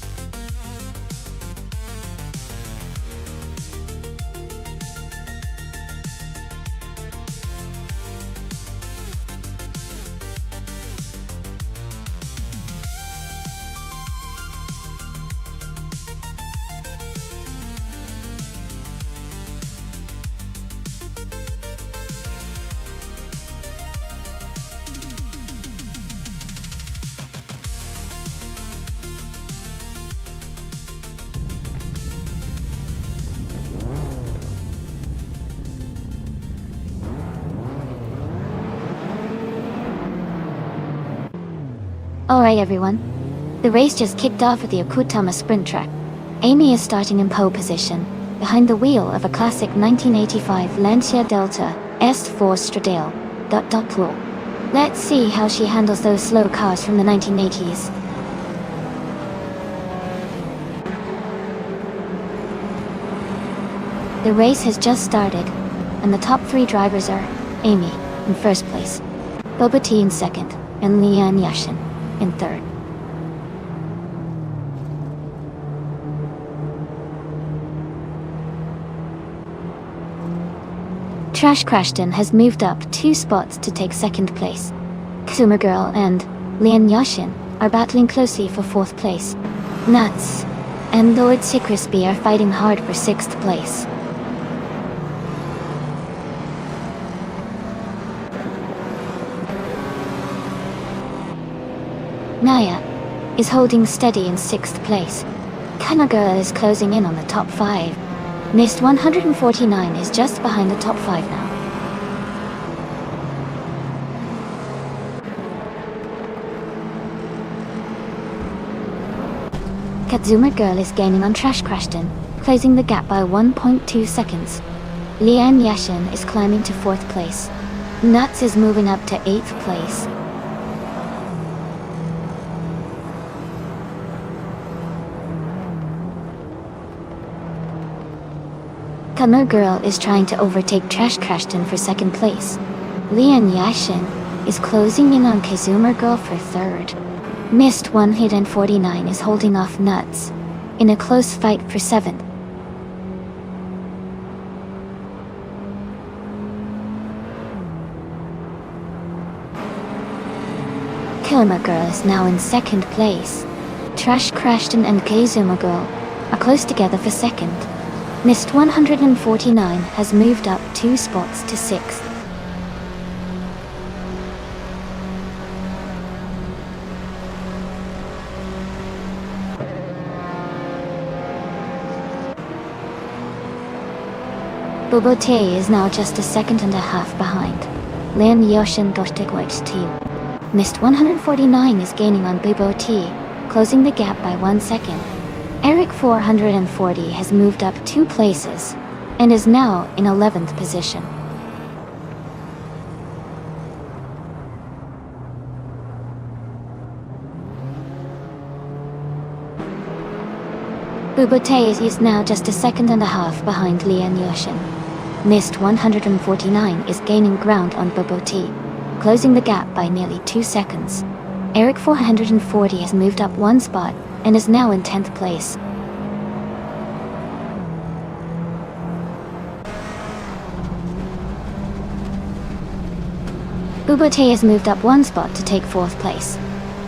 Alright everyone. The race just kicked off at the Okutama sprint track. Amy is starting in pole position, behind the wheel of a classic 1985 Lancia Delta S4 Stradale. Pro. Let's see how she handles those slow cars from the 1980s. The race has just started, and the top 3 drivers are Amy in first place, Boba T in second, and Lian Yashin in third. Trash Crashton has moved up 2 spots to take second place. Kazuma Girl and Lian Yashin are battling closely for 4th place. Nuts and Lord Crispy are fighting hard for 6th place. Naya is holding steady in 6th place. Kanagura is closing in on the top 5. Mist 149 is just behind the top 5 now. Kazuma Girl is gaining on Trash Crashton, closing the gap by 1.2 seconds. Lian Yashin is climbing to 4th place. Nuts is moving up to 8th place. Kamo Girl is trying to overtake Trash Crashton for 2nd place. Lian Yashin is closing in on Kazuma Girl for 3rd. Mist 149 is holding off Nuts in a close fight for 7th. Kazuma Girl is now in 2nd place. Trash Crashton and Kazuma Girl are close together for 2nd. Mist 149 has moved up 2 spots to 6th. Bobote is now just a 2.5 behind. Lian Yoshin Doshtegwich team. Mist 149 is gaining on Bobote, closing the gap by 1 second. Eric 440 has moved up 2 places, and is now in 11th position. Bobote is now just a 2.5 behind Lian Yoshin. Mist 149 is gaining ground on Bobote, closing the gap by nearly 2 seconds. Eric 440 has moved up 1 spot, and is now in 10th place. Bobote has moved up 1 spot to take 4th place.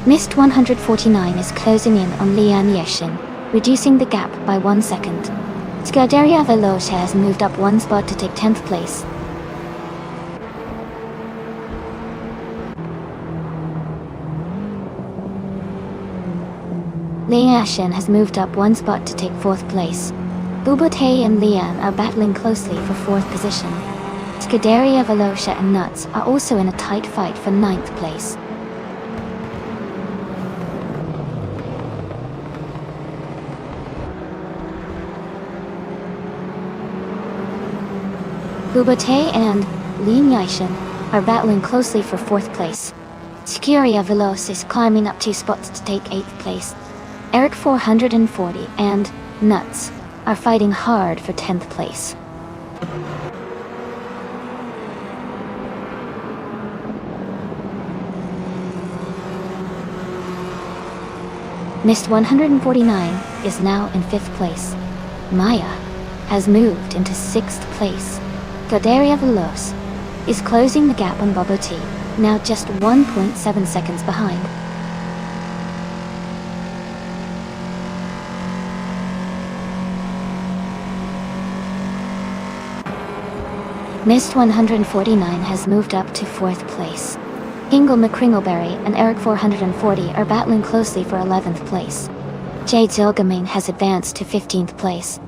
Mist 149 is closing in on Lian Yashin, reducing the gap by 1 second. Scuderia Veloce has moved up 1 spot to take 10th place. Lian Yashin has moved up 1 spot to take 4th place. Bobote and Lian are battling closely for 4th position. Scuderia Veloce and Nuts are also in a tight fight for 9th place. Bobote and Lian Yashin are battling closely for 4th place. Scuderia Veloce is climbing up 2 spots to take 8th place. Eric 440 and Nuts are fighting hard for 10th place. Mist 149 is now in 5th place. Maya has moved into 6th place. Scuderia Veloce is closing the gap on Bobote, now just 1.7 seconds behind. Mist 149 has moved up to 4th place. Hingle McCringleberry and Eric 440 are battling closely for 11th place. Jade Zilgamine has advanced to 15th place.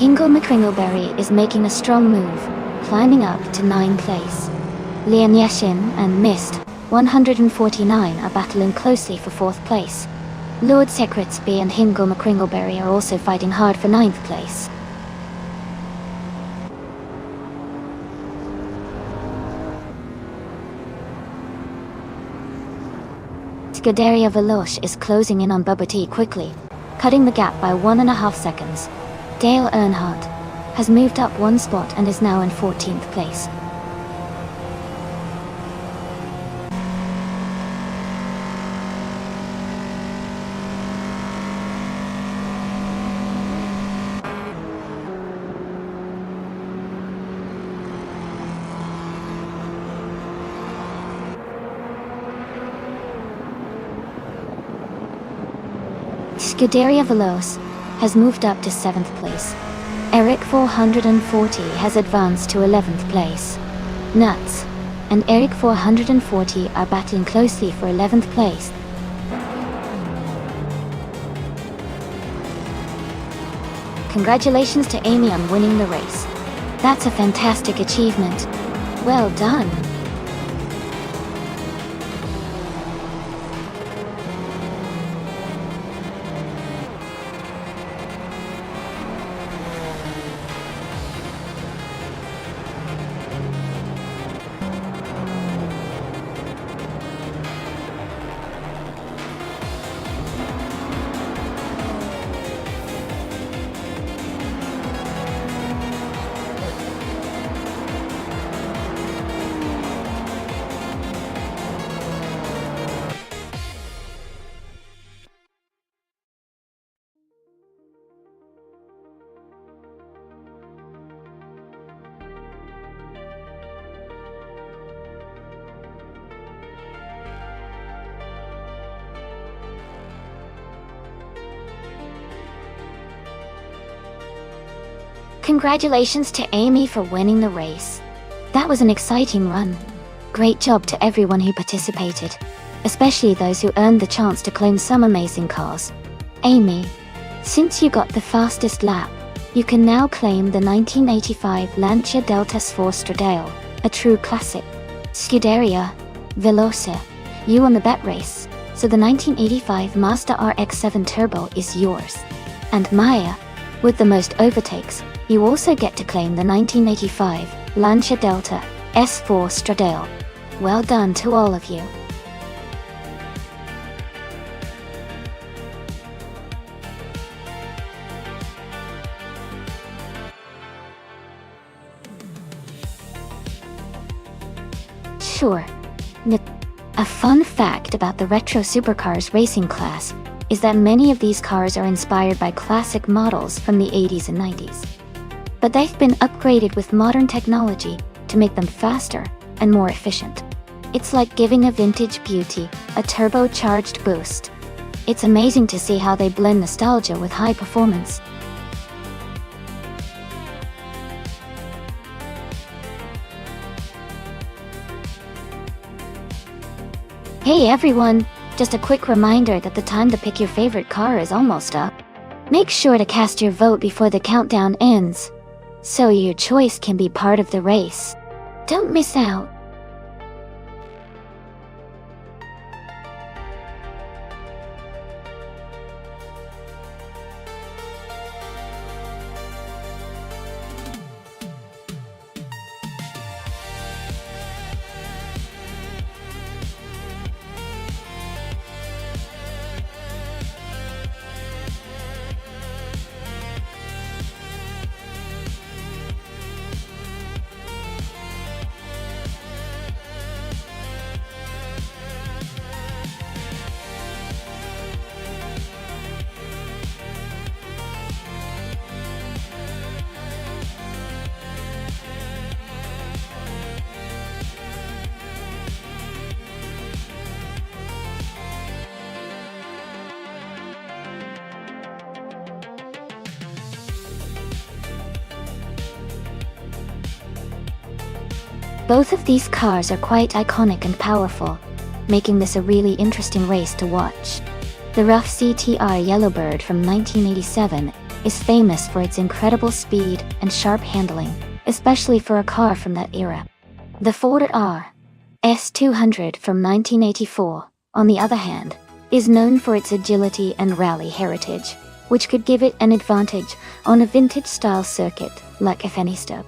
Ingo McCringleberry is making a strong move, climbing up to 9th place. Lian Yashin and Mist 149 are battling closely for 4th place. Lord Secretsby and Ingo McCringleberry are also fighting hard for 9th place. Scuderia Veloce is closing in on Bubba T quickly, cutting the gap by 1.5 seconds. Dale Earnhardt has moved up 1 spot and is now in 14th place. Scuderia Veloce has moved up to 7th place. Eric 440 has advanced to 11th place. Nuts and Eric 440 are battling closely for 11th place. Congratulations to Amy on winning the race. That's a fantastic achievement. Well done. Congratulations to Amy for winning the race. That was an exciting run. Great job to everyone who participated, especially those who earned the chance to claim some amazing cars. Amy, since you got the fastest lap, you can now claim the 1985 Lancia Delta 4 Stradale, a true classic. Scuderia Veloce, you won the bet race, so the 1985 Mazda RX-7 Turbo is yours. And Maya, with the most overtakes, you also get to claim the 1985 Lancia Delta S4 Stradale. Well done to all of you. Sure. A fun fact about the retro supercars racing class is that many of these cars are inspired by classic models from the 80s and 90s. But they've been upgraded with modern technology to make them faster and more efficient. It's like giving a vintage beauty a turbocharged boost. It's amazing to see how they blend nostalgia with high performance. Hey everyone! Just a quick reminder that the time to pick your favorite car is almost up. Make sure to cast your vote before the countdown ends, so your choice can be part of the race. Don't miss out. Both of these cars are quite iconic and powerful, making this a really interesting race to watch. The rough CTR Yellowbird from 1987 is famous for its incredible speed and sharp handling, especially for a car from that era. The Ford S200 from 1984, on the other hand, is known for its agility and rally heritage, which could give it an advantage on a vintage-style circuit like Nonstop.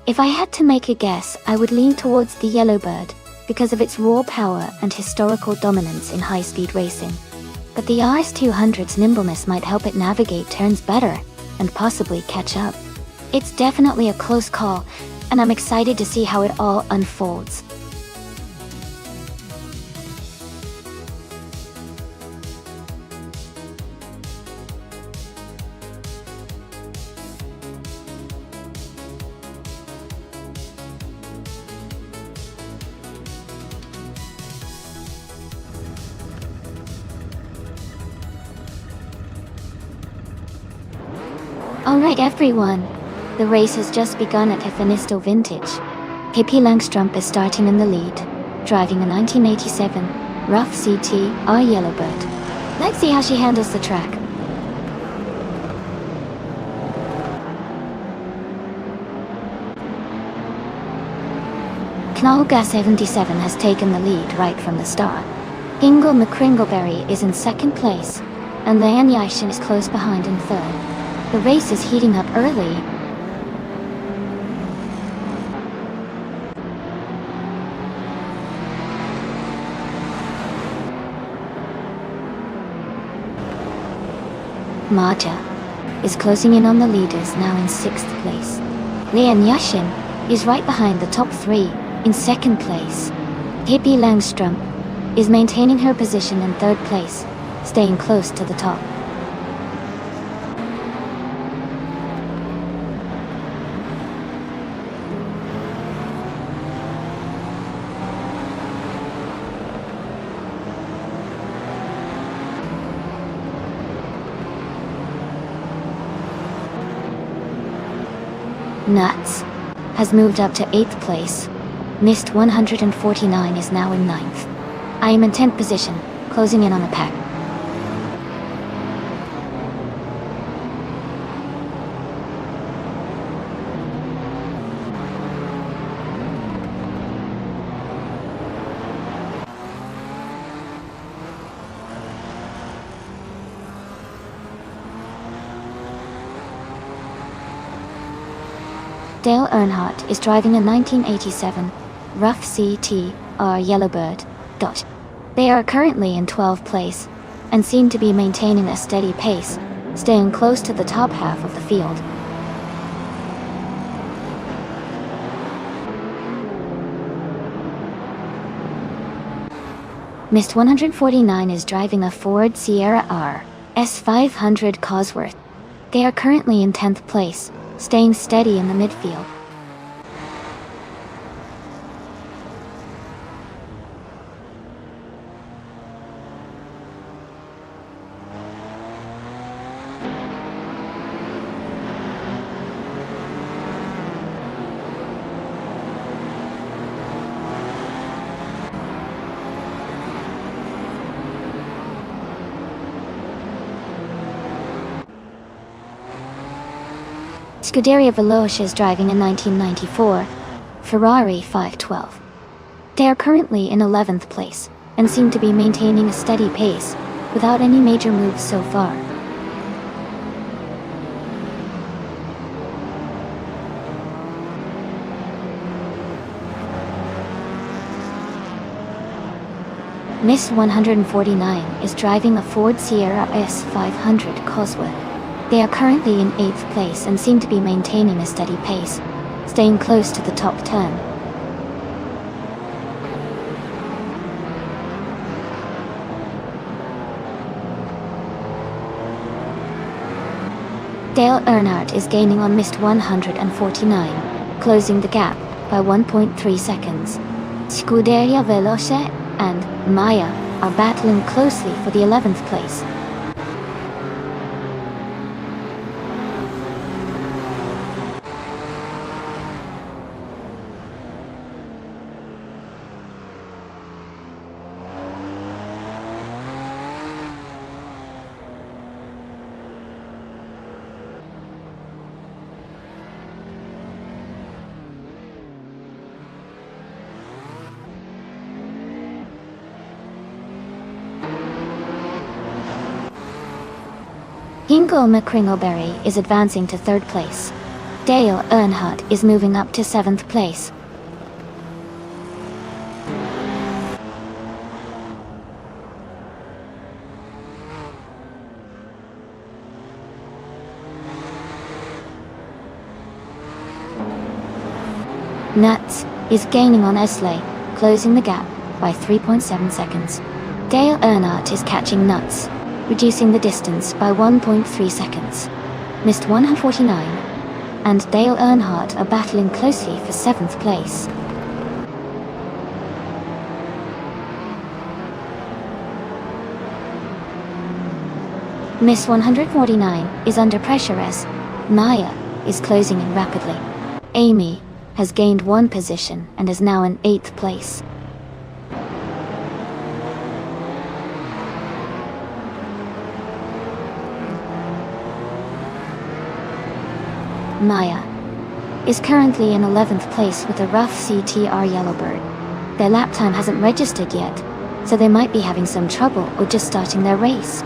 If I had to make a guess, I would lean towards the Yellowbird because of its raw power and historical dominance in high-speed racing. But the RS200's nimbleness might help it navigate turns better and possibly catch up. It's definitely a close call, and I'm excited to see how it all unfolds. Alright everyone, the race has just begun at Hifinisto Vintage. Pippi Langstrup is starting in the lead, driving a 1987 Rough CT-R Yellowbird. Let's see how she handles the track. Knallga 77 has taken the lead right from the start. Ingle McCringleberry is in second place, and Leanne Yashin is close behind in third. The race is heating up early. Maja is closing in on the leaders, now in 6th place. Leanne Yashin is right behind the top 3, in 2nd place. Pippi Langstrup is maintaining her position in 3rd place, staying close to the top. Nuts has moved up to 8th place. Mist 149 is now in 9th. I am in 10th position, closing in on the pack. Dale Earnhardt is driving a 1987 Rough CT-R Yellowbird. They are currently in 12th place and seem to be maintaining a steady pace, staying close to the top half of the field. Mist 149 is driving a Ford Sierra R S500 Cosworth. They are currently in 10th place, staying steady in the midfield. Scuderia Veloce is driving a 1994 Ferrari 512. They are currently in 11th place and seem to be maintaining a steady pace without any major moves so far. Miss 149 is driving a Ford Sierra S500 Cosworth. They are currently in 8th place and seem to be maintaining a steady pace, staying close to the top 10. Dale Earnhardt is gaining on Mist 149, closing the gap by 1.3 seconds. Scuderia Veloce and Maya are battling closely for the 11th place. Ingo McCringleberry is advancing to 3rd place. Dale Earnhardt is moving up to 7th place. Nuts is gaining on Esley, closing the gap by 3.7 seconds. Dale Earnhardt is catching Nuts, reducing the distance by 1.3 seconds. Missed 149, and Dale Earnhardt are battling closely for 7th place. Miss 149 is under pressure as Maya is closing in rapidly. Amy has gained 1 position and is now in 8th place. Maya is currently in 11th place with a rough CTR Yellowbird. Their lap time hasn't registered yet, so they might be having some trouble or just starting their race.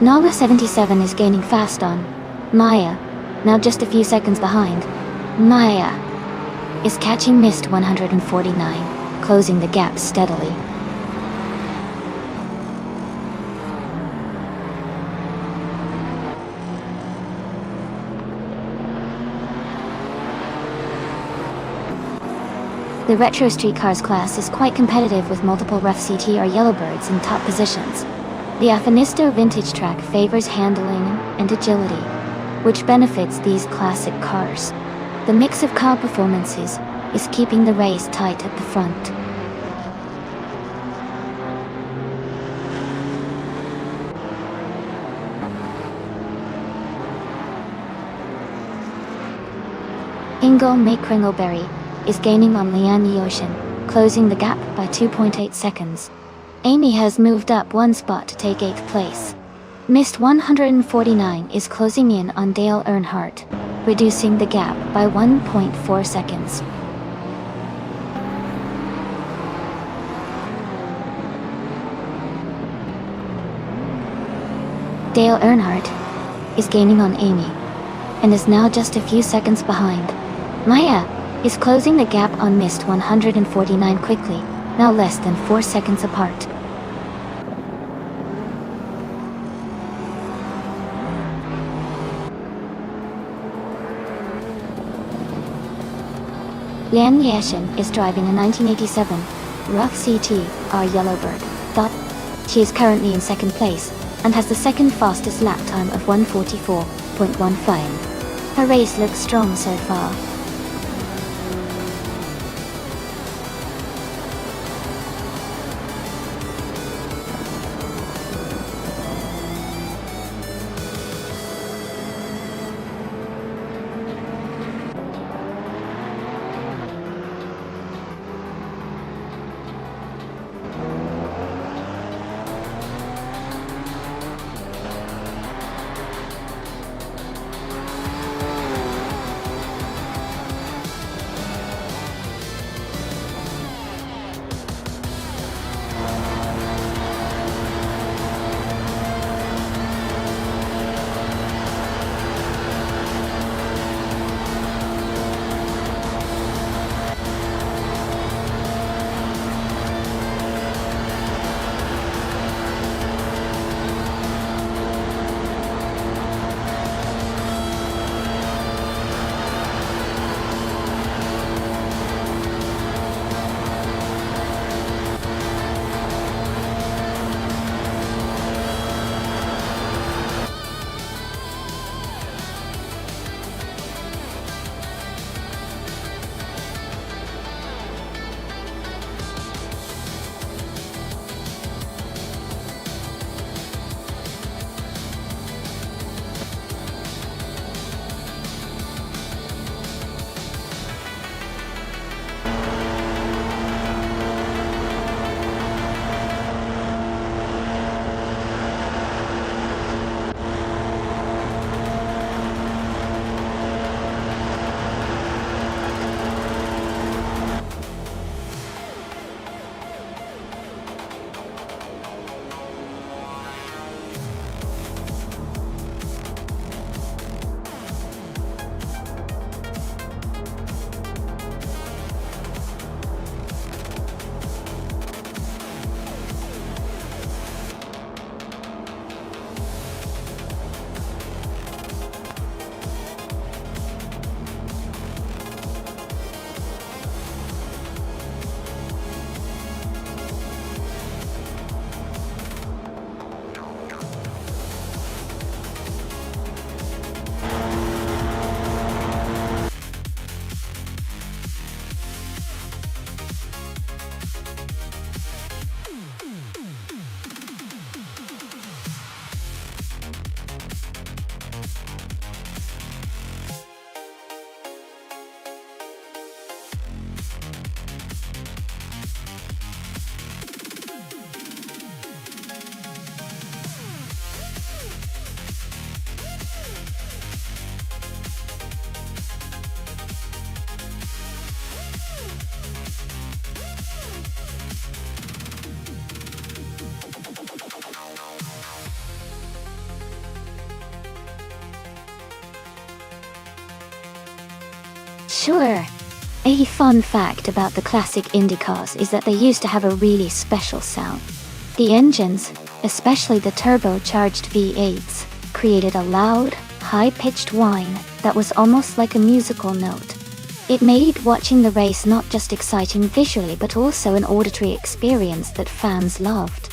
Nala 77 is gaining fast on Maya, now just a few seconds behind. Maya is catching Mist 149, closing the gap steadily. The Retro Streetcars class is quite competitive with multiple rough CTR Yellowbirds in top positions. The Affinisto vintage track favors handling and agility, which benefits these classic cars. The mix of car performances is keeping the race tight at the front. Ingo McCringleberry is gaining on Leanne Yoshin, closing the gap by 2.8 seconds. Amy has moved up 1 spot to take 8th place. Mist 149 is closing in on Dale Earnhardt, reducing the gap by 1.4 seconds. Dale Earnhardt is gaining on Amy, and is now just a few seconds behind. Maya is closing the gap on Mist 149 quickly, now less than 4 seconds apart. Lian Yashin is driving a 1987 Rough CT R Yellowbird. She is currently in 2nd place and has the 2nd fastest lap time of 1:44.15. Her race looks strong so far. Sure. A fun fact about the classic Indy cars is that they used to have a really special sound. The engines, especially the turbocharged V8s, created a loud, high-pitched whine that was almost like a musical note. It made watching the race not just exciting visually but also an auditory experience that fans loved.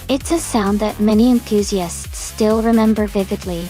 It's a sound that many enthusiasts still remember vividly.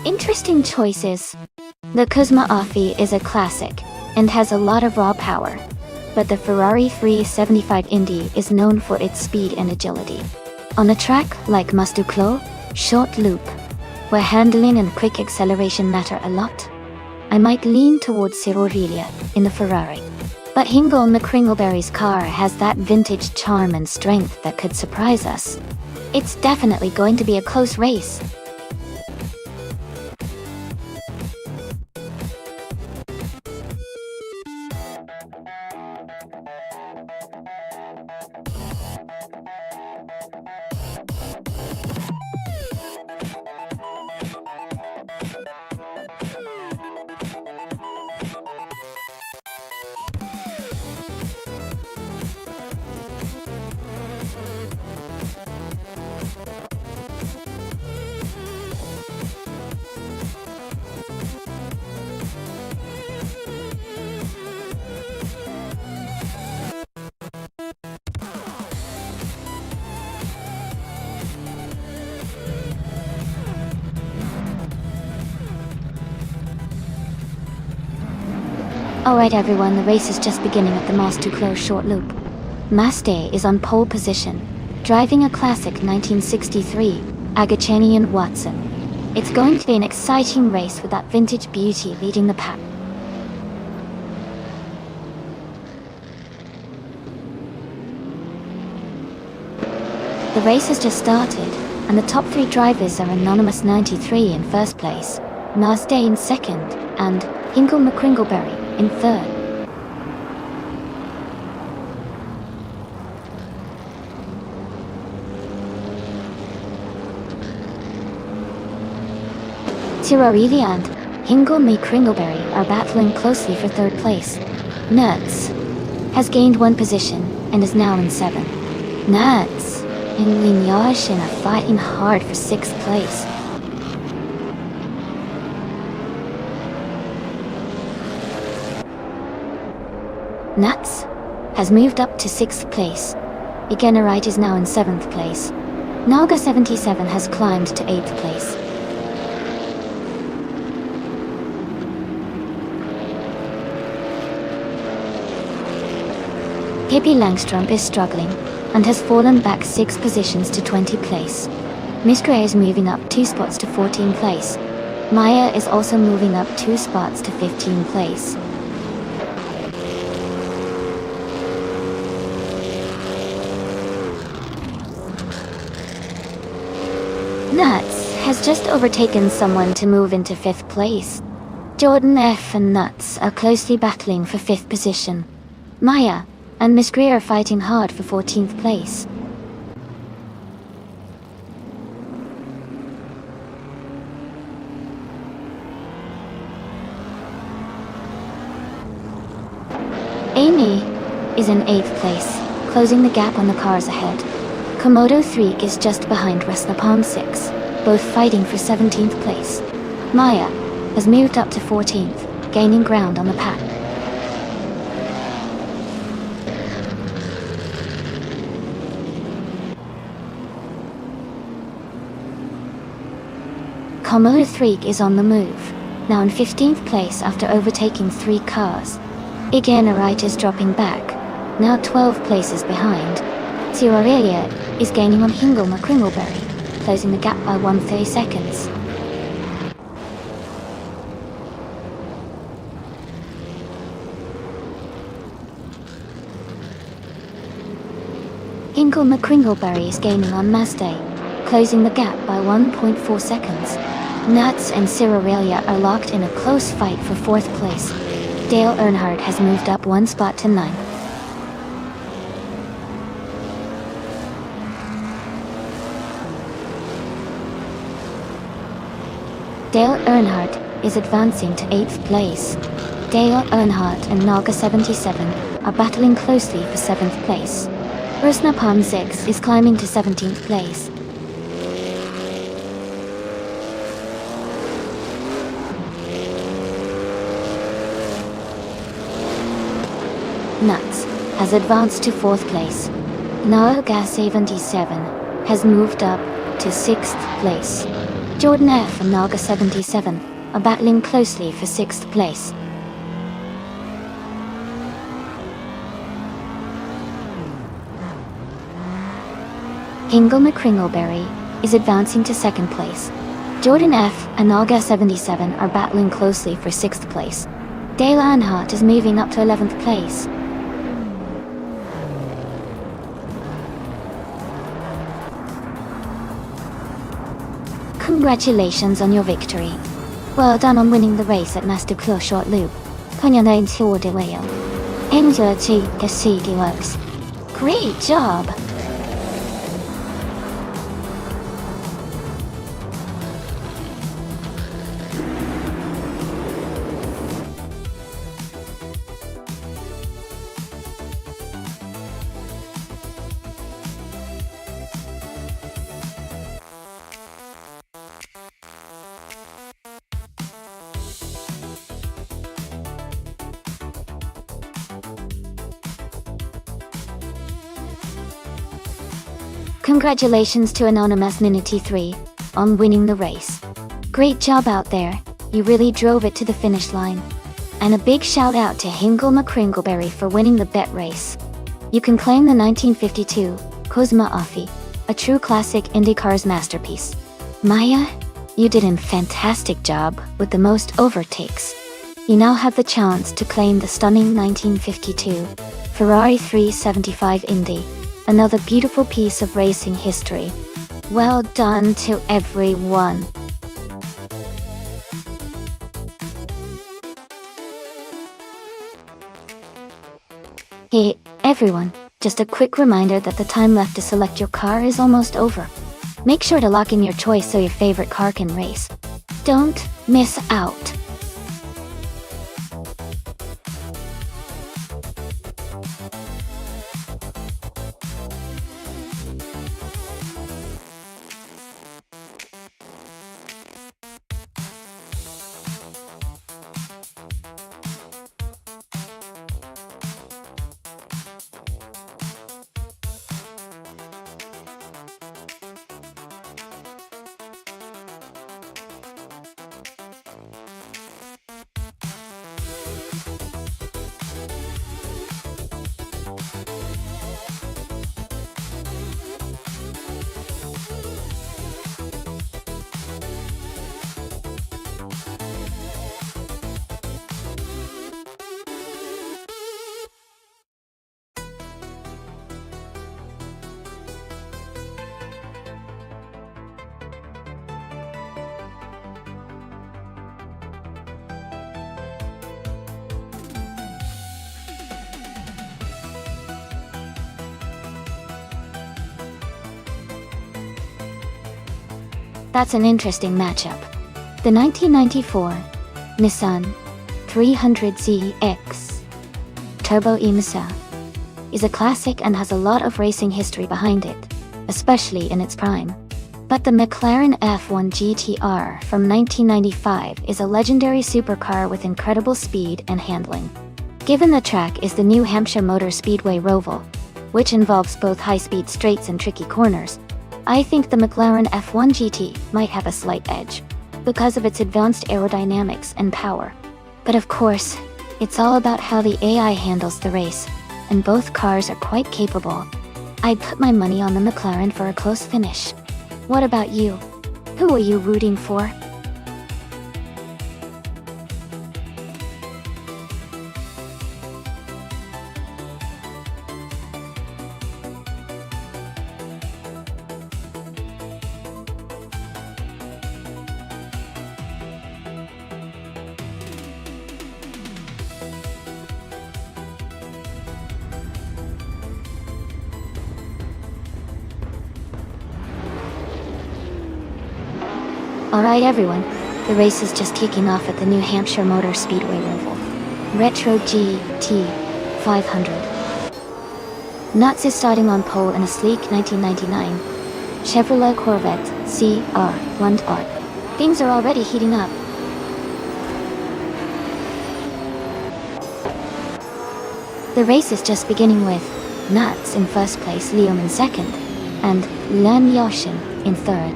Interesting choices. The Cosma Affi is a classic and has a lot of raw power, but the Ferrari 375 Indy is known for its speed and agility. On a track like Monteclou, short loop, where handling and quick acceleration matter a lot, I might lean towards Cirorelia in the Ferrari. But Hingle McCringleberry's car has that vintage charm and strength that could surprise us. It's definitely going to be a close race. Alright everyone, the race is just beginning at the Monteclou short loop. Maste is on pole position, driving a classic 1963 Agacheni and Watson. It's going to be an exciting race with that vintage beauty leading the pack. The race has just started, and the top three drivers are Anonymous 93 in first place, Maste in second, and Hingle McCringleberry in third. Cirorelia and Hingle McCringleberry are battling closely for third place. Nuts has gained one position and is now in seventh. Nuts and Lignage are fighting hard for sixth place. Nuts has moved up to 6th place. Beginnerite is now in 7th place. Naga 77 has climbed to 8th place. Pippi Langstrom is struggling and has fallen back 6 positions to 20th place. Miss Gray is moving up 2 spots to 14th place. Maya is also moving up 2 spots to 15th place. Nuts has just overtaken someone to move into 5th place. Jordan F and Nuts are closely battling for 5th position. Maya and Miss Greer are fighting hard for 14th place. Amy is in 8th place, closing the gap on the cars ahead. Komodo 3 is just behind Ruslapon 6, both fighting for 17th place. Maya has moved up to 14th, gaining ground on the pack. Komodo 3 is on the move. now in 15th place after overtaking 3 cars. Again, Wright is dropping back, now 12 places behind. Aurelia is gaining on Hingle McCringleberry, closing the gap by 130 seconds. Hingle McCringleberry is gaining on Mazday, closing the gap by 1.4 seconds. Nuts and Aurelia are locked in a close fight for 4th place. Dale Earnhardt has moved up 1 spot to 9th. Dale Earnhardt is advancing to 8th place. Dale Earnhardt and Naga 77 are battling closely for 7th place. Rusnapam 6 is climbing to 17th place. Nuts has advanced to 4th place. Naga 77 has moved up to 6th place. Jordan F and Naga 77 are battling closely for 6th place. Hingle McCringleberry is advancing to 2nd place. Jordan F and Naga 77 are battling closely for 6th place. Dale Earnhardt is moving up to 11th place. Congratulations on your victory. Well done on winning the race at Masterclass Short Loop. Great job! Congratulations to Anonymous Ninity 3 on winning the race. Great job out there, you really drove it to the finish line. And a big shout out to Hingle McCringleberry for winning the bet race. You can claim the 1952 Cosma Offie, a true classic IndyCar's masterpiece. Maya, you did a fantastic job with the most overtakes. You now have the chance to claim the stunning 1952 Ferrari 375 Indy. Another beautiful piece of racing history. Well done to everyone. Hey, everyone, just a quick reminder that the time left to select your car is almost over. Make sure to lock in your choice so your favorite car can race. Don't miss out. That's an interesting matchup. The 1994 Nissan 300ZX Turbo Imsa is a classic and has a lot of racing history behind it, especially in its prime. But the McLaren F1 GTR from 1995 is a legendary supercar with incredible speed and handling. Given the track is the New Hampshire Motor Speedway Roval, which involves both high-speed straights and tricky corners, I think the McLaren F1 GT might have a slight edge. because of its advanced aerodynamics and power. But of course, it's all about how the AI handles the race, and both cars are quite capable. I'd put my money on the McLaren for a close finish. What about you? Who are you rooting for? Alright everyone, the race is just kicking off at the New Hampshire Motor Speedway Oval. Retro GT 500. Nuts is starting on pole in a sleek 1999 Chevrolet Corvette CR1R. Things are already heating up. The race is just beginning with Nuts in first place, Liam in second, and Len Yoshin in third.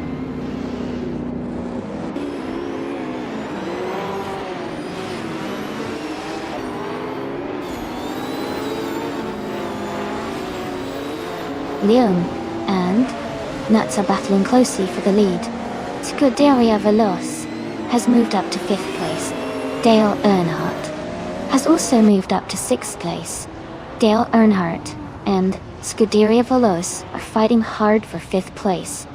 Liam and Nuts are battling closely for the lead. Scuderia Veloce has moved up to 5th place. Dale Earnhardt has also moved up to 6th place. Dale Earnhardt and Scuderia Veloce are fighting hard for 5th place.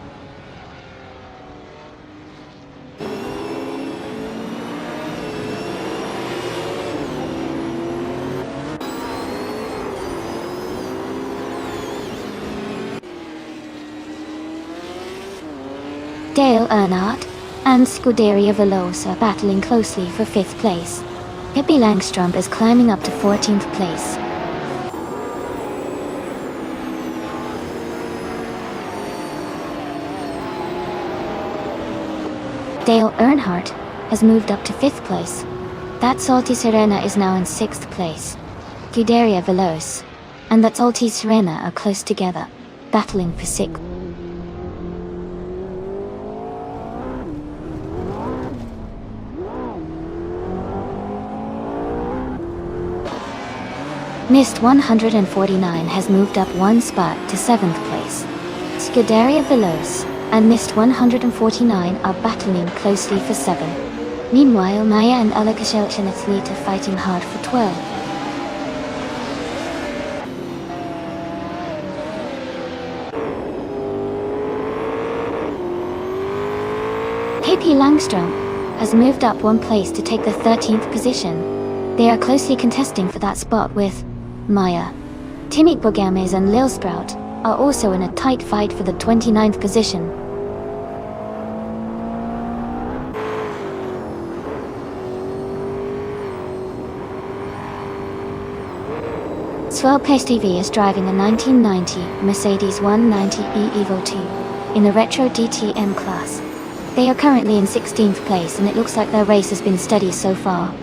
Dale Earnhardt and Scuderia Veloce are battling closely for 5th place. Pippi Langstrup is climbing up to 14th place. Dale Earnhardt has moved up to 5th place. That's Alti Serena is now in 6th place. Scuderia Veloce and That's Alti Serena are close together, battling for 6th. Mist 149 has moved up one spot to 7th place. Scuderia Veloce and Mist 149 are battling closely for 7. Meanwhile, Maya and Alakashel Athlete are fighting hard for 12. Pippi Langstrup has moved up one place to take the 13th position. They are closely contesting for that spot with Maya. Timmy Bogames and Lil Sprout are also in a tight fight for the 29th position. Swell Pace TV is driving a 1990 Mercedes 190e Evo 2 in the Retro DTM class. They are currently in 16th place and it looks like their race has been steady so far.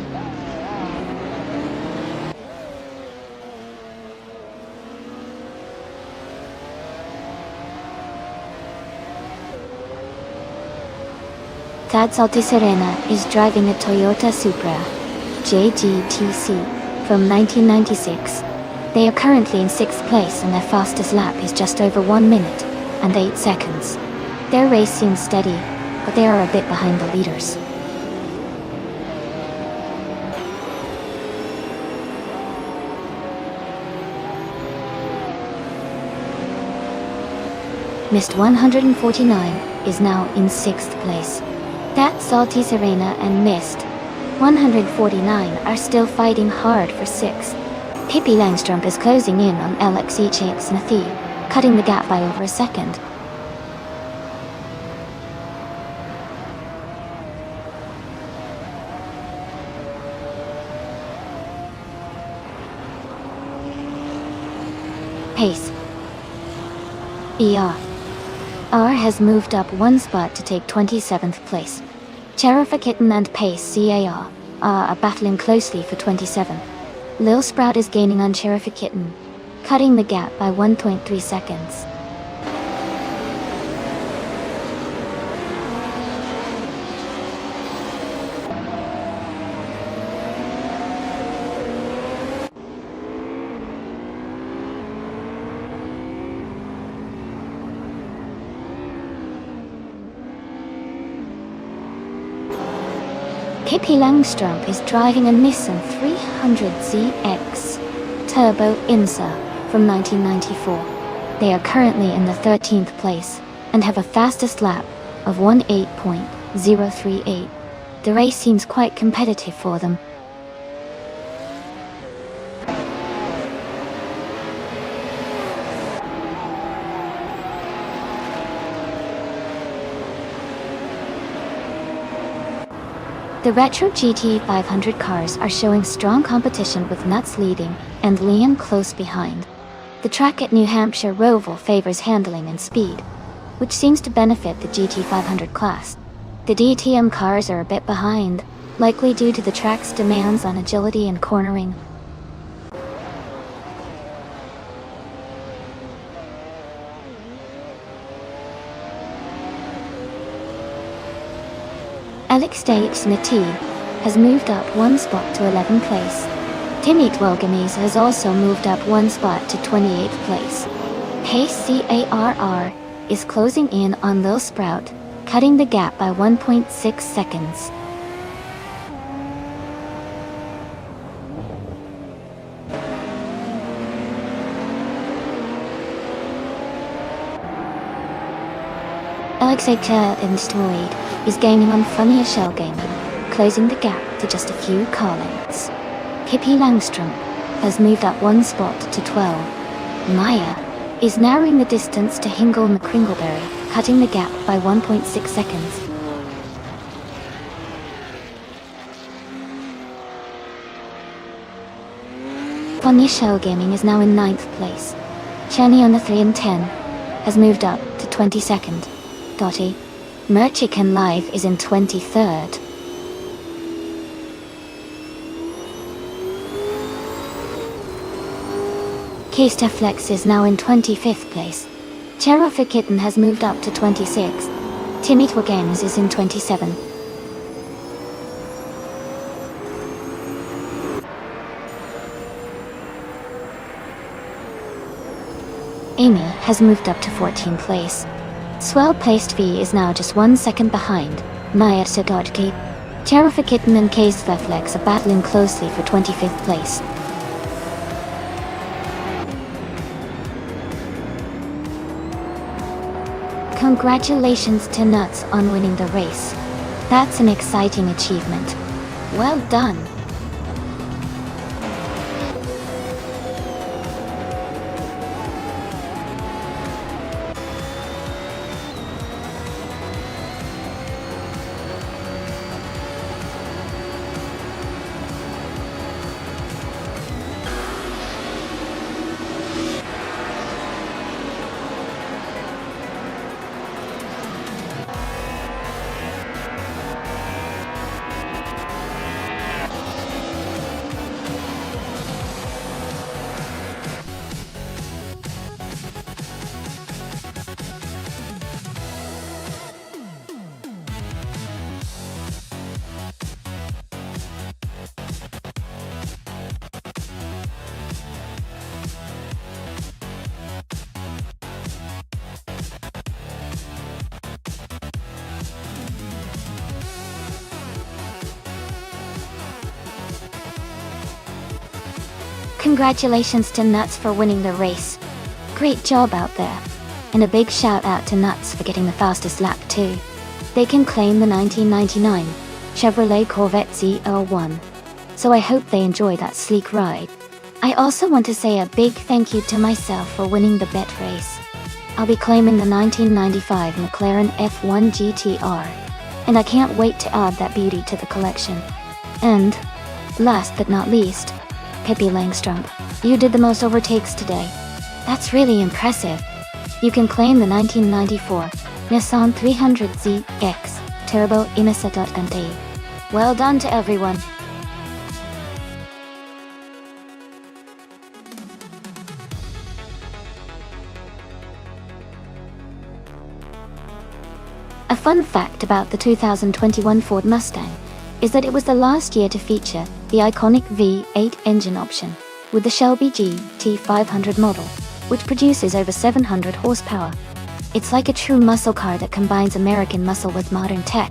That's Alti Serena is driving a Toyota Supra JGTC from 1996. They are currently in 6th place and their fastest lap is just over 1 minute and 8 seconds. Their race seems steady, but they are a bit behind the leaders. Mist 149 is now in 6th place. That's Salty Serena and Mist 149 are still fighting hard for 6th. Pippi Langstrup is closing in on LXE Snathi, cutting the gap by over a second. Pace R has moved up one spot to take 27th place. Cherifa Kitten and Pace CAR are battling closely for 27. Lil Sprout is gaining on Cherifa Kitten, cutting the gap by 1.3 seconds. Pippi Langstrumpf is driving a Nissan 300ZX Turbo Insa from 1994. They are currently in the 13th place and have a fastest lap of 18.038. The race seems quite competitive for them. The Retro GT 500 cars are showing strong competition with Nuts leading and Liam close behind. The track at New Hampshire Roval favors handling and speed, which seems to benefit the GT 500 class. The DTM cars are a bit behind, likely due to the track's demands on agility and cornering. Alex Nati has moved up one spot to 11th place. Timmy Dwelgamies has also moved up one spot to 28th place. Pace CARR is closing in on Lil Sprout, cutting the gap by 1.6 seconds. Alexei Instoid is gaining on Funnier Shell Gaming, closing the gap to just a few car lengths. Pippi Langstrumpf has moved up one spot to 12. Maya is narrowing the distance to Hingle McCringleberry, cutting the gap by 1.6 seconds. Funnier Shell Gaming is now in 9th place. Chenny on the 3 and 10 has moved up to 22nd. Dottie Merchican Live is in 23rd. Keista Flex is now in 25th place. Cherofa Kitten has moved up to 26th. Timmy Games is in 27th. Amy has moved up to 14th place. Swell Placed V is now just 1 second behind. Naya Sadotki, Cherofa Kitten and Keista Flex are battling closely for 25th place. Congratulations to Nuts on winning the race. That's an exciting achievement. Well done. Congratulations to Nuts for winning the race. Great job out there. And a big shout out to Nuts for getting the fastest lap too. They can claim the 1999 Chevrolet Corvette ZL1. So I hope they enjoy that sleek ride. I also want to say a big thank you to myself for winning the bet race. I'll be claiming the 1995 McLaren F1 GTR. And I can't wait to add that beauty to the collection. And, last but not least, Pippi Langstrumpf, you did the most overtakes today. That's really impressive. You can claim the 1994 Nissan 300ZX Turbo Insa.NT. Well done to everyone. A fun fact about the 2021 Ford Mustang is that it was the last year to feature the iconic V8 engine option with the Shelby GT500 model, which produces over 700 horsepower. It's like a true muscle car that combines American muscle with modern tech.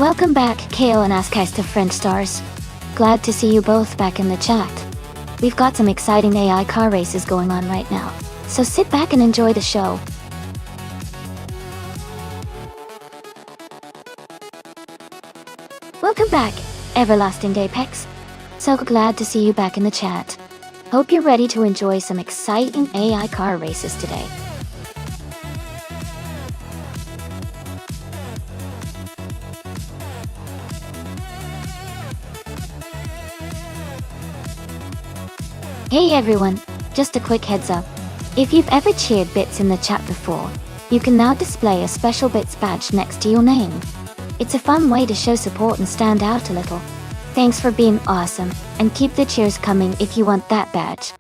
Welcome back, KO and Askais to French Stars. Glad to see you both back in the chat. We've got some exciting AI car races going on right now, so sit back and enjoy the show. Welcome back, Everlasting Apex. So glad to see you back in the chat. Hope you're ready to enjoy some exciting AI car races today. Hey everyone, just a quick heads up. If you've ever cheered bits in the chat before, you can now display a special bits badge next to your name. It's a fun way to show support and stand out a little. Thanks for being awesome, and keep the cheers coming if you want that badge.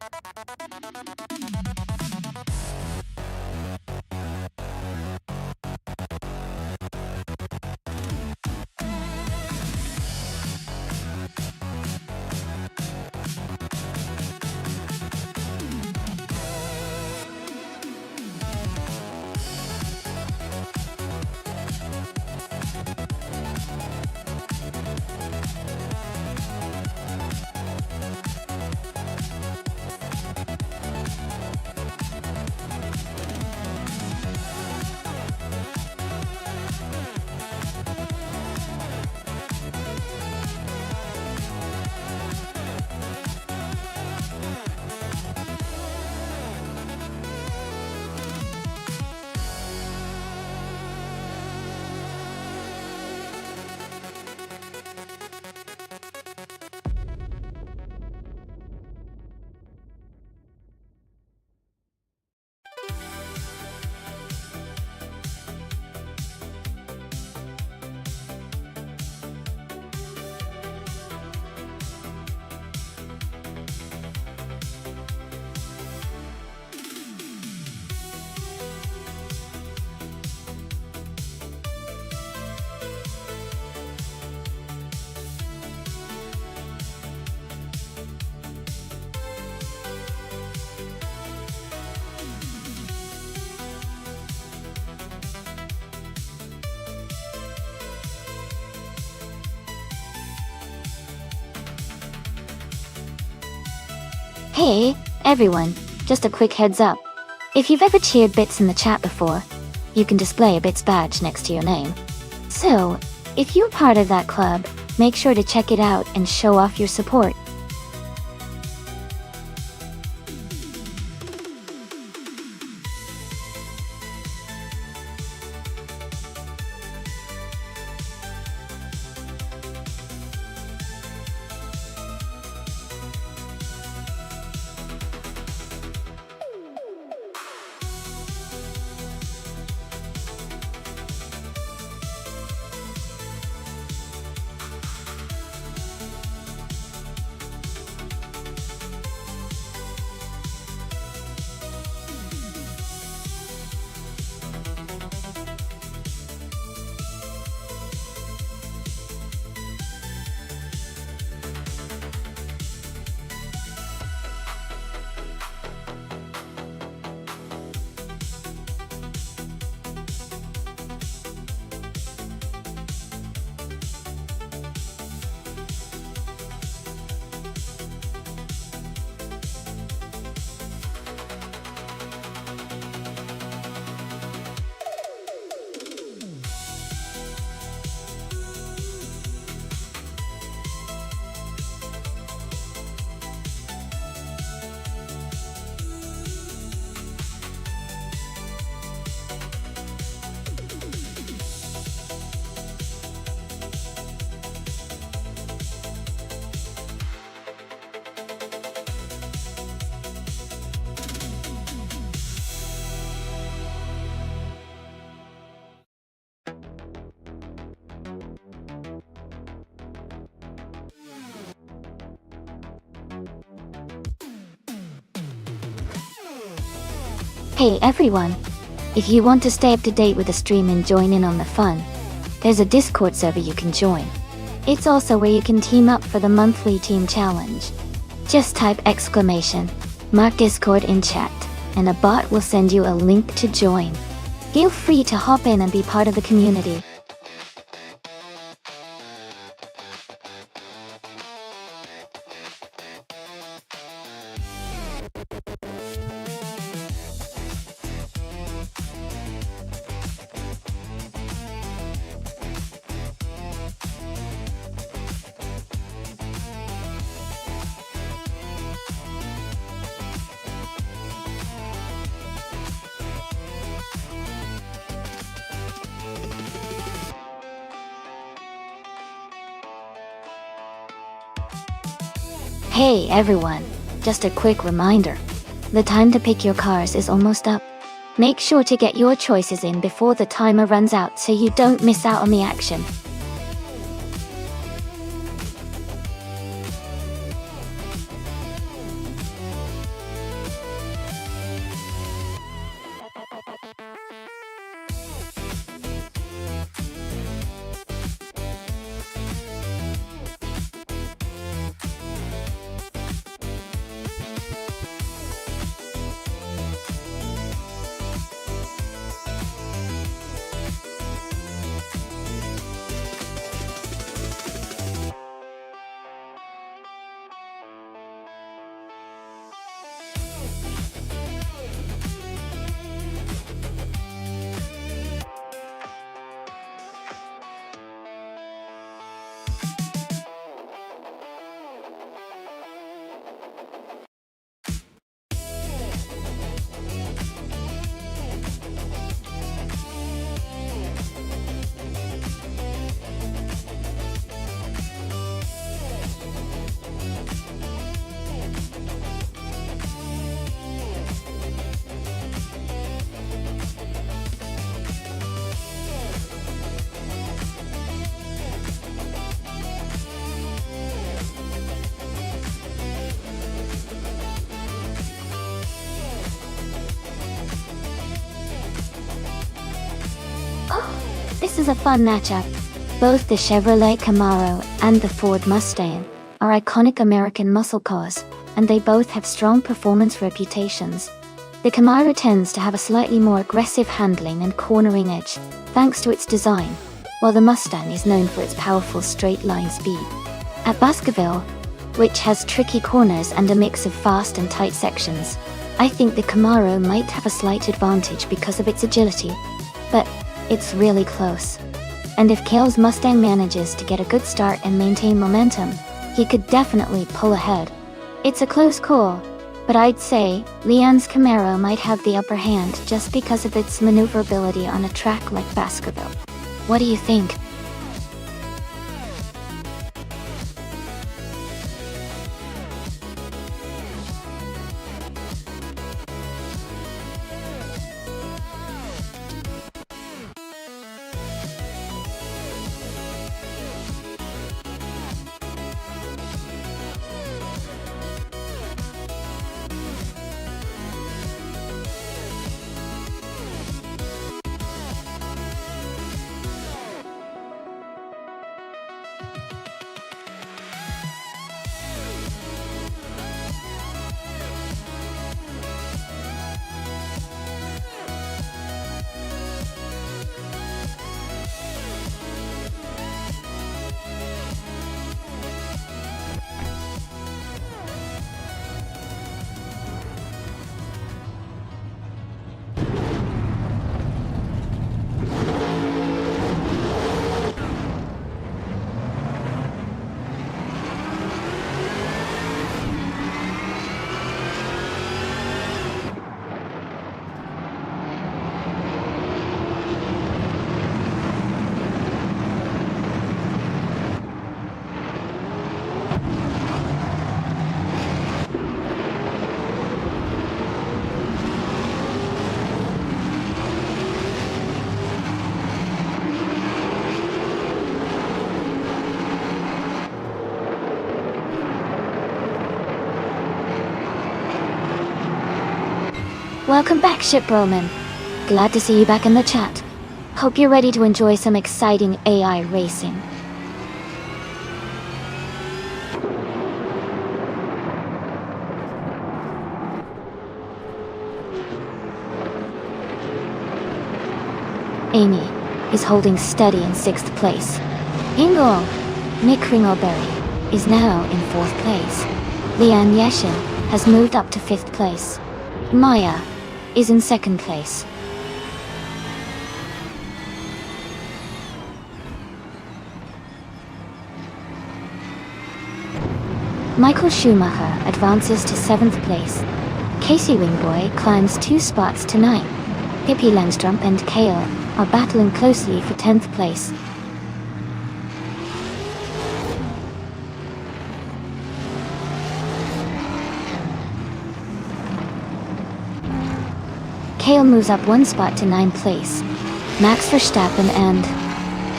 Hey, everyone, just a quick heads up. If you've ever cheered bits in the chat before, you can display a bits badge next to your name. So, if you're part of that club, make sure to check it out and show off your support. Hey everyone! If you want to stay up to date with the stream and join in on the fun, there's a Discord server you can join. It's also where you can team up for the monthly team challenge. Just type !mark Discord in chat, and a bot will send you a link to join. Feel free to hop in and be part of the community. Hey everyone, just a quick reminder. The time to pick your cars is almost up. Make sure to get your choices in before the timer runs out so you don't miss out on the action. This is a fun matchup. Both the Chevrolet Camaro and the Ford Mustang are iconic American muscle cars, and they both have strong performance reputations. The Camaro tends to have a slightly more aggressive handling and cornering edge, thanks to its design, while the Mustang is known for its powerful straight-line speed. At Baskerville, which has tricky corners and a mix of fast and tight sections, I think the Camaro might have a slight advantage because of its agility. But it's really close. And if Cale's Mustang manages to get a good start and maintain momentum, he could definitely pull ahead. It's a close call, but I'd say Leanne's Camaro might have the upper hand just because of its maneuverability on a track like Baskerville. What do you think? Welcome back, Shipbroman. Glad to see you back in the chat. Hope you're ready to enjoy some exciting AI racing. Amy is holding steady in 6th place. Ingo, Nick Ringleberry, is now in 4th place. Leanne Yeshin has moved up to 5th place. Maya is in 2nd place. Michael Schumacher advances to 7th place. Casey Wingboy climbs 2 spots to 9th. Pippi Langstrup and Kale are battling closely for 10th place. Kale moves up one spot to 9th place. Max Verstappen and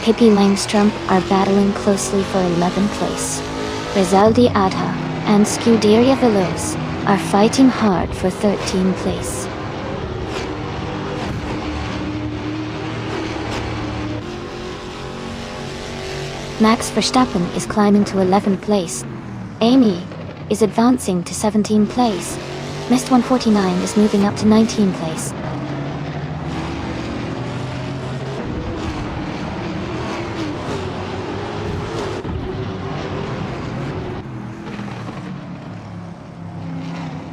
Pippi Langström are battling closely for 11th place. Rezaldi Adha and Scuderia Veloce are fighting hard for 13th place. Max Verstappen is climbing to 11th place. Amy is advancing to 17th place. Mist 149 is moving up to 19th place.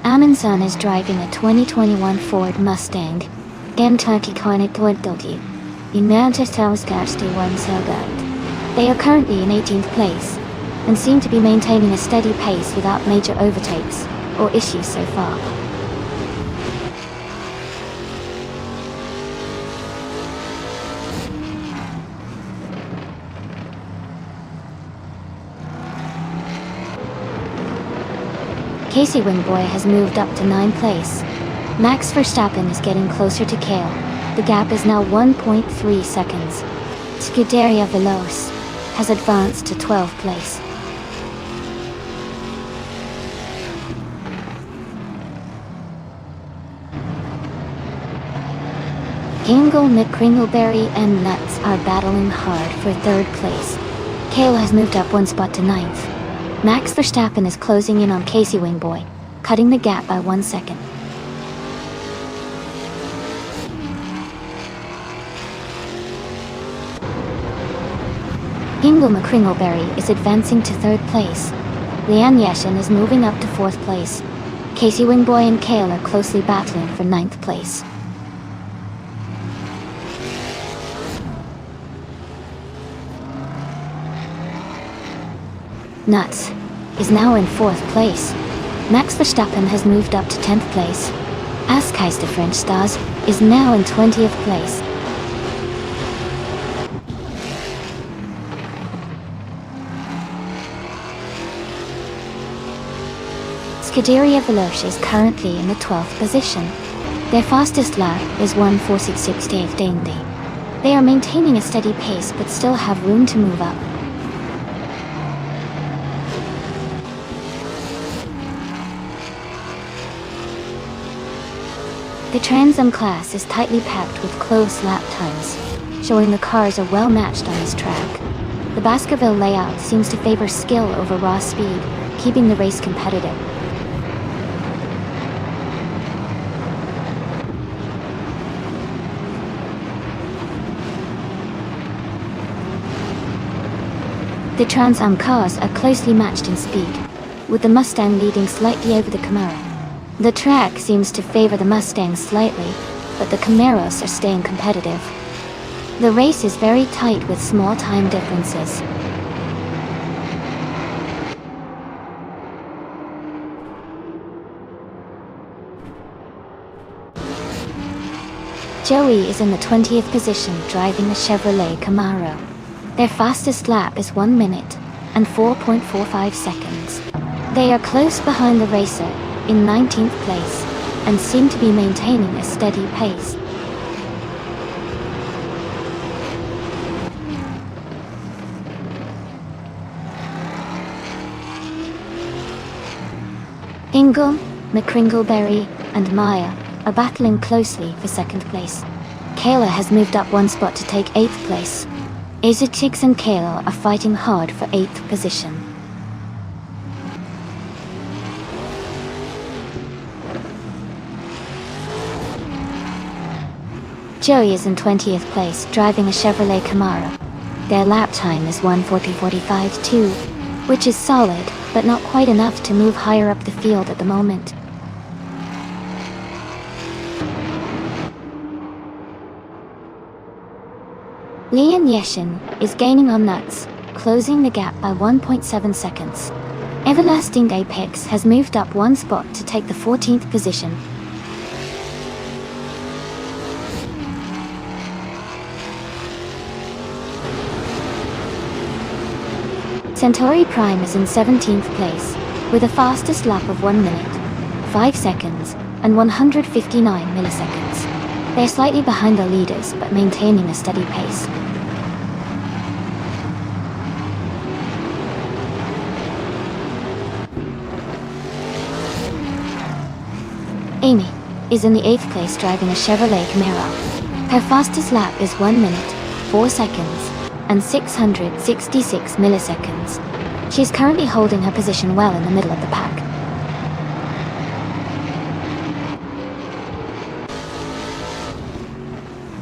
Amundsen is driving a 2021 Ford Mustang. Kentucky Connect Twenty in Manchester Selgard. They are currently in 18th place, and seem to be maintaining a steady pace without major overtakes or issues so far. Casey Wingboy has moved up to 9th place. Max Verstappen is getting closer to Kale. The gap is now 1.3 seconds. Scuderia Veloce has advanced to 12th place. Kingle, McCringleberry and Nuts are battling hard for 3rd place. Kale has moved up one spot to 9th. Max Verstappen is closing in on Casey Wingboy, cutting the gap by 1 second. Kingle McCringleberry is advancing to 3rd place. Leanne Yeshin is moving up to 4th place. Casey Wingboy and Kale are closely battling for 9th place. Nuts is now in 4th place. Max Verstappen has moved up to 10th place. Askeister French Stars is now in 20th place. Scuderia Veloce is currently in the 12th position. Their fastest lap is 1:46.68. They are maintaining a steady pace but still have room to move up. The Trans Am class is tightly packed with close lap times, showing the cars are well matched on this track. The Baskerville layout seems to favor skill over raw speed, keeping the race competitive. The Trans Am cars are closely matched in speed, with the Mustang leading slightly over the Camaro. The track seems to favor the Mustangs slightly, but the Camaros are staying competitive. The race is very tight with small time differences. Joey is in the 20th position driving the Chevrolet Camaro. Their fastest lap is 1 minute and 4.45 seconds. They are close behind the racer in 19th place and seem to be maintaining a steady pace. Ingham, McCringleberry and Maya are battling closely for 2nd place. Kayla has moved up one spot to take 8th place. Isachix and Kayla are fighting hard for 8th position. Joey is in 20th place, driving a Chevrolet Camaro. Their lap time is 1:40.45.2, which is solid, but not quite enough to move higher up the field at the moment. Leanne Yeshin is gaining on Nuts, closing the gap by 1.7 seconds. Everlasting Apex has moved up one spot to take the 14th position. Centauri Prime is in 17th place, with a fastest lap of 1 minute, 5 seconds, and 159 milliseconds. They're slightly behind the leaders, but maintaining a steady pace. Amy is in the 8th place driving a Chevrolet Camaro. Her fastest lap is 1 minute, 4 seconds, and 666 milliseconds. She's currently holding her position well in the middle of the pack.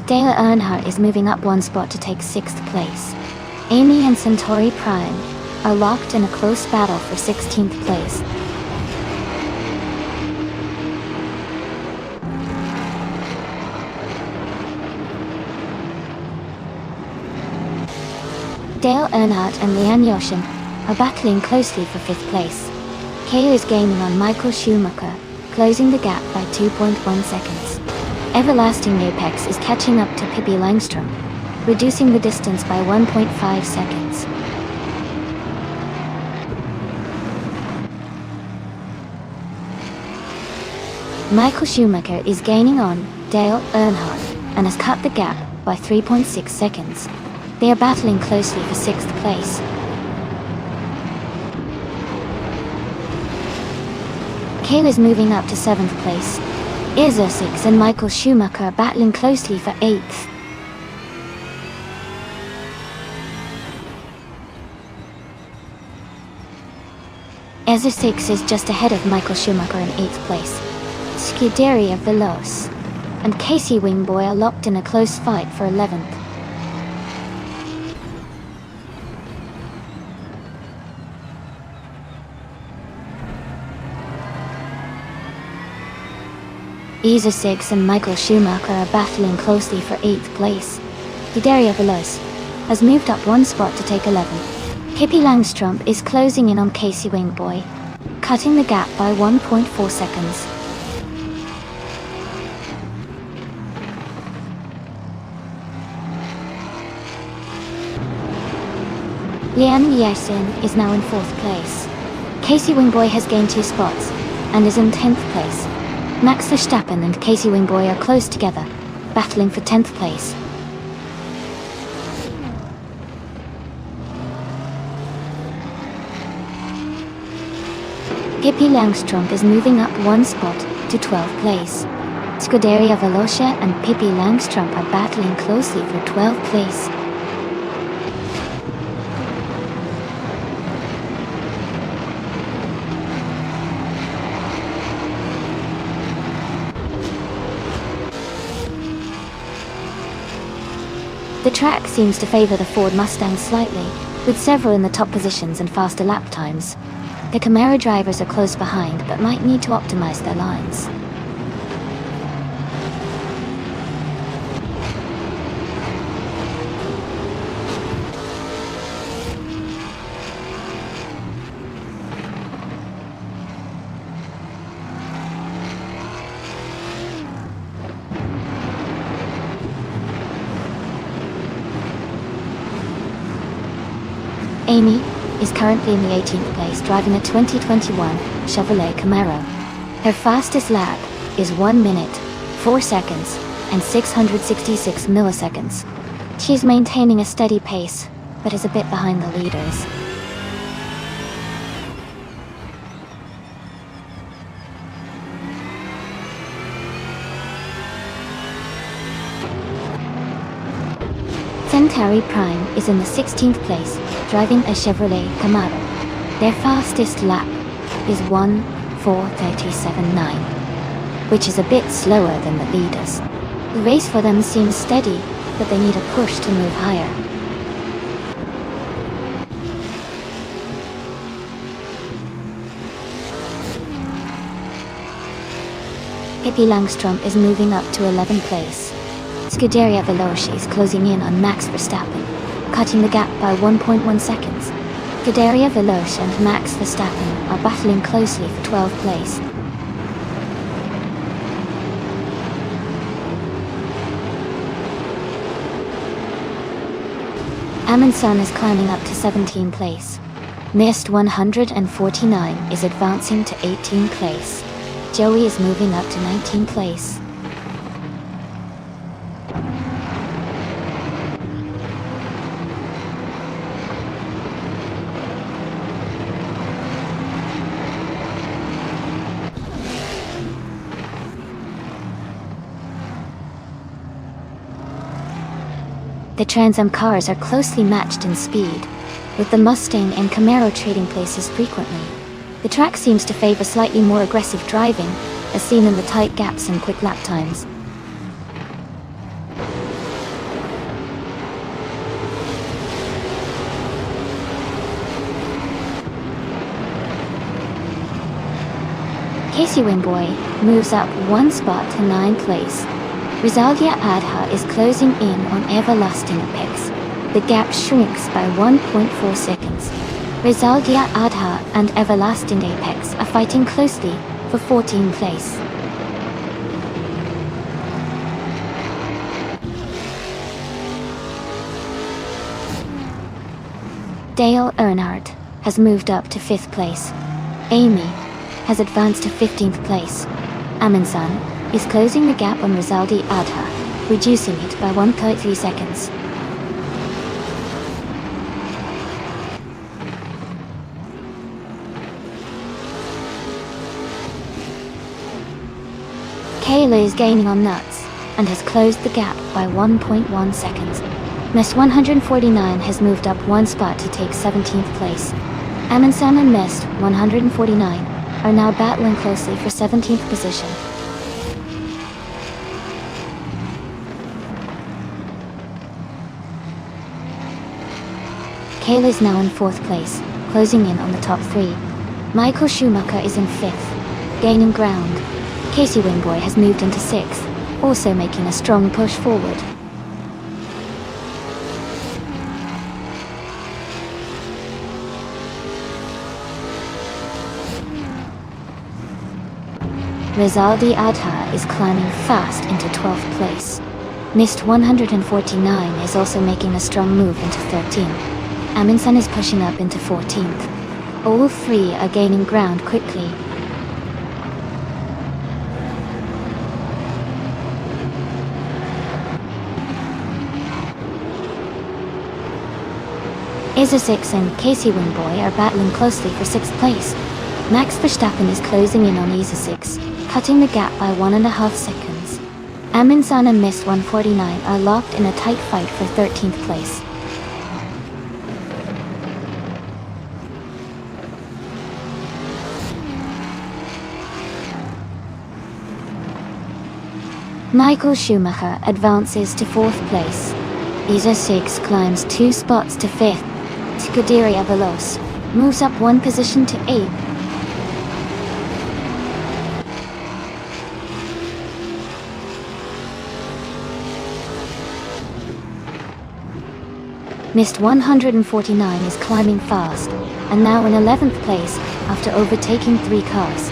Dale Earnhardt is moving up 1 spot to take 6th place. Amy and Centauri Prime are locked in a close battle for 16th place. Dale Earnhardt and Leanne Yoshin are battling closely for 5th place. Kay is gaining on Michael Schumacher, closing the gap by 2.1 seconds. Everlasting Apex is catching up to Pippi Langstrom, reducing the distance by 1.5 seconds. Michael Schumacher is gaining on Dale Earnhardt and has cut the gap by 3.6 seconds. They are battling closely for 6th place. Kale is moving up to 7th place. Izzo 6 and Michael Schumacher are battling closely for 8th. Izzo 6 is just ahead of Michael Schumacher in 8th place. Scuderia Veloce and Casey Wingboy are locked in a close fight for 11th. Izzo 6 and Michael Schumacher are battling closely for 8th place. Scuderia Veloce has moved up 1 spot to take 11th. Pippi Langstrom is closing in on Casey Wingboy, cutting the gap by 1.4 seconds. Leanne Yoshin is now in 4th place. Casey Wingboy has gained 2 spots and is in 10th place. Max Verstappen and Casey Wingboy are close together, battling for 10th place. Pippi Langstrom is moving up 1 spot to 12th place. Scuderia Veloce and Pippi Langstrom are battling closely for 12th place. The track seems to favor the Ford Mustang slightly, with several in the top positions and faster lap times. The Camaro drivers are close behind, but might need to optimize their lines. Amy is currently in the 18th place driving a 2021 Chevrolet Camaro. Her fastest lap is 1 minute, 4 seconds, and 666 milliseconds. She's maintaining a steady pace, but is a bit behind the leaders. Centauri Prime is in the 16th place, driving a Chevrolet Camaro. Their fastest lap is 1:4:37.9, which is a bit slower than the leaders. The race for them seems steady, but they need a push to move higher. Pippi Langstrom is moving up to 11th place. Scuderia Veloce is closing in on Max Verstappen, cutting the gap by 1.1 seconds. Scuderia Veloce and Max Verstappen are battling closely for 12th place. Amundsen is climbing up to 17th place. Missed 149 is advancing to 18th place. Joey is moving up to 19th place. The Trans Am cars are closely matched in speed, with the Mustang and Camaro trading places frequently. The track seems to favor slightly more aggressive driving, as seen in the tight gaps and quick lap times. Casey Wingboy moves up one spot to 9th place. Rizaldia Adha is closing in on Everlasting Apex. The gap shrinks by 1.4 seconds. Rizaldia Adha and Everlasting Apex are fighting closely for 14th place. Dale Earnhardt has moved up to 5th place. Amy has advanced to 15th place. Amundsen is closing the gap on Rizaldi Adha, reducing it by 1.3 seconds. Kayla is gaining on Nuts and has closed the gap by 1.1 seconds. Mest 149 has moved up one spot to take 17th place. Amundsen and Mest 149 are now battling closely for 17th position. Kayla is now in 4th place, closing in on the top 3. Michael Schumacher is in 5th, gaining ground. Casey Wingboy has moved into 6th, also making a strong push forward. Rizaldi Adha is climbing fast into 12th place. Mist 149 is also making a strong move into 13th. Amundsen is pushing up into 14th. All three are gaining ground quickly. Isa 6 and Casey Wingboy are battling closely for 6th place. Max Verstappen is closing in on Isa 6, cutting the gap by 1.5 seconds. Amundsen and Mist 149 are locked in a tight fight for 13th place. Michael Schumacher advances to 4th place. Isa 6 climbs 2 spots to 5th. Scuderia Veloce moves up 1 position to 8th. Mist 149 is climbing fast, and now in 11th place after overtaking 3 cars.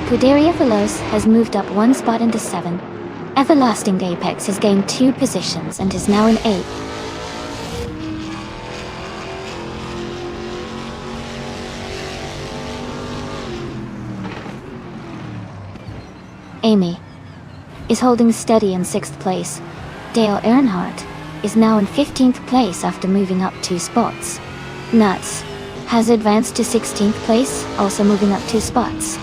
Scuderia Veloce has moved up 1 spot into 7. Everlasting Apex has gained 2 positions and is now in 8th. Amy is holding steady in 6th place. Dale Earnhardt is now in 15th place after moving up 2 spots. Nuts has advanced to 16th place, also moving up 2 spots.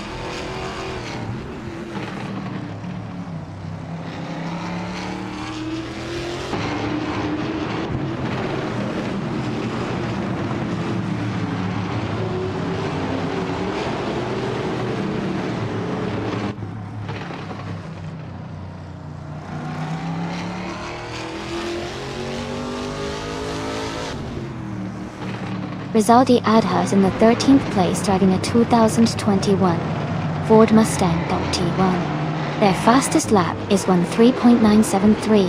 Rizaldi Adha is in the 13th place driving a 2021 Ford Mustang T1. Their fastest lap is 1:3.973,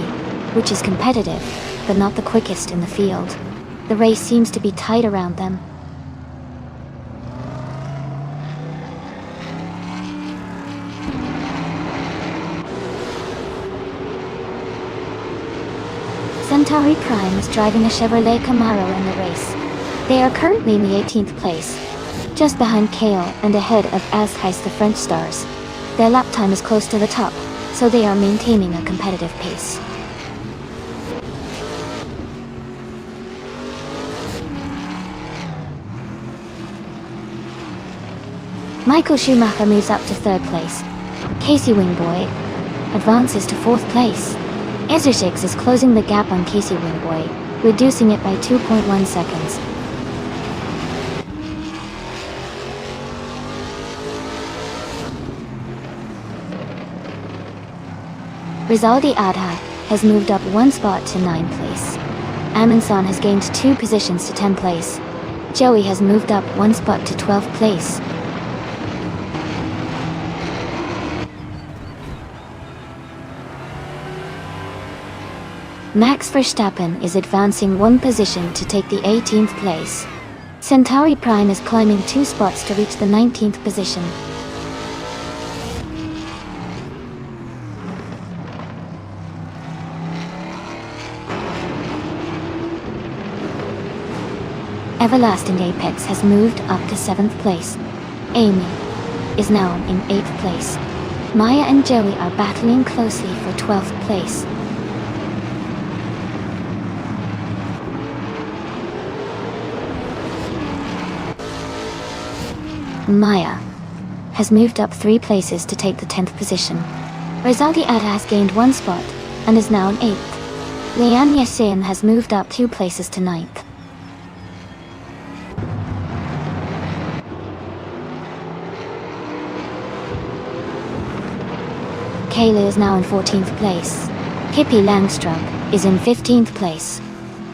which is competitive, but not the quickest in the field. The race seems to be tight around them. Centauri Prime is driving a Chevrolet Camaro in the race. They are currently in the 18th place, just behind Kale and ahead of Azkais the French Stars. Their lap time is close to the top, so they are maintaining a competitive pace. Michael Schumacher moves up to 3rd place. Casey Wingboy advances to 4th place. Ezra6 is closing the gap on Casey Wingboy, reducing it by 2.1 seconds. Rizaldi Adha has moved up one spot to 9th place. Amundsen has gained 2 positions to 10th place. Joey has moved up one spot to 12th place. Max Verstappen is advancing one position to take the 18th place. Centauri Prime is climbing 2 spots to reach the 19th position. Everlasting Apex has moved up to 7th place. Amy is now in 8th place. Maya and Joey are battling closely for 12th place. Maya has moved up 3 places to take the 10th position. Rizaldi Adha has gained 1 spot and is now in 8th. Leanne Yassin has moved up 2 places to 9th. Kayla is now in 14th place. Pippi Langstrup is in 15th place.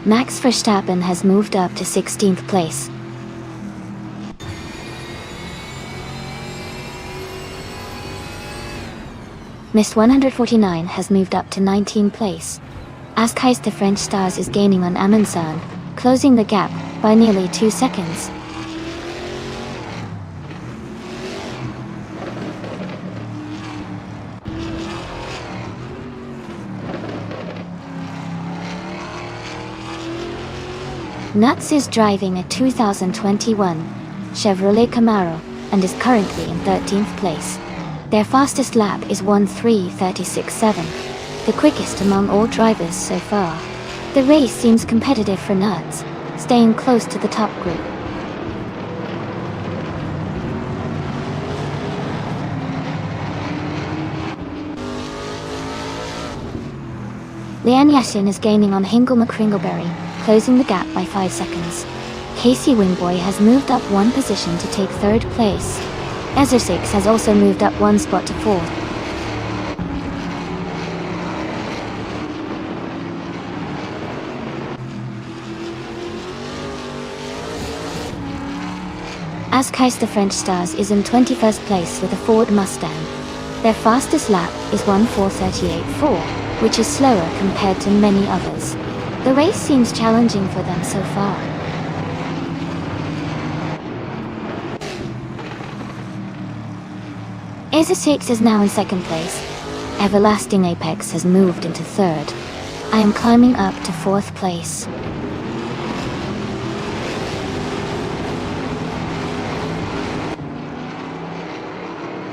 Max Verstappen has moved up to 16th place. Miss 149 has moved up to 19th place. Askais the French Stars is gaining on Amundsen, closing the gap by nearly 2 seconds. Nuts is driving a 2021 Chevrolet Camaro and is currently in 13th place. Their fastest lap is 1:3:36.7, the quickest among all drivers so far. The race seems competitive for Nuts, staying close to the top group. Leanne Yashin is gaining on Hingle McCringleberry, closing the gap by 5 seconds. Casey Wingboy has moved up 1 position to take 3rd place. Ezra6 has also moved up 1 spot to 4th. Askais the French Stars is in 21st place with a Ford Mustang. Their fastest lap is 1:4:38.4, which is slower compared to many others. The race seems challenging for them so far. Ezra6 is now in 2nd place. Everlasting Apex has moved into 3rd. I am climbing up to 4th place.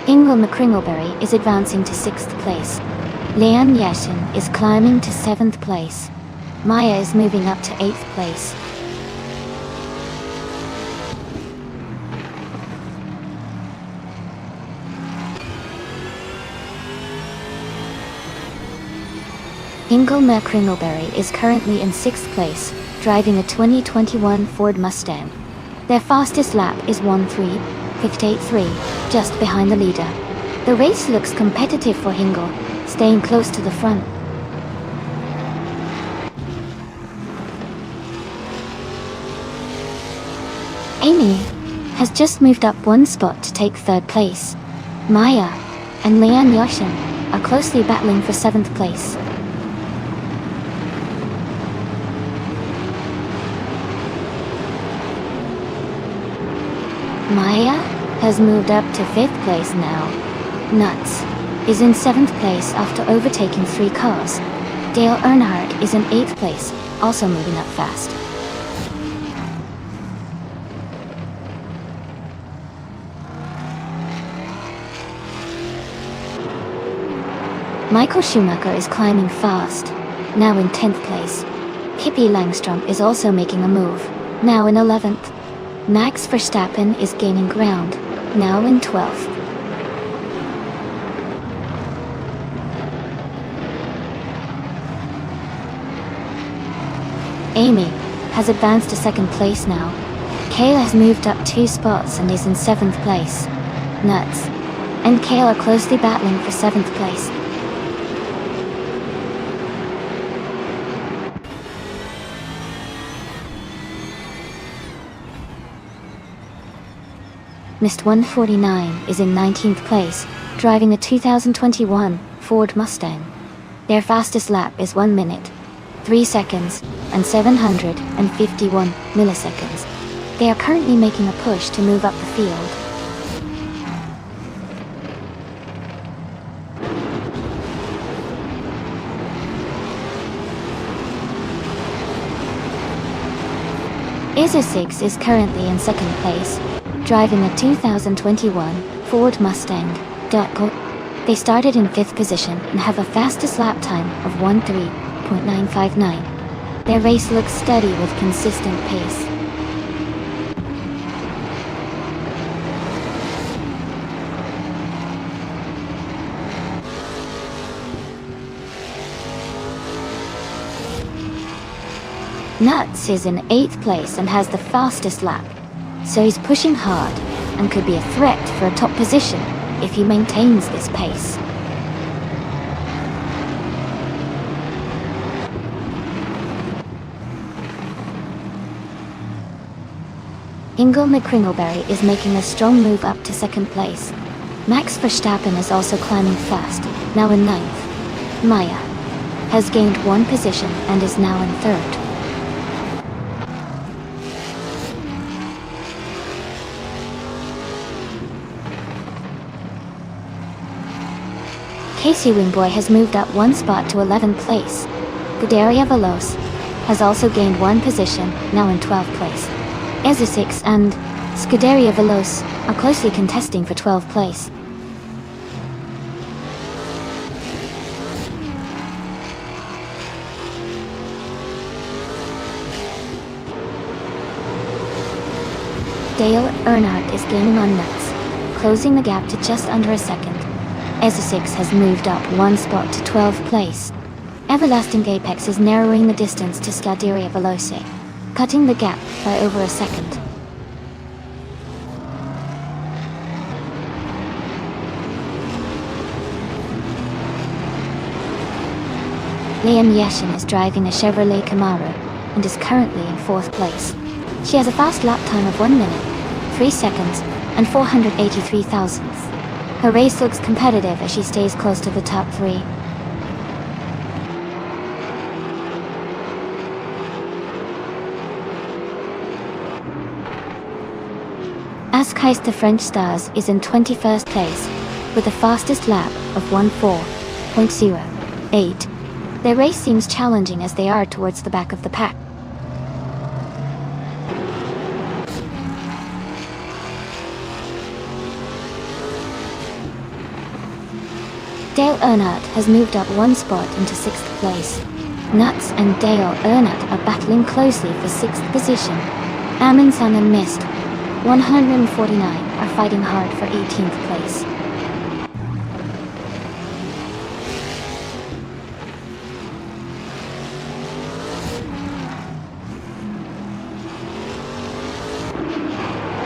Ingle McCringleberry is advancing to 6th place. Leanne Yashin is climbing to 7th place. Maya is moving up to 8th place. Ingle McCringleberry is currently in 6th place, driving a 2021 Ford Mustang. Their fastest lap is 1:3:58.3, just behind the leader. The race looks competitive for Hingle, staying close to the front. Amy has just moved up 1 spot to take 3rd place. Maya and Leanne Yashin are closely battling for 7th place. Maya has moved up to 5th place now. Nuts is in 7th place after overtaking 3 cars. Dale Earnhardt is in 8th place, also moving up fast. Michael Schumacher is climbing fast, now in 10th place. Pippi Langstrup is also making a move, now in 11th. Max Verstappen is gaining ground, now in 12th. Amy has advanced to second place now. Kayla has moved up 2 spots and is in 7th place. Nuts and Kayla are closely battling for 7th place. Mist 149 is in 19th place, driving a 2021 Ford Mustang. Their fastest lap is 1 minute, 3 seconds, and 751 milliseconds. They are currently making a push to move up the field. Isosix is currently in 2nd place, driving a 2021 Ford Mustang. They started in 5th position and have a fastest lap time of 13.959. Their race looks steady with consistent pace. Nuts is in 8th place and has the fastest lap, so he's pushing hard and could be a threat for a top position if he maintains this pace. Ingo McCringleberry is making a strong move up to 2nd place. Max Verstappen is also climbing fast, now in 9th. Maya has gained 1 position and is now in 3rd. Casey Wingboy has moved up 1 spot to 11th place. Gudaria Veloz has also gained 1 position, now in 12th place. Isosix and Scuderia Veloz are closely contesting for 12th place. Dale Earnhardt is gaining on Nuts, closing the gap to just under a second. Isosix has moved up 1 spot to 12th place. Everlasting Apex is narrowing the distance to Scuderia Veloz, cutting the gap by over a second. Liam Yeshin is driving a Chevrolet Camaro and is currently in 4th place. She has a fast lap time of 1 minute, 3 seconds, and 483 thousandths. Her race looks competitive as she stays close to the top 3. Askheist the French Stars is in 21st place, with the fastest lap of 14.08. Their race seems challenging as they are towards the back of the pack. Dale Earnhardt has moved up 1 spot into 6th place. Nuts and Dale Earnhardt are battling closely for 6th position. Amundsen and Mist 149 are fighting hard for 18th place.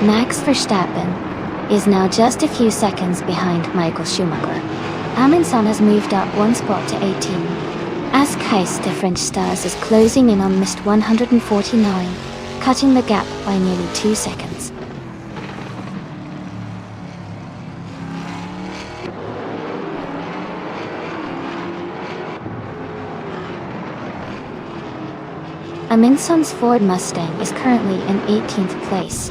Max Verstappen is now just a few seconds behind Michael Schumacher. Amundsen has moved up 1 spot to 18. Askheist the French Stars is closing in on Mist 149, cutting the gap by nearly 2 seconds. Amundsen's Ford Mustang is currently in 18th place.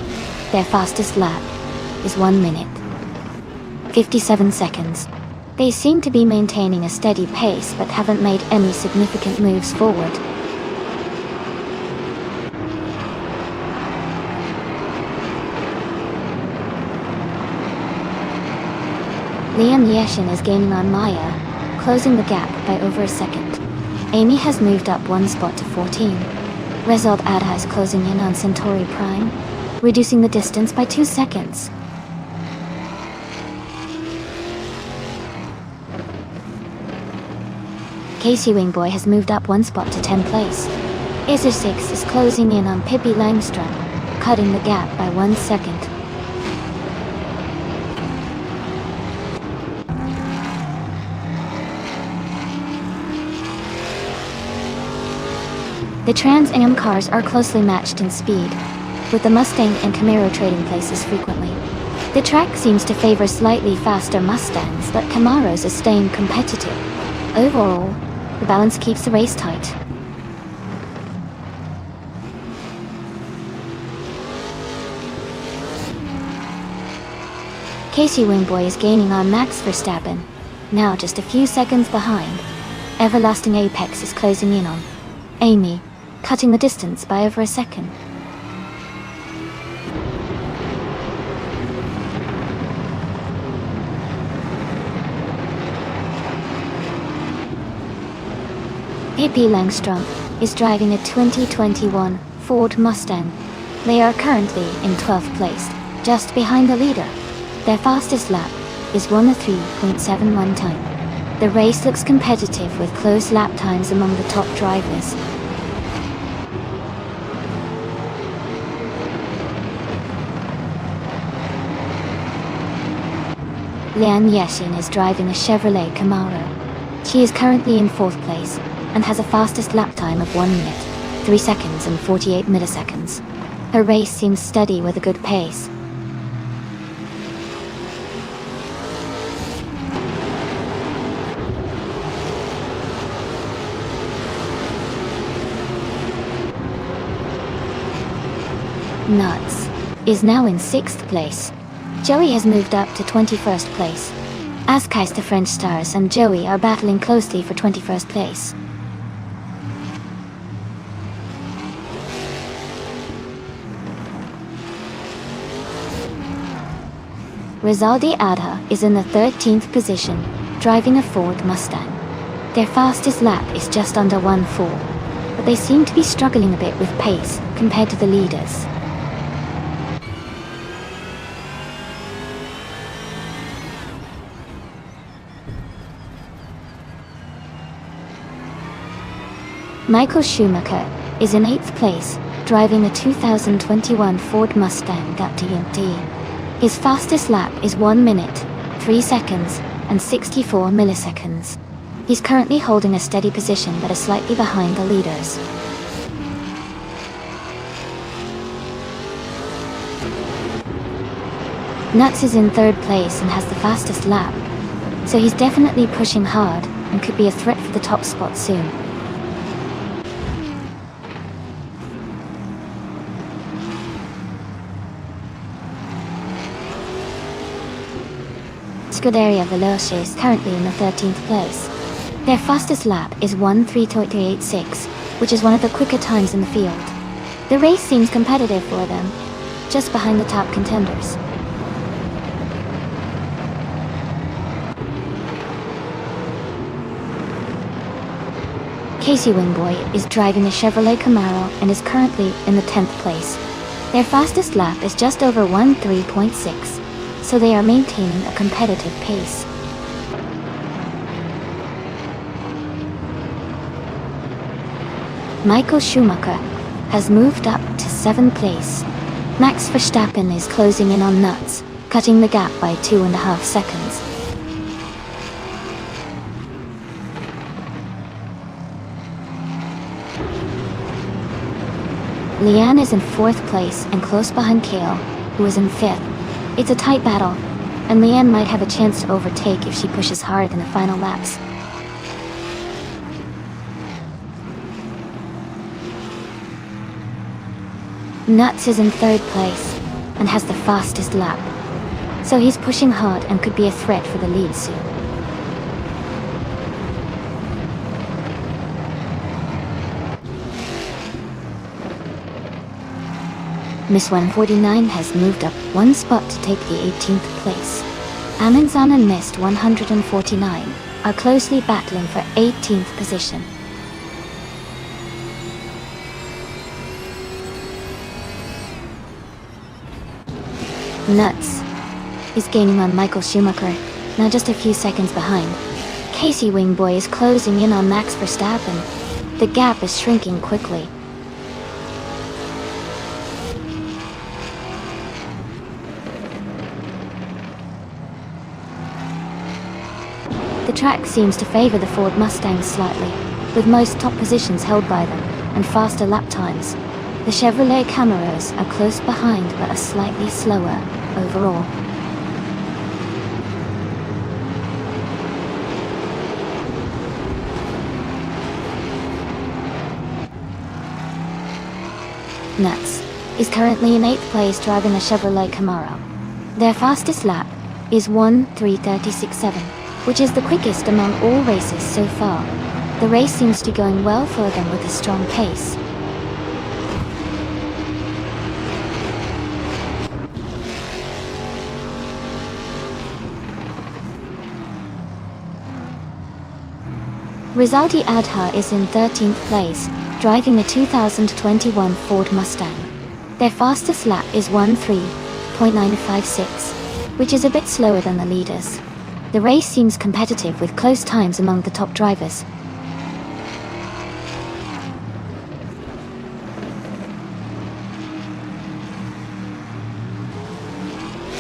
Their fastest lap is 1 minute, 57 seconds. They seem to be maintaining a steady pace but haven't made any significant moves forward. Liam Yeshin is gaining on Maya, closing the gap by over a second. Amy has moved up 1 spot to 14. Result Adha is closing in on Centauri Prime, reducing the distance by 2 seconds. Casey Wingboy has moved up 1 spot to 10th place. Iser 6 is closing in on Pippi Langstrom, cutting the gap by 1 second. The Trans Am cars are closely matched in speed, with the Mustang and Camaro trading places frequently. The track seems to favor slightly faster Mustangs, but Camaros are staying competitive. Overall, the balance keeps the race tight. Casey Wingboy is gaining on Max Verstappen, now just a few seconds behind. Everlasting Apex is closing in on Amy, cutting the distance by over a second. Pippi Langstrom is driving a 2021 Ford Mustang. They are currently in 12th place, just behind the leader. Their fastest lap is 1:03.71 time. The race looks competitive with close lap times among the top drivers. Lian Yexin is driving a Chevrolet Camaro. She is currently in 4th place and has a fastest lap time of 1 minute, 3 seconds and 48 milliseconds. Her race seems steady with a good pace. Nuts is now in 6th place. Joey has moved up to 21st place. Askais, the French stars, and Joey are battling closely for 21st place. Rizaldi Adha is in the 13th position, driving a Ford Mustang. Their fastest lap is just under 1:04, but they seem to be struggling a bit with pace compared to the leaders. Michael Schumacher is in 8th place, driving a 2021 Ford Mustang GT. His fastest lap is 1 minute, 3 seconds, and 64 milliseconds. He's currently holding a steady position but is slightly behind the leaders. Nuts is in 3rd place and has the fastest lap, so he's definitely pushing hard and could be a threat for the top spot soon. Scuderia Veloce is currently in the 13th place. Their fastest lap is 1:03.86, which is one of the quicker times in the field. The race seems competitive for them, just behind the top contenders. Casey Wingboy is driving a Chevrolet Camaro and is currently in the 10th place. Their fastest lap is just over 1:03.6. So they are maintaining a competitive pace. Michael Schumacher has moved up to 7th place. Max Verstappen is closing in on Nuts, cutting the gap by 2.5 seconds. Lian is in 4th place and close behind Kale, who is in 5th. It's a tight battle, and Lian might have a chance to overtake if she pushes hard in the final laps. Nuts is in 3rd place and has the fastest lap, so he's pushing hard and could be a threat for the lead soon. Miss 149 has moved up 1 spot to take the 18th place. Aminzan and Mist 149 are closely battling for 18th position. Nuts is gaining on Michael Schumacher, now just a few seconds behind. Casey Wingboy is closing in on Max Verstappen. The gap is shrinking quickly, The track seems to favor the Ford Mustangs slightly, with most top positions held by them, and faster lap times. The Chevrolet Camaros are close behind but are slightly slower overall. Nuts is currently in 8th place driving a Chevrolet Camaro. Their fastest lap is 1:3:36.7, which is the quickest among all races so far. The race seems to be going well for them with a strong pace. Rizaldi Adha is in 13th place, driving a 2021 Ford Mustang. Their fastest lap is 1:3:956, which is a bit slower than the leaders. The race seems competitive with close times among the top drivers.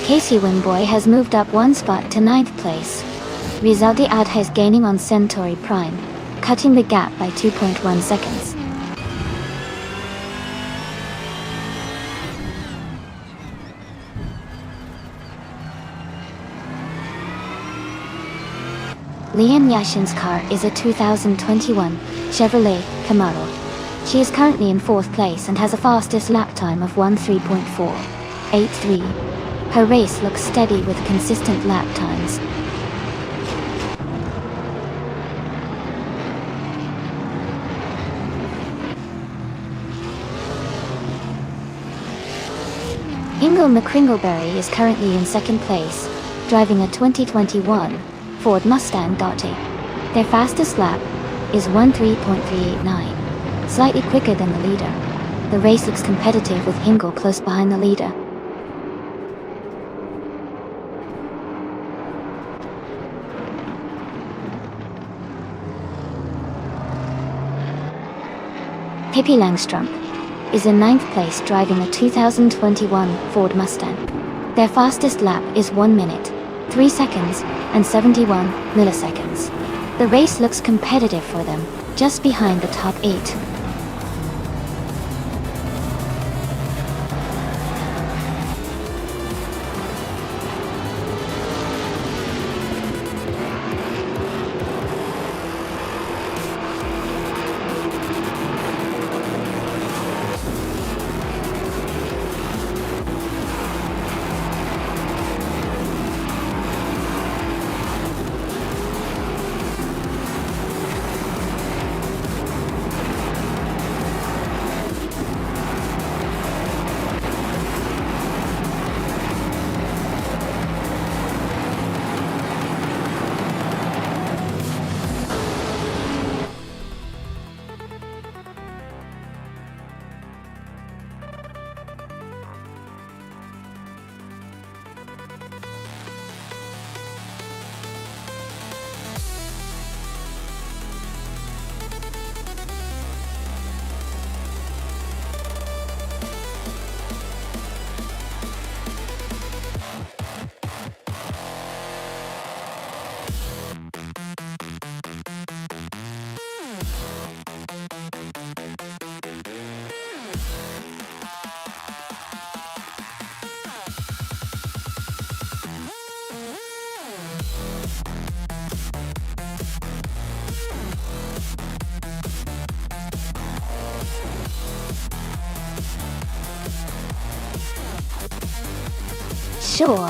Casey Wimboy has moved up one spot to 9th place. Rizaldi Adha is gaining on Centauri Prime, cutting the gap by 2.1 seconds. Lian Yashin's car is a 2021 Chevrolet Camaro. She is currently in 4th place and has a fastest lap time of 1:3.483. Her race looks steady with consistent lap times. Ingo McCringleberry is currently in 2nd place, driving a 2021 Ford Mustang Dottie. Their fastest lap is 1:3.389, slightly quicker than the leader. The race looks competitive with Ingo close behind the leader. Pippi Langstrup is in 9th place driving a 2021 Ford Mustang. Their fastest lap is 1 minute, 3 seconds, and 71 milliseconds. The race looks competitive for them, just behind the top 8. Sure.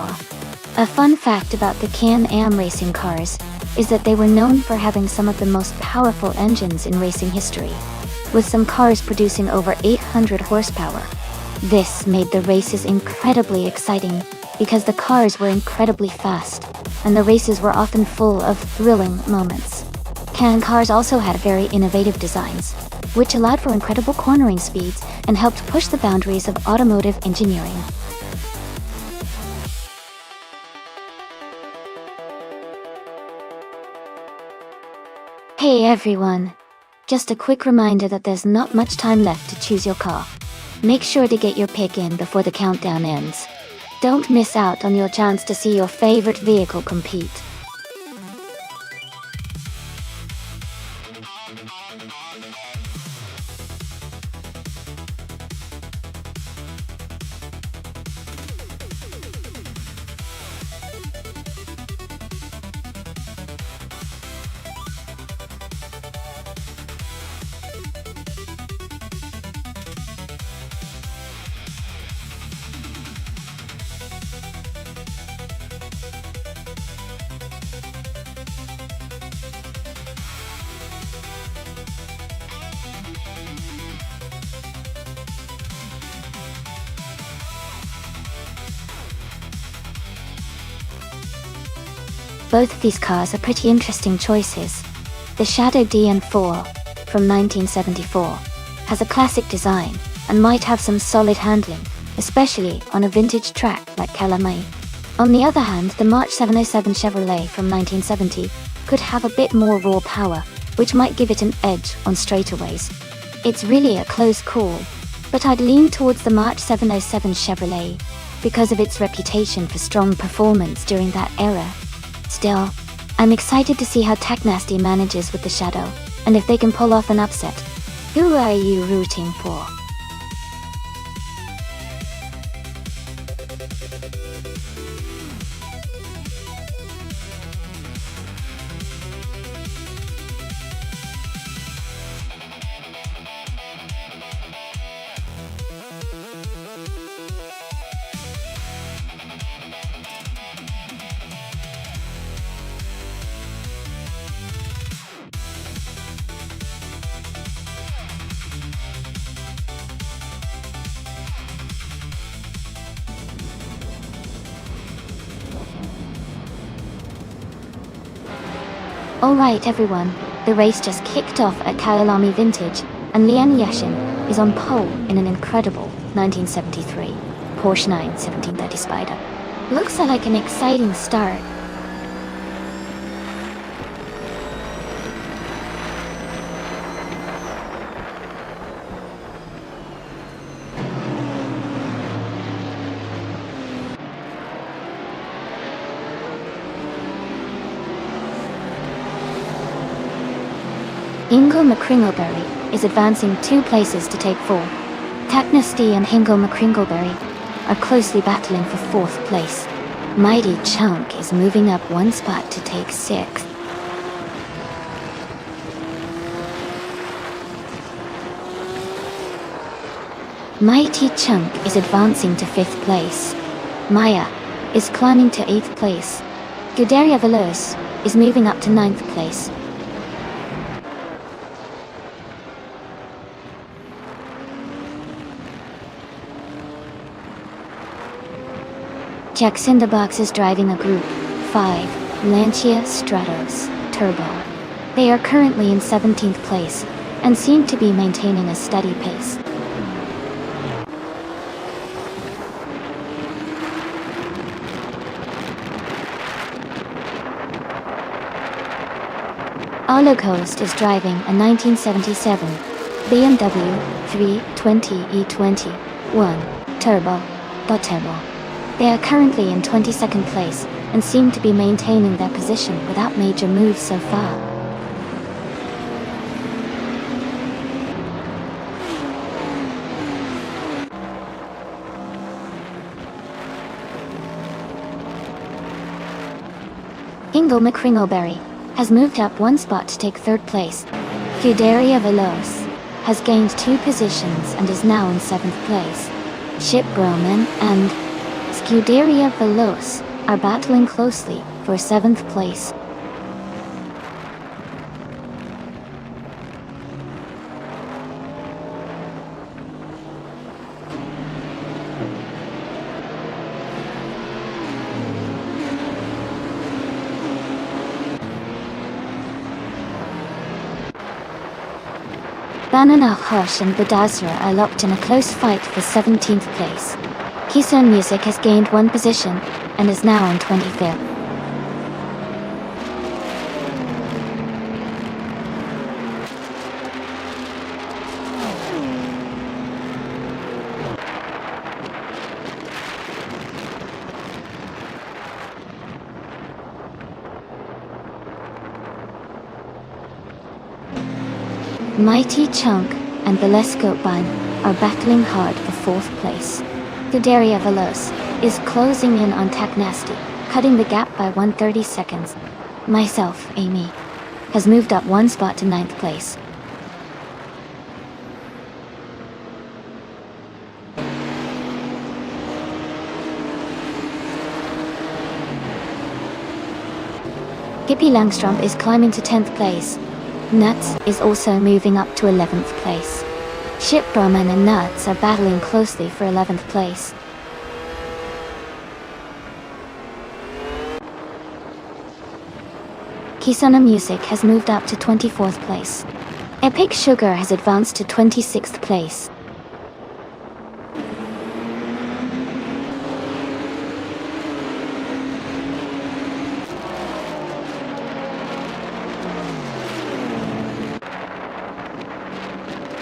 A fun fact about the Can-Am racing cars is that they were known for having some of the most powerful engines in racing history, with some cars producing over 800 horsepower. This made the races incredibly exciting because the cars were incredibly fast, and the races were often full of thrilling moments. Can cars also had very innovative designs, which allowed for incredible cornering speeds and helped push the boundaries of automotive engineering. Hey everyone! Just a quick reminder that there's not much time left to choose your car. Make sure to get your pick in before the countdown ends. Don't miss out on your chance to see your favorite vehicle compete. Both of these cars are pretty interesting choices. The Shadow DN4 from 1974 has a classic design and might have some solid handling, especially on a vintage track like Calamai. On the other hand, the March 707 Chevrolet from 1970 could have a bit more raw power, which might give it an edge on straightaways. It's really a close call, but I'd lean towards the March 707 Chevrolet because of its reputation for strong performance during that era. Still, I'm excited to see how Tech-Nasty manages with the Shadow, and if they can pull off an upset. Who are you rooting for? Alright everyone, the race just kicked off at Kyalami Vintage, and Lian Yashin is on pole in an incredible 1973 Porsche 91730 Spider. Looks like an exciting start. Ingo McCringleberry is advancing 2 places to take 4. Tech-Nasty and Ingo McCringleberry are closely battling for 4th place. Mighty Chunk is moving up 1 spot to take 6th. Mighty Chunk is advancing to 5th place. Maya is climbing to 8th place. Guderia Veloz is moving up to 9th place. Jack Cinderbox is driving a Group 5 Lancia Stratos Turbo. They are currently in 17th place and seem to be maintaining a steady pace. Holocaust is driving a 1977 BMW 320e21 Turbo. They are currently in 22nd place and seem to be maintaining their position without major moves so far. Ingo McCringleberry has moved up 1 spot to take 3rd place. Guderia Veloz has gained 2 positions and is now in 7th place. Chip Broman and Scuderia Veloz are battling closely for 7th place. Banana Hosh and Badazra are locked in a close fight for 17th place. Kison Music has gained 1 position and is now in 25th. Mighty Chunk and Belesco Bime are battling hard for 4th place. Gudaria Veloz is closing in on Taknasty, cutting the gap by 130 seconds. Myself, Amy, has moved up 1 spot to 9th place. Hippie Langstrom is climbing to 10th place. Nuts is also moving up to 11th place. Ship Brahman and Nuts are battling closely for 11th place. Kisana Music has moved up to 24th place. Epic Sugar has advanced to 26th place.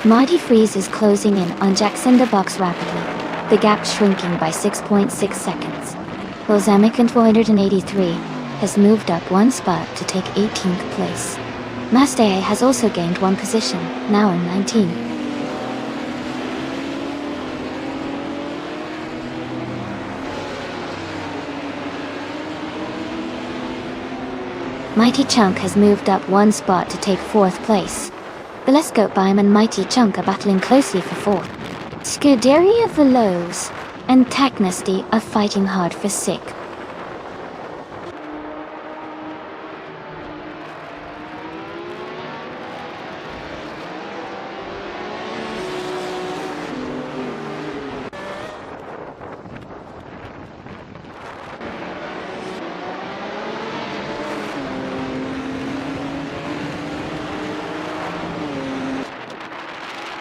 Mighty Freeze is closing in on Jacksonda Box rapidly, the gap shrinking by 6.6 seconds. Balsamic and 483 has moved up 1 spot to take 18th place. Masteye has also gained 1 position, now in 19. Mighty Chunk has moved up 1 spot to take 4th place. Belesco Bime and Mighty Chunk are battling closely for 4th. Scuderia Veloz and Taknasty are fighting hard for 6th.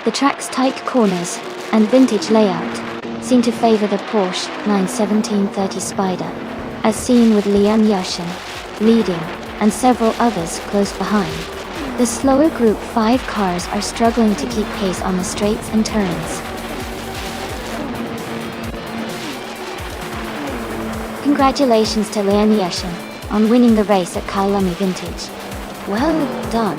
The track's tight corners and vintage layout seem to favor the Porsche 91730 Spider, as seen with Leon Yashin leading and several others close behind. The slower Group 5 cars are struggling to keep pace on the straights and turns. Congratulations to Leon Yashin on winning the race at Kailami Vintage. Well done.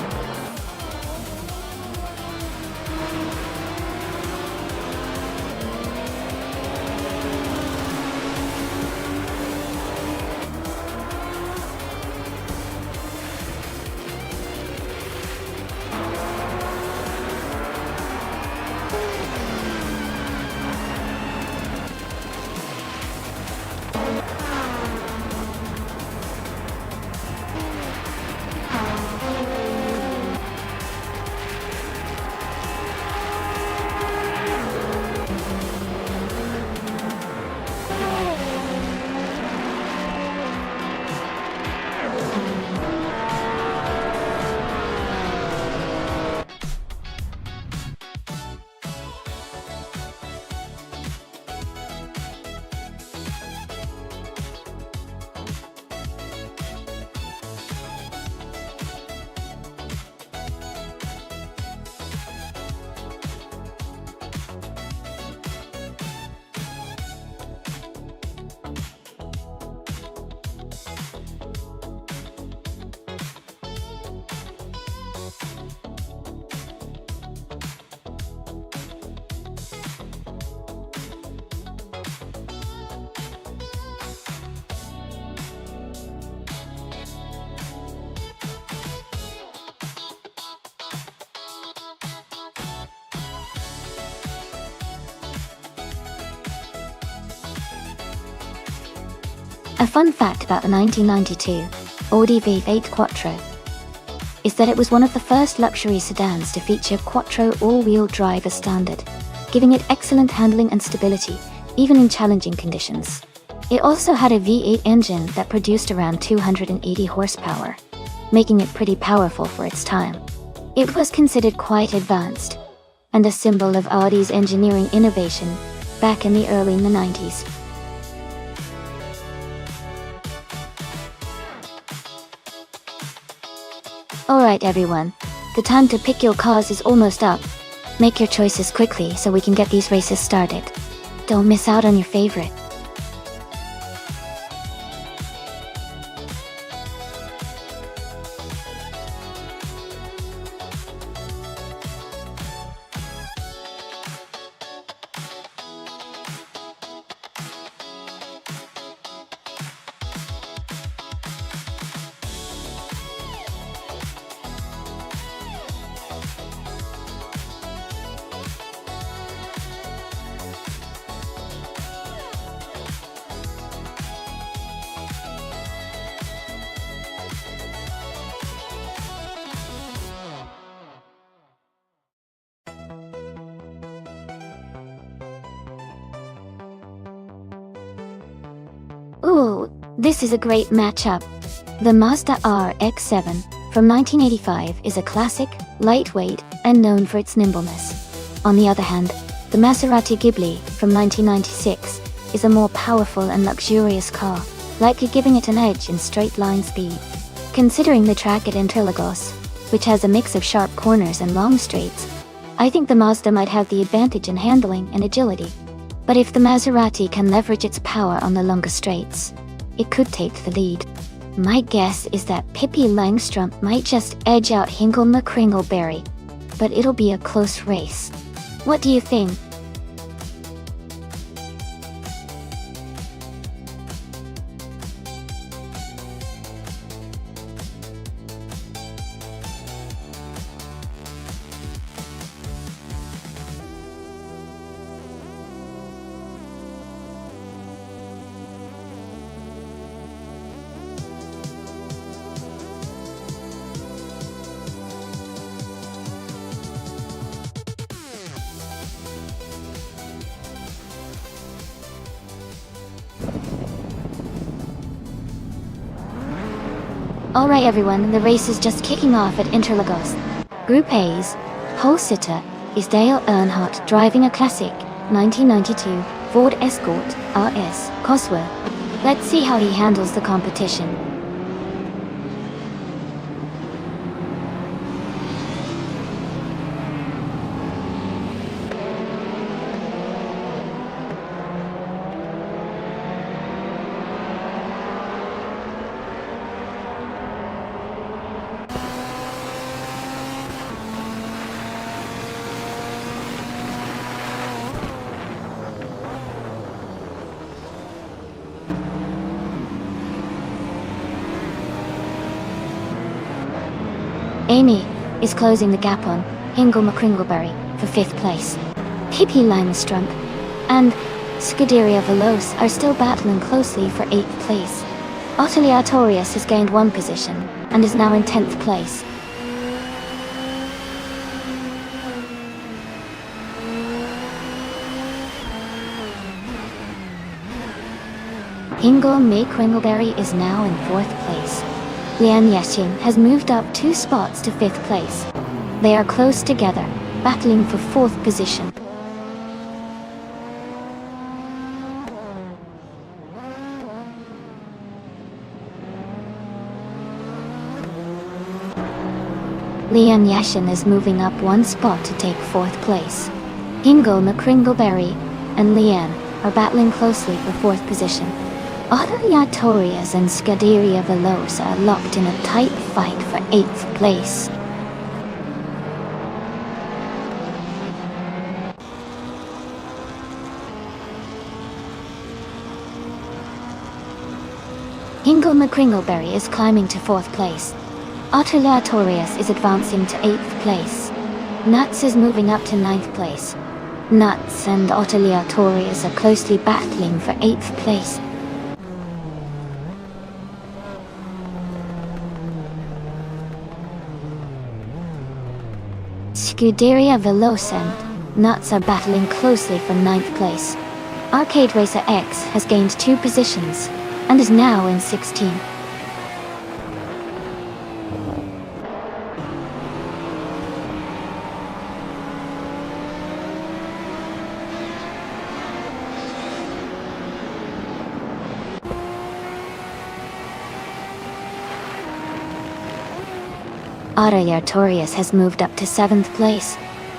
A fun fact about the 1992 Audi V8 Quattro is that it was one of the first luxury sedans to feature Quattro all-wheel drive as standard, giving it excellent handling and stability, even in challenging conditions. It also had a V8 engine that produced around 280 horsepower, making it pretty powerful for its time. It was considered quite advanced, and a symbol of Audi's engineering innovation back in the early 90s. Alright everyone, the time to pick your cars is almost up. Make your choices quickly so we can get these races started. Don't miss out on your favorite. This is a great matchup. The Mazda RX-7 from 1985 is a classic, lightweight, and known for its nimbleness. On the other hand, the Maserati Ghibli from 1996 is a more powerful and luxurious car, likely giving it an edge in straight-line speed. Considering the track at Interlagos, which has a mix of sharp corners and long straights, I think the Mazda might have the advantage in handling and agility. But if the Maserati can leverage its power on the longer straights, it could take the lead. My guess is that Pippi Langstrumpf might just edge out Hingle McCringleberry, but it'll be a close race. What do you think? Alright everyone, the race is just kicking off at Interlagos. Group A's pole sitter is Dale Earnhardt driving a classic 1992 Ford Escort RS Cosworth. Let's see how he handles the competition. Amy is closing the gap on Hingle McCringleberry for 5th place. Pippi Langstrumpf and Scuderia Veloce are still battling closely for 8th place. Otilia Torius has gained 1 position and is now in 10th place. Hingle McCringleberry is now in 4th place. Lian Yexin has moved up 2 spots to 5th place. They are close together, battling for 4th position. Lian Yexin is moving up 1 spot to take 4th place. Hingle McCringleberry and Lian are battling closely for 4th position. Otilia Torius and Scuderia Veloce are locked in a tight fight for 8th place. Hingle McCringleberry is climbing to 4th place. Otilia Torius is advancing to 8th place. Nuts is moving up to 9th place. Nuts and Otilia Torius are closely battling for 8th place. Scuderia Veloce and Nuts are battling closely for 9th place. Arcade Racer X has gained 2 positions and is now in 16th. Otilia Torius has moved up to 7th place.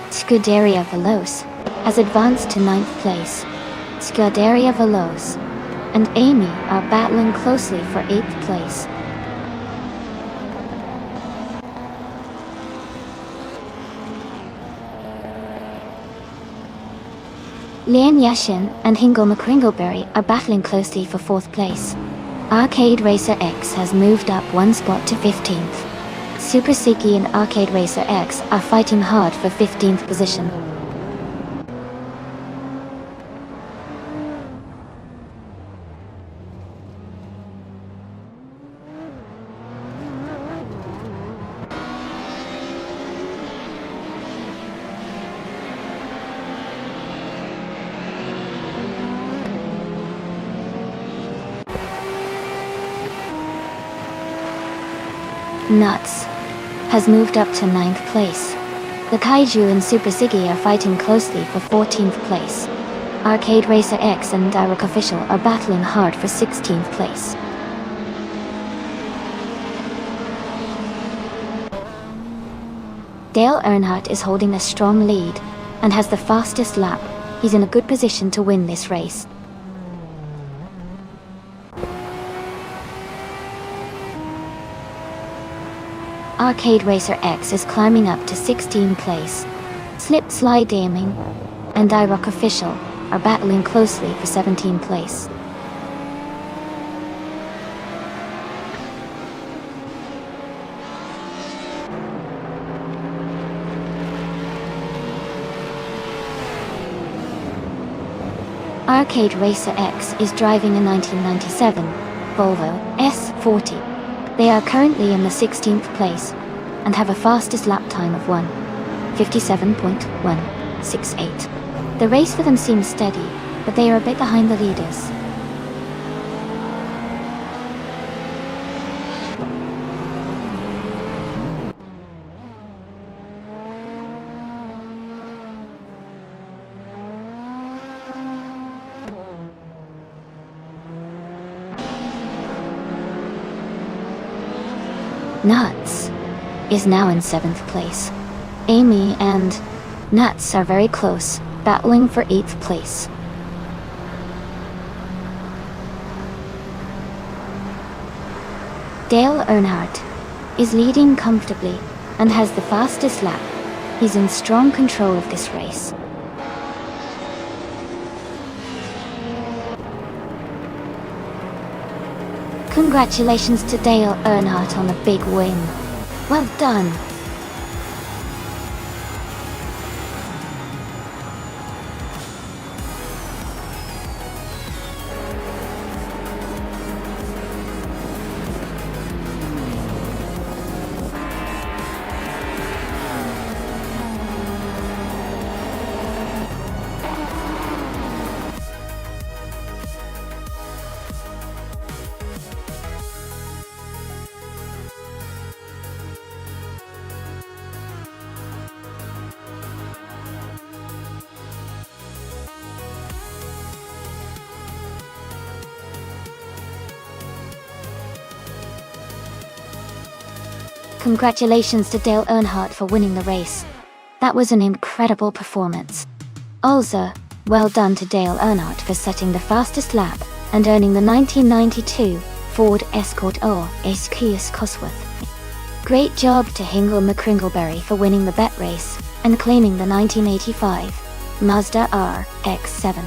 Scuderia Veloce has advanced to 9th place. Scuderia Veloce and Amy are battling closely for 8th place. Lian Yexin and Hingle McCringleberry are battling closely for 4th place. Arcade Racer X has moved up 1 spot to 15th. Super Siki and Arcade Racer X are fighting hard for 15th position. Nuts has moved up to 9th place. The Kaiju and Super Ziggy are fighting closely for 14th place. Arcade Racer X and Direct Official are battling hard for 16th place. Dale Earnhardt is holding a strong lead and has the fastest lap. He's in a good position to win this race. Arcade Racer X is climbing up to 16th place. Slip Slide Gaming and Direct Official are battling closely for 17th place. Arcade Racer X is driving a 1997 Volvo S40. They are currently in the 16th place and have a fastest lap time of 1:57.168. The race for them seems steady, but they are a bit behind the leaders. Nuts is now in 7th place. Amy and Nuts are very close, battling for 8th place. Dale Earnhardt is leading comfortably and has the fastest lap. He's in strong control of this race. Congratulations to Dale Earnhardt on the big win. Well done. Congratulations to Dale Earnhardt for winning the race. That was an incredible performance. Also, well done to Dale Earnhardt for setting the fastest lap and earning the 1992 Ford Escort or Esquire Cosworth. Great job to Hingle McCringleberry for winning the bet race and claiming the 1985 Mazda RX-7.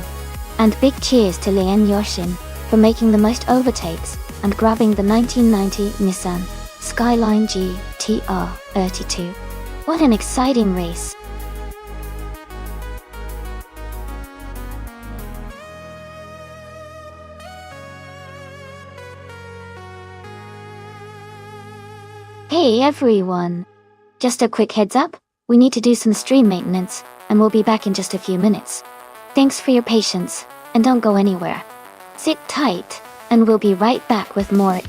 And big cheers to Lian Yoshin for making the most overtakes and grabbing the 1990 Nissan Skyline GTR 32. What an exciting race! Hey everyone! Just a quick heads up, we need to do some stream maintenance, and we'll be back in just a few minutes. Thanks for your patience, and don't go anywhere. Sit tight, and we'll be right back with more